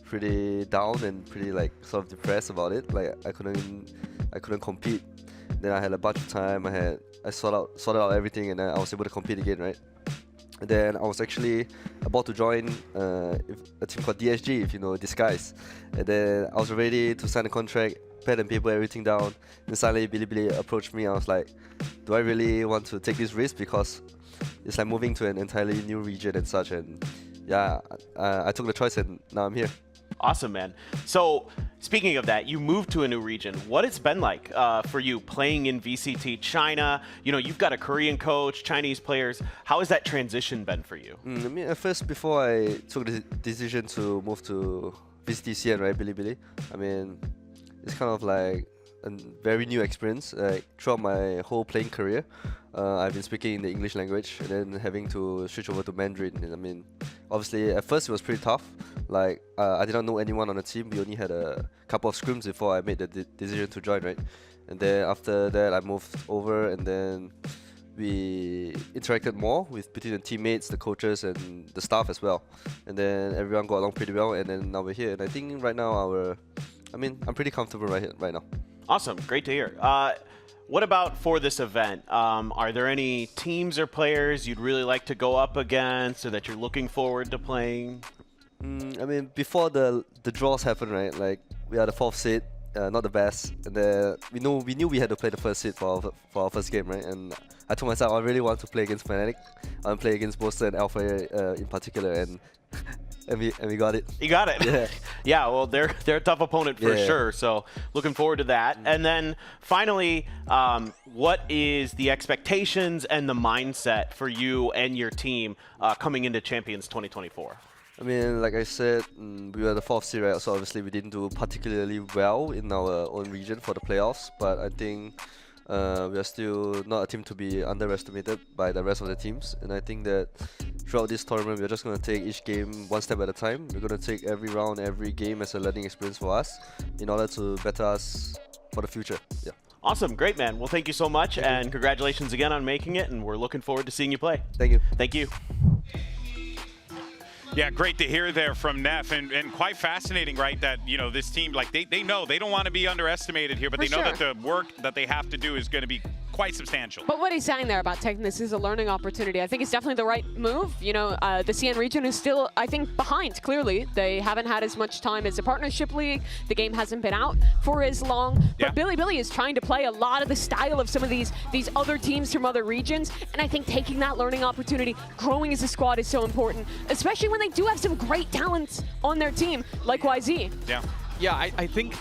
[SPEAKER 15] pretty down and pretty like sort of depressed about it. Like I couldn't compete. Then I had a bunch of time. I sorted out everything, and then I was able to compete again, right? And then I was actually about to join a team called DSG, if you know, Disguise. And then I was ready to sign a contract, pen and paper, everything down. And suddenly Billy approached me. I was like, do I really want to take this risk? Because it's like moving to an entirely new region and such. And yeah, I took the choice, and now I'm here.
[SPEAKER 4] Awesome, man. So speaking of that, you moved to a new region. What it's been like for you playing in VCT China? You know, you've got a Korean coach, Chinese players. How has that transition been for you?
[SPEAKER 15] I mean, at first, before I took the decision to move to VCT CN, right, Billy, I mean, it's kind of like a very new experience. Like throughout my whole playing career, I've been speaking in the English language and then having to switch over to Mandarin. And I mean, obviously, at first it was pretty tough. Like, I did not know anyone on the team. We only had a couple of scrims before I made the decision to join, right? And then after that, I moved over, and then we interacted more between the teammates, the coaches, and the staff as well. And then everyone got along pretty well, and then now we're here. And I think right now I'm pretty comfortable right now.
[SPEAKER 4] Awesome, great to hear. What about for this event? Are there any teams or players you'd really like to go up against, or that you're looking forward to playing?
[SPEAKER 15] I mean, before the draws happened, right? Like, we are the 4th seed, not the best, and then we knew we had to play the 1st seed for our first game, right? And I told myself I really want to play against Fnatic. I want to play against Boaster and Alpha in particular, and we got it.
[SPEAKER 4] You got it.
[SPEAKER 15] Yeah.
[SPEAKER 4] Yeah. Well, they're a tough opponent for sure. So looking forward to that. And then finally, what is the expectations and the mindset for you and your team coming into Champions 2024?
[SPEAKER 15] I mean, like I said, we were the 4th seed, right? So obviously we didn't do particularly well in our own region for the playoffs. But I think we are still not a team to be underestimated by the rest of the teams. And I think that throughout this tournament, we're just going to take each game one step at a time. We're going to take every round, every game as a learning experience for us in order to better us for the future. Yeah.
[SPEAKER 4] Awesome. Great, man. Well, thank you so much. And congratulations again on making it. And we're looking forward to seeing you play.
[SPEAKER 15] Thank you.
[SPEAKER 4] Thank you.
[SPEAKER 6] Yeah, great to hear there from Neff, and quite fascinating, right, that, you know, this team, like, they know they don't want to be underestimated here, but they know that the work that they have to do is going to be quite substantial.
[SPEAKER 9] But what he's saying there about taking this as a learning opportunity, I think it's definitely the right move. You know, the CN region is still, I think, behind, clearly. They haven't had as much time as the partnership league. The game hasn't been out for as long. But Billy is trying to play a lot of the style of some of these other teams from other regions. And I think taking that learning opportunity, growing as a squad is so important, especially when they do have some great talents on their team, like YZ.
[SPEAKER 7] Yeah, I think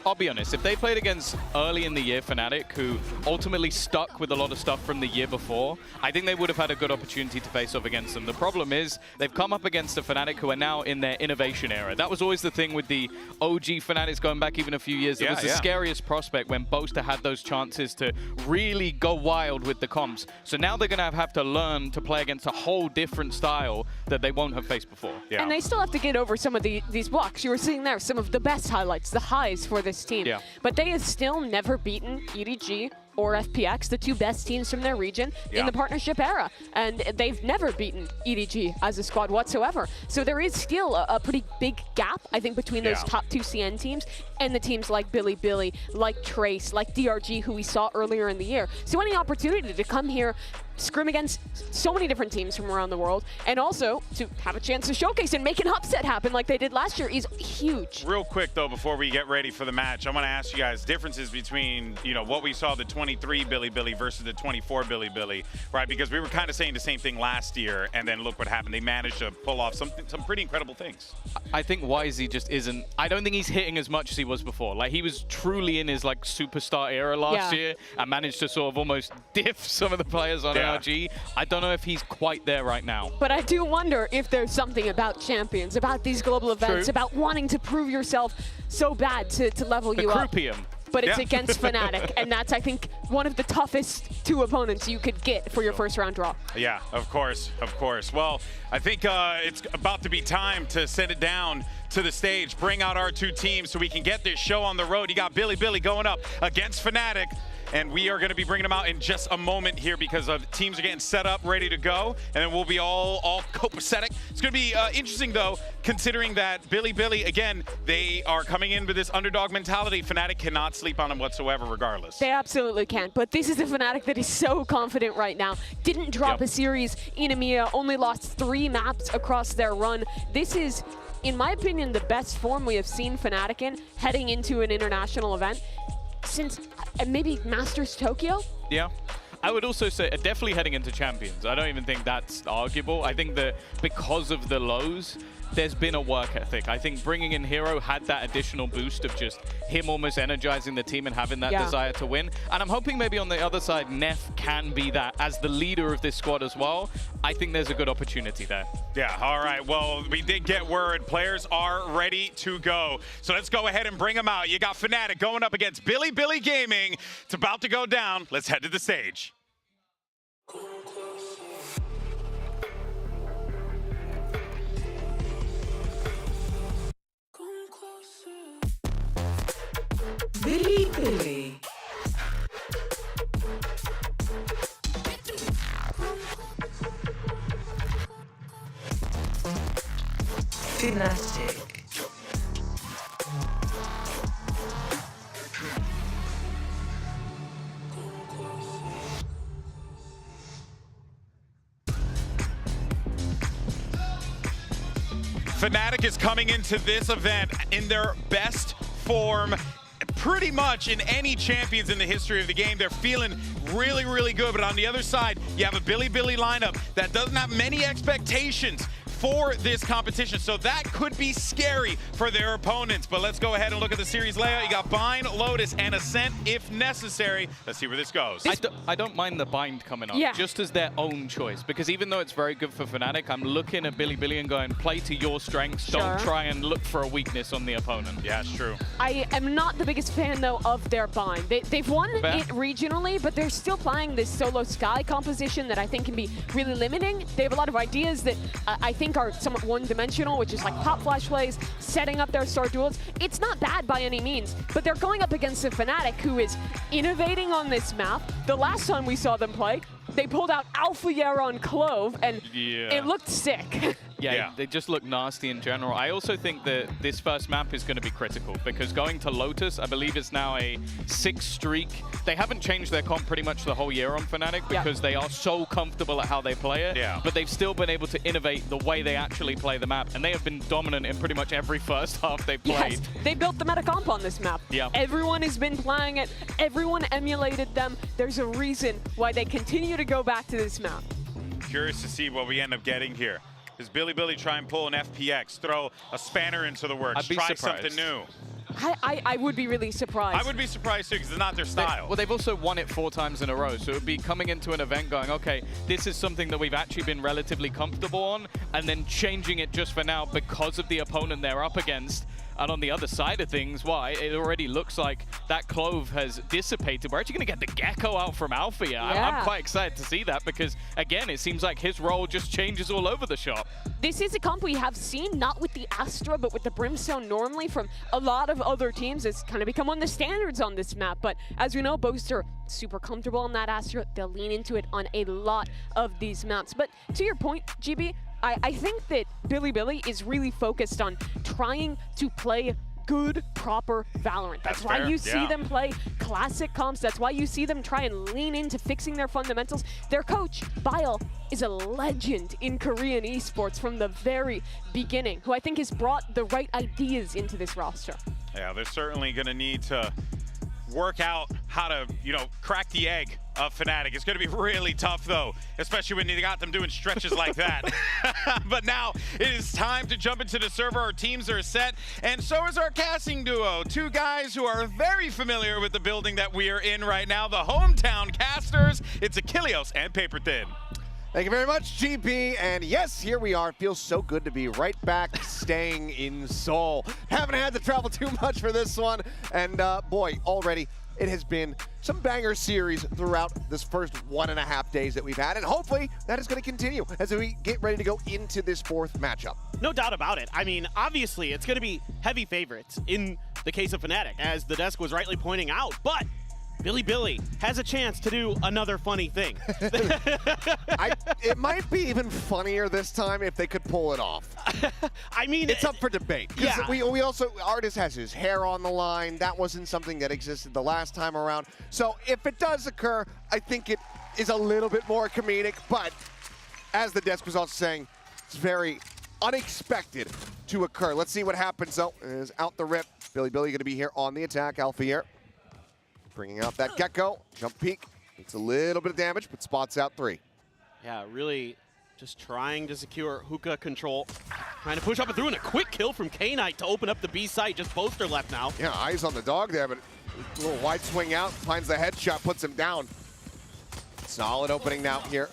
[SPEAKER 7] I'll be honest, if they played against early in the year Fnatic, who ultimately stuck with a lot of stuff from the year before, I think they would have had a good opportunity to face off against them. The problem is they've come up against a Fnatic who are now in their innovation era. That was always the thing with the OG Fnatics going back even a few years. It was the scariest prospect when Boaster had those chances to really go wild with the comps. So now they're going to have to learn to play against a whole different style that they won't have faced before.
[SPEAKER 9] And they still have to get over some of these blocks. You were seeing there some of the best highlights, the highs for this team. But they have still never beaten EDG or FPX, the two best teams from their region in the partnership era. And they've never beaten EDG as a squad whatsoever. So there is still a pretty big gap, I think, between those top two CN teams and the teams like Billy, like Trace, like DRG, who we saw earlier in the year. So any opportunity to come here, scrim against so many different teams from around the world, and also to have a chance to showcase and make an upset happen like they did last year is huge.
[SPEAKER 6] Real quick though, before we get ready for the match, I want to ask you guys differences between, you know, what we saw the 23 Billy versus the 24 Billy, right? Because we were kind of saying the same thing last year, and then look what happened. They managed to pull off some pretty incredible things.
[SPEAKER 7] I think YZ just isn't, I don't think he's hitting as much as he was before. Like, he was truly in his like superstar era last year and managed to sort of almost diff some of the players on LG. I don't know if he's quite there right now.
[SPEAKER 9] But I do wonder if there's something about champions, about these global events, about wanting to prove yourself so bad to level you up. But it's against Fnatic, and that's, I think, one of the toughest two opponents you could get for your first round draw.
[SPEAKER 6] Yeah, of course. Well, I think it's about to be time to send it down to the stage, bring out our two teams so we can get this show on the road. You got Billy going up against Fnatic, and we are going to be bringing them out in just a moment here because teams are getting set up, ready to go, and then we'll be all copacetic. It's going to be interesting, though, considering that Billy, again, they are coming in with this underdog mentality. Fnatic cannot sleep on them whatsoever, regardless.
[SPEAKER 9] They absolutely can't, but this is a Fnatic that is so confident right now. Didn't drop a series in EMEA, only lost 3 maps across their run. This is, in my opinion, the best form we have seen Fnatic in heading into an international event since maybe Masters Tokyo?
[SPEAKER 7] Yeah. I would also say definitely heading into Champions. I don't even think that's arguable. I think that because of the lows, there's been a work ethic. I think bringing in Hero had that additional boost of just him almost energizing the team and having that desire to win. And I'm hoping maybe on the other side, Neff can be that as the leader of this squad as well. I think there's a good opportunity there.
[SPEAKER 6] Yeah, all right. Well, we did get word. Players are ready to go. So let's go ahead and bring them out. You got Fnatic going up against Billy Gaming. It's about to go down. Let's head to the stage.
[SPEAKER 1] Billy. Fnatic.
[SPEAKER 6] Fnatic is coming into this event in their best form pretty much in any champions in the history of the game. They're feeling really good, but on the other side, you have a Billy lineup that doesn't have many expectations for this competition, so that could be scary for their opponents. But let's go ahead and look at the series layout. You got Bind, Lotus, and Ascent if necessary. Let's see where this goes.
[SPEAKER 7] I don't mind the Bind coming up, just as their own choice, because even though it's very good for Fnatic, I'm looking at Billy and going, play to your strengths, don't try and look for a weakness on the opponent.
[SPEAKER 6] Yeah, it's true.
[SPEAKER 9] I am not the biggest fan, though, of their Bind. They've won it regionally, but they're still playing this solo Sky composition that I think can be really limiting. They have a lot of ideas that I think are somewhat one-dimensional, which is like pop flash plays, setting up their star duels. It's not bad by any means, but they're going up against a Fnatic who is innovating on this map. The last time we saw them play, they pulled out Alpha Yaron Clove, and it looked sick.
[SPEAKER 7] Yeah, they just look nasty in general. I also think that this first map is going to be critical because going to Lotus, I believe it's now a 6 streak. They haven't changed their comp pretty much the whole year on Fnatic because they are so comfortable at how they play it. But they've still been able to innovate the way they actually play the map, and they have been dominant in pretty much every first half they've played.
[SPEAKER 9] They built the meta comp on this map. Everyone has been playing it. Everyone emulated them. There's a reason why they continue to go back to this map.
[SPEAKER 6] Curious to see what we end up getting here. Does Billy try and pull an FPX, throw a spanner into the works, try something new?
[SPEAKER 9] I would be really surprised.
[SPEAKER 6] I would be surprised too, because it's not their style.
[SPEAKER 7] Well, they've also won it 4 times in a row, so it would be coming into an event going, okay, this is something that we've actually been relatively comfortable on, and then changing it just for now because of the opponent they're up against. And on the other side of things, it already looks like that Clove has dissipated. We're actually going to get the Gecko out from Alpha here. I'm quite excited to see that because, again, it seems like his role just changes all over the shop.
[SPEAKER 9] This is a comp we have seen, not with the Astra, but with the Brimstone normally from a lot of other teams. It's kind of become one of the standards on this map. But as we know, Boaster super comfortable on that Astra. They'll lean into it on a lot of these maps. But to your point, GB, I think that Billy is really focused on trying to play good, proper Valorant. That's why you see them play classic comps. That's why you see them try and lean into fixing their fundamentals. Their coach, Bile, is a legend in Korean esports from the very beginning, who I think has brought the right ideas into this roster.
[SPEAKER 6] Yeah, they're certainly going to need to work out how to, crack the egg of Fnatic. It's going to be really tough, though, especially when you got them doing stretches like that. But now it is time to jump into the server. Our teams are set, and so is our casting duo. 2 guys who are very familiar with the building that we are in right now, the hometown casters. It's Achilleos and Paper Thin.
[SPEAKER 16] Thank you very much, GB. And yes, here we are. It feels so good to be right back staying in Seoul. Haven't had to travel too much for this one. And boy, already it has been some banger series throughout this first 1.5 days that we've had. And hopefully that is going to continue as we get ready to go into this 4th matchup.
[SPEAKER 4] No doubt about it. I mean, obviously it's going to be heavy favorites in the case of Fnatic, as the desk was rightly pointing out. But Billy has a chance to do another funny thing.
[SPEAKER 16] It might be even funnier this time if they could pull it off.
[SPEAKER 4] I mean,
[SPEAKER 16] it's up for debate.
[SPEAKER 4] Yeah.
[SPEAKER 16] We also, Artist has his hair on the line. That wasn't something that existed the last time around. So if it does occur, I think it is a little bit more comedic. But as the desk was also saying, it's very unexpected to occur. Let's see what happens though. It is out the rip. Billy going to be here on the attack. Alpha here. Bringing out that Gecko, jump peek. It's a little bit of damage, but spots out 3.
[SPEAKER 4] Yeah, really just trying to secure hookah control. Trying to push up and through, and a quick kill from Keznit to open up the B site. Just Boaster left now.
[SPEAKER 16] Yeah, eyes on the dog there, but a little wide swing out, finds the headshot, puts him down. Solid opening now here.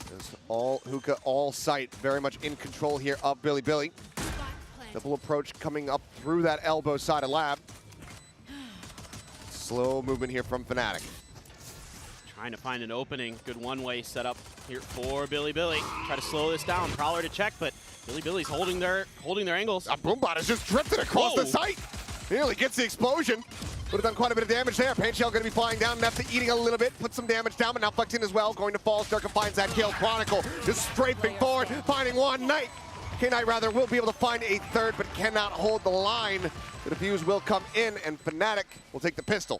[SPEAKER 16] There's all hookah, all sight, very much in control here of Billy. Double approach coming up through that elbow side of lab. Slow movement here from Fnatic.
[SPEAKER 4] Trying to find an opening. Good one-way setup here for Billy. Try to slow this down. Prowler to check, but Billy's holding their angles.
[SPEAKER 16] Boombot has just drifted across the site. Nearly gets the explosion. Would have done quite a bit of damage there. Paint Shell going to be flying down. Nefta eating a little bit. Put some damage down, but now flexing as well. Going to fall. Durka finds that kill. Chronicle just strafing forward, finding one. Keznit rather will be able to find a 3rd, but cannot hold the line. The defuse will come in, and Fnatic will take the pistol.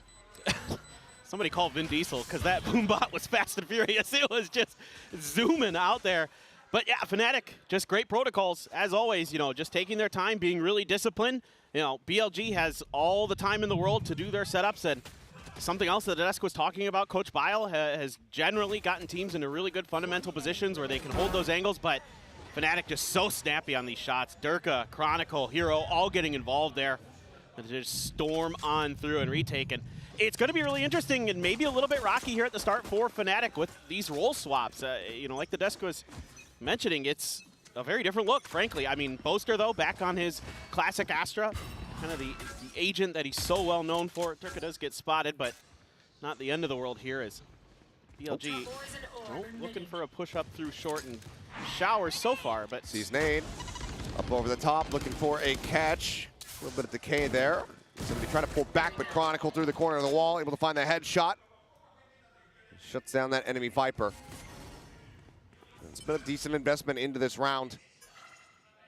[SPEAKER 4] Somebody called Vin Diesel because that Boombot was fast and furious. It was just zooming out there. But yeah, Fnatic, just great protocols. As always, just taking their time, being really disciplined. BLG has all the time in the world to do their setups. And something else that the desk was talking about, Coach Bile has generally gotten teams into really good fundamental positions where they can hold those angles. But Fnatic just so snappy on these shots. Durka, Chronicle, Hero, all getting involved there. And just storm on through and retake. And it's going to be really interesting and maybe a little bit rocky here at the start for Fnatic with these role swaps. Like the desk was mentioning, it's a very different look, frankly. I mean, Boaster, though, back on his classic Astra, kind of the agent that he's so well known for. Durka does get spotted, but not the end of the world here as BLG looking for a push up through short and showers so far. But
[SPEAKER 16] sees nade up over the top, looking for a catch. A little bit of decay there. Somebody trying to pull back, but Chronicle through the corner of the wall, able to find the headshot. Shuts down that enemy Viper. It's been a decent investment into this round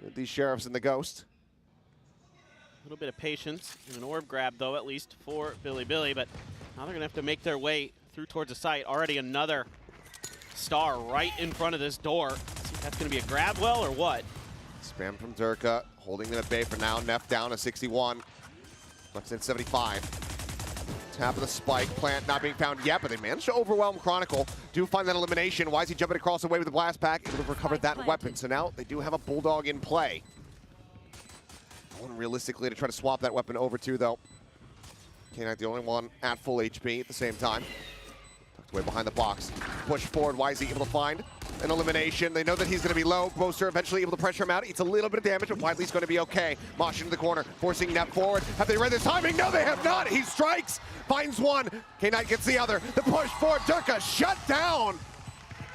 [SPEAKER 16] with these Sheriffs and the Ghost.
[SPEAKER 4] A little bit of patience and an orb grab, though, at least for Billy. But now they're going to have to make their way through towards the site. Already another star right in front of this door. Let's see if that's going to be a grab well or what.
[SPEAKER 16] Spam from Durka, holding them at bay for now. Neff down to 61. Left in 75. Tap of the spike. Plant not being found yet, but they managed to overwhelm Chronicle. Do find that elimination. Why is he jumping across the way with the blast pack? Able to recover that weapon. So now they do have a Bulldog in play. No one realistically to try to swap that weapon over to, though. Keznit the only one at full HP at the same time. Tucked away behind the box. Push forward, YZ able to find an elimination. They know that he's going to be low. Boaster eventually able to pressure him out. Eats a little bit of damage, but Widely's going to be okay. Mosh into the corner, forcing Nep forward. Have they read this timing? No, they have not. He strikes, finds one. Keznit gets the other. The push forward, Durka shut down.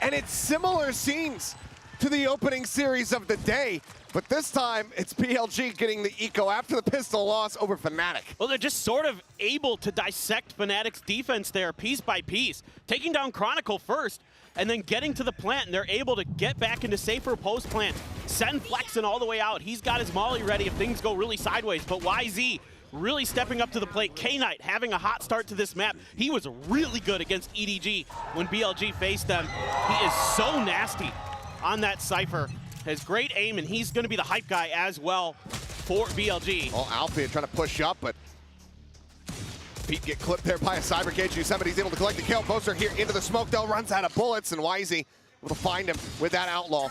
[SPEAKER 16] And it's similar scenes to the opening series of the day. But this time, it's BLG getting the eco after the pistol loss over Fnatic.
[SPEAKER 4] Well, they're just sort of able to dissect Fnatic's defense there piece by piece. Taking down Chronicle first, and then getting to the plant, and they're able to get back into safer post plant. Send Flexen all the way out. He's got his molly ready if things go really sideways, but YZ really stepping up to the plate. Keznit having a hot start to this map. He was really good against EDG when BLG faced them. He is so nasty on that Cypher. Has great aim, and he's going to be the hype guy as well for BLG.
[SPEAKER 16] Oh, Alfie trying to push up, but Pete get clipped there by a cyber cage. Somebody's able to collect the kill. Boaster here into the smoke, though, runs out of bullets, and YZ able to find him with that outlaw.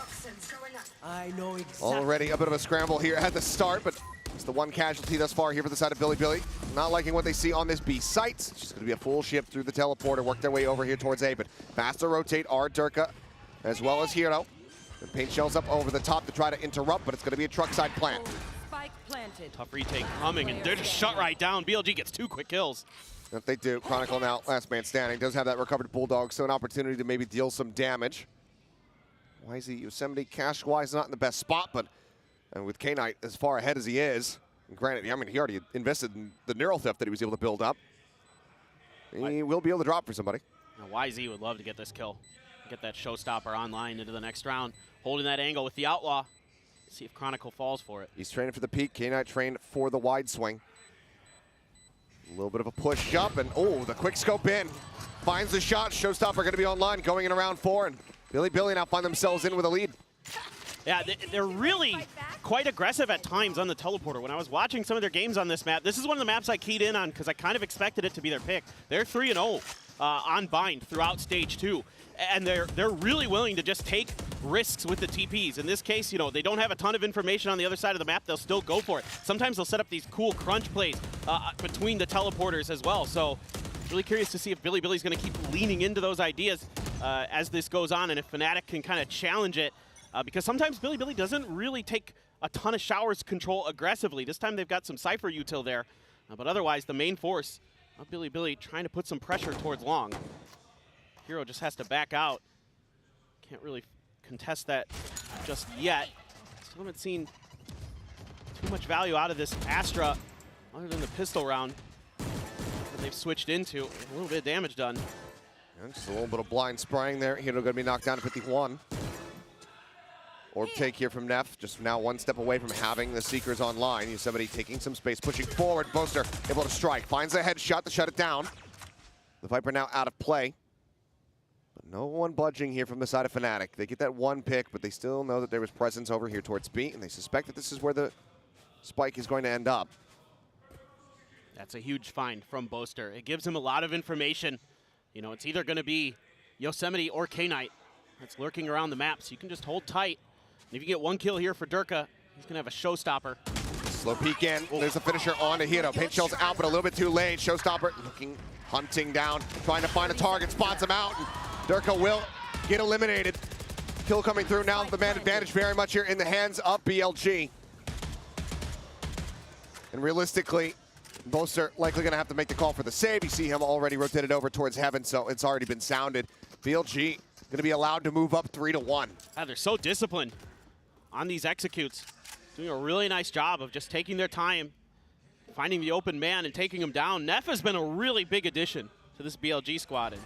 [SPEAKER 10] I know exactly.
[SPEAKER 16] Already a bit of a scramble here at the start, but it's the one casualty thus far here for the side of Billy. Not liking what they see on this B site. It's just going to be a full ship through the teleporter, work their way over here towards A, but faster rotate are Durka as well as Hero. The paint shells up over the top to try to interrupt, but it's going to be a truck side plant.
[SPEAKER 10] Spike planted.
[SPEAKER 4] Tough retake coming, and they're just shut right down. BLG gets 2 quick kills.
[SPEAKER 16] If they do, Chronicle now last man standing. Does have that recovered Bulldog, so an opportunity to maybe deal some damage. YZ Yosemite cash-wise not in the best spot, but with Keznit as far ahead as he is, and granted, I mean, he already invested in the neural theft that he was able to build up. He will be able to drop for somebody.
[SPEAKER 4] Now, YZ would love to get this kill. Get that showstopper online into the next round. Holding that angle with the Outlaw. See if Chronicle falls for it.
[SPEAKER 16] He's training for the peak. Keznit trained for the wide swing. A little bit of a push up, and oh, the quick scope in. Finds the shot. Showstopper going to be online going in around 4, and Billy now find themselves in with a lead.
[SPEAKER 4] Yeah, they're really quite aggressive at times on the teleporter. When I was watching some of their games on this map, this is one of the maps I keyed in on because I kind of expected it to be their pick. They're 3-0 on bind throughout stage 2. And they're really willing to just take risks with the TPs. In this case, you know, they don't have a ton of information on the other side of the map. They'll still go for it. Sometimes they'll set up these cool crunch plays between the teleporters as well. So really curious to see if Billy's going to keep leaning into those ideas as this goes on, and if Fnatic can kind of challenge it. Because sometimes Billy doesn't really take a ton of showers control aggressively. This time they've got some Cypher util there. But otherwise, the main force of Billy trying to put some pressure towards long. Hero just has to back out. Can't really contest that just yet. Still haven't seen too much value out of this Astra other than the pistol round that they've switched into. A little bit of damage done.
[SPEAKER 16] And just a little bit of blind spraying there. Hero going to be knocked down to 51. Orb take here from Neff, just now one step away from having the Seekers online. Yosemite taking some space, pushing forward. Boaster able to strike, finds a headshot to shut it down. The Viper now out of play. But no one budging here from the side of Fnatic. They get that one pick, but they still know that there was presence over here towards B, and they suspect that this is where the spike is going to end up.
[SPEAKER 4] That's a huge find from Boaster. It gives him a lot of information. You know, it's either going to be Yosemite or Keznit that's lurking around the map, so you can just hold tight. And if you get one kill here for Durka, he's going to have a showstopper.
[SPEAKER 16] Slow peek in. There's a finisher on to Hero. Paint shell's out, but a little bit too late. Showstopper looking, hunting down, trying to find a target, spots him out. And Durka will get eliminated. Kill coming through now. The man advantage very much here in the hands of BLG. And realistically, Boaster likely going to have to make the call for the save. You see him already rotated over towards Heaven, so it's already been sounded. BLG going to be allowed to move up 3-1.
[SPEAKER 4] They're so disciplined on these executes. Doing a really nice job of just taking their time, finding the open man and taking him down. Neff has been a really big addition to this BLG squad. And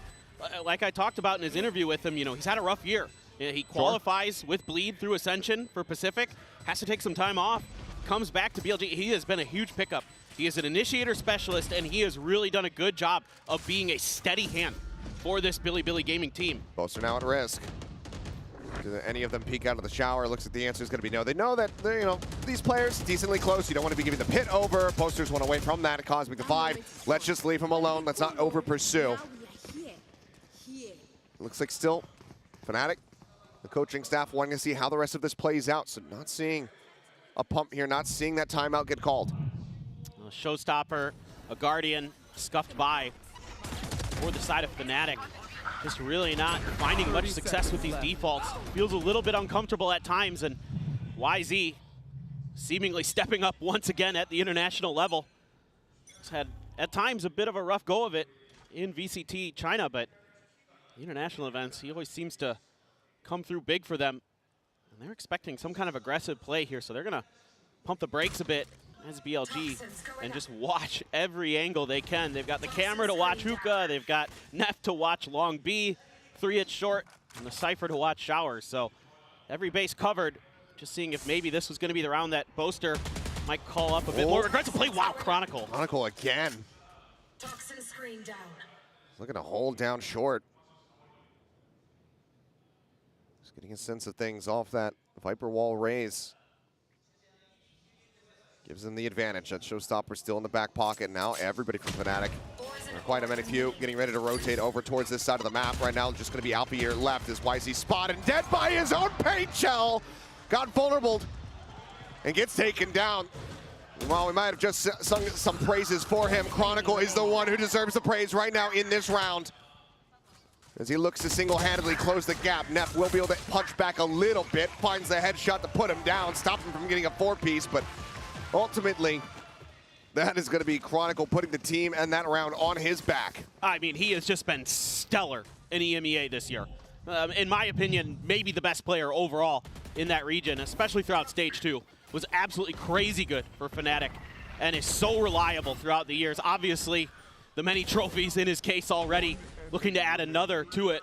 [SPEAKER 4] like I talked about in his interview with him, you know, he's had a rough year. You know, he qualifies with Bleed through Ascension for Pacific, has to take some time off, comes back to BLG. He has been a huge pickup. He is an initiator specialist, and he has really done a good job of being a steady hand for this Billy gaming team.
[SPEAKER 16] Boaster now at risk. Do any of them peek out of the shower? Looks like the answer is going to be no. They know that they're, you know, these players decently close. You don't want to be giving the pit over. Boasters went away from that. Cosmic Divide. Let's just leave him alone. Let's not over pursue. Looks like still Fnatic, the coaching staff wanting to see how the rest of this plays out. So not seeing a pump here, not seeing that timeout get called.
[SPEAKER 4] A showstopper, a Guardian, scuffed by for the side of Fnatic. Just really not finding much success with these defaults. Feels a little bit uncomfortable at times, and YZ seemingly stepping up once again at the international level. He's had, at times, a bit of a rough go of it in VCT China, but the international events, he always seems to come through big for them. And they're expecting some kind of aggressive play here, so they're going to pump the brakes a bit as BLG and just watch every angle they can. They've got the camera to watch Hookah, they've got Neff to watch Long B, 3-hit short, and the Cypher to watch Showers. So every base covered, just seeing if maybe this was going to be the round that Boaster might call up a bit more aggressive play. Wow, Chronicle.
[SPEAKER 16] Chronicle again.
[SPEAKER 10] Toxin screen down.
[SPEAKER 16] Looking to hold down short. Just getting a sense of things off that Viper wall raise. Gives them the advantage. That showstopper still in the back pocket now. Everybody from Fnatic. There are quite a many few getting ready to rotate over towards this side of the map. Right now, just going to be Alpier left as YZ spotted dead by his own paint shell. Got vulnerable and gets taken down. While we might have just sung some praises for him, Chronicle is the one who deserves the praise right now in this round. As he looks to single-handedly close the gap, Neff will be able to punch back a little bit, finds the headshot to put him down, stop him from getting a 4-piece, but ultimately, that is going to be Chronicle putting the team and that round on his back.
[SPEAKER 4] I mean, he has just been stellar in EMEA this year. In my opinion, maybe the best player overall in that region, especially throughout Stage 2. Was absolutely crazy good for Fnatic and is so reliable throughout the years. Obviously, the many trophies in his case already, looking to add another to it.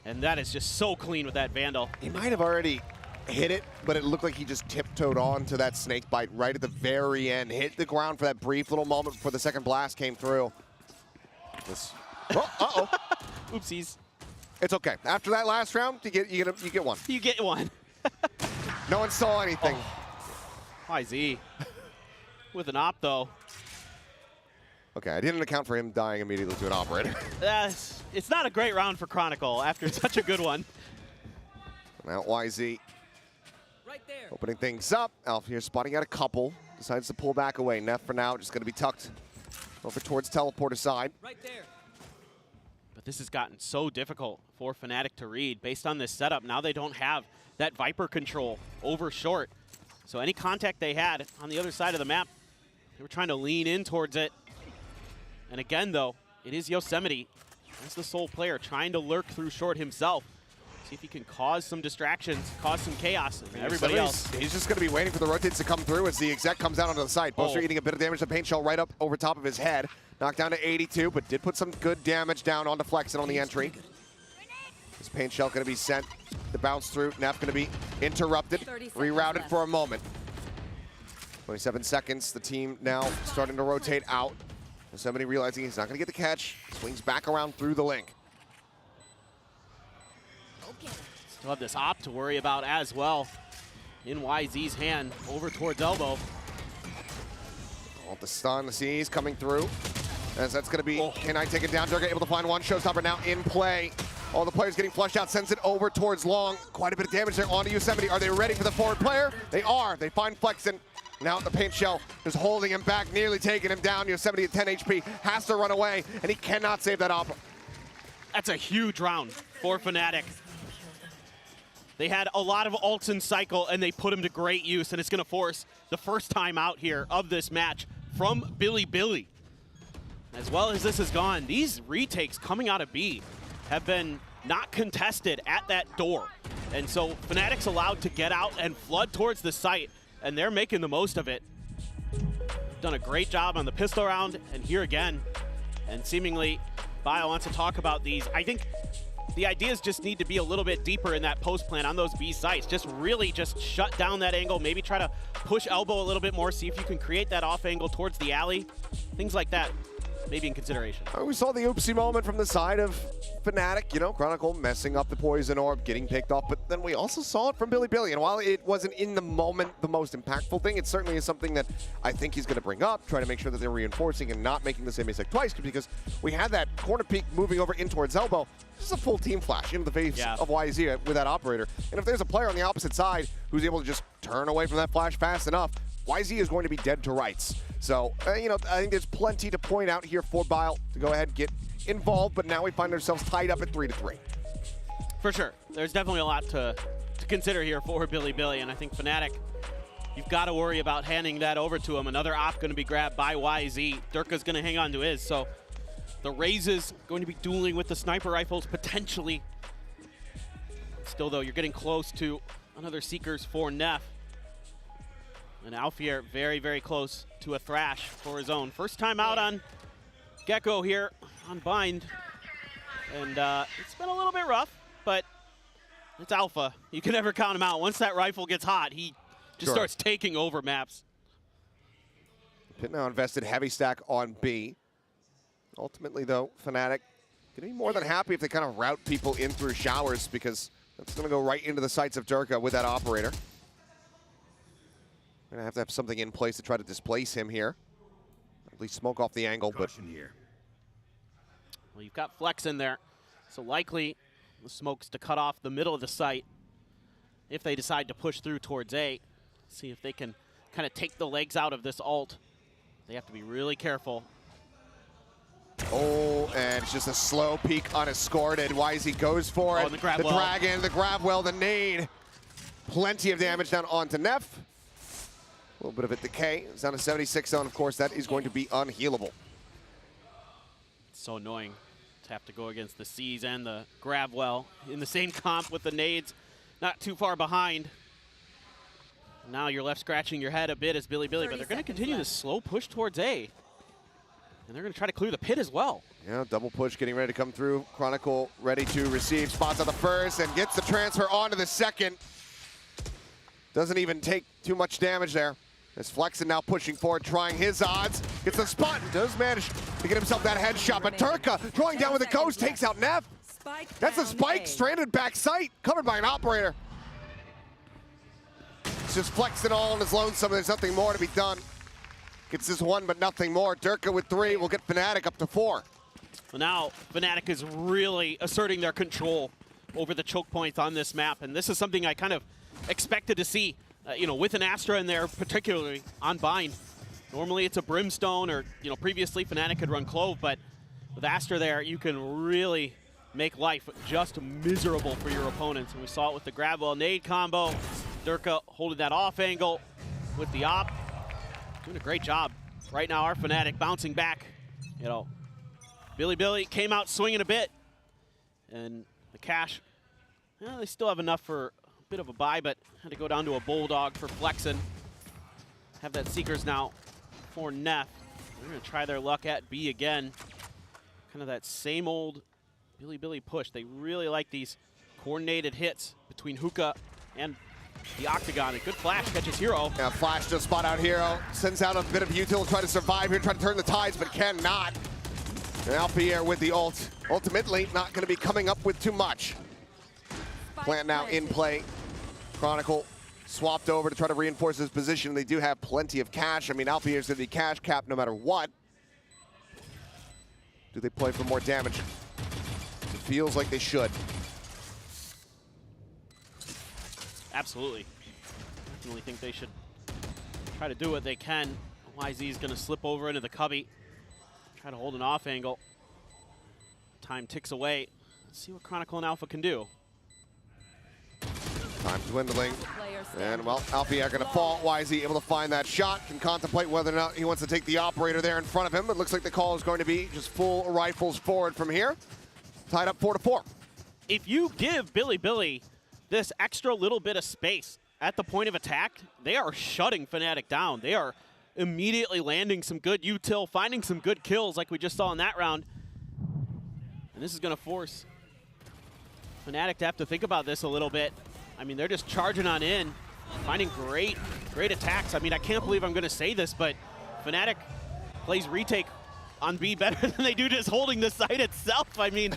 [SPEAKER 4] And that is just so clean with that Vandal.
[SPEAKER 16] He might have already hit it, but it looked like he just tiptoed on to that snake bite right at the very end. Hit the ground for that brief little moment before the second blast came through. Uh-oh.
[SPEAKER 4] Oopsies.
[SPEAKER 16] It's okay. After that last round, you get one.
[SPEAKER 4] You get one.
[SPEAKER 16] No one saw anything.
[SPEAKER 4] YZ with an op, though.
[SPEAKER 16] Okay, I didn't account for him dying immediately to an operator.
[SPEAKER 4] It's not a great round for Chronicle after such a good one.
[SPEAKER 16] Now YZ opening things up. Alf here spotting out a couple. Decides to pull back away. Neff for now just going to be tucked over towards teleporter side.
[SPEAKER 10] Right there.
[SPEAKER 4] But this has gotten so difficult for Fnatic to read based on this setup. Now they don't have that Viper control over short. So any contact they had on the other side of the map, they were trying to lean in towards it. And again, though, it is Yosemite as the sole player trying to lurk through short himself. See if he can cause some distractions, cause some chaos, and everybody else.
[SPEAKER 16] He's just going to be waiting for the rotates to come through as the exec comes out onto the side. Boaster eating a bit of damage to paint shell right up over top of his head. Knocked down to 82, but did put some good damage down onto Flexen on the entry. This paint shell going to be sent to bounce through. Neff going to be interrupted, rerouted for a moment. 27 seconds. The team now starting to rotate out. Somebody realizing he's not going to get the catch. Swings back around through the link.
[SPEAKER 4] Still have this op to worry about as well. In YZ's hand, over towards elbow.
[SPEAKER 16] All the stun, the C's coming through. As that's going to be, can I take it down? Durga able to find one. Showstopper now in play. All the players getting flushed out, sends it over towards Long. Quite a bit of damage there onto Yosemite. Are they ready for the forward player? They are. They find Flexen. Now the paint shell is holding him back, nearly taking him down. Yosemite at 10 HP, has to run away, and he cannot save that op.
[SPEAKER 4] That's a huge round for Fnatic. They had a lot of ults in cycle, and they put him to great use, and it's going to force the first time out here of this match from Billy. As well as this has gone, these retakes coming out of B have been not contested at that door. And so Fnatic's allowed to get out and flood towards the site, and they're making the most of it. Done a great job on the pistol round, and here again. And seemingly, Bio wants to talk about these. I think the ideas just need to be a little bit deeper in that post plan on those B sites. Just really just shut down that angle, maybe try to push elbow a little bit more, see if you can create that off angle towards the alley, things like that. maybe in consideration.
[SPEAKER 16] We saw the oopsie moment from the side of Fnatic, you know, Chronicle messing up the poison orb, getting picked off, but then we also saw it from Billy. And while it wasn't in the moment the most impactful thing, it certainly is something that I think he's going to bring up, try to make sure that they're reinforcing and not making the same mistake twice, because we had that corner peek moving over in towards elbow. This is a full team flash into the face of YZ with that operator. And if there's a player on the opposite side who's able to just turn away from that flash fast enough, YZ is going to be dead to rights. So, you know, I think there's plenty to point out here for Bile to go ahead and get involved, but now we find ourselves tied up at 3-3.
[SPEAKER 4] For sure. There's definitely a lot to consider here for Billy, and I think Fnatic, you've got to worry about handing that over to him. Another op going to be grabbed by YZ. Durka's going to hang on to his, so the Razes going to be dueling with the sniper rifles potentially. Still, though, you're getting close to another Seekers for Neff. And Alfier very, very close to a Thrash for his own. First time out on Gecko here on Bind. And it's been a little bit rough, but it's Alpha. You can never count him out. Once that rifle gets hot, he just starts taking over maps.
[SPEAKER 16] Pit now invested heavy stack on B. Ultimately, though, Fnatic going to be more than happy if they kind of route people in through showers, because that's going to go right into the sights of Durka with that operator. Going to have something in place to try to displace him here. At least smoke off the angle, but
[SPEAKER 4] here. Well, you've got Flex in there, so likely the smoke's to cut off the middle of the site if they decide to push through towards A. See if they can kind of take the legs out of this ult. They have to be really careful.
[SPEAKER 16] Oh, and it's just a slow peek unescorted. YZ goes for it.
[SPEAKER 4] The grab well.
[SPEAKER 16] Dragon, the grab well, the nade. Plenty of damage down onto Neff. A little bit of a decay. It's down to 76 zone. Of course, that is going to be unhealable.
[SPEAKER 4] It's so annoying to have to go against the C's and the grab well in the same comp with the nades not too far behind. Now you're left scratching your head a bit as Billy, but they're going to continue this slow push towards A. And they're going to try to clear the pit as well.
[SPEAKER 16] Yeah, double push getting ready to come through. Chronicle ready to receive. Spots on the first and gets the transfer onto the second. Doesn't even take too much damage there. As Flexen now pushing forward, trying his odds. Gets the spot, does manage to get himself that headshot. But Turka drawing down with a ghost, takes out Neff. That's a spike, stranded back sight, covered by an operator. It's just Flexen all on his lonesome. There's nothing more to be done. Gets this one, but nothing more. Durka with 3 will get Fnatic up to 4.
[SPEAKER 4] Well, now Fnatic is really asserting their control over the choke points on this map, and this is something I kind of expected to see, you know, with an Astra in there, particularly on Bind. Normally it's a Brimstone, or, you know, previously Fnatic could run Clove, but with Astra there, you can really make life just miserable for your opponents. And we saw it with the grab well nade combo. Durka holding that off angle with the op. Doing a great job. Right now, our Fnatic bouncing back. You know, Billy came out swinging a bit. And the cash, well, they still have enough for a bit of a buy, but had to go down to a Bulldog for Flexen. Have that Seekers now for Neff. They're going to try their luck at B again. Kind of that same old Billy push. They really like these coordinated hits between Hookah and the Octagon. A good flash catches Hero.
[SPEAKER 16] Yeah, flash to spot out Hero. Sends out a bit of util to try to survive here, try to turn the tides, but cannot. And Alpier with the ult. Ultimately, not going to be coming up with too much. Plant now in play. Chronicle swapped over to try to reinforce his position. They do have plenty of cash. I mean, Alpier's going to be cash capped no matter what. Do they play for more damage? It feels like they should.
[SPEAKER 4] Absolutely. Definitely think they should try to do what they can. YZ's going to slip over into the cubby. Try to hold an off angle. Time ticks away. Let's see what Chronicle and Alpha can do.
[SPEAKER 16] Time dwindling. And, well, Alpier going to fall. YZ able to find that shot. Can contemplate whether or not he wants to take the operator there in front of him. It looks like the call is going to be just full rifles forward from here. Tied up 4-4.
[SPEAKER 4] If you give Billy this extra little bit of space at the point of attack, they are shutting Fnatic down. They are immediately landing some good util, finding some good kills like we just saw in that round. And this is going to force Fnatic to have to think about this a little bit. I mean, they're just charging on in, finding great attacks. I mean, I can't believe I'm going to say this, but Fnatic plays retake on B better than they do just holding the site itself. I mean,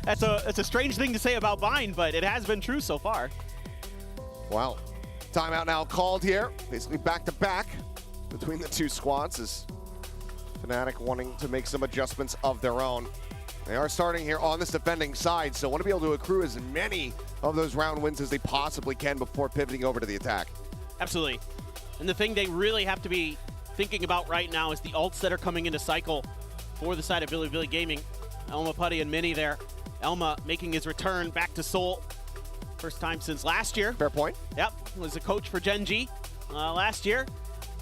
[SPEAKER 4] that's a strange thing to say about Bind, but it has been true so far.
[SPEAKER 16] Wow. Timeout now called here. Basically back-to-back between the two squads as Fnatic wanting to make some adjustments of their own. They are starting here on this defending side, so want to be able to accrue as many of those round wins as they possibly can before pivoting over to the attack.
[SPEAKER 4] Absolutely. And the thing they really have to be thinking about right now is the ults that are coming into cycle for the side of Bilibili Gaming. Elma Putty and Mini there. Elma making his return back to Seoul. First time since last year.
[SPEAKER 16] Fair point.
[SPEAKER 4] Yep, was a coach for Gen G last year,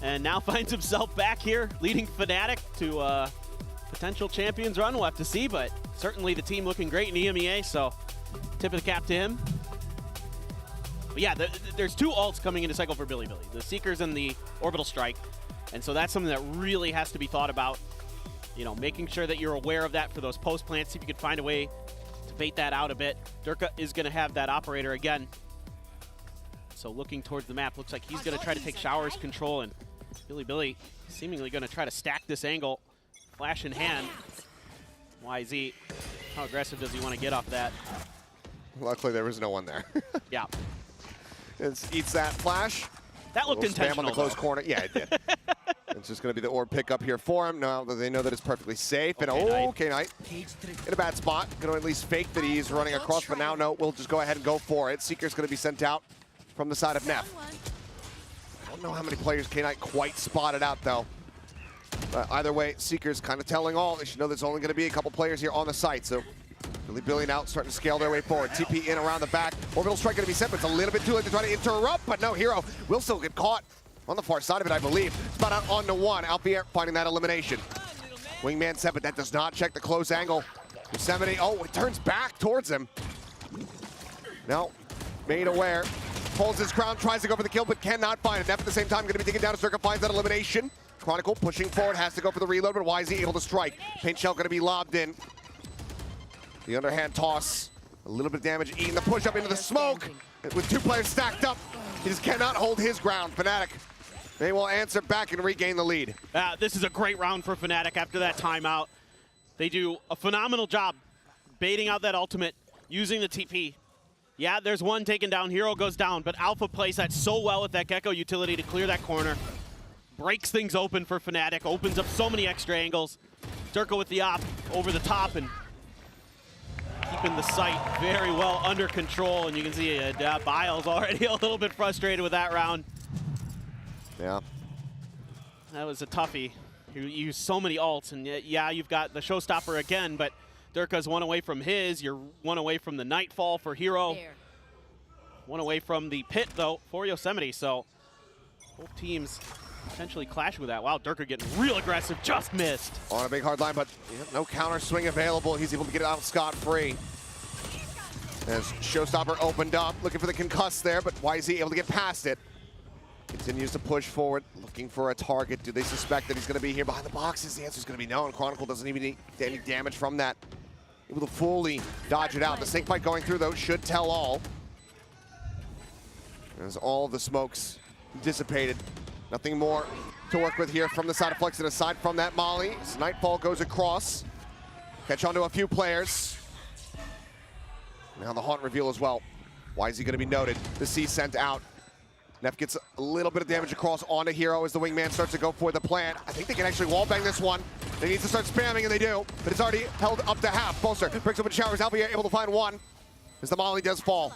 [SPEAKER 4] and now finds himself back here leading Fnatic to a potential champions run. We'll have to see, but certainly the team looking great in EMEA, so tip of the cap to him. But yeah, there's two ults coming into cycle for Bilibili, the Seekers and the Orbital Strike, and so that's something that really has to be thought about. You know, making sure that you're aware of that for those post plants, see if you could find a way to bait that out a bit. Durka is going to have that operator again. So looking towards the map, looks like he's going to try to take Shower's control, and Bilibili seemingly going to try to stack this angle. Flash in hand. YZ, how aggressive does he want to get off that?
[SPEAKER 16] Luckily, there was no one there.
[SPEAKER 4] Yeah.
[SPEAKER 16] Eats that flash.
[SPEAKER 4] That looked intentional,
[SPEAKER 16] spam on the close
[SPEAKER 4] though.
[SPEAKER 16] corner. Yeah, it did. It's just going to be the orb pickup here for him. Now that they know that it's perfectly safe. And Keznit in a bad spot. Going to at least fake that he's running across, but now no, we'll just go ahead and go for it. Seeker's going to be sent out from the side of Neff. I don't know how many players Keznit quite spotted out, though. But either way, Seeker's kind of telling all. They should know there's only going to be a couple players here on the site. So Bilibili now starting to scale their way forward. TP in around the back. Orbital Strike going to be sent, but it's a little bit too late to try to interrupt. But no, Hero will still get caught on the far side of it, I believe. Spot out on to one. Alfier finding that elimination. Wingman set, but that does not check the close angle. Yosemite, it turns back towards him. Now, made aware. Holds his ground, tries to go for the kill, but cannot find it. Neff at the same time going to be digging down. Circa finds that elimination. Chronicle pushing forward, has to go for the reload, but YZ able to strike. Paint Shell going to be lobbed in. The underhand toss. A little bit of damage, eating the push up into the smoke. With two players stacked up, he just cannot hold his ground. Fnatic, they will answer back and regain the lead.
[SPEAKER 4] This is a great round for Fnatic after that timeout. They do a phenomenal job baiting out that ultimate, using the TP. Yeah, there's one taken down, Hero goes down, but Alpha plays that so well with that Gecko utility to clear that corner. Breaks things open for Fnatic, opens up so many extra angles. Durka with the op over the top and keeping the site very well under control. And you can see Biles already a little bit frustrated with that round.
[SPEAKER 16] Yeah.
[SPEAKER 4] That was a toughie. You used so many ults, and yeah, you've got the showstopper again, but Durka's one away from his. You're one away from the Nightfall for Hero. One away from the pit, though, for Yosemite. So both teams potentially clash with that. Wow, Durka getting real aggressive, just missed.
[SPEAKER 16] On a big hard line, but no counter swing available. He's able to get it out scot-free. As Showstopper opened up, looking for the concuss there, but YZ able to get past it. Continues to push forward, looking for a target. Do they suspect that he's going to be here behind the boxes? The answer is going to be no, and Chronicle doesn't even need any damage from that. Able to fully dodge it out. The snake bite going through, though, should tell all. As all the smokes dissipated. Nothing more to work with here from the side of Flex, and aside from that Molly, as Nightfall goes across. Catch on to a few players. Now the Haunt reveal as well. Why is he going to be noted? The C sent out. Neff gets a little bit of damage across onto Hero as the Wingman starts to go for the plant. I think they can actually wallbang this one. They need to start spamming, and they do. But it's already held up to half. Bolster breaks open Showers. Albier able to find one as the Molly does fall.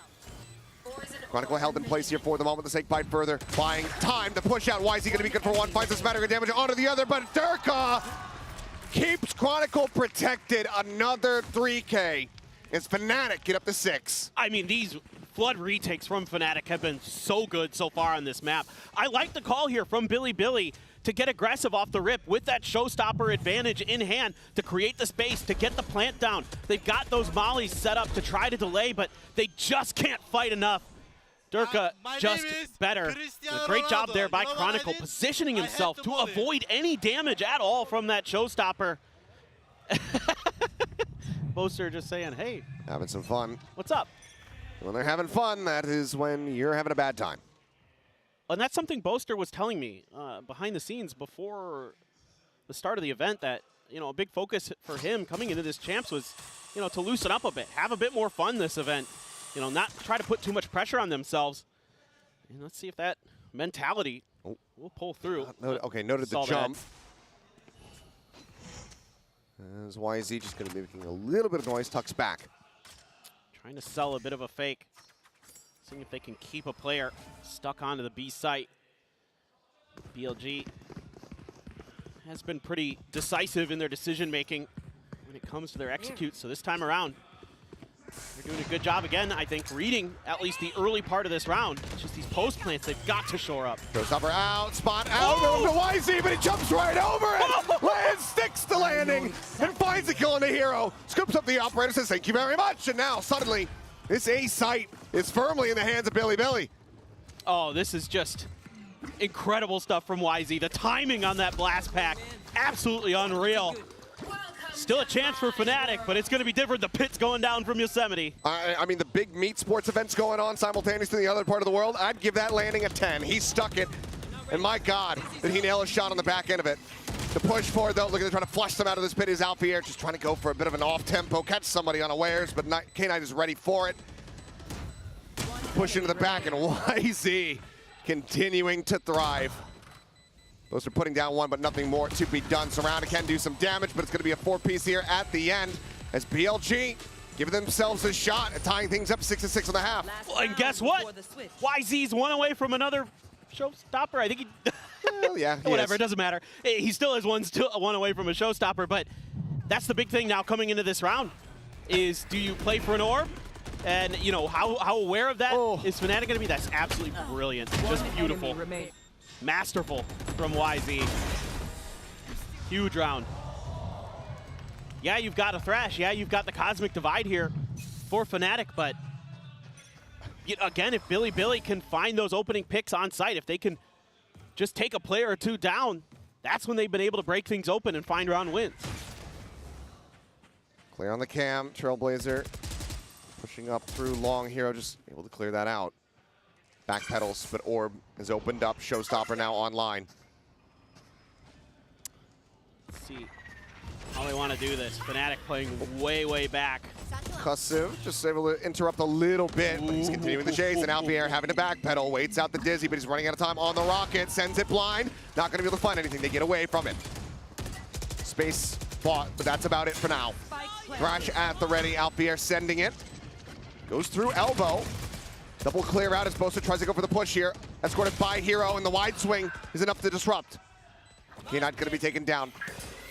[SPEAKER 16] Chronicle held in place here for the moment. The snake bite further. Buying time to push out. Why is he going to be good for one? Finds the smattering of damage onto the other, but Durka keeps Chronicle protected. Another 3K as Fnatic get up to 6.
[SPEAKER 4] I mean, these Flood retakes from Fnatic have been so good so far on this map. I like the call here from Bilibili to get aggressive off the rip with that showstopper advantage in hand to create the space, to get the plant down. They've got those mollies set up to try to delay, but they just can't fight enough. Durka just better. A great job there by Chronicle, positioning himself to avoid any damage at all from that showstopper. Boaster just saying, hey.
[SPEAKER 16] Having some fun.
[SPEAKER 4] What's up?
[SPEAKER 16] When they're having fun, that is when you're having a bad time.
[SPEAKER 4] And that's something Boaster was telling me behind the scenes before
[SPEAKER 2] the start of the event that, you know, a big focus for him coming into this champs was, you know, to loosen up a bit, have a bit more fun this event, you know, not try to put too much pressure on themselves. And let's see if that mentality will pull through.
[SPEAKER 16] Okay, noted the jump. As YZ just going to be making a little bit of noise, tucks back.
[SPEAKER 2] Trying to sell a bit of a fake. Seeing if they can keep a player stuck onto the B site. BLG has been pretty decisive in their decision making when it comes to their executes. So this time around, they're doing a good job again, I think, reading at least the early part of this round. It's just these post plants they've got to shore up.
[SPEAKER 16] Showstopper out, spot out over to YZ, but he jumps right over it. Lands, sticks the landing, and finds the kill on the hero. Scoops up the operator, says thank you very much, and now suddenly this A site is firmly in the hands of Billy Billy.
[SPEAKER 2] Oh, this is just incredible stuff from YZ. The timing on that blast pack, absolutely unreal. Still a chance for Fnatic, but it's going to be different. The pit's going down from Yosemite.
[SPEAKER 16] I mean, the big meat sports events going on simultaneously in the other part of the world, I'd give that landing a 10. He stuck it, and my God, did he nail a shot on the back end of it. The push forward, though, looking to try to flush them out of this pit is Alfier, just trying to go for a bit of an off-tempo, catch somebody unawares, but K9 is ready for it. Push into the back, and YZ continuing to thrive. Those are putting down one, but nothing more to be done. Surrounded can do some damage, but it's going to be a 4-piece here at the end as BLG giving themselves a shot at tying things up 6-6 on the half.
[SPEAKER 2] Well, and guess what? YZ's one away from another showstopper. I think he...
[SPEAKER 16] Well, yeah,
[SPEAKER 2] whatever, it doesn't matter. He still is one away from a showstopper, but that's the big thing now coming into this round is do you play for an orb? And, you know, how aware of that is Fnatic going to be? That's absolutely brilliant. Just beautiful. Masterful from YZ. Huge round. Yeah, you've got a Thrash. Yeah, you've got the Cosmic Divide here for Fnatic, but again, if Billy can find those opening picks on site, if they can just take a player or two down, that's when they've been able to break things open and find round wins.
[SPEAKER 16] Clear on the cam, Trailblazer pushing up through long hero, just able to clear that out. Back pedals, but orb is opened up. Showstopper now online.
[SPEAKER 2] Let's see how they want to do this. Fnatic playing way back.
[SPEAKER 16] Kusiv just able to interrupt a little bit, but he's continuing the chase, and Alfier having to backpedal, waits out the Dizzy, but he's running out of time on the rocket, sends it blind. Not going to be able to find anything. They get away from it. Space fought, but that's about it for now. Thrash at the ready. Alfier sending it. Goes through elbow. Double clear out as Bosa tries to go for the push here. Escorted by Hero, and the wide swing is enough to disrupt. K9 going to be taken down.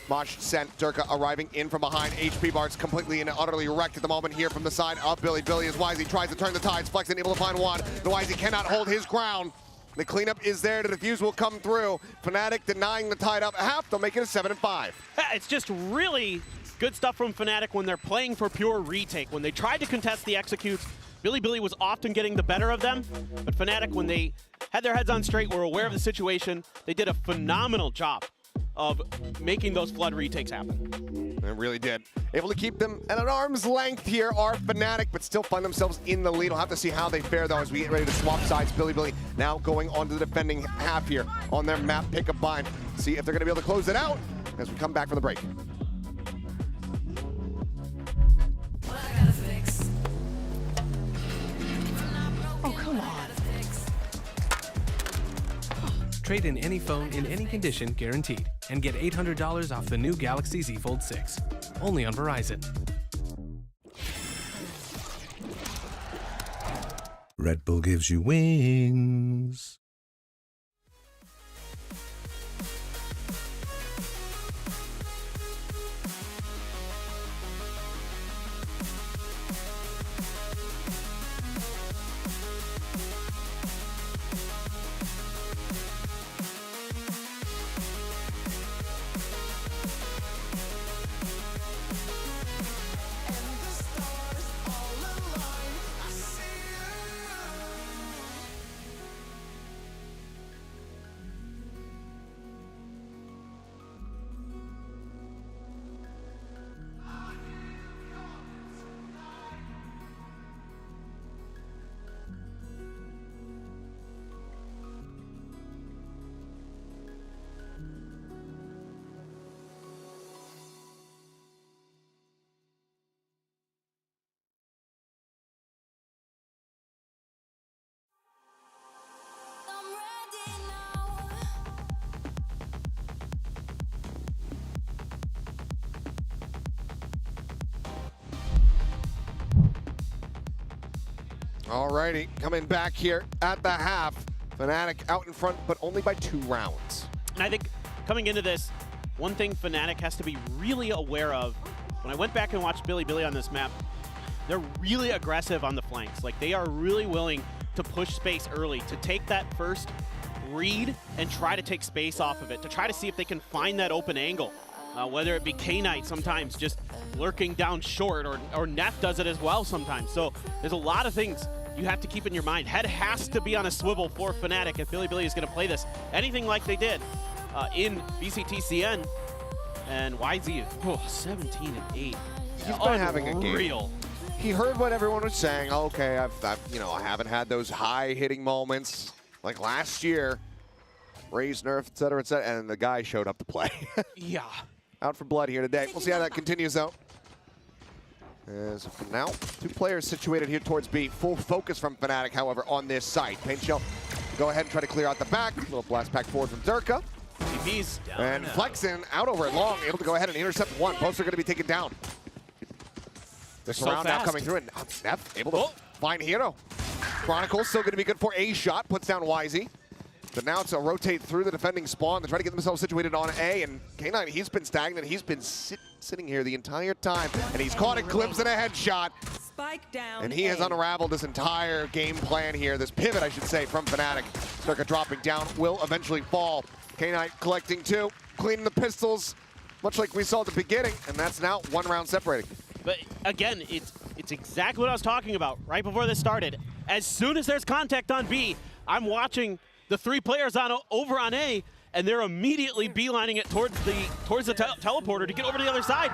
[SPEAKER 16] Mosh sent, Durka arriving in from behind. HP bar's completely and utterly wrecked at the moment here from the side of Billy. Billy as YZ tries to turn the tides. Flex able to find one. The YZ cannot hold his ground. The cleanup is there. The defuse will come through. Fnatic denying the tide up a half. They'll make it a 7-5.
[SPEAKER 2] It's just really good stuff from Fnatic when they're playing for pure retake. When they tried to contest the executes, Billy was often getting the better of them. But Fnatic, when they had their heads on straight, were aware of the situation, they did a phenomenal job of making those flood retakes happen.
[SPEAKER 16] It really did. Able to keep them at an arm's length here are Fnatic, but still find themselves in the lead. We'll have to see how they fare, though, as we get ready to swap sides. Billy now going on to the defending half here on their map pick-up bind. See if they're going to be able to close it out as we come back from the break.
[SPEAKER 19] Oh, come on. Trade in any phone in any condition guaranteed and get $800 off the new Galaxy Z Fold 6. Only on Verizon.
[SPEAKER 20] Red Bull gives you wings.
[SPEAKER 16] Alrighty, coming back here at the half. Fnatic out in front, but only by 2 rounds.
[SPEAKER 2] And I think coming into this, one thing Fnatic has to be really aware of, when I went back and watched Bilibili on this map, they're really aggressive on the flanks. Like, they are really willing to push space early, to take that first read and try to take space off of it, to try to see if they can find that open angle. Whether it be Keznit sometimes just lurking down short, or Neff does it as well sometimes. So there's a lot of things you have to keep in your mind. Head has to be on a swivel for Fnatic if Bilibili is going to play this. Anything like they did in VCT CN. And YZ, 17-8.
[SPEAKER 16] He's been having a game.
[SPEAKER 2] Real.
[SPEAKER 16] He heard what everyone was saying. Okay, I haven't had those high hitting moments like last year. Raise, nerf, et cetera, and the guy showed up to play.
[SPEAKER 2] Yeah.
[SPEAKER 16] Out for blood here today. We'll see how that continues, though. As for now, 2 players situated here towards B. Full focus from Fnatic, however, on this site. Paint Shell, go ahead and try to clear out the back. Little blast pack forward from Durka.
[SPEAKER 2] TP's down.
[SPEAKER 16] And Flexin out over it long, able to go ahead and intercept 1. Both are going to be taken down. The surround now coming through, and Neff able to find Hero. Chronicle still going to be good for a shot, puts down YZ. But now it's a rotate through the defending spawn to try to get themselves situated on A, and K9, he's been stagnant. He's been sitting here the entire time, and he's caught a glimpse and a headshot.
[SPEAKER 1] Spike down.
[SPEAKER 16] And he has unraveled this entire game plan here, this pivot, I should say, from Fnatic. Circa dropping down, will eventually fall. K9 collecting 2, cleaning the pistols, much like we saw at the beginning, and that's now 1 round separating.
[SPEAKER 2] But again, it's exactly what I was talking about right before this started. As soon as there's contact on B, I'm watching the 3 players over on A, and they're immediately beelining it towards the teleporter to get over to the other side.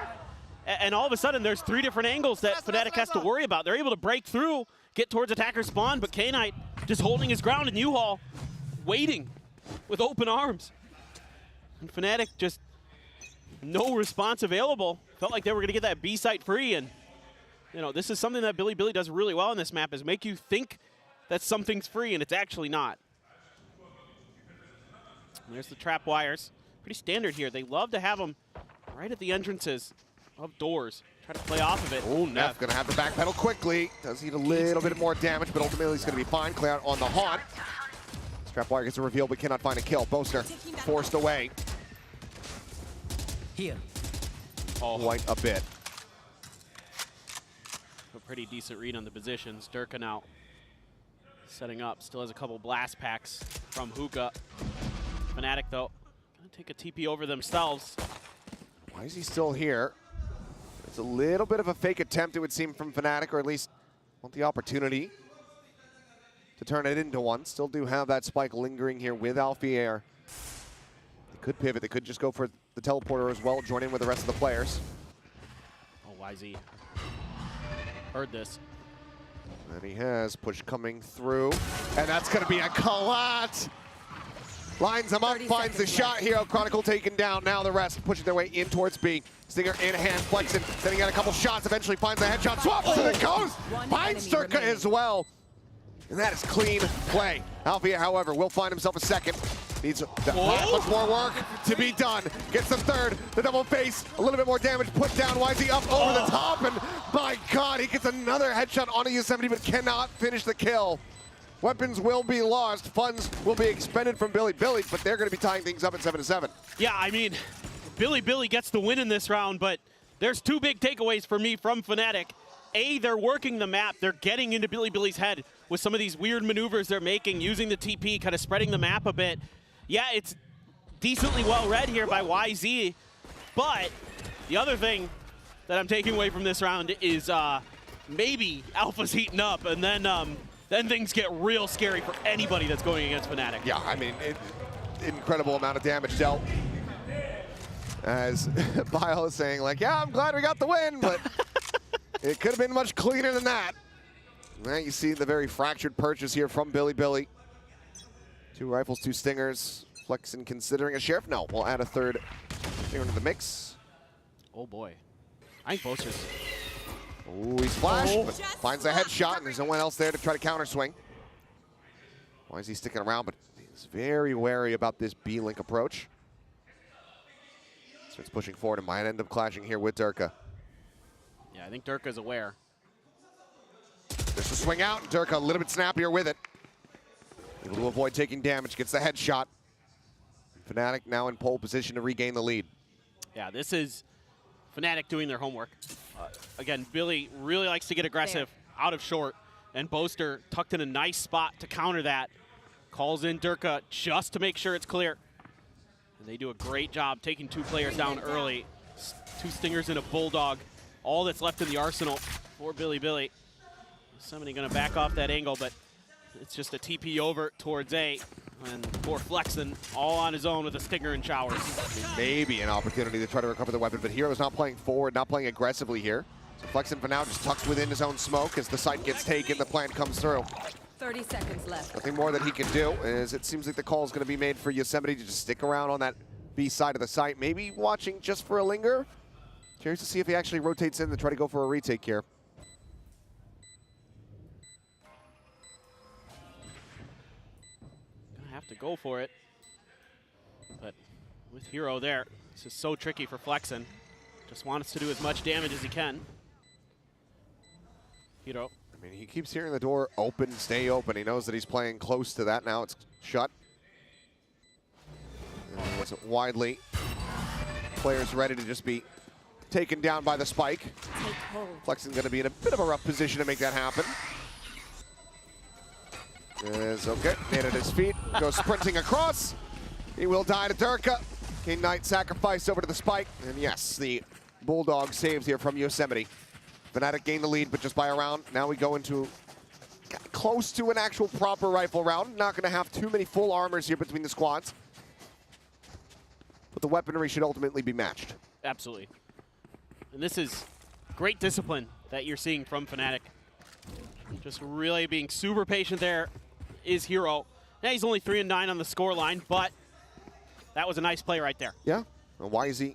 [SPEAKER 2] And all of a sudden, there's 3 different angles that Fnatic has to worry about. They're able to break through, get towards attacker spawn, but Keznit just holding his ground, and U-Haul waiting with open arms. And Fnatic just no response available. Felt like they were going to get that B site free, and this is something that Bilibili does really well in this map, is make you think that something's free, and it's actually not. And there's the trap wires. Pretty standard here. They love to have them right at the entrances of doors. Try to play off of it.
[SPEAKER 16] Oh, Neff going to have the back pedal quickly. Does need a little bit more damage, but ultimately he's going to be fine. Clear out on the haunt. Trap wire gets a reveal, but cannot find a kill. Boaster forced away.
[SPEAKER 1] Here.
[SPEAKER 16] Quite a bit.
[SPEAKER 2] A pretty decent read on the positions. Durka now setting up. Still has a couple blast packs from Hookah. Fnatic, though, going to take a TP over themselves.
[SPEAKER 16] Why is he still here? It's a little bit of a fake attempt, it would seem, from Fnatic, or at least want the opportunity to turn it into one. Still do have that spike lingering here with Alfier. They could pivot. They could just go for the teleporter as well, join in with the rest of the players.
[SPEAKER 2] Oh, YZ. Heard this.
[SPEAKER 16] And he has push coming through. And that's going to be a collapse. Lines him up, finds the shot. Hero Chronicle taken down. Now the rest pushing their way in towards B. Stinger in hand, Flexin, sending out a couple shots, eventually finds the headshot. Swaps to the coast, finds Durka as well. And that is clean play. Alfia, however, will find himself a second. Needs much more work to be done. Gets the third, the double face, a little bit more damage, put down YZ up over the top, and my God, he gets another headshot on a Yosemite, but cannot finish the kill. Weapons will be lost, funds will be expended from Bilibili, but they're going to be tying things up at 7-7.
[SPEAKER 2] Yeah, I mean, Bilibili gets the win in this round, but there's 2 big takeaways for me from Fnatic. A, they're working the map. They're getting into Bilibili's head with some of these weird maneuvers they're making, using the TP, kind of spreading the map a bit. Yeah, it's decently well read here by YZ, but the other thing that I'm taking away from this round is maybe Alpha's heating up, and then things get real scary for anybody that's going against Fnatic.
[SPEAKER 16] Yeah, I mean, incredible amount of damage dealt. As Bio is saying, like, yeah, I'm glad we got the win, but it could have been much cleaner than that. Now you see the very fractured purchase here from Bilibili. 2 rifles, 2 stingers. Flexin considering a sheriff. No, we'll add a third stinger into the mix.
[SPEAKER 2] Oh boy. I think Boaster's.
[SPEAKER 16] Oh, he's flashed, but finds a headshot, and there's no one else there to try to counter swing. Why is he sticking around? But he's very wary about this B-Link approach. Starts pushing forward and might end up clashing here with Durka.
[SPEAKER 2] Yeah, I think Durka's aware.
[SPEAKER 16] There's a swing out. Durka a little bit snappier with it. Able to avoid taking damage, gets the headshot. Fnatic now in pole position to regain the lead.
[SPEAKER 2] Yeah, this is Fnatic doing their homework. Again, Billy really likes to get aggressive out of short, and Boaster tucked in a nice spot to counter that. Calls in Durka just to make sure it's clear. And they do a great job taking 2 players down early. 2 Stingers and a Bulldog. All that's left in the arsenal for Billy. Somebody gonna back off that angle, but it's just a TP over towards A. And poor Flexen all on his own with a Stinger and showers.
[SPEAKER 16] Maybe an opportunity to try to recover the weapon, but Hero's not playing forward, not playing aggressively here. So Flexen for now just tucked within his own smoke as the site gets taken, the plan comes through.
[SPEAKER 1] 30 seconds left.
[SPEAKER 16] Nothing more that he can do, as it seems like the call is going to be made for Yosemite to just stick around on that B side of the site, maybe watching just for a linger. Curious to see if he actually rotates in to try to go for a retake here.
[SPEAKER 2] Gonna have to go for it. But with Hero there, this is so tricky for Flexen. Just wants to do as much damage as he can. Hero.
[SPEAKER 16] I mean, he keeps hearing the door open, stay open. He knows that he's playing close to that. Now it's shut. And it's widely. Players ready to just be taken down by the spike. Flexen's going to be in a bit of a rough position to make that happen. Is okay. Made at his feet. Goes sprinting across. He will die to Durka. King Knight sacrifice over to the spike. And yes, the Bulldog saves here from Yosemite. Fnatic gained the lead, but just by a round. Now we go into close to an actual proper rifle round. Not going to have too many full armors here between the squads. But the weaponry should ultimately be matched.
[SPEAKER 2] Absolutely. And this is great discipline that you're seeing from Fnatic. Just really being super patient there is Hero. Now he's only 3-9 on the score line, but that was a nice play right there.
[SPEAKER 16] Yeah. Well, YZ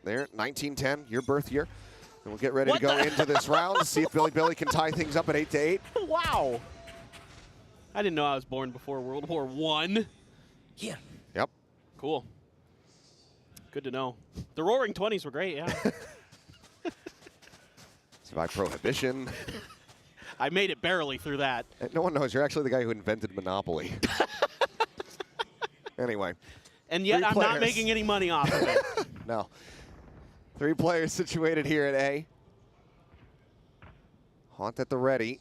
[SPEAKER 16] there, 19-10, your birth year. And we'll get ready to go into this round to see if Billy can tie things up at 8-8.
[SPEAKER 2] Wow. I didn't know I was born before World War I.
[SPEAKER 1] Here.
[SPEAKER 16] Yep.
[SPEAKER 2] Cool. Good to know. The Roaring 20s were great, yeah.
[SPEAKER 16] By prohibition.
[SPEAKER 2] I made it barely through that.
[SPEAKER 16] No one knows. You're actually the guy who invented Monopoly. Anyway.
[SPEAKER 2] And yet I'm not making any money off of it.
[SPEAKER 16] No. 3 players situated here at A. Haunt at the ready.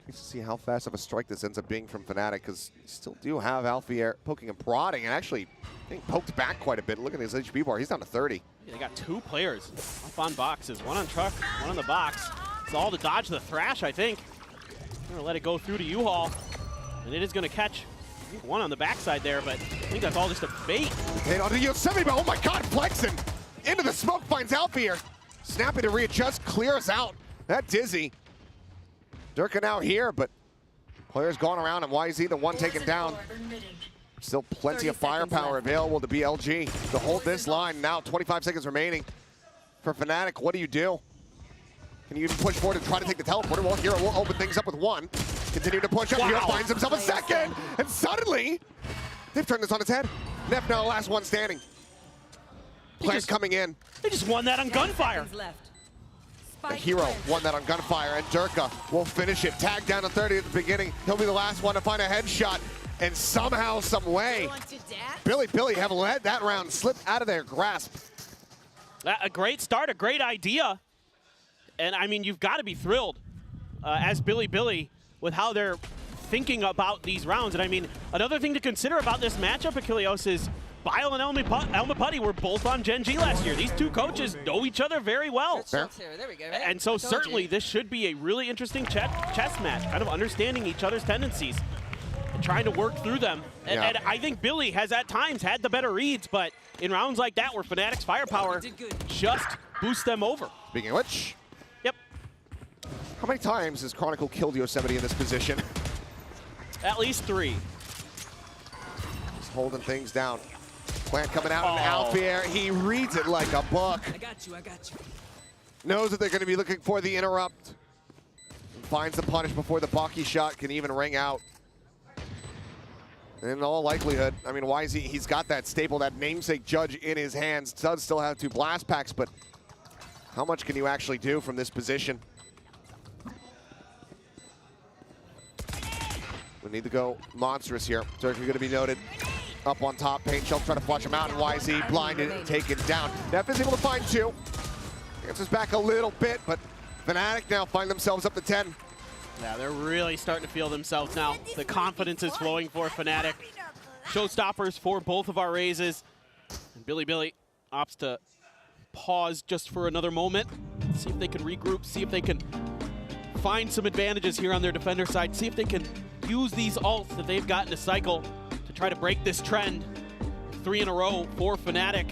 [SPEAKER 16] Curious to see how fast of a strike this ends up being from Fnatic, because you still do have Alfier poking and prodding, and actually getting poked back quite a bit. Look at his HP bar. He's down to 30.
[SPEAKER 2] They got 2 players up on boxes. One on truck, one on the box. It's all to dodge the thrash, I think. Gonna let it go through to U-Haul, and it is gonna catch one on the backside there, but I think that's all just a bait.
[SPEAKER 16] Hit onto Yosemite, but oh my God, Flexen into the smoke, finds Alfier. Snappy to readjust, clears out. That dizzy. Durka now here, but players going around, and YZ the one taken down. Still plenty of firepower available to BLG to hold this line. Now 25 seconds remaining for Fnatic. What do you do? Can you even push forward and try to take the teleporter? Well, Hero will open things up with 1. Continue to push up. Wow. Hero finds himself a second, and suddenly they've turned this on its head. Neff now last one standing. Players coming in.
[SPEAKER 2] They just won that on gunfire.
[SPEAKER 16] The Hero won that on gunfire, and Durka will finish it. Tagged down to 30 at the beginning. He'll be the last one to find a headshot. And somehow, some way, Billy have let that round slip out of their grasp.
[SPEAKER 2] A great start, a great idea. And I mean, you've got to be thrilled as Billy with how they're thinking about these rounds. And I mean, another thing to consider about this matchup, Achilleos, is Bile and Elma Putty were both on Gen G last year. These 2 coaches know each other very well.
[SPEAKER 1] There we go. Right?
[SPEAKER 2] And so certainly this should be a really interesting chess match, kind of understanding each other's tendencies and trying to work through them. And, and I think Billy has at times had the better reads, but in rounds like that where Fnatic's firepower just boosts them over.
[SPEAKER 16] Speaking of which.
[SPEAKER 2] Yep.
[SPEAKER 16] How many times has Chronicle killed Yosemite in this position?
[SPEAKER 2] At least 3.
[SPEAKER 16] Just holding things down. Plant coming out in Alfier. He reads it like a book.
[SPEAKER 1] I got you.
[SPEAKER 16] Knows that they're going to be looking for the interrupt. And finds the punish before the Baki shot can even ring out. And in all likelihood, I mean, why is he's got that staple, that namesake judge in his hands. Does still have 2 blast packs, but how much can you actually do from this position? need to go monstrous here. Turkey going to be noted. Up on top, Pain Shell trying to flush him out, and YZ blinded and taken down. Neff is able to find 2. Answers back a little bit, but Fnatic now find themselves up to 10.
[SPEAKER 2] Yeah, they're really starting to feel themselves now. The confidence is flowing for Fnatic. Showstoppers for both of our raises. And Billy opts to pause just for another moment. See if they can regroup, see if they can find some advantages here on their defender side, see if they can use these ults that they've got in a cycle to try to break this trend. 3 in a row for Fnatic.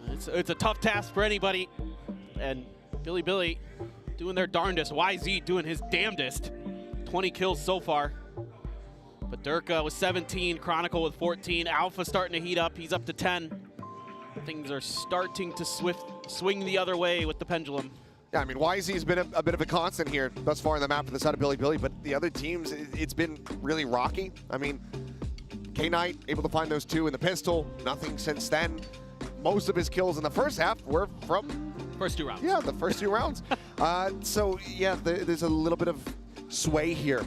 [SPEAKER 2] It's a tough task for anybody. And Billy doing their darndest. YZ doing his damnedest. 20 kills so far. But Durka with 17, Chronicle with 14. Alpha starting to heat up. He's up to 10. Things are starting to swing the other way with the pendulum.
[SPEAKER 16] Yeah, I mean, YZ's been a bit of a constant here thus far on the map for the side of Billy, but the other teams, it's been really rocky. I mean, K-Knight able to find those 2 in the pistol. Nothing since then. Most of his kills in the first half were from...
[SPEAKER 2] First 2 rounds.
[SPEAKER 16] Yeah, the first 2 rounds. So, yeah, there's a little bit of sway here,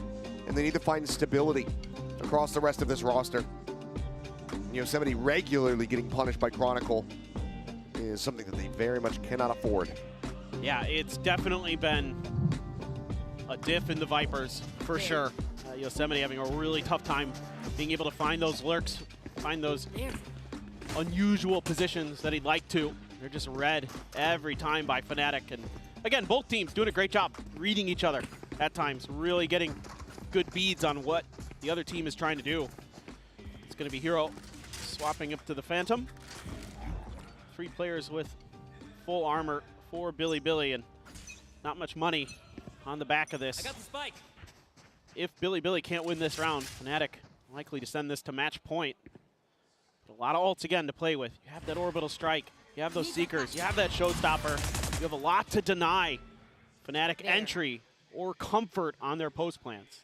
[SPEAKER 16] and they need to find stability across the rest of this roster. Yosemite regularly getting punished by Chronicle is something that they very much cannot afford.
[SPEAKER 2] Yeah, it's definitely been a diff in the Vipers, for sure. Yosemite having a really tough time being able to find those lurks, find those unusual positions that he'd like to. They're just read every time by Fnatic. And again, both teams doing a great job reading each other at times, really getting good beads on what the other team is trying to do. It's going to be Hero swapping up to the Phantom. 3 players with full armor for Billy, and not much money on the back of this.
[SPEAKER 1] I got the spike.
[SPEAKER 2] If Billy can't win this round, Fnatic likely to send this to match point. But a lot of ults again to play with. You have that orbital strike, you have those Seekers, you have that Showstopper. You have a lot to deny Fnatic entry or comfort on their post plans.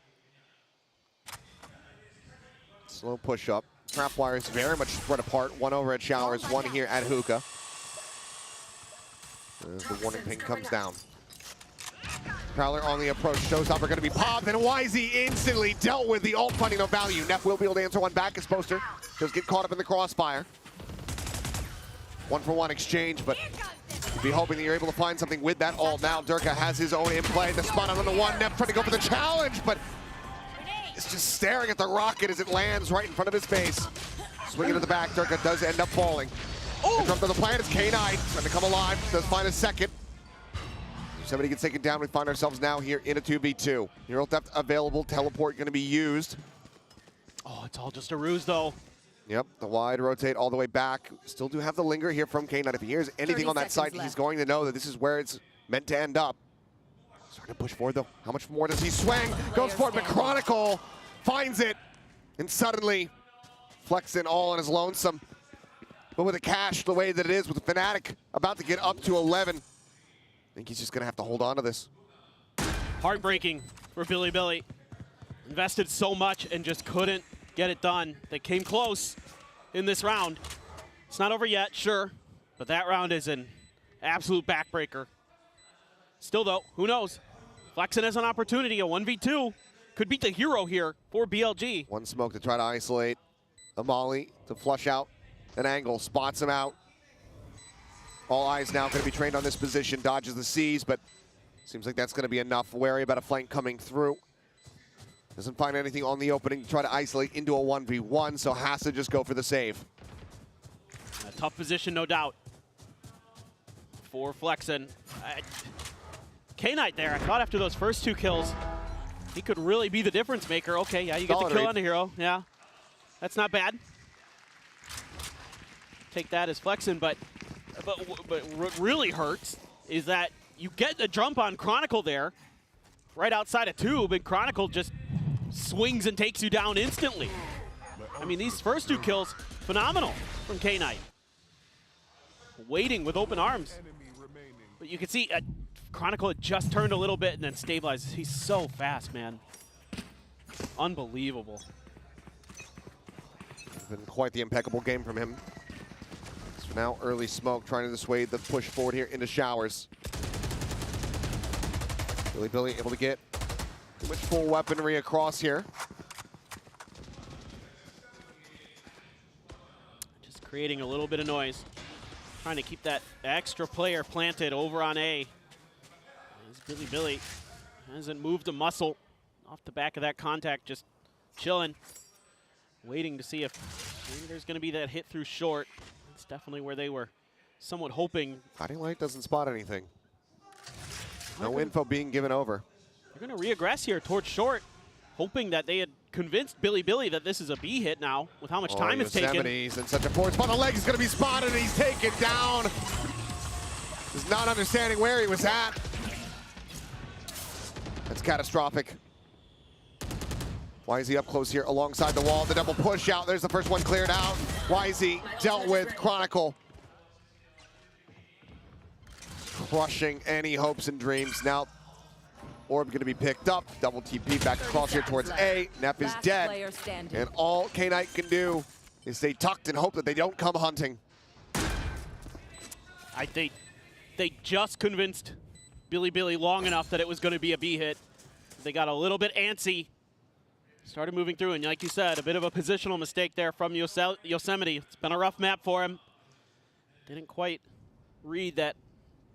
[SPEAKER 16] Slow push up. Trap wires very much spread apart. 1 over at Showers, 1 here at Hookah. As the warning ping comes down. Prowler on the approach. Showstopper going to be popped, and YZ instantly dealt with the ult, finding no value. Neff will be able to answer one back as Poster does get caught up in the crossfire. 1-for-1 exchange, but be hoping that you're able to find something with that ult. Now Durka has his own in play. The spot on the 1. Neff trying to go for the challenge, but it's just staring at the rocket as it lands right in front of his face. Swinging to the back, Durka does end up falling. And from the plan is K9 trying to come alive. Does find a second. Somebody gets taken down. We find ourselves now here in a 2v2. Hero depth available. Teleport going to be used.
[SPEAKER 2] Oh, it's all just a ruse though.
[SPEAKER 16] Yep, the wide rotate all the way back. Still do have the linger here from K9. If he hears anything on that site, he's going to know that this is where it's meant to end up. Starting to push forward though. How much more does he swing? Goes for it, but Chronicle finds it. And suddenly, flexing all on his lonesome. But with the cash the way that it is, with Fnatic about to get up to 11, I think he's just going to have to hold on to this.
[SPEAKER 2] Heartbreaking for Billy. Invested so much and just couldn't get it done. They came close in this round. It's not over yet, sure, but that round is an absolute backbreaker. Still though, who knows? Flexen has an opportunity, a 1v2. Could beat the Hero here for BLG.
[SPEAKER 16] One smoke to try to isolate Amali to flush out an angle, spots him out. All eyes now going to be trained on this position, dodges the C's, but seems like that's going to be enough. Wary about a flank coming through. Doesn't find anything on the opening to try to isolate into a 1v1, so has to just go for the save.
[SPEAKER 2] A tough position, no doubt, for Flexen. K-Knight there, I thought after those first 2 kills, he could really be the difference maker. Okay, yeah, you get the kill on the Hero, yeah. That's not bad. Take that as Flexen, but what really hurts is that you get a jump on Chronicle there, right outside of tube, and Chronicle just swings and takes you down instantly. I mean, these first 2 kills, phenomenal from K-Knight. Waiting with open arms. But you can see Chronicle had just turned a little bit and then stabilizes. He's so fast, man. Unbelievable.
[SPEAKER 16] Been quite the impeccable game from him. So now early smoke trying to dissuade the push forward here into Showers. Billy able to get Too much full weaponry across here.
[SPEAKER 2] Just creating a little bit of noise. Trying to keep that extra player planted over on A. As Billy hasn't moved a muscle off the back of that contact, just chilling. Waiting to see if maybe there's going to be that hit through short. That's definitely where they were somewhat hoping.
[SPEAKER 16] Guiding Light doesn't spot anything. No info being given over.
[SPEAKER 2] They're going to reaggress here towards short, hoping that they had convinced Billy that this is a B hit now with how much time it's taken.
[SPEAKER 16] Yosemite's in such a forward spot. The leg is going to be spotted and he's taken down. He's not understanding where he was at. That's catastrophic. YZ up close here alongside the wall. The double push out. There's the first one cleared out. YZ dealt with Chronicle. Crushing any hopes and dreams. Now, Orb going to be picked up. Double TP back across here towards A. Neff is dead. And all K-Knight can do is stay tucked and hope that they don't come hunting.
[SPEAKER 2] I think they just convinced Billy long enough that it was going to be a B hit. They got a little bit antsy. Started moving through, and like you said, a bit of a positional mistake there from Yosemite. It's been a rough map for him. Didn't quite read that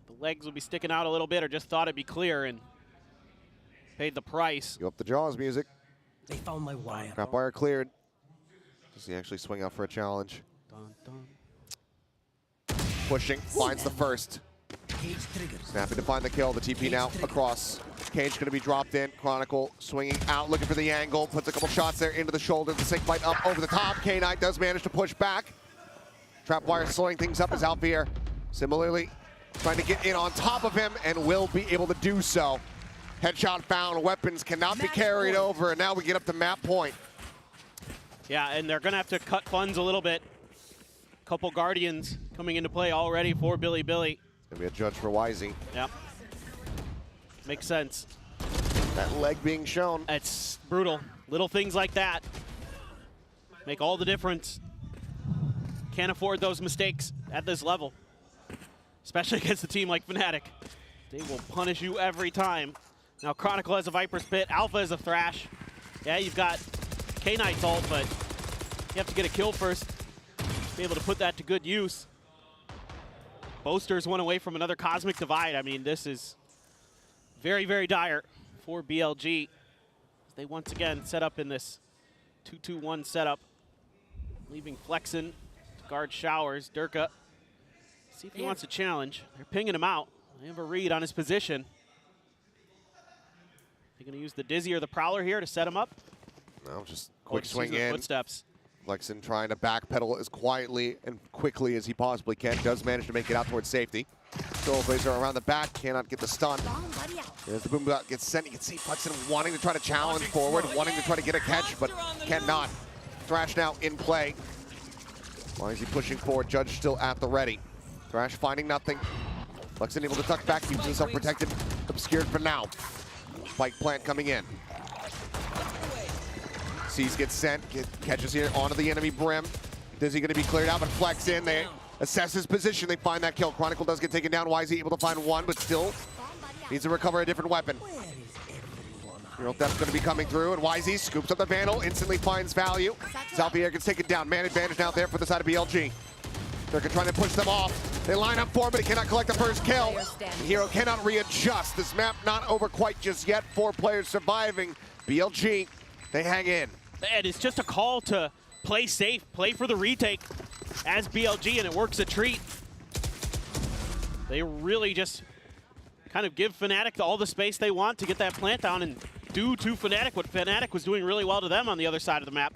[SPEAKER 2] the legs would be sticking out a little bit, or just thought it'd be clear and paid the price.
[SPEAKER 16] Go up the Jaws music.
[SPEAKER 1] They found my wire.
[SPEAKER 16] Trap wire cleared. Does he actually swing out for a challenge?
[SPEAKER 2] Dun, dun.
[SPEAKER 16] Pushing, finds the first. Snapping to find the kill. The TP now across. Cage going to be dropped in. Chronicle swinging out, looking for the angle. Puts a couple shots there into the shoulder. The sync fight up over the top. K-Knight does manage to push back. Trap wire slowing things up as Alfier similarly trying to get in on top of him and will be able to do so. Headshot found. Weapons cannot be carried over. And now we get up to map point.
[SPEAKER 2] Yeah, and they're going to have to cut funds a little bit. Couple Guardians coming into play already for Billy.
[SPEAKER 16] Going to be a judge for YZ.
[SPEAKER 2] Yep. Makes sense.
[SPEAKER 16] That leg being shown.
[SPEAKER 2] It's brutal. Little things like that make all the difference. Can't afford those mistakes at this level, especially against a team like Fnatic. They will punish you every time. Now Chronicle has a Viper's Pit, Alpha has a Thrash. Yeah, you've got K-Knight's ult, but you have to get a kill first. Be able to put that to good use. Boaster's one away from another Cosmic Divide. I mean, this is very, very dire for BLG. They once again set up in this 2-2-1 setup, leaving Flexen to guard Showers. Durka, see if he wants a challenge. They're pinging him out. They have a read on his position. They're going to use the Dizzy or the Prowler here to set him up.
[SPEAKER 16] No, just quick swing in.
[SPEAKER 2] Footsteps.
[SPEAKER 16] Flexen trying to backpedal as quietly and quickly as he possibly can. Does manage to make it out towards safety. Soulblazer around the back, cannot get the stun. As the boom bot gets sent, you can see Flexen wanting to try to challenge forward, wanting to try to get a catch, but cannot. Thrash now in play. Why is he pushing forward? Judge still at the ready. Thrash finding nothing. Flexen able to tuck back, keeps himself protected, obscured for now. Spike plant coming in. Seas gets sent, catches here onto the enemy brim. Dizzy going to be cleared out, but Flex in. They assess his position. They find that kill. Chronicle does get taken down. YZ able to find one, but still needs to recover a different weapon. Real Death's going to be coming through, and YZ scoops up the Vandal, instantly finds value. Zalpier gets taken down. Man advantage now there for the side of BLG. They're trying to push them off. They line up for him, but he cannot collect the first kill. The hero cannot readjust. This map not over quite just yet. 4 players surviving. BLG, they hang in.
[SPEAKER 2] And it's just a call to play safe, play for the retake as BLG, and it works a treat. They really just kind of give Fnatic all the space they want to get that plant down and do to Fnatic what Fnatic was doing really well to them on the other side of the map.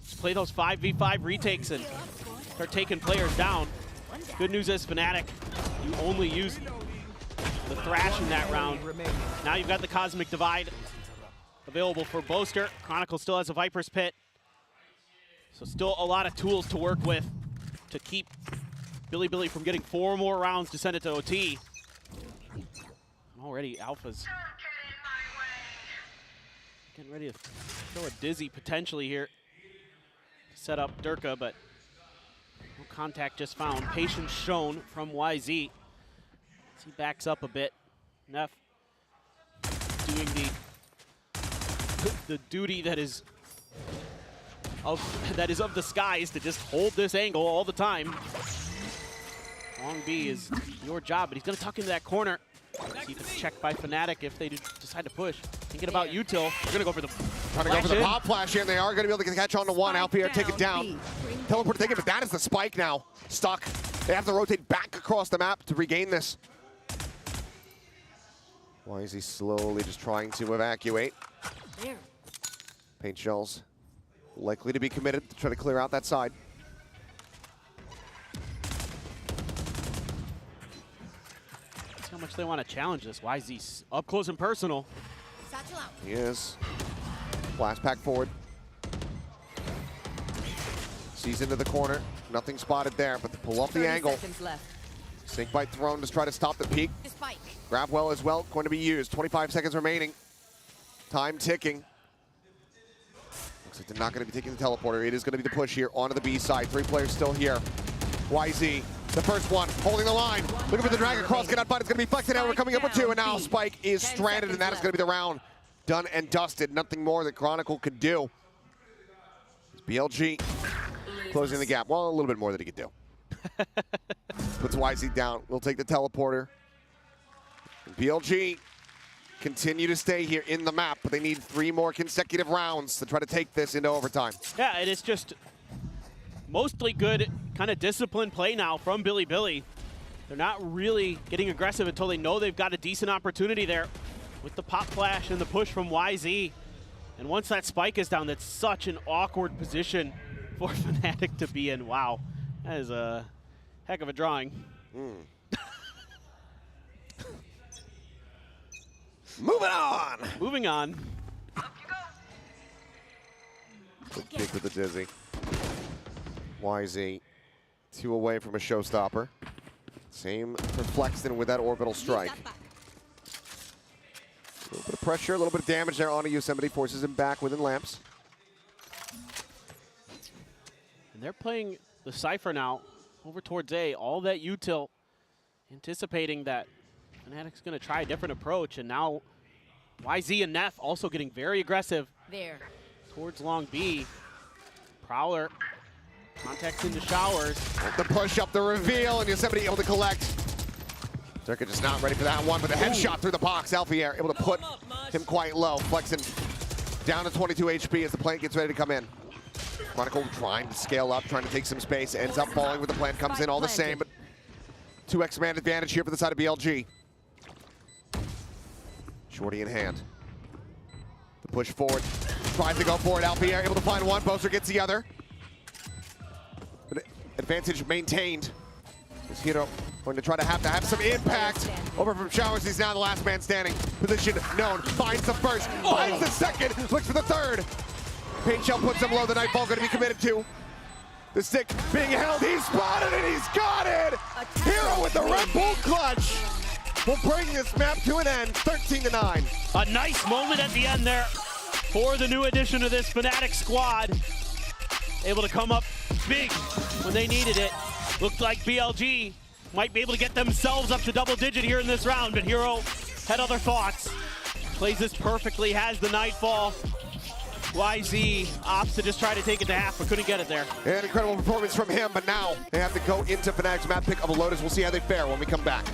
[SPEAKER 2] Just play those 5v5 retakes and start taking players down. Good news is Fnatic, you only used the Thrash in that round. Now you've got the Cosmic Divide available for Boaster. Chronicle still has a Viper's Pit. So still a lot of tools to work with to keep Billy from getting 4 more rounds to send it to OT. Already Alpha's getting ready to throw a Dizzy potentially here. Set up Durka, but no contact just found. Patience shown from YZ. As he backs up a bit. Neff doing the the duty that is of the skies to just hold this angle all the time. Long B is your job, but he's going to tuck into that corner. See if it's checked by Fnatic if they decide to push. Thinking about util, they're going to go for the
[SPEAKER 16] Trying to go for the pop flash here, and they are going to be able to catch on to one. Alpier take it down. Teleport taken, but that is the spike now. Stuck. They have to rotate back across the map to regain this. Why is he slowly just trying to evacuate? Paint shells likely to be committed to try to clear out that side.
[SPEAKER 2] How much they want to challenge this. YZ up close and personal.
[SPEAKER 16] He is. Blast pack forward. Sees into the corner. Nothing spotted there, but to pull off the angle. Snake bite thrown to try to stop the peak. Grab well as well, going to be used. 25 seconds remaining. Time ticking. Looks like they're not going to be taking the teleporter. It is going to be the push here onto the B side. 3 players still here. YZ, the first one, holding the line. Looking for the drag across, cannot fight. It's going to be flexing out. We're coming up with 2, and now Spike is stranded, and that is going to be the round. Done and dusted. Nothing more that Chronicle could do. BLG closing the gap. Well, a little bit more than he could do. Puts YZ down. We'll take the teleporter. And BLG continue to stay here in the map, but they need 3 more consecutive rounds to try to take this into overtime.
[SPEAKER 2] Yeah, and it's just mostly good kind of disciplined play now from Billy. They're not really getting aggressive until they know they've got a decent opportunity there with the pop flash and the push from YZ. And once that spike is down, that's such an awkward position for Fnatic to be in. Wow, that is a heck of a drawing. Moving on.
[SPEAKER 16] Good kick with the dizzy. YZ 2 away from a showstopper. Same for Flexton with that orbital strike. A little bit of pressure, a little bit of damage there onto Yosemite, forces him back within lamps.
[SPEAKER 2] And they're playing the Cypher now over towards A. All that util, anticipating that Fnatic's going to try a different approach, and now YZ and Neff also getting very aggressive towards long B. Prowler contacts into showers.
[SPEAKER 16] The push up the reveal, and Yosemite able to collect. Zerka just not ready for that one, but the headshot through the box. Alfier able to put him quite low. Flexing down to 22 HP as the plant gets ready to come in. Chronicle trying to scale up, trying to take some space. Ends up falling with the plant, comes in all the same, but 2x man advantage here for the side of BLG. Shorty in hand. The push forward. Tries to go for it. Alfier able to find one. Boaster gets the other. But advantage maintained. This Hero going to try to have some impact. Over from Showers, he's now the last man standing. Position known, finds the first, finds the second, looks for the third. Paint Shell puts him low, the Nightfall going to be committed to. The stick being held, he's spotted it, he's got it! Hero with the Red Bull clutch will bring this map to an end, 13-9.
[SPEAKER 2] A nice moment at the end there for the new addition to this Fnatic squad. Able to come up big when they needed it. Looked like BLG might be able to get themselves up to double digit here in this round, but Hero had other thoughts. Plays this perfectly, has the Nightfall. YZ opts to just try to take it to half, but couldn't get it there.
[SPEAKER 16] An incredible performance from him, but now they have to go into Fnatic's map pick of a Lotus. We'll see how they fare when we come back.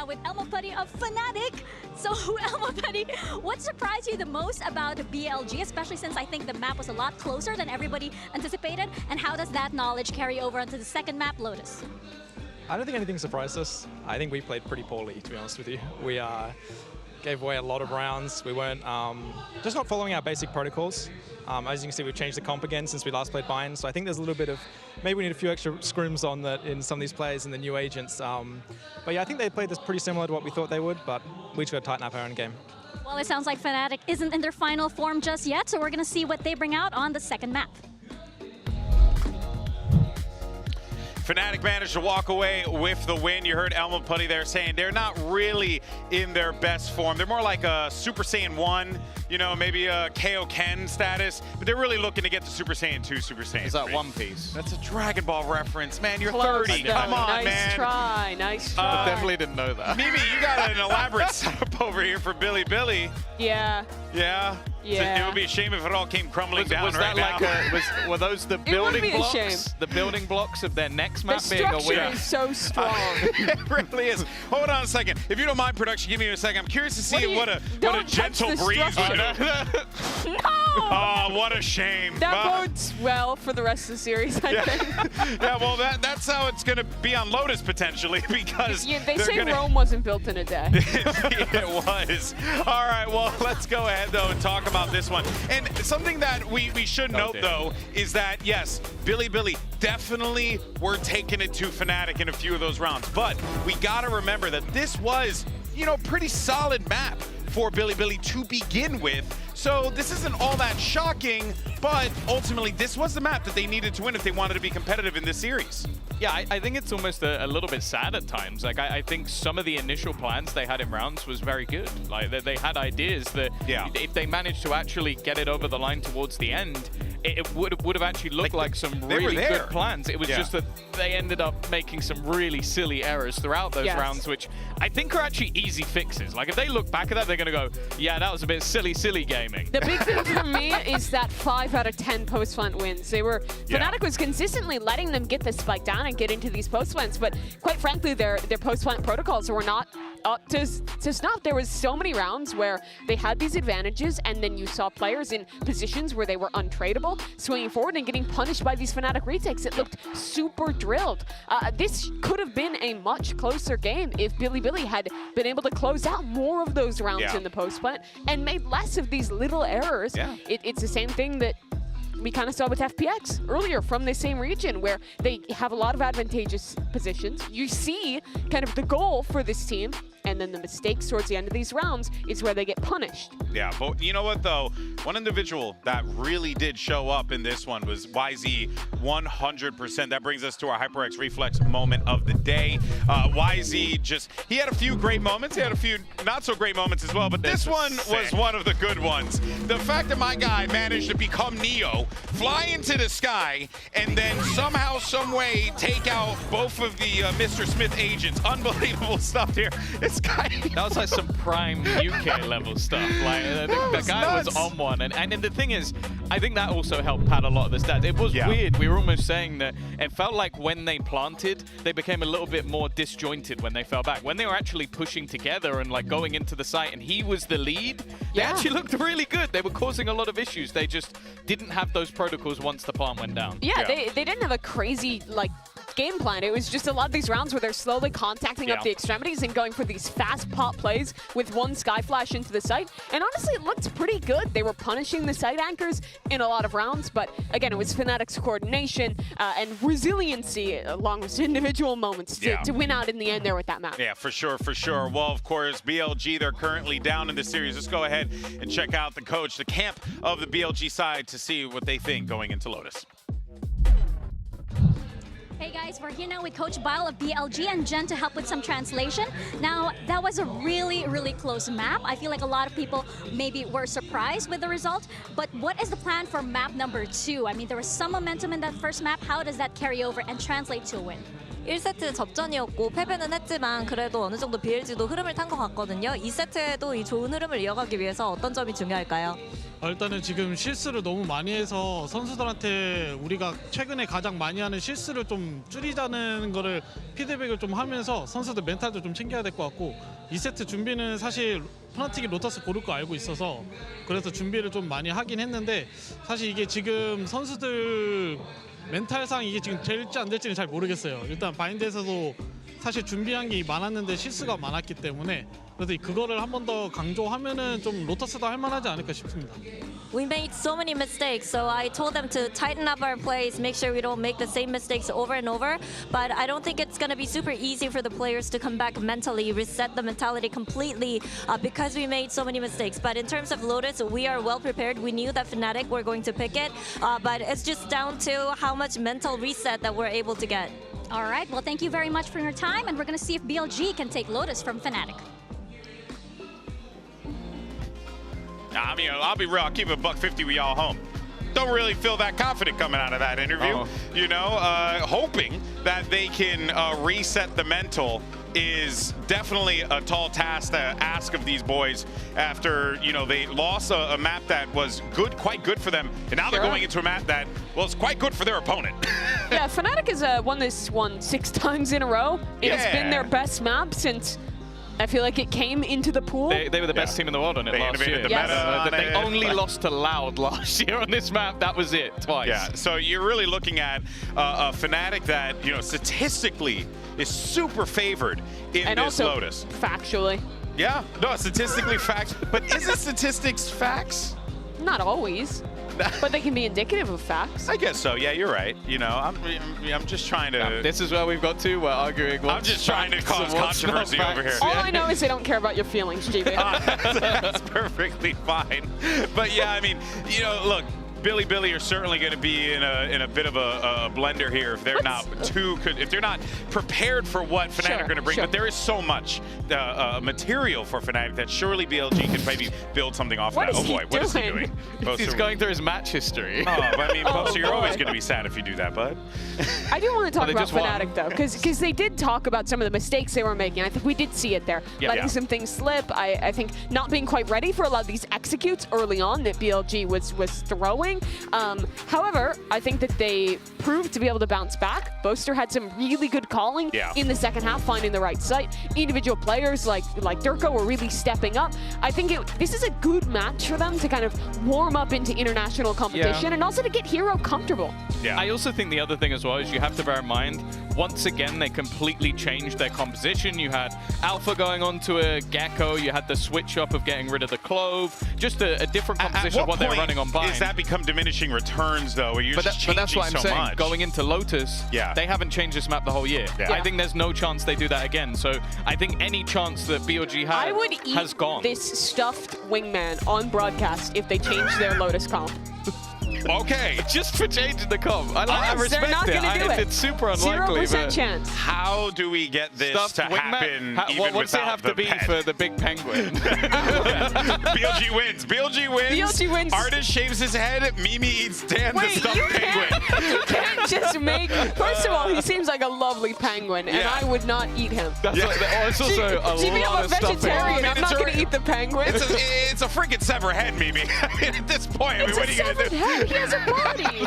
[SPEAKER 11] With Elmo Putty of Fnatic. So, Elmo Putty, what surprised you the most about BLG, especially since I think the map was a lot closer than everybody anticipated? And how does that knowledge carry over onto the second map, Lotus?
[SPEAKER 3] I don't think anything surprised us. I think we played pretty poorly, to be honest with you. We gave away a lot of rounds. We weren't just not following our basic protocols. As you can see, we've changed the comp again since we last played Bind, so I think there's a little bit of, maybe we need a few extra scrims on that in some of these players and the new agents. But yeah, I think they played this pretty similar to what we thought they would, but we just got to tighten up our own game.
[SPEAKER 11] Well, it sounds like Fnatic isn't in their final form just yet, so we're going to see what they bring out on the second map.
[SPEAKER 6] Fnatic managed to walk away with the win. You heard Elmo Putty there saying they're not really in their best form. They're more like a Super Saiyan 1, you know, maybe a KO Ken status, but they're really looking to get to Super Saiyan 2, Super Saiyan 3.
[SPEAKER 7] Is that One Piece?
[SPEAKER 6] That's a Dragon Ball reference. Man, you're
[SPEAKER 9] Close
[SPEAKER 6] 30.
[SPEAKER 9] though.
[SPEAKER 6] Come on,
[SPEAKER 9] nice
[SPEAKER 6] man.
[SPEAKER 9] Try, nice try.
[SPEAKER 7] I definitely didn't know that.
[SPEAKER 6] Mimi, you got an elaborate setup over here for Billy Billy.
[SPEAKER 9] Yeah.
[SPEAKER 6] Yeah?
[SPEAKER 9] Yeah.
[SPEAKER 6] So it would be a shame if it all came crumbling down
[SPEAKER 7] was
[SPEAKER 6] right
[SPEAKER 7] that
[SPEAKER 6] now.
[SPEAKER 7] like were those the
[SPEAKER 9] It would
[SPEAKER 7] building
[SPEAKER 9] be a
[SPEAKER 7] blocks?
[SPEAKER 9] shame.
[SPEAKER 7] The building blocks of their next map
[SPEAKER 9] The
[SPEAKER 7] being a
[SPEAKER 9] structure
[SPEAKER 7] win?
[SPEAKER 9] is so strong.
[SPEAKER 6] It really is. Hold on a second. If you don't mind, production, give me a second. I'm curious to see what a gentle breeze would do.
[SPEAKER 9] No!
[SPEAKER 6] Oh, what a shame.
[SPEAKER 9] That bodes well for the rest of the series, I think.
[SPEAKER 6] Yeah, well, that's how it's going to be on Lotus, potentially, because
[SPEAKER 9] they say Rome wasn't built in a day.
[SPEAKER 6] It was. All right, well, let's go ahead, though, and talk about this one. And something that we should note, though, is that, yes, Billy definitely were taking it to Fnatic in a few of those rounds. But we got to remember that this was, you know, pretty solid map for Billy to begin with. So this isn't all that shocking, but ultimately this was the map that they needed to win if they wanted to be competitive in this series.
[SPEAKER 7] Yeah, I think it's almost a little bit sad at times. Like, I think some of the initial plans they had in rounds was very good. Like, they had ideas that if they managed to actually get it over the line towards the end, it would have actually looked like some really good plans. It was just that they ended up making some really silly errors throughout those rounds, which I think are actually easy fixes. Like, if they look back at that, they're going to go, yeah, that was a bit silly gaming.
[SPEAKER 9] The big thing for me is that 5 out of 10 post-plant wins. Fnatic was consistently letting them get the spike down and get into these post-plants, but quite frankly, their post-plant protocols were not up to snuff. There was so many rounds where they had these advantages, and then you saw players in positions where they were untradeable, swinging forward and getting punished by these Fnatic retakes. It looked super drilled. This could have been a much closer game if Billy had been able to close out more of those rounds in the post-plant and made less of these little errors. It's the same thing that we kind of saw with FPX earlier from the same region, where they have a lot of advantageous positions. You see kind of the goal for this team, and then the mistakes towards the end of these rounds is where they get punished.
[SPEAKER 6] Yeah, but you know what, though? One individual that really did show up in this one was YZ 100%. That brings us to our HyperX Reflex moment of the day. YZ he had a few great moments. He had a few not so great moments as well, but this one was one of the good ones. The fact that my guy managed to become Neo, fly into the sky, and then somehow, some way take out both of the Mr. Smith agents. Unbelievable stuff here. This guy...
[SPEAKER 7] That was like some prime UK level stuff. Like, the guy was on one. And the thing is, I think that also helped pad a lot of the stats. It was weird. We were almost saying that it felt like when they planted, they became a little bit more disjointed when they fell back. When they were actually pushing together and like going into the site and he was the lead, they actually looked really good. They were causing a lot of issues. They just didn't have those protocols once the plant went down.
[SPEAKER 9] Yeah, they didn't have a crazy like game plan. It was just a lot of these rounds where they're slowly contacting up the extremities and going for these fast pop plays with one Sky Flash into the site. And honestly, it looked pretty good. They were punishing the site anchors in a lot of rounds, but again, it was Fnatic's coordination and resiliency along with individual moments to win out in the end there with that map.
[SPEAKER 6] Yeah, for sure, for sure. Well, of course, BLG, they're currently down in the series. Let's go ahead and check out the coach, the camp of the BLG side, to see what they think going into Lotus.
[SPEAKER 11] Hey guys, we're here now with Coach Bile of BLG and Jen to help with some translation. Now, that was a really, really close map. I feel like a lot of people maybe were surprised with the result, but what is the plan for map number 2? I mean, there was some momentum in that first map. How does that carry over and translate to a win?
[SPEAKER 5] 1세트 접전이었고 패배는 했지만 그래도 어느 정도 BLG도 흐름을 탄 것 같거든요. 2세트에도 이 좋은 흐름을 이어가기 위해서 어떤 점이 중요할까요?
[SPEAKER 8] 일단은 지금 실수를 너무 많이 해서 선수들한테 우리가 최근에 가장 많이 하는 실수를 좀 줄이자는 거를 피드백을 좀 하면서 선수들 멘탈도 좀 챙겨야 될 것 같고 2세트 준비는 사실 프나틱이 로터스 고를 거 알고 있어서 그래서 준비를 좀 많이 하긴 했는데 사실 이게 지금 선수들 멘탈상 이게 지금 될지 안 될지는 잘 모르겠어요. 일단 바인드에서도 사실 준비한 게 많았는데 실수가 많았기 때문에 그래서 그거를 한 번 더 강조하면은 좀 로터스도 할 만하지 않을까 싶습니다.
[SPEAKER 5] We made so many mistakes, so I told them to tighten up our plays, make sure we don't make the same mistakes over and over. But I don't think it's going to be super easy for the players to come back mentally, reset the mentality completely because we made so many mistakes. But in terms of Lotus, we are well prepared. We knew that Fnatic were going to pick it, but it's just down to how much mental reset that we're able to get.
[SPEAKER 11] All right, well, thank you very much for your time, and we're going to see if BLG can take Lotus from Fnatic.
[SPEAKER 6] I mean, I'll be real. I'll keep it $150 with y'all home. Don't really feel that confident coming out of that interview. You know, hoping that they can reset the mental is definitely a tall task to ask of these boys after, you know, they lost a map that was good, quite good for them, and now they're going into a map that, well, it's quite good for their opponent.
[SPEAKER 9] Yeah, Fnatic has won this one 6 times in a row. It's been their best map since I feel like it came into the pool.
[SPEAKER 7] They were the best team in the world on it last year. They only lost to Loud last year on this map. That was it, twice.
[SPEAKER 6] Yeah, so you're really looking at a Fnatic that, you know, statistically is super favored in
[SPEAKER 9] and
[SPEAKER 6] this
[SPEAKER 9] also
[SPEAKER 6] Lotus.
[SPEAKER 9] Factually.
[SPEAKER 6] Yeah, no, statistically facts. But isn't statistics facts?
[SPEAKER 9] Not always. But they can be indicative of facts.
[SPEAKER 6] I guess so. Yeah, you're right. You know, I'm just trying to.
[SPEAKER 7] Yeah, this is where we've got to. We're arguing.
[SPEAKER 6] I'm just trying to cause controversy over here.
[SPEAKER 9] All I know is they don't care about your feelings, GB.
[SPEAKER 6] That's perfectly fine. But yeah, I mean, you know, look. Billy are certainly going to be in a bit of a blender here if they're if they're not prepared for what Fnatic are going to bring. But there is so much material for Fnatic that surely BLG can maybe build something off of that. Oh boy, what is he doing?
[SPEAKER 7] He's going through his match history.
[SPEAKER 6] Oh, but I mean, Poster, you're always going to be sad if you do that, bud.
[SPEAKER 9] I do want to talk about Fnatic though, because they did talk about some of the mistakes they were making. I think we did see it there, letting some things slip. I think not being quite ready for a lot of these executes early on that BLG was throwing. However, I think that they proved to be able to bounce back. Boaster had some really good calling in the second half, finding the right site. Individual players like Durko were really stepping up. I think this is a good match for them to kind of warm up into international competition and also to get Hero comfortable.
[SPEAKER 7] Yeah. I also think the other thing as well is you have to bear in mind, once again, they completely changed their composition. You had Alpha going on to a Gecko. You had the switch up of getting rid of the Clove. Just a different composition of what they're running on Bind.
[SPEAKER 6] Is that become diminishing returns, though, where you're just changing
[SPEAKER 7] that's what I'm saying.
[SPEAKER 6] much?
[SPEAKER 7] Going into Lotus, they haven't changed this map the whole year. I think there's no chance they do that again. So I think any chance that BLG has gone.
[SPEAKER 9] This stuffed wingman on broadcast if they change their Lotus comp.
[SPEAKER 6] Okay,
[SPEAKER 7] just for changing the comp. I respect
[SPEAKER 9] they're not
[SPEAKER 7] it.
[SPEAKER 9] Gonna do it.
[SPEAKER 7] It's super unlikely.
[SPEAKER 9] 0% chance.
[SPEAKER 6] How do we get this to happen even
[SPEAKER 7] what's it have to be for the big penguin?
[SPEAKER 6] BLG wins.
[SPEAKER 9] BLG wins.
[SPEAKER 6] Artist shaves his head. Mimi eats Dan the stuffed penguin.
[SPEAKER 9] You can't just make... First of all, he seems like a lovely penguin, and I would not eat him.
[SPEAKER 7] It's also a
[SPEAKER 9] I'm a vegetarian. I'm not going to eat the penguin.
[SPEAKER 6] It's a freaking severed head, Mimi. At this point, I mean, what are you going to do?
[SPEAKER 9] Head. He has a body.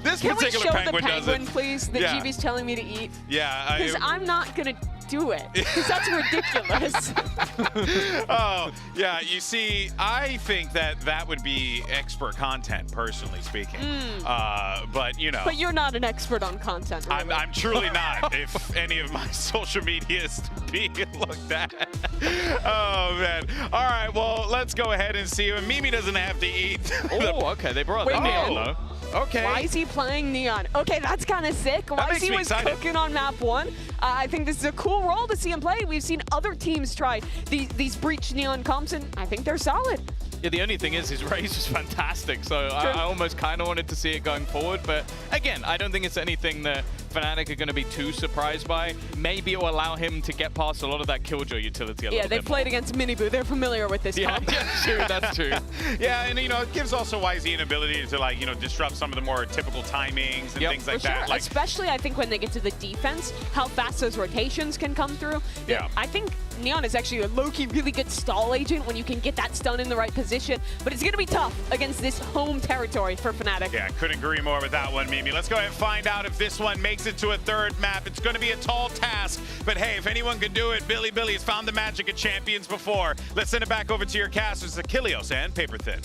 [SPEAKER 6] This
[SPEAKER 9] Can we
[SPEAKER 6] particular
[SPEAKER 9] show
[SPEAKER 6] penguin
[SPEAKER 9] the penguin,
[SPEAKER 6] doesn't.
[SPEAKER 9] please, that GB's telling me to eat?
[SPEAKER 6] Yeah.
[SPEAKER 9] Because I'm not going to do it. Because that's ridiculous.
[SPEAKER 6] Oh, yeah, you see, I think that would be expert content, personally speaking. But, you know.
[SPEAKER 9] But you're not an expert on content, really.
[SPEAKER 6] I'm truly not, if any of my social media is being looked at. Oh, man. All right, well, let's go ahead and see. Mimi doesn't have to eat.
[SPEAKER 7] Oh, okay, they brought
[SPEAKER 9] Wait,
[SPEAKER 7] Neon,
[SPEAKER 9] man.
[SPEAKER 7] though.
[SPEAKER 6] Okay.
[SPEAKER 9] Why is he playing Neon? Okay, that's kind of sick. YZ was cooking on map 1. I think this is a cool role to see him play. We've seen other teams try these breach Neon comps, and I think they're solid.
[SPEAKER 7] Yeah, the only thing is his raise was fantastic, so I almost kind of wanted to see it going forward. But again, I don't think it's anything that Fnatic are going to be too surprised by. Maybe it will allow him to get past a lot of that Killjoy utility a
[SPEAKER 9] Yeah, they've played against Miniboo. They're familiar with this comp.
[SPEAKER 7] Yeah, true, that's true.
[SPEAKER 6] Yeah, and, you know, it gives also YZ an ability to, like, you know, disrupt some of the more typical timings and things like that. Like,
[SPEAKER 9] especially, I think, when they get to the defense, how fast those rotations can come through.
[SPEAKER 6] Yeah.
[SPEAKER 9] I think Neon is actually a low-key really good stall agent when you can get that stun in the right position, but it's going to be tough against this home territory for Fnatic.
[SPEAKER 6] Yeah, couldn't agree more with that one, Mimi. Let's go ahead and find out if this one makes it to a third map. It's going to be a tall task, but hey, if anyone can do it, Billy has found the magic at Champions before. Let's send it back over to your casters, Achilleos and Paper Thin.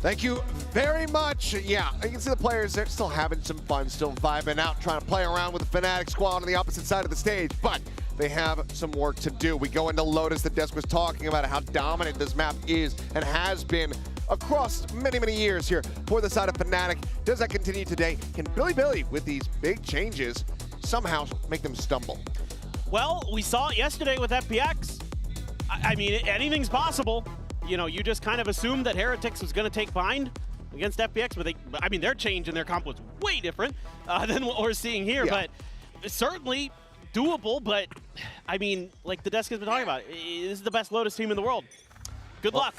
[SPEAKER 16] Thank you very much. Yeah, you can see the players, they're still having some fun, still vibing out, trying to play around with the Fnatic squad on the opposite side of the stage, but they have some work to do. We go into Lotus. The desk was talking about how dominant this map is and has been across many, many years here for the side of Fnatic. Does that continue today? Can Billy, with these big changes, somehow make them stumble?
[SPEAKER 2] Well, we saw it yesterday with FPX. I mean, anything's possible. You know, you just kind of assumed that Heretics was going to take Bind against FPX, but their change in their comp was way different than what we're seeing here. Yeah. But certainly doable, but I mean, like the desk has been talking about, this is the best Lotus team in the world. Good luck.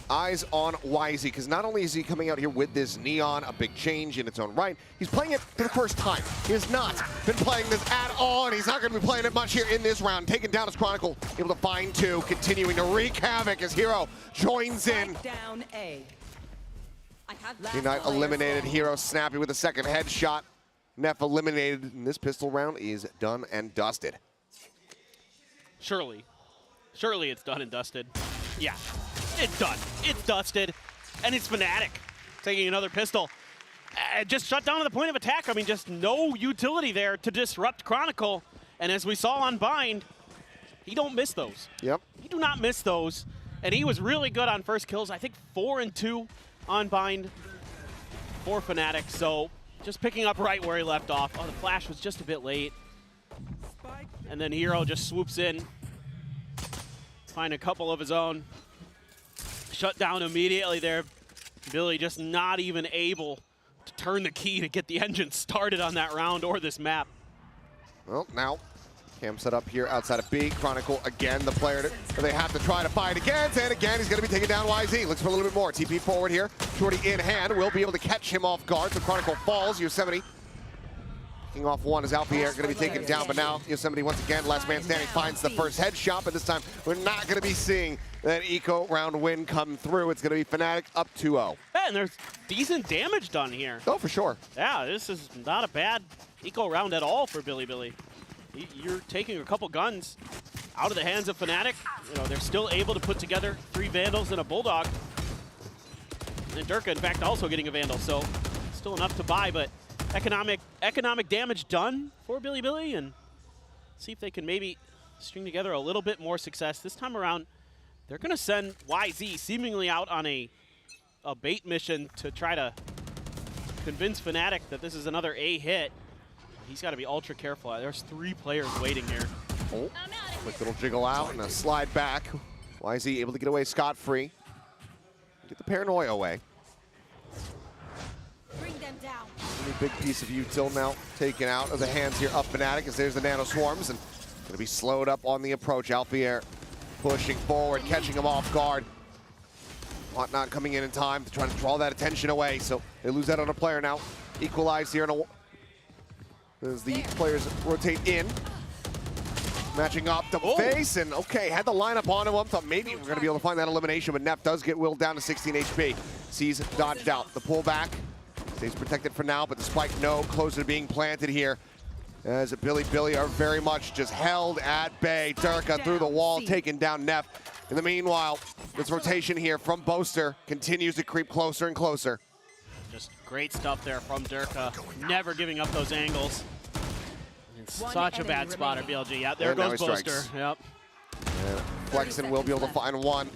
[SPEAKER 16] Eyes on YZ, because not only is he coming out here with this Neon, a big change in its own right, he's playing it for the first time. He has not been playing this at all, and he's not going to be playing it much here in this round. Taking down his Chronicle, able to find 2, continuing to wreak havoc as Hero joins in.
[SPEAKER 10] Down A.
[SPEAKER 16] Keznit eliminated Hero, Snappy with a second headshot. Neff eliminated, and this pistol round is done and dusted.
[SPEAKER 2] Surely it's done and dusted. Yeah. It's done. It's dusted. And it's Fnatic taking another pistol. Just shut down to the point of attack. I mean, just no utility there to disrupt Chronicle. And as we saw on Bind, he don't miss those.
[SPEAKER 16] Yep.
[SPEAKER 2] He do not miss those. And he was really good on first kills. I think 4 and 2 on Bind for Fnatic. So just picking up right where he left off. Oh, the flash was just a bit late. And then Hero just swoops in. Find a couple of his own. Shut down immediately there. Billy just not even able to turn the key to get the engine started on that round or this map.
[SPEAKER 16] Well, now Cam set up here outside of B. Chronicle again, the player that they have to try to fight against, and again he's going to be taking down YZ. Looks for a little bit more. TP forward here. Shorty in hand. Will be able to catch him off guard. So Chronicle falls. Yosemite picking off one as Alfier going to be taken down, but now Yosemite once again, last man standing, finds the first headshot, but this time we're not going to be seeing that eco round win come through. It's going to be Fnatic up 2-0.
[SPEAKER 2] Yeah, and there's decent damage done here.
[SPEAKER 16] Oh, for sure.
[SPEAKER 2] Yeah, this is not a bad eco round at all for Billy. You're taking a couple guns out of the hands of Fnatic. You know, they're still able to put together 3 Vandals and a Bulldog. And Durka, in fact, also getting a Vandal, so still enough to buy, but economic damage done for Billy, and see if they can maybe string together a little bit more success. This time around, they're going to send YZ seemingly out on a bait mission to try to convince Fnatic that this is another A hit. He's got to be ultra careful. There's 3 players waiting here.
[SPEAKER 16] Oh, quick little jiggle out and a slide back. YZ able to get away scot-free. Get the paranoia away.
[SPEAKER 10] Bring them down.
[SPEAKER 16] Really big piece of util now taken out of the hands here of Fnatic as there's the nano swarms and going to be slowed up on the approach. Alfier pushing forward, catching him off guard. Whatnot coming in time to try to draw that attention away, so they lose that on a player now. Equalize here as the players rotate in. Matching up to face, and okay, had the lineup on him. I thought maybe we're going to be able to find that elimination, but Neff does get willed down to 16 HP. Sees dodged out. The pullback stays protected for now, but the spike no closer to being planted here. as Billy are very much just held at bay. Durka through the wall, taking down Neff. In the meanwhile, this rotation here from Boaster continues to creep closer and closer.
[SPEAKER 2] Just great stuff there from Durka, never giving up those angles. It's such a bad spotter, BLG. Yeah, there goes Boaster. Yep.
[SPEAKER 16] Flexen will be able to find one.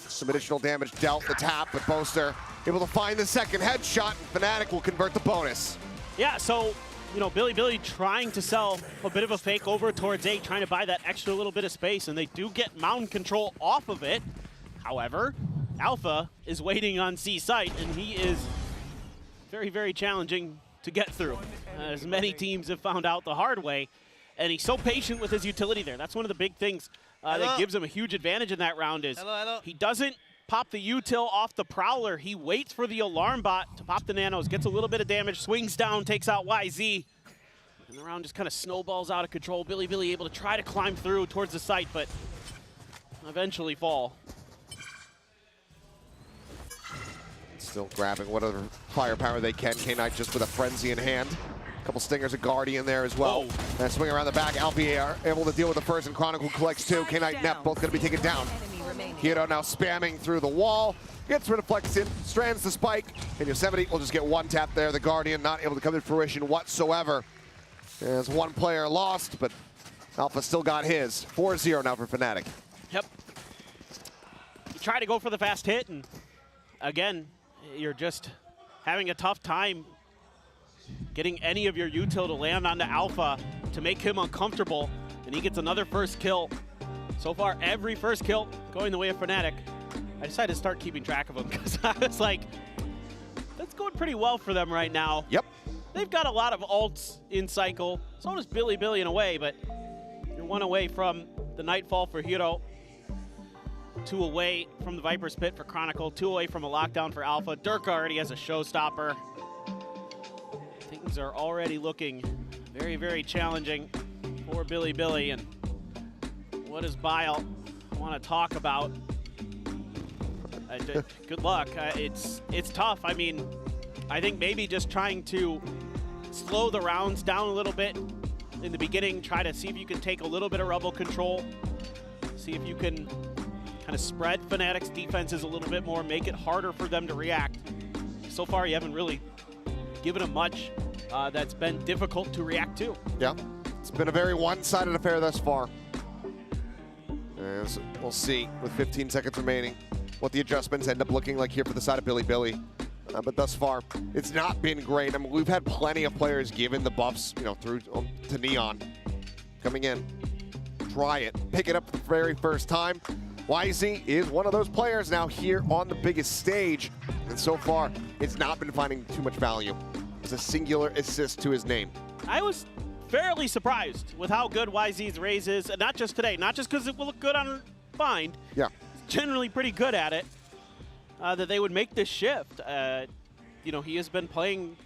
[SPEAKER 16] Some additional damage dealt the tap, but Boaster able to find the second headshot, and Fnatic will convert the bonus.
[SPEAKER 2] Yeah, so, you know, Billy trying to sell a bit of a fake over towards A, trying to buy that extra little bit of space, and they do get mountain control off of it. However, Alpha is waiting on C site, and he is very, very challenging to get through, as many teams have found out the hard way. And he's so patient with his utility there. That's one of the big things that gives him a huge advantage in that round is he doesn't pop the util off the Prowler. He waits for the alarm bot to pop the nanos, gets a little bit of damage, swings down, takes out YZ. And the round just kind of snowballs out of control. Billy able to try to climb through towards the site, but eventually fall.
[SPEAKER 16] Still grabbing whatever firepower they can. K-Knight just with a frenzy in hand. A couple stingers of Guardian there as well. And swing around the back. Alfie are able to deal with the first, and Chronicle collects two. K-Knight Neff both going to be taken down. Hiro now spamming through the wall. Gets rid of Flexen, strands the spike, and Yosemite will just get one tap there. The Guardian not able to come to fruition whatsoever. There's one player lost, but Alpha still got his. 4-0 now for Fnatic.
[SPEAKER 2] Yep. You try to go for the fast hit, and again, you're just having a tough time getting any of your util to land onto Alpha to make him uncomfortable, and he gets another first kill. So far, every first kill going the way of Fnatic. I decided to start keeping track of them because I was like, that's going pretty well for them right now.
[SPEAKER 16] Yep.
[SPEAKER 2] They've got a lot of ults in cycle. So does Billy in a way, but you're one away from the Nightfall for Hiro. 2 away from the Viper's Pit for Chronicle, 2 away from a lockdown for Alpha. Durka already has a showstopper. Things are already looking very, very challenging for Billy. And what does Bile want to talk about? Good luck. It's tough. I mean, I think maybe just trying to slow the rounds down a little bit in the beginning, try to see if you can take a little bit of rebel control, see if you can kind of spread Fnatic's defenses a little bit more, make it harder for them to react. So far, you haven't really given them much that's been difficult to react to.
[SPEAKER 16] Yeah, it's been a very one-sided affair thus far. As we'll see with 15 seconds remaining what the adjustments end up looking like here for the side of Billy. But thus far, it's not been great. I mean, we've had plenty of players given the buffs, you know, through to Neon. Coming in, try it, pick it up for the very first time. YZ is one of those players now here on the biggest stage. And so far, it's not been finding too much value. It's a singular assist to his name.
[SPEAKER 2] I was fairly surprised with how good YZ's raise is, and not just today, not just because it will look good on Bind.
[SPEAKER 16] Yeah.
[SPEAKER 2] He's generally pretty good at it. That they would make this shift. You know, he has been playing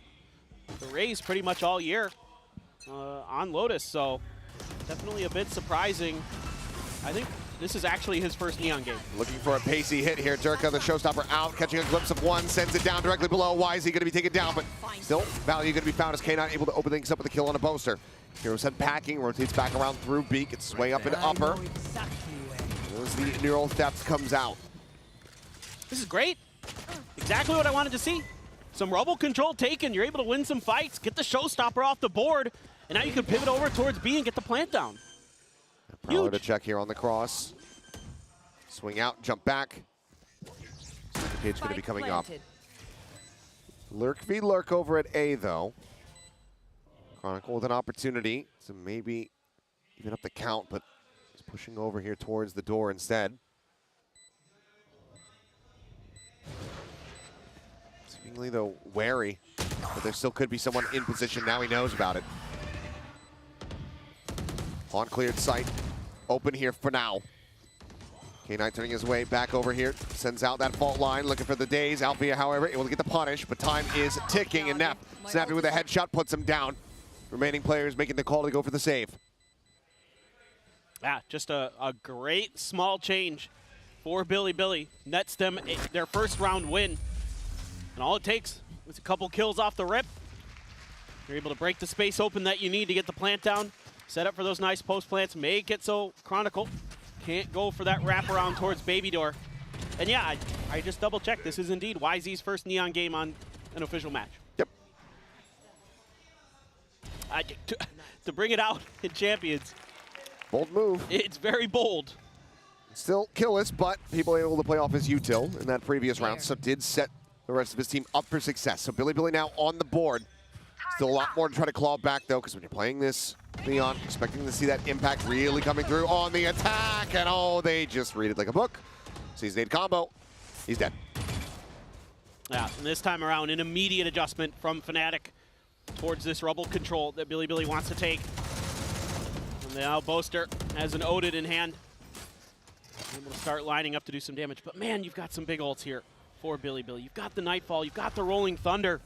[SPEAKER 2] the Raze pretty much all year on Lotus, so definitely a bit surprising. I think this is actually his first Neon game.
[SPEAKER 16] Looking for a pacey hit here. Durka, the showstopper, out, catching a glimpse of one, sends it down directly below. YZ going to be taken down, but still value going to be found as K-Knight able to open things up with a kill on a Boaster. Hero's head packing, rotates back around through B, gets his way up into upper. As the neural theft comes out.
[SPEAKER 2] This is great. Exactly what I wanted to see. Some rebel control taken. You're able to win some fights, get the showstopper off the board, and now you can pivot over towards B and get the plant down.
[SPEAKER 16] Prowler to check here on the cross. Swing out, jump back. Page going to be coming up. Lurk v Lurk over at A, though. Chronicle with an opportunity to maybe even up the count, but he's pushing over here towards the door instead. Seemingly, though, wary, but there still could be someone in position. Now he knows about it. On cleared site, open here for now. K-Knight turning his way back over here, sends out that fault line, looking for the daze. Althea, however, able to get the punish, but time is ticking, and Neff, snappy with a headshot, puts him down. Remaining players making the call to go for the save.
[SPEAKER 2] Yeah, just a great small change for Billy. Nets them their first round win. And all it takes is a couple kills off the rip. You're able to break the space open that you need to get the plant down. Set up for those nice post plants. Make it so Chronicle can't go for that wraparound towards Baby Door. And yeah, I just double checked. This is indeed YZ's first Neon game on an official match.
[SPEAKER 16] Yep.
[SPEAKER 2] To bring it out in Champions.
[SPEAKER 16] Bold move.
[SPEAKER 2] It's very bold.
[SPEAKER 16] Still killless, but people able to play off his util in that previous round, so did set the rest of his team up for success. So Billy now on the board. Still a lot more to try to claw back, though, because when you're playing this Neon, expecting to see that impact really coming through on the attack, and oh, they just read it like a book. Sees nade combo. He's dead.
[SPEAKER 2] Yeah, and this time around, an immediate adjustment from Fnatic towards this Rubble control that Billy wants to take. And now Boaster has an Odin in hand. Able to start lining up to do some damage. But man, you've got some big ults here for Billy. You've got the Nightfall, you've got the Rolling Thunder.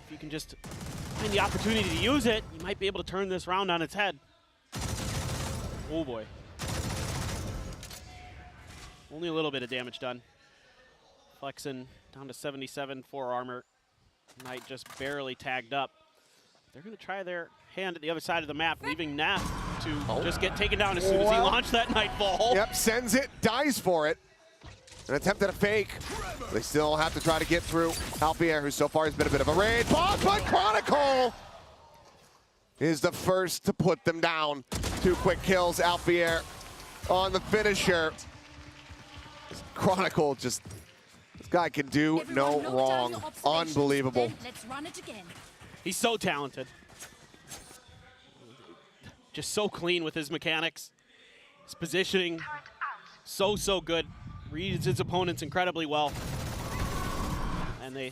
[SPEAKER 2] If you can just find the opportunity to use it, you might be able to turn this round on its head. Oh boy. Only a little bit of damage done. Flexing down to 77 for armor. Knight just barely tagged up. They're going to try their hand at the other side of the map, leaving Naf to just get taken down as soon as he launched that Nightfall.
[SPEAKER 16] Yep, sends it, dies for it. An attempt at a fake. They still have to try to get through Alfier, who so far has been a bit of a raid. Boss, but Chronicle is the first to put them down. 2 quick kills, Alfier on the finisher. Chronicle just, this guy can do no wrong. Unbelievable.
[SPEAKER 11] Let's run it again.
[SPEAKER 2] He's so talented. Just so clean with his mechanics. His positioning, so good. Reads his opponents incredibly well. And they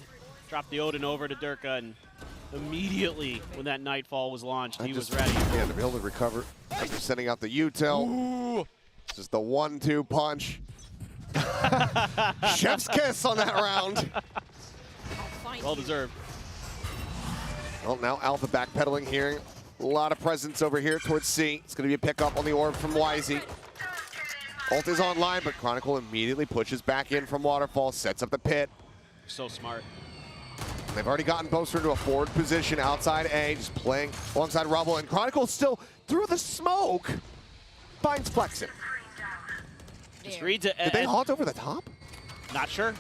[SPEAKER 2] dropped the Odin over to Durka, and immediately when that Nightfall was launched, he was ready.
[SPEAKER 16] Yeah, to be able to recover after sending out the util. Just the 1-2 punch. Chef's kiss on that round.
[SPEAKER 2] Well deserved.
[SPEAKER 16] Well, now Alpha backpedaling here. A lot of presence over here towards C. It's going to be a pickup on the orb from YZ. Ult is online, but Chronicle immediately pushes back in from Waterfall, sets up the pit.
[SPEAKER 2] So smart.
[SPEAKER 16] They've already gotten Boaster into a forward position outside A, just playing alongside Rubble, and Chronicle still, through the smoke, finds Flexin.
[SPEAKER 2] Just reads it.
[SPEAKER 16] Did they haunt over the top?
[SPEAKER 2] Not sure.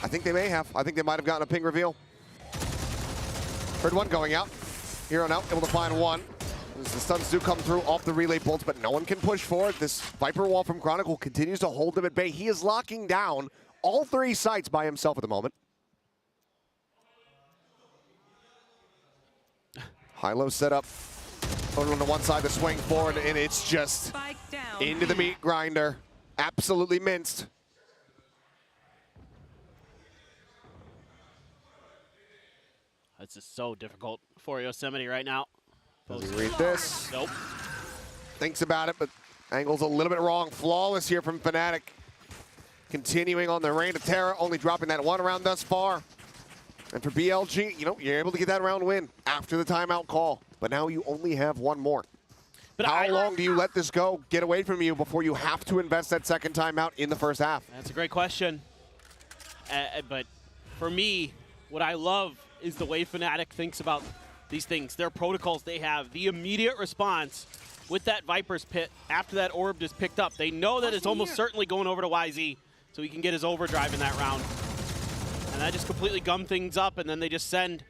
[SPEAKER 16] I think they may have. I think they might have gotten a ping reveal. Heard one going out. Hero now able to find one. As the stuns do come through off the relay bolts, but no one can push forward. This Viper wall from Chronicle continues to hold them at bay. He is locking down all 3 sites by himself at the moment. High-low setup. On the one side, the swing forward, and it's just into the meat grinder. Absolutely minced.
[SPEAKER 2] This is so difficult for Yosemite right now.
[SPEAKER 16] Does he read this?
[SPEAKER 2] Nope.
[SPEAKER 16] Thinks about it, but angle's a little bit wrong. Flawless here from Fnatic. Continuing on the reign of terror, only dropping that 1 round thus far. And for BLG, you know, you're able to get that round win after the timeout call. But now you only have 1 more. But how long do you let this go get away from you before you have to invest that second timeout in the first half?
[SPEAKER 2] That's a great question. But for me, what I love is the way Fnatic thinks about these things. Their protocols they have, the immediate response with that Viper's Pit after that orb is picked up. They know that it's almost certainly going over to YZ, so he can get his overdrive in that round. And that just completely gum things up, and then they just send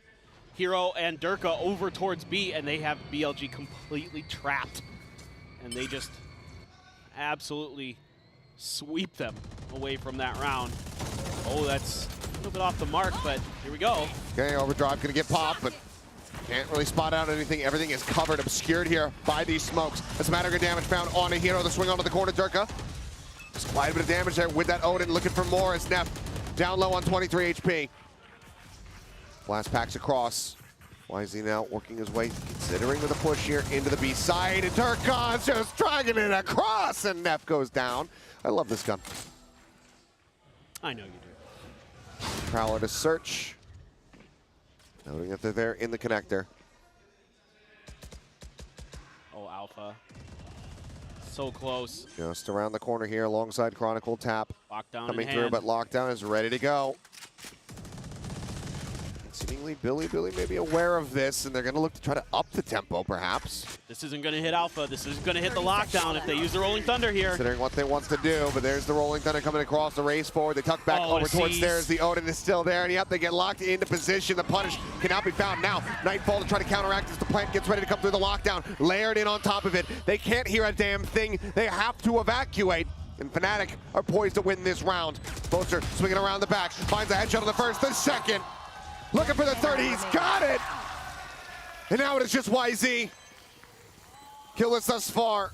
[SPEAKER 2] Hero and Durka over towards B, and they have BLG completely trapped. And they just absolutely sweep them away from that round. Oh, that's a little bit off the mark, but here we go.
[SPEAKER 16] Okay, overdrive gonna get popped, but can't really spot out anything. Everything is covered, obscured here by these smokes. As a matter of good damage found on a Hero. The swing onto the corner, Durka. Just quite a bit of damage there with that Odin, looking for more as Neff down low on 23 HP. Blast packs across. YZ now working his way, considering the push here into the B side, and Durka's just dragging it across, and Neff goes down. I love this gun.
[SPEAKER 2] I know you do.
[SPEAKER 16] Prowler to search. Noting that they're there in the connector.
[SPEAKER 2] Oh, Alpha. So close.
[SPEAKER 16] Just around the corner here alongside Chronicle. Tap
[SPEAKER 2] Lockdown
[SPEAKER 16] coming
[SPEAKER 2] in
[SPEAKER 16] through,
[SPEAKER 2] hand.
[SPEAKER 16] but Lockdown is ready to go. Seemingly Billy may be aware of this, and they're going to look to try to up the tempo, perhaps.
[SPEAKER 2] This isn't going to hit Alpha. This is going to hit the lockdown if they use the Rolling Thunder here.
[SPEAKER 16] Considering what they want to do, but there's the Rolling Thunder coming across the race forward. They tuck back over towards stairs. The Odin is still there, and yep, they get locked into position. The punish cannot be found now. Nightfall to try to counteract as the plant gets ready to come through the lockdown. Layered in on top of it. They can't hear a damn thing. They have to evacuate. And Fnatic are poised to win this round. Boaster swinging around the back, finds a headshot on the first, the second. Looking for the third, he's got it! And now it is just YZ. Killless thus far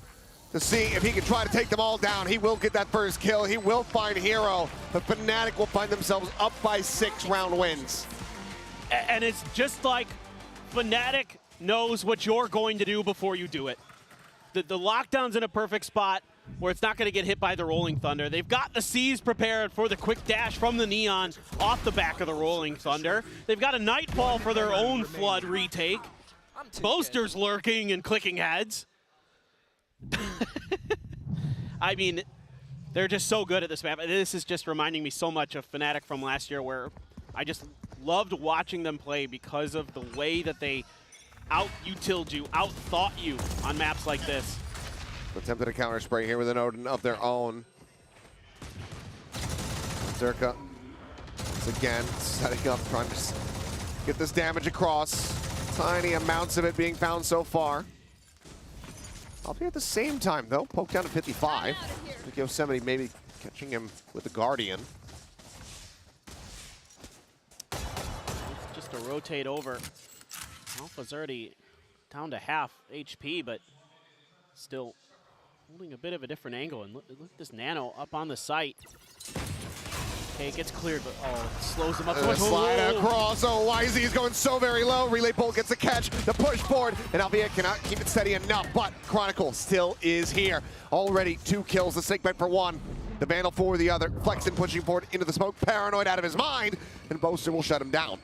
[SPEAKER 16] to see if he can try to take them all down. He will get that first kill, he will find Hero. The Fnatic will find themselves up by 6 round wins.
[SPEAKER 2] And it's just like Fnatic knows what you're going to do before you do it. The lockdown's in a perfect spot where it's not going to get hit by the Rolling Thunder. They've got the C's prepared for the quick dash from the Neon off the back of the Rolling Thunder. They've got a Nightfall for their own Flood retake. Boaster's lurking and clicking heads. I mean, they're just so good at this map. This is just reminding me so much of Fnatic from last year, where I just loved watching them play because of the way that they out-utiled you, out-thought you on maps like this.
[SPEAKER 16] Attempted a counter spray here with an Odin of their own. Zerka once again setting up, trying to get this damage across. Tiny amounts of it being found so far. I'll be at the same time though, poke down to 55. I think Yosemite maybe catching him with the Guardian.
[SPEAKER 2] Just to rotate over. Alpha's already down to half HP, but still holding a bit of a different angle. And look at this Nano up on the site. Okay, it gets cleared, but it slows him up.
[SPEAKER 16] Slide across. Oh, YZ is going so very low. Relay Bolt gets the catch, the push forward, and Alvia cannot keep it steady enough, but Chronicle still is here. Already 2 kills, the Snake Bite for 1. The Vandal for the other. Flexen pushing forward into the smoke, paranoid out of his mind, and Boaster will shut him down.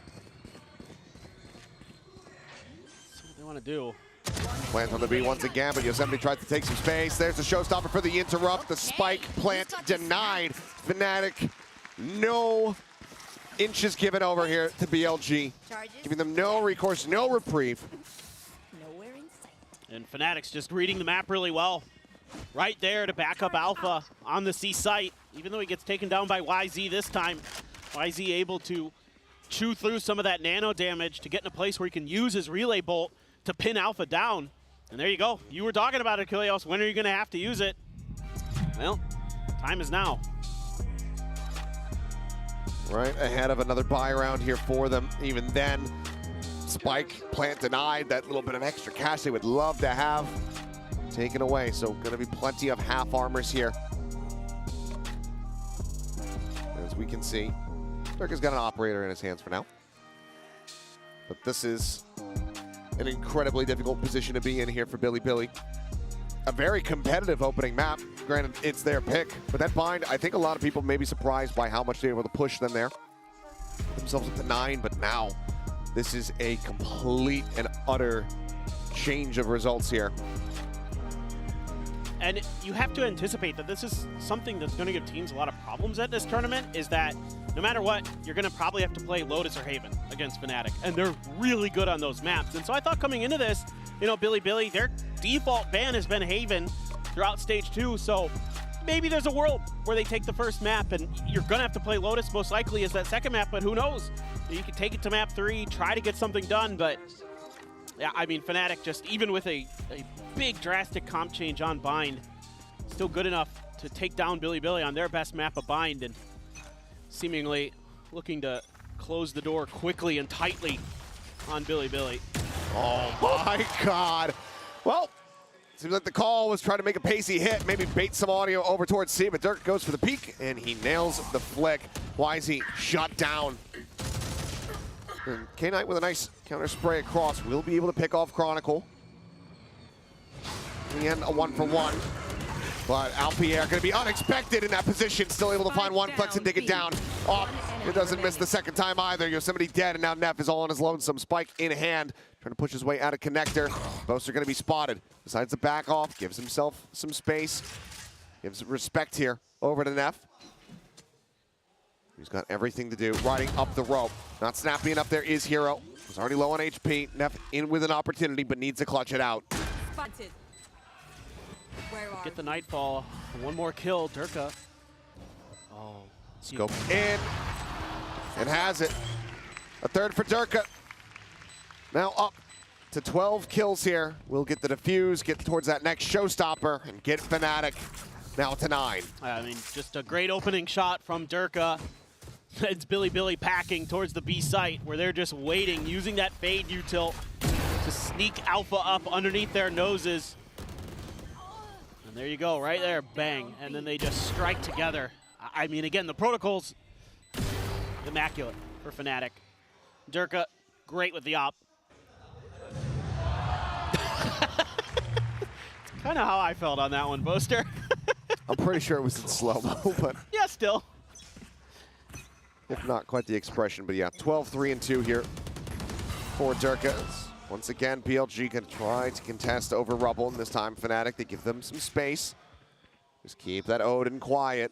[SPEAKER 2] That's what they want to do.
[SPEAKER 16] Plant on the B once again, but Yosemite tries to take some space. There's the showstopper for the interrupt. The spike plant denied. Fnatic, no inches given over here to BLG. Giving them no recourse, no reprieve.
[SPEAKER 2] And Fnatic's just reading the map really well. Right there to back up Alpha on the C site. Even though he gets taken down by YZ this time, YZ able to chew through some of that nano damage to get in a place where he can use his relay bolt to pin Alpha down. And there you go. You were talking about it, Kilios. When are you going to have to use it? Well, time is now.
[SPEAKER 16] Right ahead of another buy round here for them. Even then, spike plant denied. That little bit of extra cash they would love to have taken away. So going to be plenty of half armors here. As we can see, Dirk got an operator in his hands for now. But this is an incredibly difficult position to be in here for Billy. A very competitive opening map. Granted, it's their pick, but that bind, I think a lot of people may be surprised by how much they were able to push them there. Put themselves up to 9, but now this is a complete and utter change of results here.
[SPEAKER 2] And you have to anticipate that this is something that's going to give teams a lot of problems at this tournament, is that no matter what, you're going to probably have to play Lotus or Haven against Fnatic, and they're really good on those maps. And so I thought coming into this, you know, Billy, their default ban has been Haven throughout stage 2, so maybe there's a world where they take the first map, and you're going to have to play Lotus most likely as that second map, but who knows? You could take it to map 3, try to get something done, but yeah, I mean, Fnatic just, even with a big drastic comp change on Bind, still good enough to take down Billy on their best map of Bind, and seemingly looking to close the door quickly and tightly on Billy.
[SPEAKER 16] Oh my God. Well, seems like the call was trying to make a pacey hit, maybe bait some audio over towards C, but Dirk goes for the peek, and he nails the flick. YZ shut down. And K-Knight with a nice counter spray across will be able to pick off Chronicle. In the end, a 1-for-1. But Alpierre going to be unexpected in that position, still able to find one flex and dig it down. Oh, it doesn't miss the second time either. Yosemite dead, and now Neff is all on his lonesome. Spike in hand, trying to push his way out of connector. Boaster going to be spotted. Decides to back off, gives himself some space. Gives respect here over to Neff. He's got everything to do, riding up the rope. Not snappy enough there is Hero. He's already low on HP. Neff in with an opportunity, but needs to clutch it out.
[SPEAKER 2] Get the Nightfall. One more kill, Durka. Oh.
[SPEAKER 16] Scope in. And has it. A third for Durka. Now up to 12 kills here. We'll get the defuse, get towards that next showstopper, and get Fnatic now to 9.
[SPEAKER 2] I mean, just a great opening shot from Durka. It's Billy packing towards the B site where they're just waiting, using that fade util to sneak Alpha up underneath their noses. And there you go, right there, bang. And then they just strike together. I mean, again, the protocol's immaculate for Fnatic. Durka, great with the op. Kind of how I felt on that one, Boaster.
[SPEAKER 16] I'm pretty sure it was in slow-mo, but...
[SPEAKER 2] Yeah, still.
[SPEAKER 16] If not quite the expression, but yeah, 12-3-2 here for Durka. Once again, BLG can try to contest over Rubble, and this time Fnatic, they give them some space. Just keep that Odin quiet.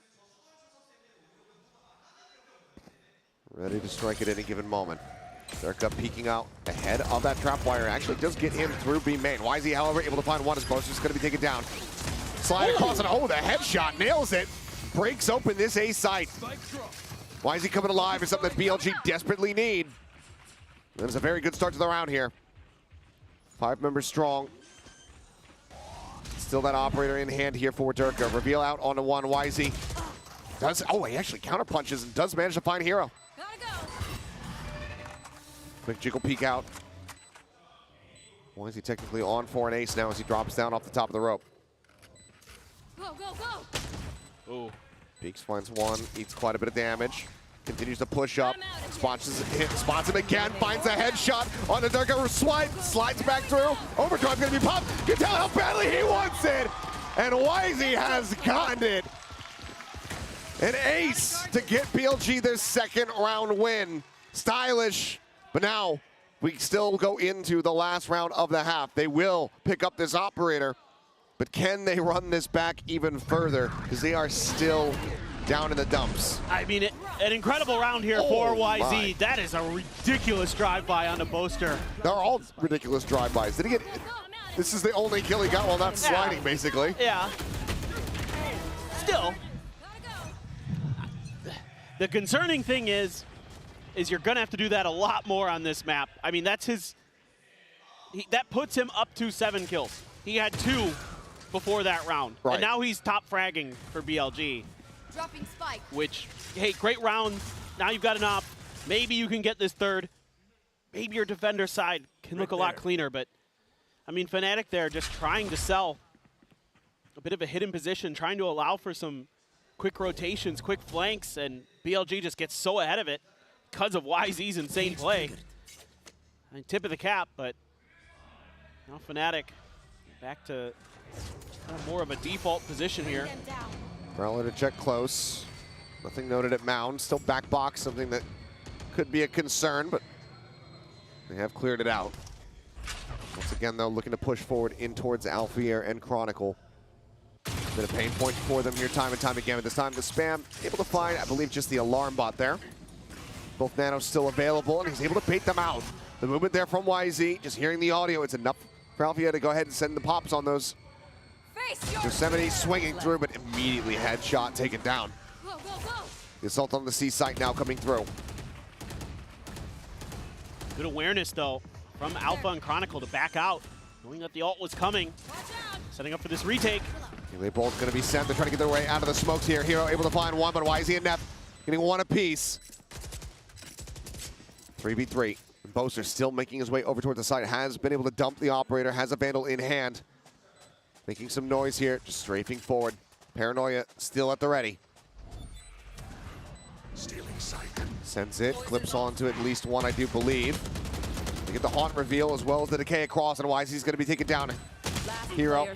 [SPEAKER 16] Ready to strike at any given moment. Durka peeking out ahead of that trap wire. Actually does get him through B main. YZ, however, able to find one. His Boaster's going to be taken down. Slide across and oh, the headshot nails it. Breaks open this A site. YZ coming alive is something that BLG desperately need. That is a very good start to the round here. 5 members strong. Still that operator in hand here for Durka. Reveal out onto one. YZ does, oh, he actually counter punches and does manage to find Hero. Quick jiggle peek out. YZ technically on for an ace now as he drops down off the top of the rope.
[SPEAKER 11] Go, go, go!
[SPEAKER 2] Ooh.
[SPEAKER 16] Peeks finds one, eats quite a bit of damage. Continues to push up, spots him again, finds a headshot on the Durka swipe, slides back through. Overdrive's gonna be popped. You can tell how badly he wants it. And YZ has gotten it. An ace to get BLG their second round win. Stylish, but now we still go into the last round of the half. They will pick up this operator, but can they run this back even further? Because they are still down in the dumps.
[SPEAKER 2] I mean, an incredible round here for YZ. My. That is a ridiculous drive-by on the Boaster.
[SPEAKER 16] They're all ridiculous drive-bys. Did he get? This is the only kill he got while not sliding, basically.
[SPEAKER 2] Yeah. Still, the concerning thing is you're gonna have to do that a lot more on this map. I mean, that's his. That puts him up to 7 kills. He had 2 before that round, and now he's top fragging for BLG.
[SPEAKER 11] Dropping spike.
[SPEAKER 2] Which, hey, great round. Now you've got an op. Maybe you can get this third. Maybe your defender side can look a lot cleaner, but I mean, Fnatic there just trying to sell a bit of a hidden position, trying to allow for some quick rotations, quick flanks, and BLG just gets so ahead of it because of YZ's insane play. I mean, tip of the cap, but now Fnatic back to kind of more of a default position here.
[SPEAKER 16] Prowler to check close. Nothing noted at Mound. Still back box, something that could be a concern, but they have cleared it out. Once again, though, looking to push forward in towards Alfier and Chronicle. Been a pain point for them here time and time again. But this time, the spam able to find, I believe, just the alarm bot there. Both nanos still available, and he's able to bait them out. The movement there from YZ, just hearing the audio, it's enough for Alfier to go ahead and send the pops on those. Yosemite swinging through, but immediately headshot taken down.
[SPEAKER 11] Go, go, go.
[SPEAKER 16] The assault on the C site now coming through.
[SPEAKER 2] Good awareness, though, from Alpha and Chronicle to back out, knowing that the ult was coming. Setting up for this retake.
[SPEAKER 16] They both going to be sent. They're trying to get their way out of the smokes here. Hero able to find one, but YZ and Neff getting one apiece. 3v3. Boaster still making his way over towards the site. Has been able to dump the operator. Has a Vandal in hand. Making some noise here. Just strafing forward. Paranoia still at the ready.
[SPEAKER 14] Stealing sight.
[SPEAKER 16] Sends it. Clips onto at least one, I do believe. They get the Haunt reveal as well as the Decay across, and YZ's going to be taken down. Hero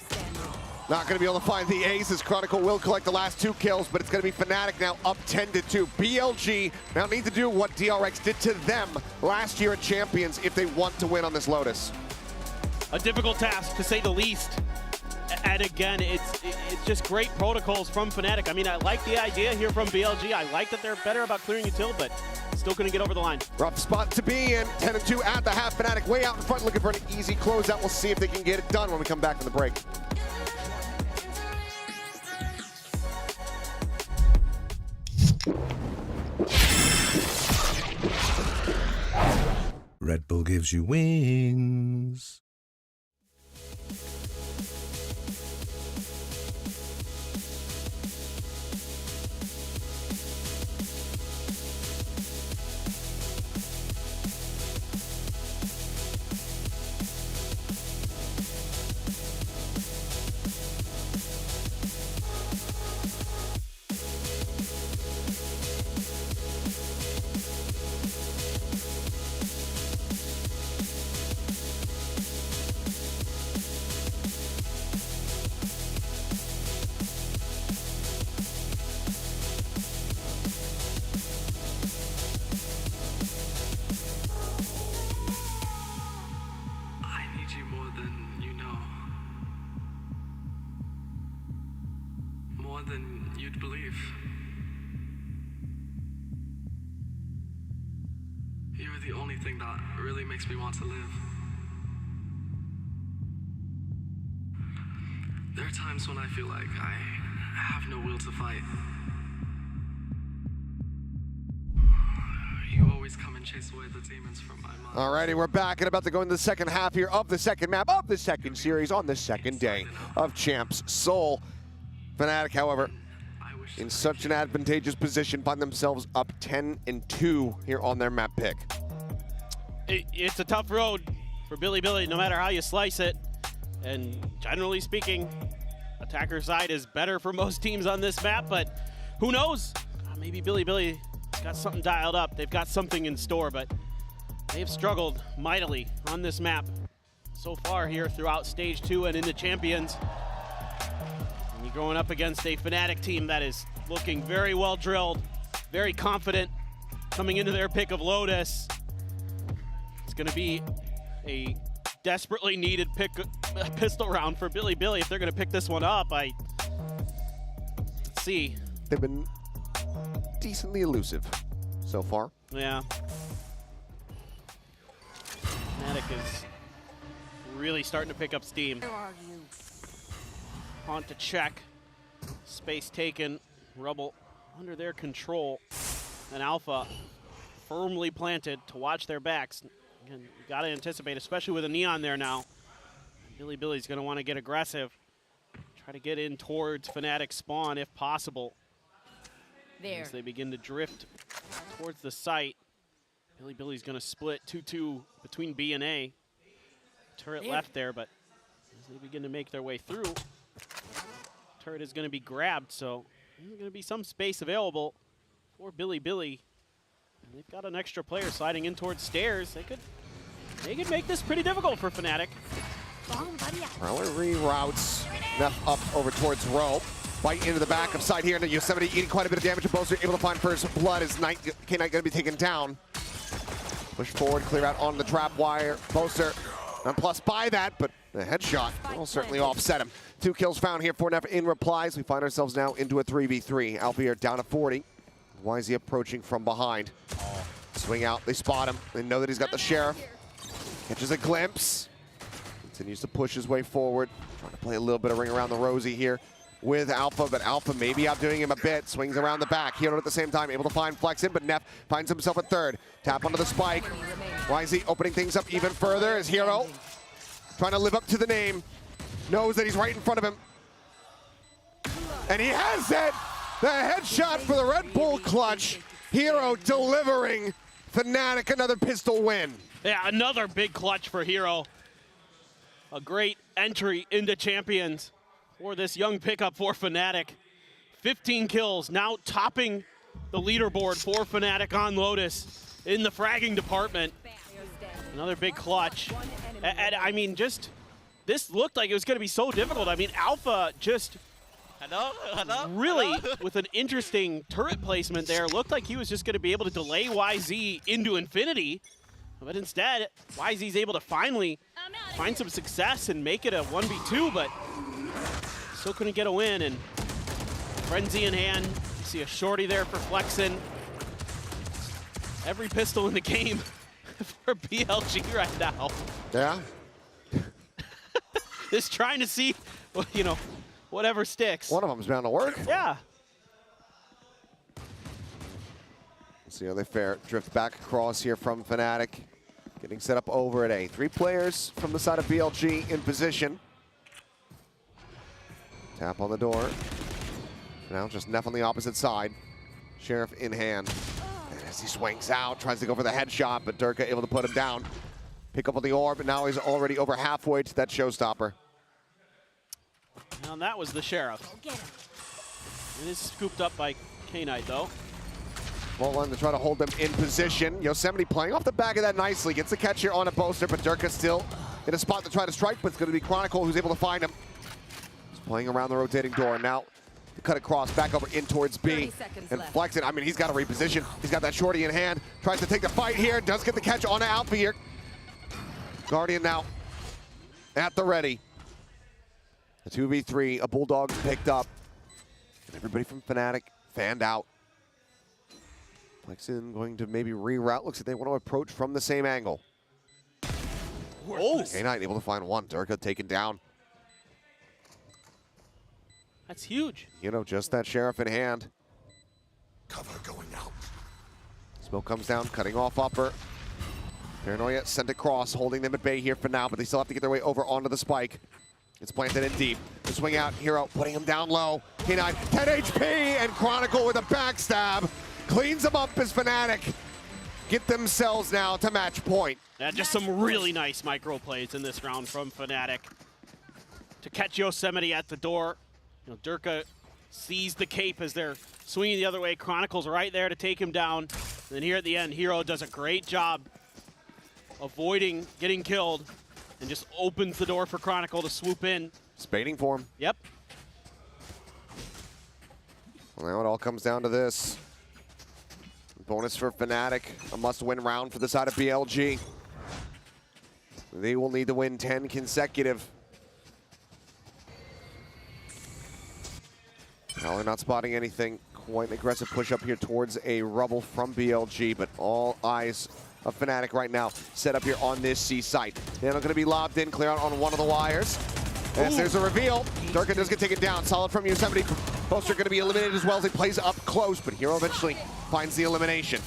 [SPEAKER 16] not going to be able to find the ace as Chronicle will collect the last 2 kills, but it's going to be Fnatic now up 10-2. BLG now need to do what DRX did to them last year at Champions if they want to win on this Lotus.
[SPEAKER 2] A difficult task, to say the least. And again, it's just great protocols from Fnatic. I mean, I like the idea here from BLG. I like that they're better about clearing util, but still couldn't get over the line.
[SPEAKER 16] Rough spot to be in. 10-2 at the half. Fnatic way out in front, looking for an easy closeout. We'll see if they can get it done when we come back from the break.
[SPEAKER 20] Red Bull gives you wings.
[SPEAKER 14] More than you'd believe. You're the only thing that really makes me want to live. There are times when I feel like I have no will to fight. You always come and chase away the demons from my mind.
[SPEAKER 16] Alrighty, we're back and about to go into the second half here of the second map of the second series on the second day of Champs Seoul. Fnatic, however, in such an advantageous position, find themselves up 10-2 here on their map pick.
[SPEAKER 2] It's a tough road for Billy, no matter how you slice it. And generally speaking, attacker side is better for most teams on this map, but who knows? Maybe Billy's got something dialed up. They've got something in store, but they've struggled mightily on this map so far here throughout stage 2 and into Champions. And you're going up against a Fnatic team that is looking very well drilled, very confident, coming into their pick of Lotus. It's going to be a desperately needed pistol round for Billy if they're going to pick this one up. Let's see.
[SPEAKER 16] They've been decently elusive so far.
[SPEAKER 2] Yeah. Fnatic is really starting to pick up steam.
[SPEAKER 10] Where are you?
[SPEAKER 2] On to check. Space taken. Rubble under their control. And Alpha firmly planted to watch their backs. Again, you got to anticipate, especially with a Neon there now. Billy's going to want to get aggressive. Try to get in towards Fnatic spawn if possible.
[SPEAKER 10] There.
[SPEAKER 2] As they begin to drift towards the site. Billy's going to split 2-2 between B and A. Turret left there, but as they begin to make their way through, turret is going to be grabbed, so there's going to be some space available for Billy. And they've got an extra player sliding in towards stairs. They could make this pretty difficult for Fnatic.
[SPEAKER 16] Prowler reroutes Neff up over towards Rope. Bite into the back of side here, and Yosemite eating quite a bit of damage. Boaster able to find first blood as K-Knight going to be taken down. Push forward, clear out on the trap wire. Boaster nonplussed by that, but the headshot will certainly offset him. 2 kills found here for Neff in replies. We find ourselves now into a 3v3. Alpha down to 40. YZ approaching from behind. Swing out, they spot him. They know that he's got the Sheriff. Catches a glimpse. Continues to push his way forward. Trying to play a little bit of ring around the rosy here with Alpha, but Alpha maybe outdoing him a bit. Swings around the back. Hero at the same time, able to find Flex in, but Neff finds himself at third. Tap onto the spike. YZ opening things up even further as Hero trying to live up to the name. Knows that he's right in front of him. And he has it! The headshot for the Red Bull clutch. Hero delivering Fnatic another pistol win.
[SPEAKER 2] Yeah, another big clutch for Hero. A great entry into Champions for this young pickup for Fnatic. 15 kills, now topping the leaderboard for Fnatic on Lotus in the fragging department. Another big clutch. And I mean, just, this looked like it was going to be so difficult. I mean, Alpha just really, with an interesting turret placement there, looked like he was just going to be able to delay YZ into infinity. But instead, YZ's able to finally find some success and make it a 1v2, but Still couldn't get a win, and Frenzy in hand. You see a shorty there for Flexin. Every pistol in the game for BLG right now.
[SPEAKER 16] Yeah.
[SPEAKER 2] Just trying to see, you know, whatever sticks.
[SPEAKER 16] One of them's bound to work.
[SPEAKER 2] Yeah.
[SPEAKER 16] See how they fare. Drift back across here from Fnatic. Getting set up over at A. 3 players from the side of BLG in position. Tap on the door. Now just Neff on the opposite side. Sheriff in hand. And as he swings out, tries to go for the headshot, but Durka able to put him down. Pick up on the orb, and now he's already over halfway to that showstopper.
[SPEAKER 2] And that was the Sheriff. It is scooped up by K-Knight, though.
[SPEAKER 16] Voltland to try to hold them in position. Yosemite playing off the back of that nicely. Gets the catch here on a Boaster, but Durka still in a spot to try to strike, but it's going to be Chronicle who's able to find him. He's playing around the rotating door. Now to cut across, back over in towards B. And Flexin, I mean, he's got to reposition. He's got that shorty in hand. Tries to take the fight here. Does get the catch on Alpha here. Guardian now at the ready. The 2v3, a Bulldog picked up. And everybody from Fnatic fanned out. Flexin going to maybe reroute. Looks like they want to approach from the same angle.
[SPEAKER 2] Oh!
[SPEAKER 16] K-Knight able to find one. Durka taken down.
[SPEAKER 2] That's huge.
[SPEAKER 16] You know, just that Sheriff in hand. Cover going out. Smoke comes down, cutting off upper. Paranoia sent across, holding them at bay here for now, but they still have to get their way over onto the spike. It's planted in deep. The swing out, Hero putting him down low. K9, 10 HP, and Chronicle with a backstab. Cleans them up as Fnatic get themselves now to match point.
[SPEAKER 2] Yeah, just some really nice micro plays in this round from Fnatic. To catch Yosemite at the door. You know, Durka sees the cape as they're swinging the other way. Chronicle's right there to take him down. And then here at the end, Hero does a great job avoiding getting killed and just opens the door for Chronicle to swoop in.
[SPEAKER 16] Spading for him.
[SPEAKER 2] Yep.
[SPEAKER 16] Well, now it all comes down to this. Bonus for Fnatic, a must-win round for the side of BLG. They will need to win 10 consecutive. Now they're not spotting anything. Quite an aggressive push up here towards a rubble from BLG, but all eyes of Fnatic right now set up here on this C site. They're not going to be lobbed in, clear out on one of the wires. As there's a reveal, Durka does get taken down. Solid from Yosemite. Boaster going to be eliminated as well as he plays up close, but Hero eventually finds the elimination.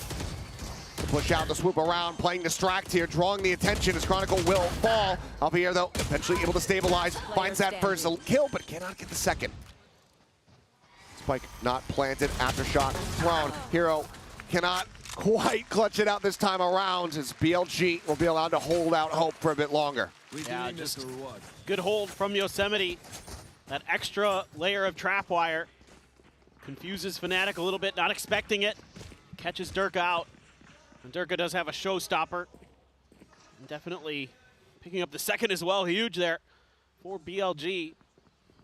[SPEAKER 16] The push out, the swoop around, playing distract here, drawing the attention as Chronicle will fall. Alpier, though, eventually able to stabilize, finds that first kill, but cannot get the second. Spike not planted, aftershock thrown. Hero cannot quite clutch it out this time around as BLG will be allowed to hold out hope for a bit longer.
[SPEAKER 2] Yeah, just good hold from Yosemite. That extra layer of trap wire confuses Fnatic a little bit, not expecting it. Catches Durka out. And Durka does have a showstopper. And definitely picking up the second as well, huge there for BLG.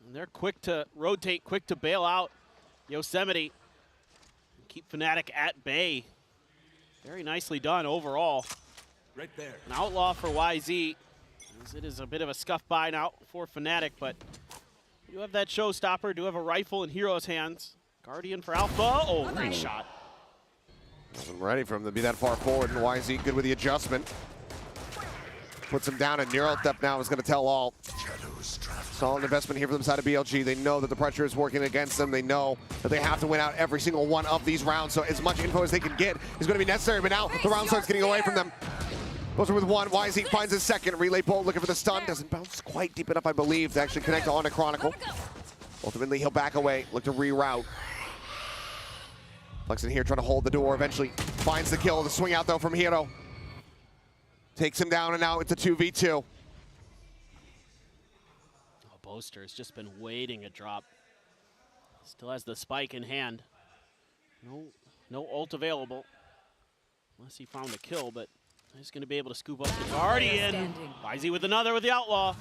[SPEAKER 2] And they're quick to rotate, quick to bail out Yosemite. Keep Fnatic at bay. Very nicely done overall.
[SPEAKER 14] Right there.
[SPEAKER 2] An outlaw for YZ. It is a bit of a scuff by now for Fnatic, but you have that showstopper, do have a rifle in Hero's hands. Guardian for Alpha. Oh, great shot.
[SPEAKER 16] Wasn't ready for him to be that far forward, and YZ good with the adjustment. Puts him down, and Neural Theft now is going to tell all. Solid investment here from the side of BLG. They know that the pressure is working against them. They know that they have to win out every single one of these rounds, so as much info as they can get is going to be necessary, but now the round starts getting away from them. Boaster with one, YZ finds his second. Relay Bolt looking for the stun, doesn't bounce quite deep enough, I believe, to actually connect on to Chronicle. Ultimately, he'll back away, look to reroute. Flexin here trying to hold the door, eventually finds the kill. The swing out though from Hero. Takes him down, and now it's a 2v2.
[SPEAKER 2] Oh, Boaster has just been waiting a drop. Still has the spike in hand. No ult available. Unless he found a kill, but he's going to be able to scoop up the Guardian. YZ with another with the Outlaw.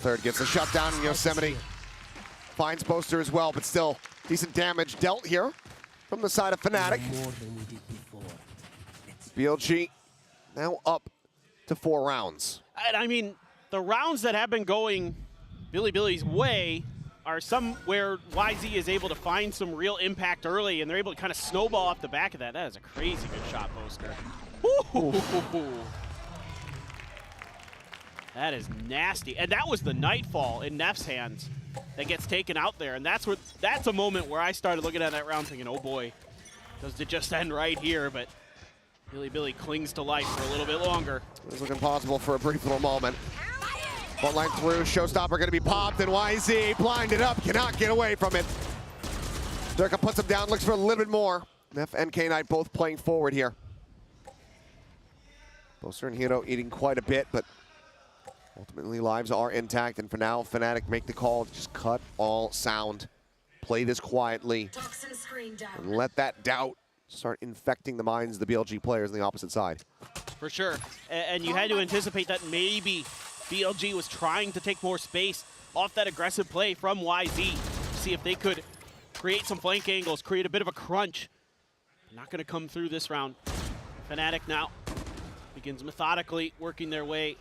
[SPEAKER 16] Third gets a shutdown, and Yosemite finds Boaster as well, but still decent damage dealt here from the side of Fnatic. BLG now up to 4 rounds.
[SPEAKER 2] And I mean, the rounds that have been going Billy's way are somewhere YZ is able to find some real impact early, and they're able to kind of snowball off the back of that. That is a crazy good shot, Boaster. That is nasty. And that was the Nightfall in Neff's hands that gets taken out there. And that's a moment where I started looking at that round thinking, oh boy, does it just end right here? But Billy clings to life for a little bit longer.
[SPEAKER 16] It was looking possible for a brief little moment. One line through, showstopper going to be popped, and YZ blinded up, cannot get away from it. Durka puts him down, looks for a little bit more. Neff and K-Knight both playing forward here. Boaster and Hero eating quite a bit, but ultimately lives are intact, and for now, Fnatic make the call to just cut all sound. Play this quietly, and let that doubt start infecting the minds of the BLG players on the opposite side.
[SPEAKER 2] For sure, and you had to anticipate that maybe BLG was trying to take more space off that aggressive play from YZ to see if they could create some flank angles, create a bit of a crunch. Not going to come through this round. Fnatic now begins methodically working their way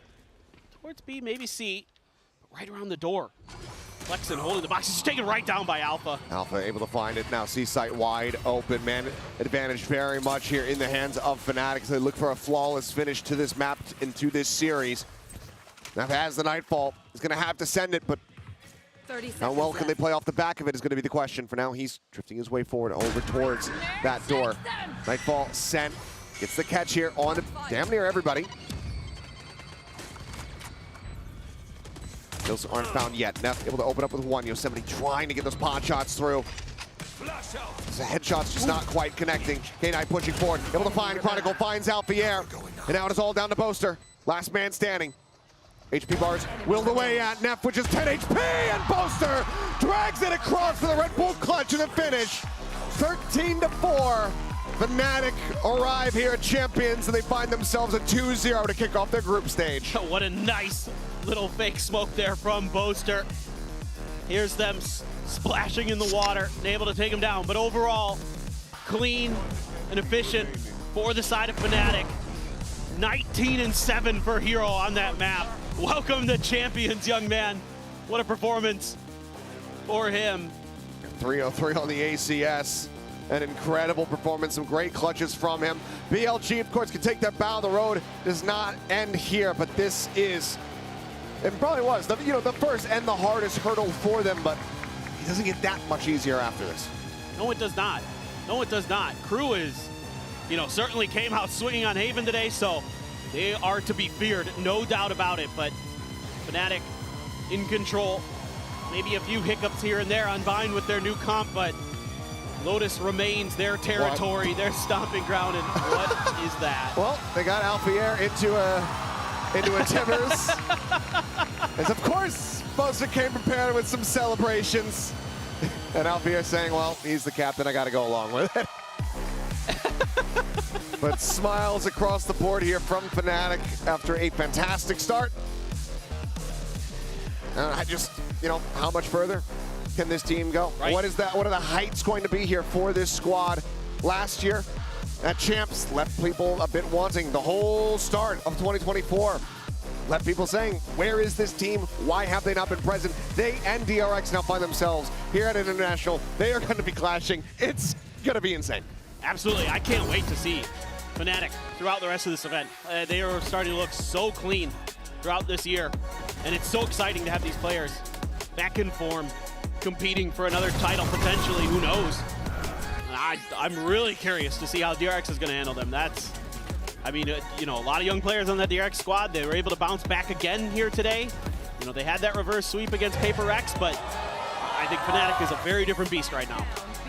[SPEAKER 2] towards B, maybe C, but right around the door. Flexen holding the box, he's taken right down by Alpha.
[SPEAKER 16] Alpha able to find it now, C-site wide open, man. Advantage very much here in the hands of Fnatic as they look for a flawless finish to this map, into this series. Now, as the Nightfall is going to have to send it, but how well can they play off the back of it is going to be the question. For now, he's drifting his way forward over towards that door. Nightfall sent, gets the catch here on damn near everybody. Kills aren't found yet. Neff able to open up with one. Yosemite trying to get those pot shots through. The headshot's just not quite connecting. K-Knight pushing forward, able to find Chronicle, finds Alfier, and now it is all down to Boaster. Last man standing. HP bars willed away at Neff, which is 10 HP, and Boaster drags it across for the Red Bull clutch and the finish. 13-4. Fnatic arrive here at Champions, and they find themselves a 2-0 to kick off their group stage.
[SPEAKER 2] What a nice little fake smoke there from Boaster. Here's them splashing in the water and able to take him down. But overall, clean and efficient for the side of Fnatic. 19-7 for Hero on that map. Welcome to Champions, young man. What a performance for him.
[SPEAKER 16] 303 on the ACS. An incredible performance, some great clutches from him. BLG, of course, can take that bow. The road does not end here, but this is, it probably was, the first and the hardest hurdle for them, but it doesn't get that much easier after this.
[SPEAKER 2] No, it does not. No, it does not. Crew is, certainly came out swinging on Haven today, so they are to be feared, no doubt about it, but Fnatic in control. Maybe a few hiccups here and there on Vine with their new comp, but Lotus remains their territory, their stomping ground, and what is that?
[SPEAKER 16] Well, they got Alfier into a Timbers. As of course, Boaster came prepared with some celebrations. And Alfier saying, well, he's the captain, I gotta go along with it. But smiles across the board here from Fnatic after a fantastic start. And I just, how much further can this team go?
[SPEAKER 2] Right.
[SPEAKER 16] What is that? What are the heights going to be here for this squad? Last year at Champs left people a bit wanting. The whole start of 2024 left people saying, where is this team? Why have they not been present? They and DRX now find themselves here at International. They are going to be clashing. It's going to be insane.
[SPEAKER 2] Absolutely. I can't wait to see Fnatic throughout the rest of this event. They are starting to look so clean throughout this year. And it's so exciting to have these players back in form, competing for another title potentially, who knows? I'm really curious to see how DRX is going to handle them. A lot of young players on that DRX squad, they were able to bounce back again here today. They had that reverse sweep against Paper Rex, but I think Fnatic is a very different beast right now.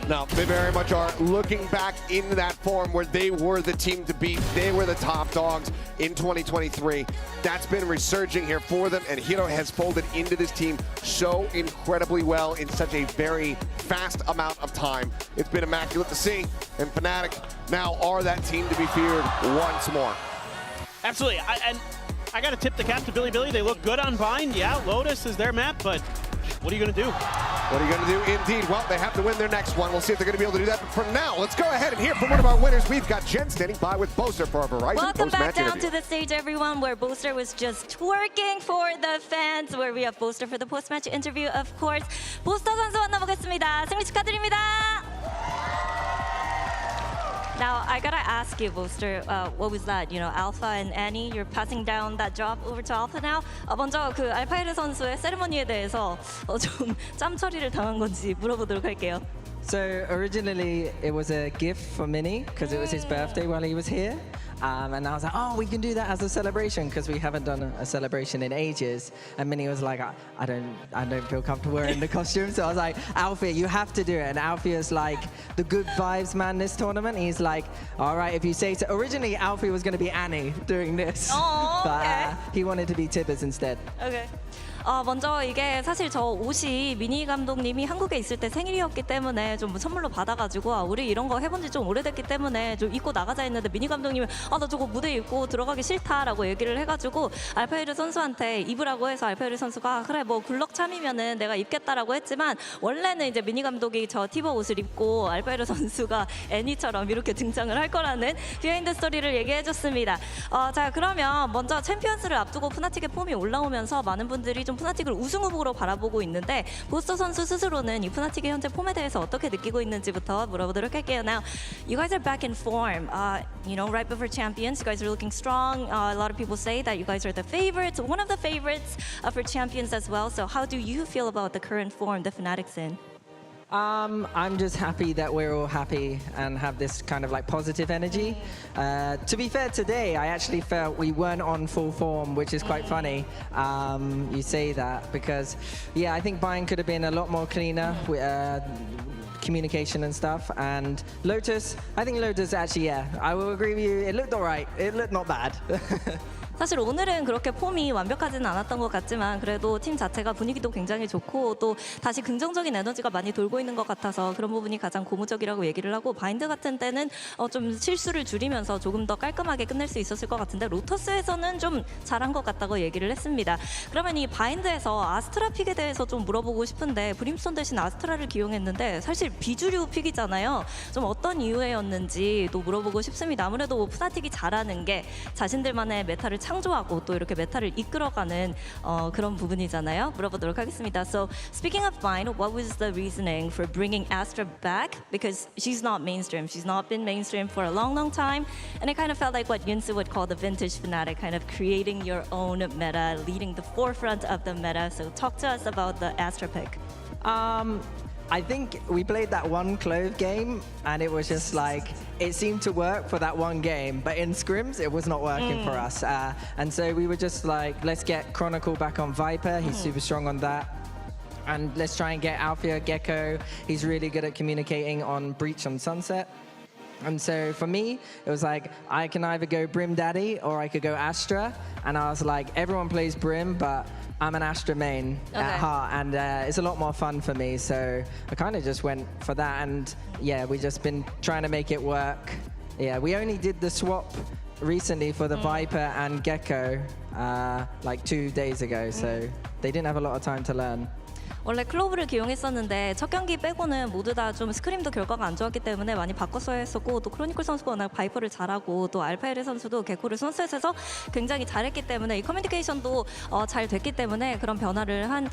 [SPEAKER 16] No, they very much are looking back into that form where they were the team to beat. They were the top dogs in 2023. That's been resurging here for them, and Hero has folded into this team so incredibly well in such a very fast amount of time. It's been immaculate to see, and Fnatic now are that team to be feared once more.
[SPEAKER 2] Absolutely, I got to tip the cap to Billy. They look good on Vine. Yeah, Lotus is their map, but What are you going to do?
[SPEAKER 16] What are you going to do? Indeed. Well, they have to win their next one. We'll see if they're going to be able to do that. But for now, let's go ahead and hear from one of our winners. We've got Jen standing by with Boaster for a Verizon
[SPEAKER 5] Welcome back
[SPEAKER 16] post-match
[SPEAKER 5] down
[SPEAKER 16] interview.
[SPEAKER 5] to the stage, everyone, where Boaster was just twerking for the fans, where we have Boaster for the post-match interview, of course. 보스터 선수 만나보겠습니다. 승리 축하드립니다. Now, I gotta ask you, Boaster, what was that? You know, Alpha and Annie, you're passing down that job over to Alpha now? 먼저 그 알파이르 선수의 세리머니에 대해서 좀 짬 처리를 당한 건지 물어보도록 할게요.
[SPEAKER 13] So originally it was a gift for Minnie because it was his birthday while he was here. And I was like, oh, we can do that as a celebration because we haven't done a celebration in ages. And Minnie was like, I don't feel comfortable wearing the costume. So I was like, Alfie, you have to do it. And Alfie is like the good vibes man this tournament. He's like, all right, if you say so. Originally, Alfie was going to be Annie doing this.
[SPEAKER 5] Oh, okay.
[SPEAKER 13] But he wanted to be Tibbers instead.
[SPEAKER 5] Okay. 먼저 이게 사실 저 옷이 미니 감독님이 한국에 있을 때 생일이었기 때문에 좀 선물로 받아가지고 우리 이런 거 해본 지 좀 오래됐기 때문에 좀 입고 나가자 했는데 미니 감독님이 나 저거 무대 입고 들어가기 싫다라고 얘기를 해가지고 알파이르 선수한테 입으라고 해서 알파이르 선수가 그래 뭐 굴럭 참이면은 내가 입겠다라고 했지만 원래는 이제 미니 감독이 저 티버 옷을 입고 알파이르 선수가 애니처럼 이렇게 등장을 할 거라는 비하인드 스토리를 얘기해줬습니다. 자 그러면 먼저 챔피언스를 앞두고 푸나틱의 폼이 올라오면서 많은 분들이 좀 푸나틱을 우승 후보로 바라보고 있는데 보스터 선수 스스로는 이 푸나틱의 현재 폼에 대해서 어떻게 느끼고 있는지부터 물어보도록 할게요. Now, you guys are back in form. You know, right before Champions, you guys are looking strong. A lot of people say that you guys are the favorites, one of the favorites for Champions as well. So how do you feel about the current form the Fnatic's in?
[SPEAKER 13] I'm just happy that we're all happy and have this kind of like positive energy. To be fair, today I actually felt we weren't on full form, which is quite funny. You say that because, yeah, I think buying could have been a lot more cleaner with communication and stuff. And Lotus, I think Lotus actually, yeah, I will agree with you. It looked all right. It looked not bad.
[SPEAKER 5] 사실 오늘은 그렇게 폼이 완벽하지는 않았던 것 같지만 그래도 팀 자체가 분위기도 굉장히 좋고 또 다시 긍정적인 에너지가 많이 돌고 있는 것 같아서 그런 부분이 가장 고무적이라고 얘기를 하고 바인드 같은 때는 좀 실수를 줄이면서 조금 더 깔끔하게 끝낼 수 있었을 것 같은데 로터스에서는 좀 잘한 것 같다고 얘기를 했습니다. 그러면 이 바인드에서 아스트라 픽에 대해서 좀 물어보고 싶은데 브림스톤 대신 아스트라를 기용했는데 사실 비주류 픽이잖아요. 좀 어떤 이유였는지 또 물어보고 싶습니다. 아무래도 푸나틱이 잘하는 게 자신들만의 메타를 창조하고 또 이렇게 메타를 이끌어가는 그런 부분이잖아요. 물어보도록 하겠습니다. So speaking of Vine, what was the reasoning for bringing Astra back? Because she's not mainstream. She's not been mainstream for a long, long time. And it kind of felt like what Yunsu would call the vintage Fnatic, kind of creating your own meta, leading the forefront of the meta. So talk to us about the Astra pick.
[SPEAKER 13] I think we played that one Clove game and it was just like, it seemed to work for that one game, but in scrims it was not working for us. And so we were just like, let's get Chronicle back on Viper, he's super strong on that. And let's try and get Alfia Gecko, he's really good at communicating on Breach on Sunset. And so for me, it was like, I can either go Brim Daddy or I could go Astra. And I was like, everyone plays Brim, but I'm an Astra main at heart, and it's a lot more fun for me. So I kind of just went for that, and yeah, we just been trying to make it work. Yeah, we only did the swap recently for the Viper and Gecko like 2 days ago, so they didn't have a lot of time to learn.
[SPEAKER 5] 원래 클로브를 기용했었는데 첫 경기 빼고는 모두 다 좀 스크림도 결과가 안 좋았기 때문에 많이 바꿨어야 했었고 또 크로니클 선수가 워낙 바이퍼를 잘하고 또 알파에르 선수도 개코를 선셋에서 굉장히 잘했기 때문에 이 커뮤니케이션도 잘 됐기 때문에 그런 변화를 한 2,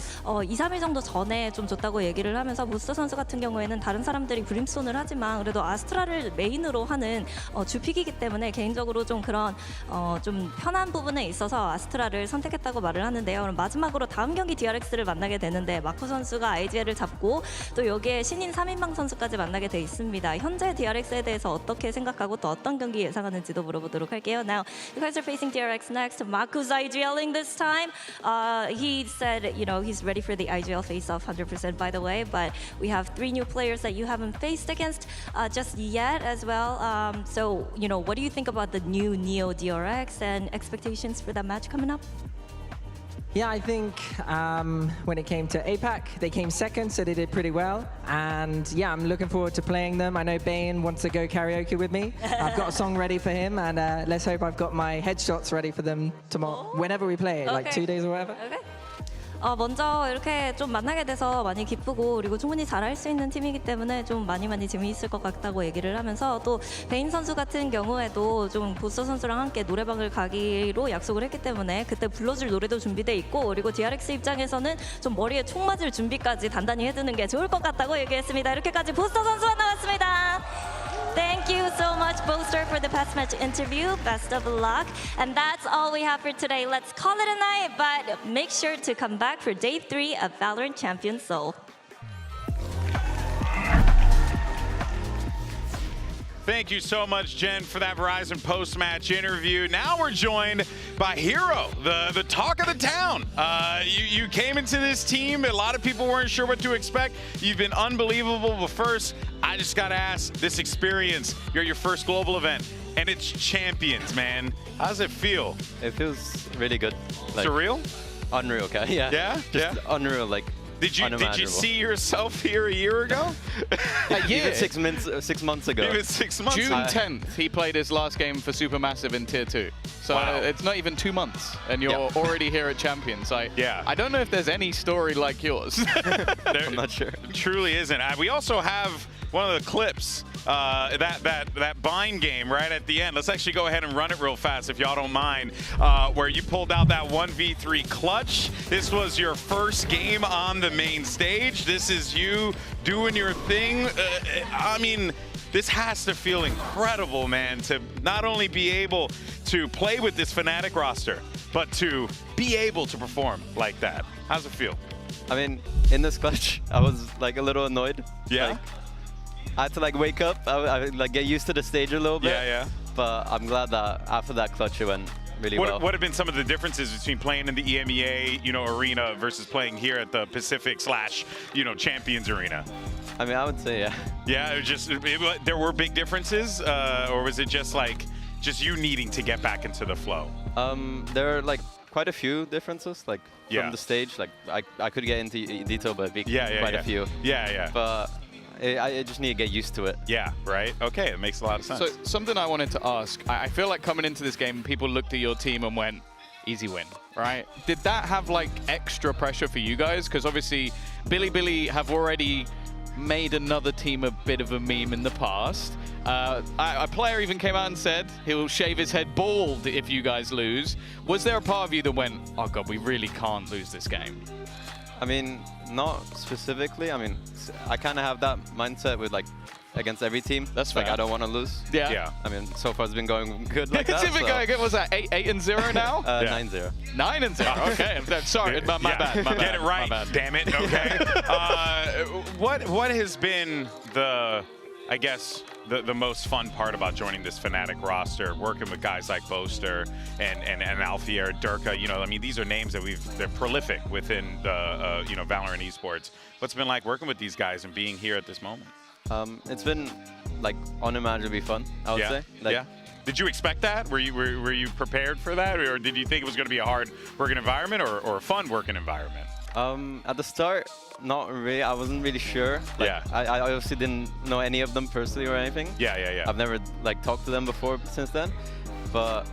[SPEAKER 5] 3일 정도 전에 좀 줬다고 얘기를 하면서 부스터 선수 같은 경우에는 다른 사람들이 브림스톤을 하지만 그래도 아스트라를 메인으로 하는 주픽이기 때문에 개인적으로 좀 그런 좀 편한 부분에 있어서 아스트라를 선택했다고 말을 하는데요. 그럼 마지막으로 다음 경기 DRX를 만나게 되는데 마코 선수가 IGL을 잡고 또 여기에 신인 3인방 선수까지 만나게 돼 있습니다. 현재 DRX에 대해서 어떻게 생각하고 또 어떤 경기 예상하는지도 물어보도록 할게요. Now, you guys are facing DRX next. Mako's IGLing this time. He said, you know, he's ready for the IGL face-off 100% by the way, but we have 3 new players that you haven't faced against just yet as well. So, you know, what do you think about the new Neo DRX and expectations for that match coming up?
[SPEAKER 13] Yeah, I think when it came to APAC, they came second, so they did pretty well. And yeah, I'm looking forward to playing them. I know Bane wants to go karaoke with me. I've got a song ready for him, and let's hope I've got my headshots ready for them tomorrow, whenever we play it, like 2 days or whatever.
[SPEAKER 5] Okay. 먼저 이렇게 좀 만나게 돼서 많이 기쁘고 그리고 충분히 잘할 수 있는 팀이기 때문에 좀 많이 재미있을 것 같다고 얘기를 하면서 또 베인 선수 같은 경우에도 좀 보스 선수랑 함께 노래방을 가기로 약속을 했기 때문에 그때 불러줄 노래도 준비돼 있고 그리고 DRX 입장에서는 좀 머리에 총 맞을 준비까지 단단히 해두는 게 좋을 것 같다고 얘기했습니다. 이렇게까지 보스터 선수가 나왔습니다. Thank you so much, Boaster, for the past match interview. Best of luck. And that's all we have for today. Let's call it a night, but make sure to come back for day 3 of VALORANT Champions Seoul.
[SPEAKER 6] Thank you so much, Jen, for that Verizon post-match interview. Now we're joined by Hero, the talk of the town. You came into this team. A lot of people weren't sure what to expect. You've been unbelievable. But first, I just got to ask, this experience, you're at your first global event, and it's Champions, man. How does it feel?
[SPEAKER 21] It feels really good. Like,
[SPEAKER 6] surreal?
[SPEAKER 21] Unreal, okay? Yeah.
[SPEAKER 6] Yeah?
[SPEAKER 21] Just unreal, like.
[SPEAKER 6] Did you see yourself here a year ago?
[SPEAKER 21] Even 6 months ago.
[SPEAKER 6] Even 6 months
[SPEAKER 7] June
[SPEAKER 6] ago.
[SPEAKER 7] 10th, he played his last game for Supermassive in Tier 2. So
[SPEAKER 6] Wow.
[SPEAKER 7] it's not even 2 months, and you're already here at Champions. I don't know if there's any story like yours.
[SPEAKER 6] I'm
[SPEAKER 21] not sure.
[SPEAKER 6] Truly isn't. We also have one of the clips, that bind game right at the end. Let's actually go ahead and run it real fast, if y'all don't mind, where you pulled out that 1v3 clutch. This was your first game on the main stage. This is you doing your thing. I mean, this has to feel incredible, man, to not only be able to play with this Fnatic roster, but to be able to perform like that. How's it feel?
[SPEAKER 21] I mean, in this clutch, I was like a little annoyed.
[SPEAKER 6] Yeah.
[SPEAKER 21] Like, I had to like wake up, I like get used to the stage a little bit.
[SPEAKER 6] Yeah.
[SPEAKER 21] But I'm glad that after that clutch it went really well.
[SPEAKER 6] What have been some of the differences between playing in the EMEA, arena versus playing here at the Pacific / Champions arena?
[SPEAKER 21] I mean, I would say yeah.
[SPEAKER 6] Yeah, there were big differences, or was it just you needing to get back into the flow?
[SPEAKER 21] There are like quite a few differences, like
[SPEAKER 6] Yeah.
[SPEAKER 21] from the stage. Like I could get into detail, but quite
[SPEAKER 6] Yeah.
[SPEAKER 21] a few.
[SPEAKER 6] Yeah.
[SPEAKER 21] But I just need to get used to it.
[SPEAKER 6] Yeah, right? Okay, it makes a lot of sense.
[SPEAKER 7] So something I wanted to ask, I feel like coming into this game, people looked at your team and went, easy win, right? Did that have like extra pressure for you guys? Because obviously Billy have already made another team a bit of a meme in the past. A player even came out and said he'll shave his head bald if you guys lose. Was there a part of you that went, oh God, we really can't lose this game?
[SPEAKER 21] I mean, not specifically. I mean, I kind of have that mindset with like against every team.
[SPEAKER 7] That's fair.
[SPEAKER 21] Like I don't want to lose.
[SPEAKER 7] Yeah.
[SPEAKER 21] I mean, so far it's been going good like that.
[SPEAKER 7] What was that? 8-0 now?
[SPEAKER 21] 9-0.
[SPEAKER 7] 9-0. Okay. Sorry, my bad.
[SPEAKER 6] Get it right,
[SPEAKER 7] my bad.
[SPEAKER 6] damn it. Okay. What has been the most fun part about joining this Fnatic roster, working with guys like Boaster and Alfier, Durka? I mean, these are names that they're prolific within the Valorant esports. What's it been like working with these guys and being here at this moment?
[SPEAKER 21] It's been like unimaginably fun, I would say. Like,
[SPEAKER 6] Did you expect that? Were you prepared for that, or did you think it was going to be a hard working environment or a fun working environment?
[SPEAKER 21] At the start, not really. I wasn't really sure. Like, I obviously didn't know any of them personally or anything.
[SPEAKER 6] Yeah.
[SPEAKER 21] I've never like talked to them before since then. But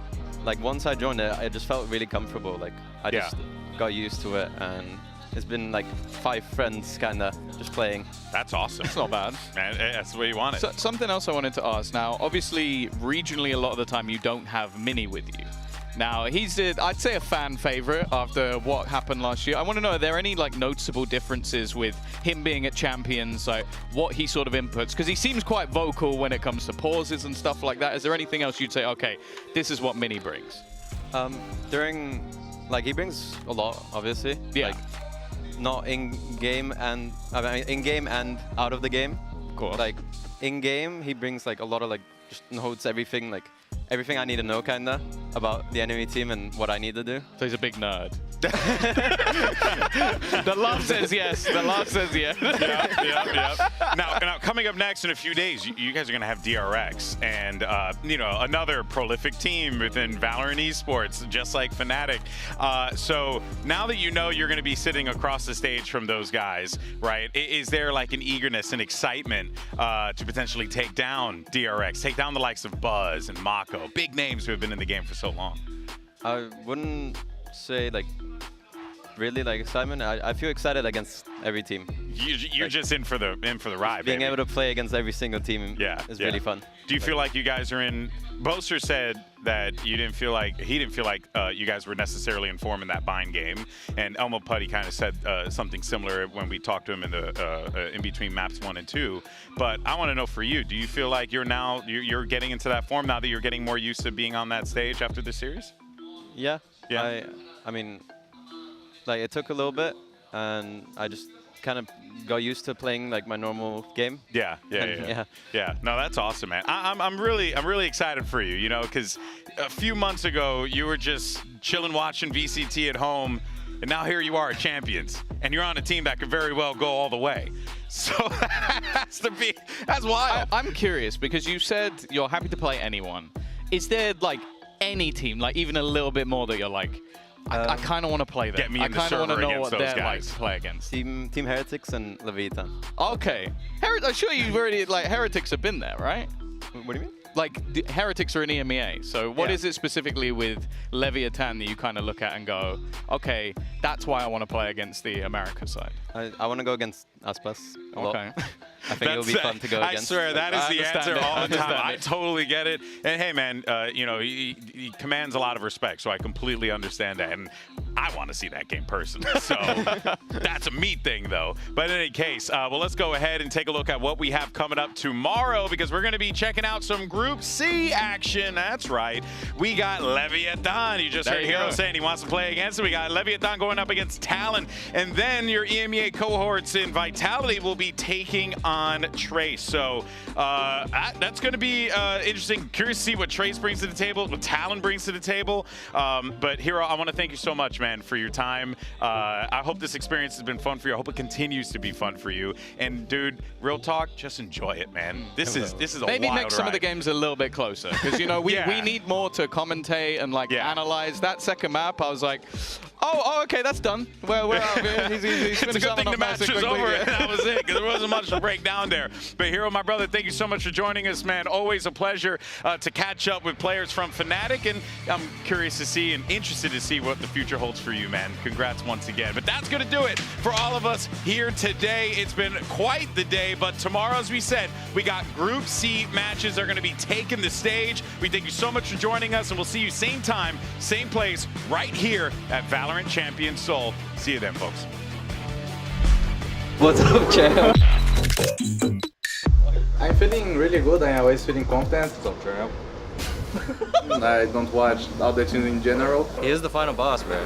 [SPEAKER 21] like once I joined it, I just felt really comfortable. Like I just got used to it, and it's been like 5 friends kind of just playing.
[SPEAKER 6] That's awesome.
[SPEAKER 7] It's not bad.
[SPEAKER 6] Man, that's the way you want it.
[SPEAKER 7] So, something else I wanted to ask. Now, obviously, regionally, a lot of the time you don't have Mini with you. Now, he's, I'd say, a fan favorite after what happened last year. I want to know, are there any like noticeable differences with him being at Champions, like what he sort of inputs? Because he seems quite vocal when it comes to pauses and stuff like that. Is there anything else you'd say, okay, this is what Mini brings?
[SPEAKER 21] He brings a lot, obviously.
[SPEAKER 7] Yeah.
[SPEAKER 21] Like, not in game and in game and out of the game.
[SPEAKER 7] Of course.
[SPEAKER 21] Like in game, he brings like a lot of like just notes, everything I need to know kinda about the enemy team and what I need to do.
[SPEAKER 7] So he's a big nerd. The love says yes. The love says yes.
[SPEAKER 6] Yep. Now, coming up next in a few days, you guys are going to have DRX and, another prolific team within Valorant esports, just like Fnatic. So now that you know you're going to be sitting across the stage from those guys, right, is there like an eagerness and excitement to potentially take down DRX, take down the likes of Buzz and Mako, big names who have been in the game for so long?
[SPEAKER 21] I wouldn't say like really like excitement. I feel excited against every team.
[SPEAKER 6] You're like, just in for the ride.
[SPEAKER 21] Being
[SPEAKER 6] baby.
[SPEAKER 21] able to play against every single team is really fun.
[SPEAKER 6] Do you feel like you guys are in? Boaster said that he didn't feel like you guys were necessarily informed in that bind game, and Elmo Putty kind of said something similar when we talked to him in the in between maps 1 and 2. But I want to know for you, do you feel like you're getting into that form now that you're getting more used to being on that stage after this series?
[SPEAKER 21] Yeah. I mean, like it took a little bit, and I just kind of got used to playing like my normal game.
[SPEAKER 6] Yeah. No, that's awesome, man. I'm really excited for you. You know, because a few months ago you were just chilling watching VCT at home, and now here you are at Champions, and you're on a team that could very well go all the way. So that's wild.
[SPEAKER 7] I'm curious because you said you're happy to play anyone. Is there like any team, like even a little bit more that you're like, I kind of want to play them.
[SPEAKER 6] Get me in the server
[SPEAKER 7] I kind of want to know
[SPEAKER 6] against
[SPEAKER 7] what
[SPEAKER 6] those
[SPEAKER 7] they're
[SPEAKER 6] guys.
[SPEAKER 7] like to play against.
[SPEAKER 21] Team Heretics and Leviathan.
[SPEAKER 7] Okay. I'm sure you've already, like, Heretics have been there, right?
[SPEAKER 21] What do you mean?
[SPEAKER 7] Like, the Heretics are in EMEA. So what is it specifically with Leviathan that you kind of look at and go, okay, that's why I want to play against the America side?
[SPEAKER 21] I want to go against Aspas a lot.
[SPEAKER 7] Okay.
[SPEAKER 21] I think it'll be fun to go against.
[SPEAKER 6] I swear, that is the answer all the time. I
[SPEAKER 7] it.
[SPEAKER 6] totally get it. And hey, man, you know, he commands a lot of respect, so I completely understand that. And I want to see that game personally. So that's a me thing, though. But in any case, well, let's go ahead and take a look at what we have coming up tomorrow, because we're going to be checking out some Group C action. That's right. We got Leviathan. You just heard Hero saying he wants to play against it. We got Leviathan going up against Talon. And then your EMEA cohorts in Vitality will be taking on Trace. So that's going to be interesting. Curious to see what Trace brings to the table, what Talon brings to the table. But Hero, I want to thank you so much, man, for your time. I hope this experience has been fun for you. I hope it continues to be fun for you. And dude, real talk, just enjoy it, man. This is a
[SPEAKER 7] maybe
[SPEAKER 6] wild
[SPEAKER 7] make some of the
[SPEAKER 6] ride.
[SPEAKER 7] games a little bit closer, because you know we need more to commentate and like analyze that second map. I was like, oh, okay, that's done. We're out of here. He's
[SPEAKER 6] it's a
[SPEAKER 7] finished
[SPEAKER 6] good thing the match was over and that was it, because there wasn't much to break down there. But Hero, my brother, thank you so much for joining us, man. Always a pleasure to catch up with players from Fnatic, and I'm curious to see and interested to see what the future holds for you, man. Congrats once again. But that's going to do it for all of us here today. It's been quite the day, but tomorrow, as we said, we got Group C matches that are going to be taking the stage. We thank you so much for joining us, and we'll see you same time, same place, right here at VALORANT Champions Seoul. See you then, folks.
[SPEAKER 18] What's up, champ? I'm feeling really good. I'm always feeling confident. What's up, champ? I don't watch other teams in general.
[SPEAKER 21] He is the final boss, bro.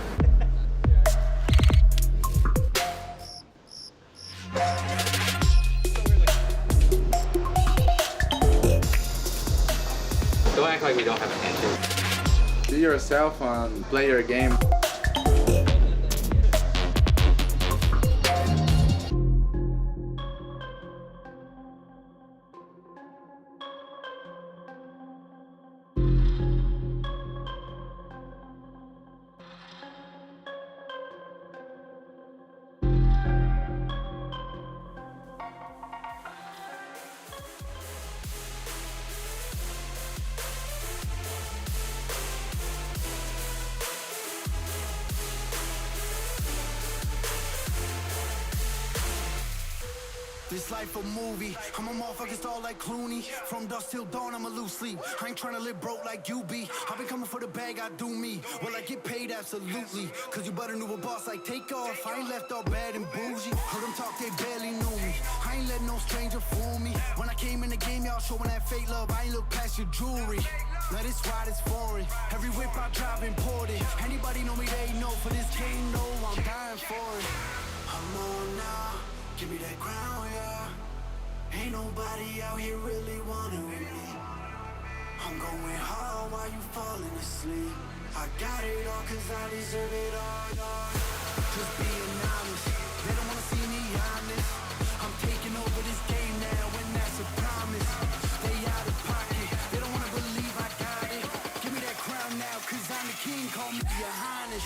[SPEAKER 18] Don't act like we don't have an answer. Be yourself and play your game.
[SPEAKER 22] This life a movie, I'm a motherfucking star like Clooney. From dusk till dawn, I'm a loose sleep. I ain't tryna live broke like you be. I've been coming for the bag, I do me. Will I get paid? Absolutely. Cause you better knew a boss like Takeoff. I ain't left all bad and bougie. Heard them talk, they barely knew me. I ain't let no stranger fool me. When I came in the game, y'all showing that fake love. I ain't look past your jewelry. Now this ride is foreign. Every whip I drive imported. Anybody know me, they know. For this game, no, I'm dying for it. I'm on now. Give me that crown, yeah. Ain't nobody out here really wanting with me. I'm going hard while you falling asleep. I got it all cause I deserve it all, dog. Just being honest, they don't wanna see me honest. I'm taking over this game now and that's a promise. Stay out of pocket, they don't wanna believe I got it. Give me that crown now cause I'm the king, call me your highness.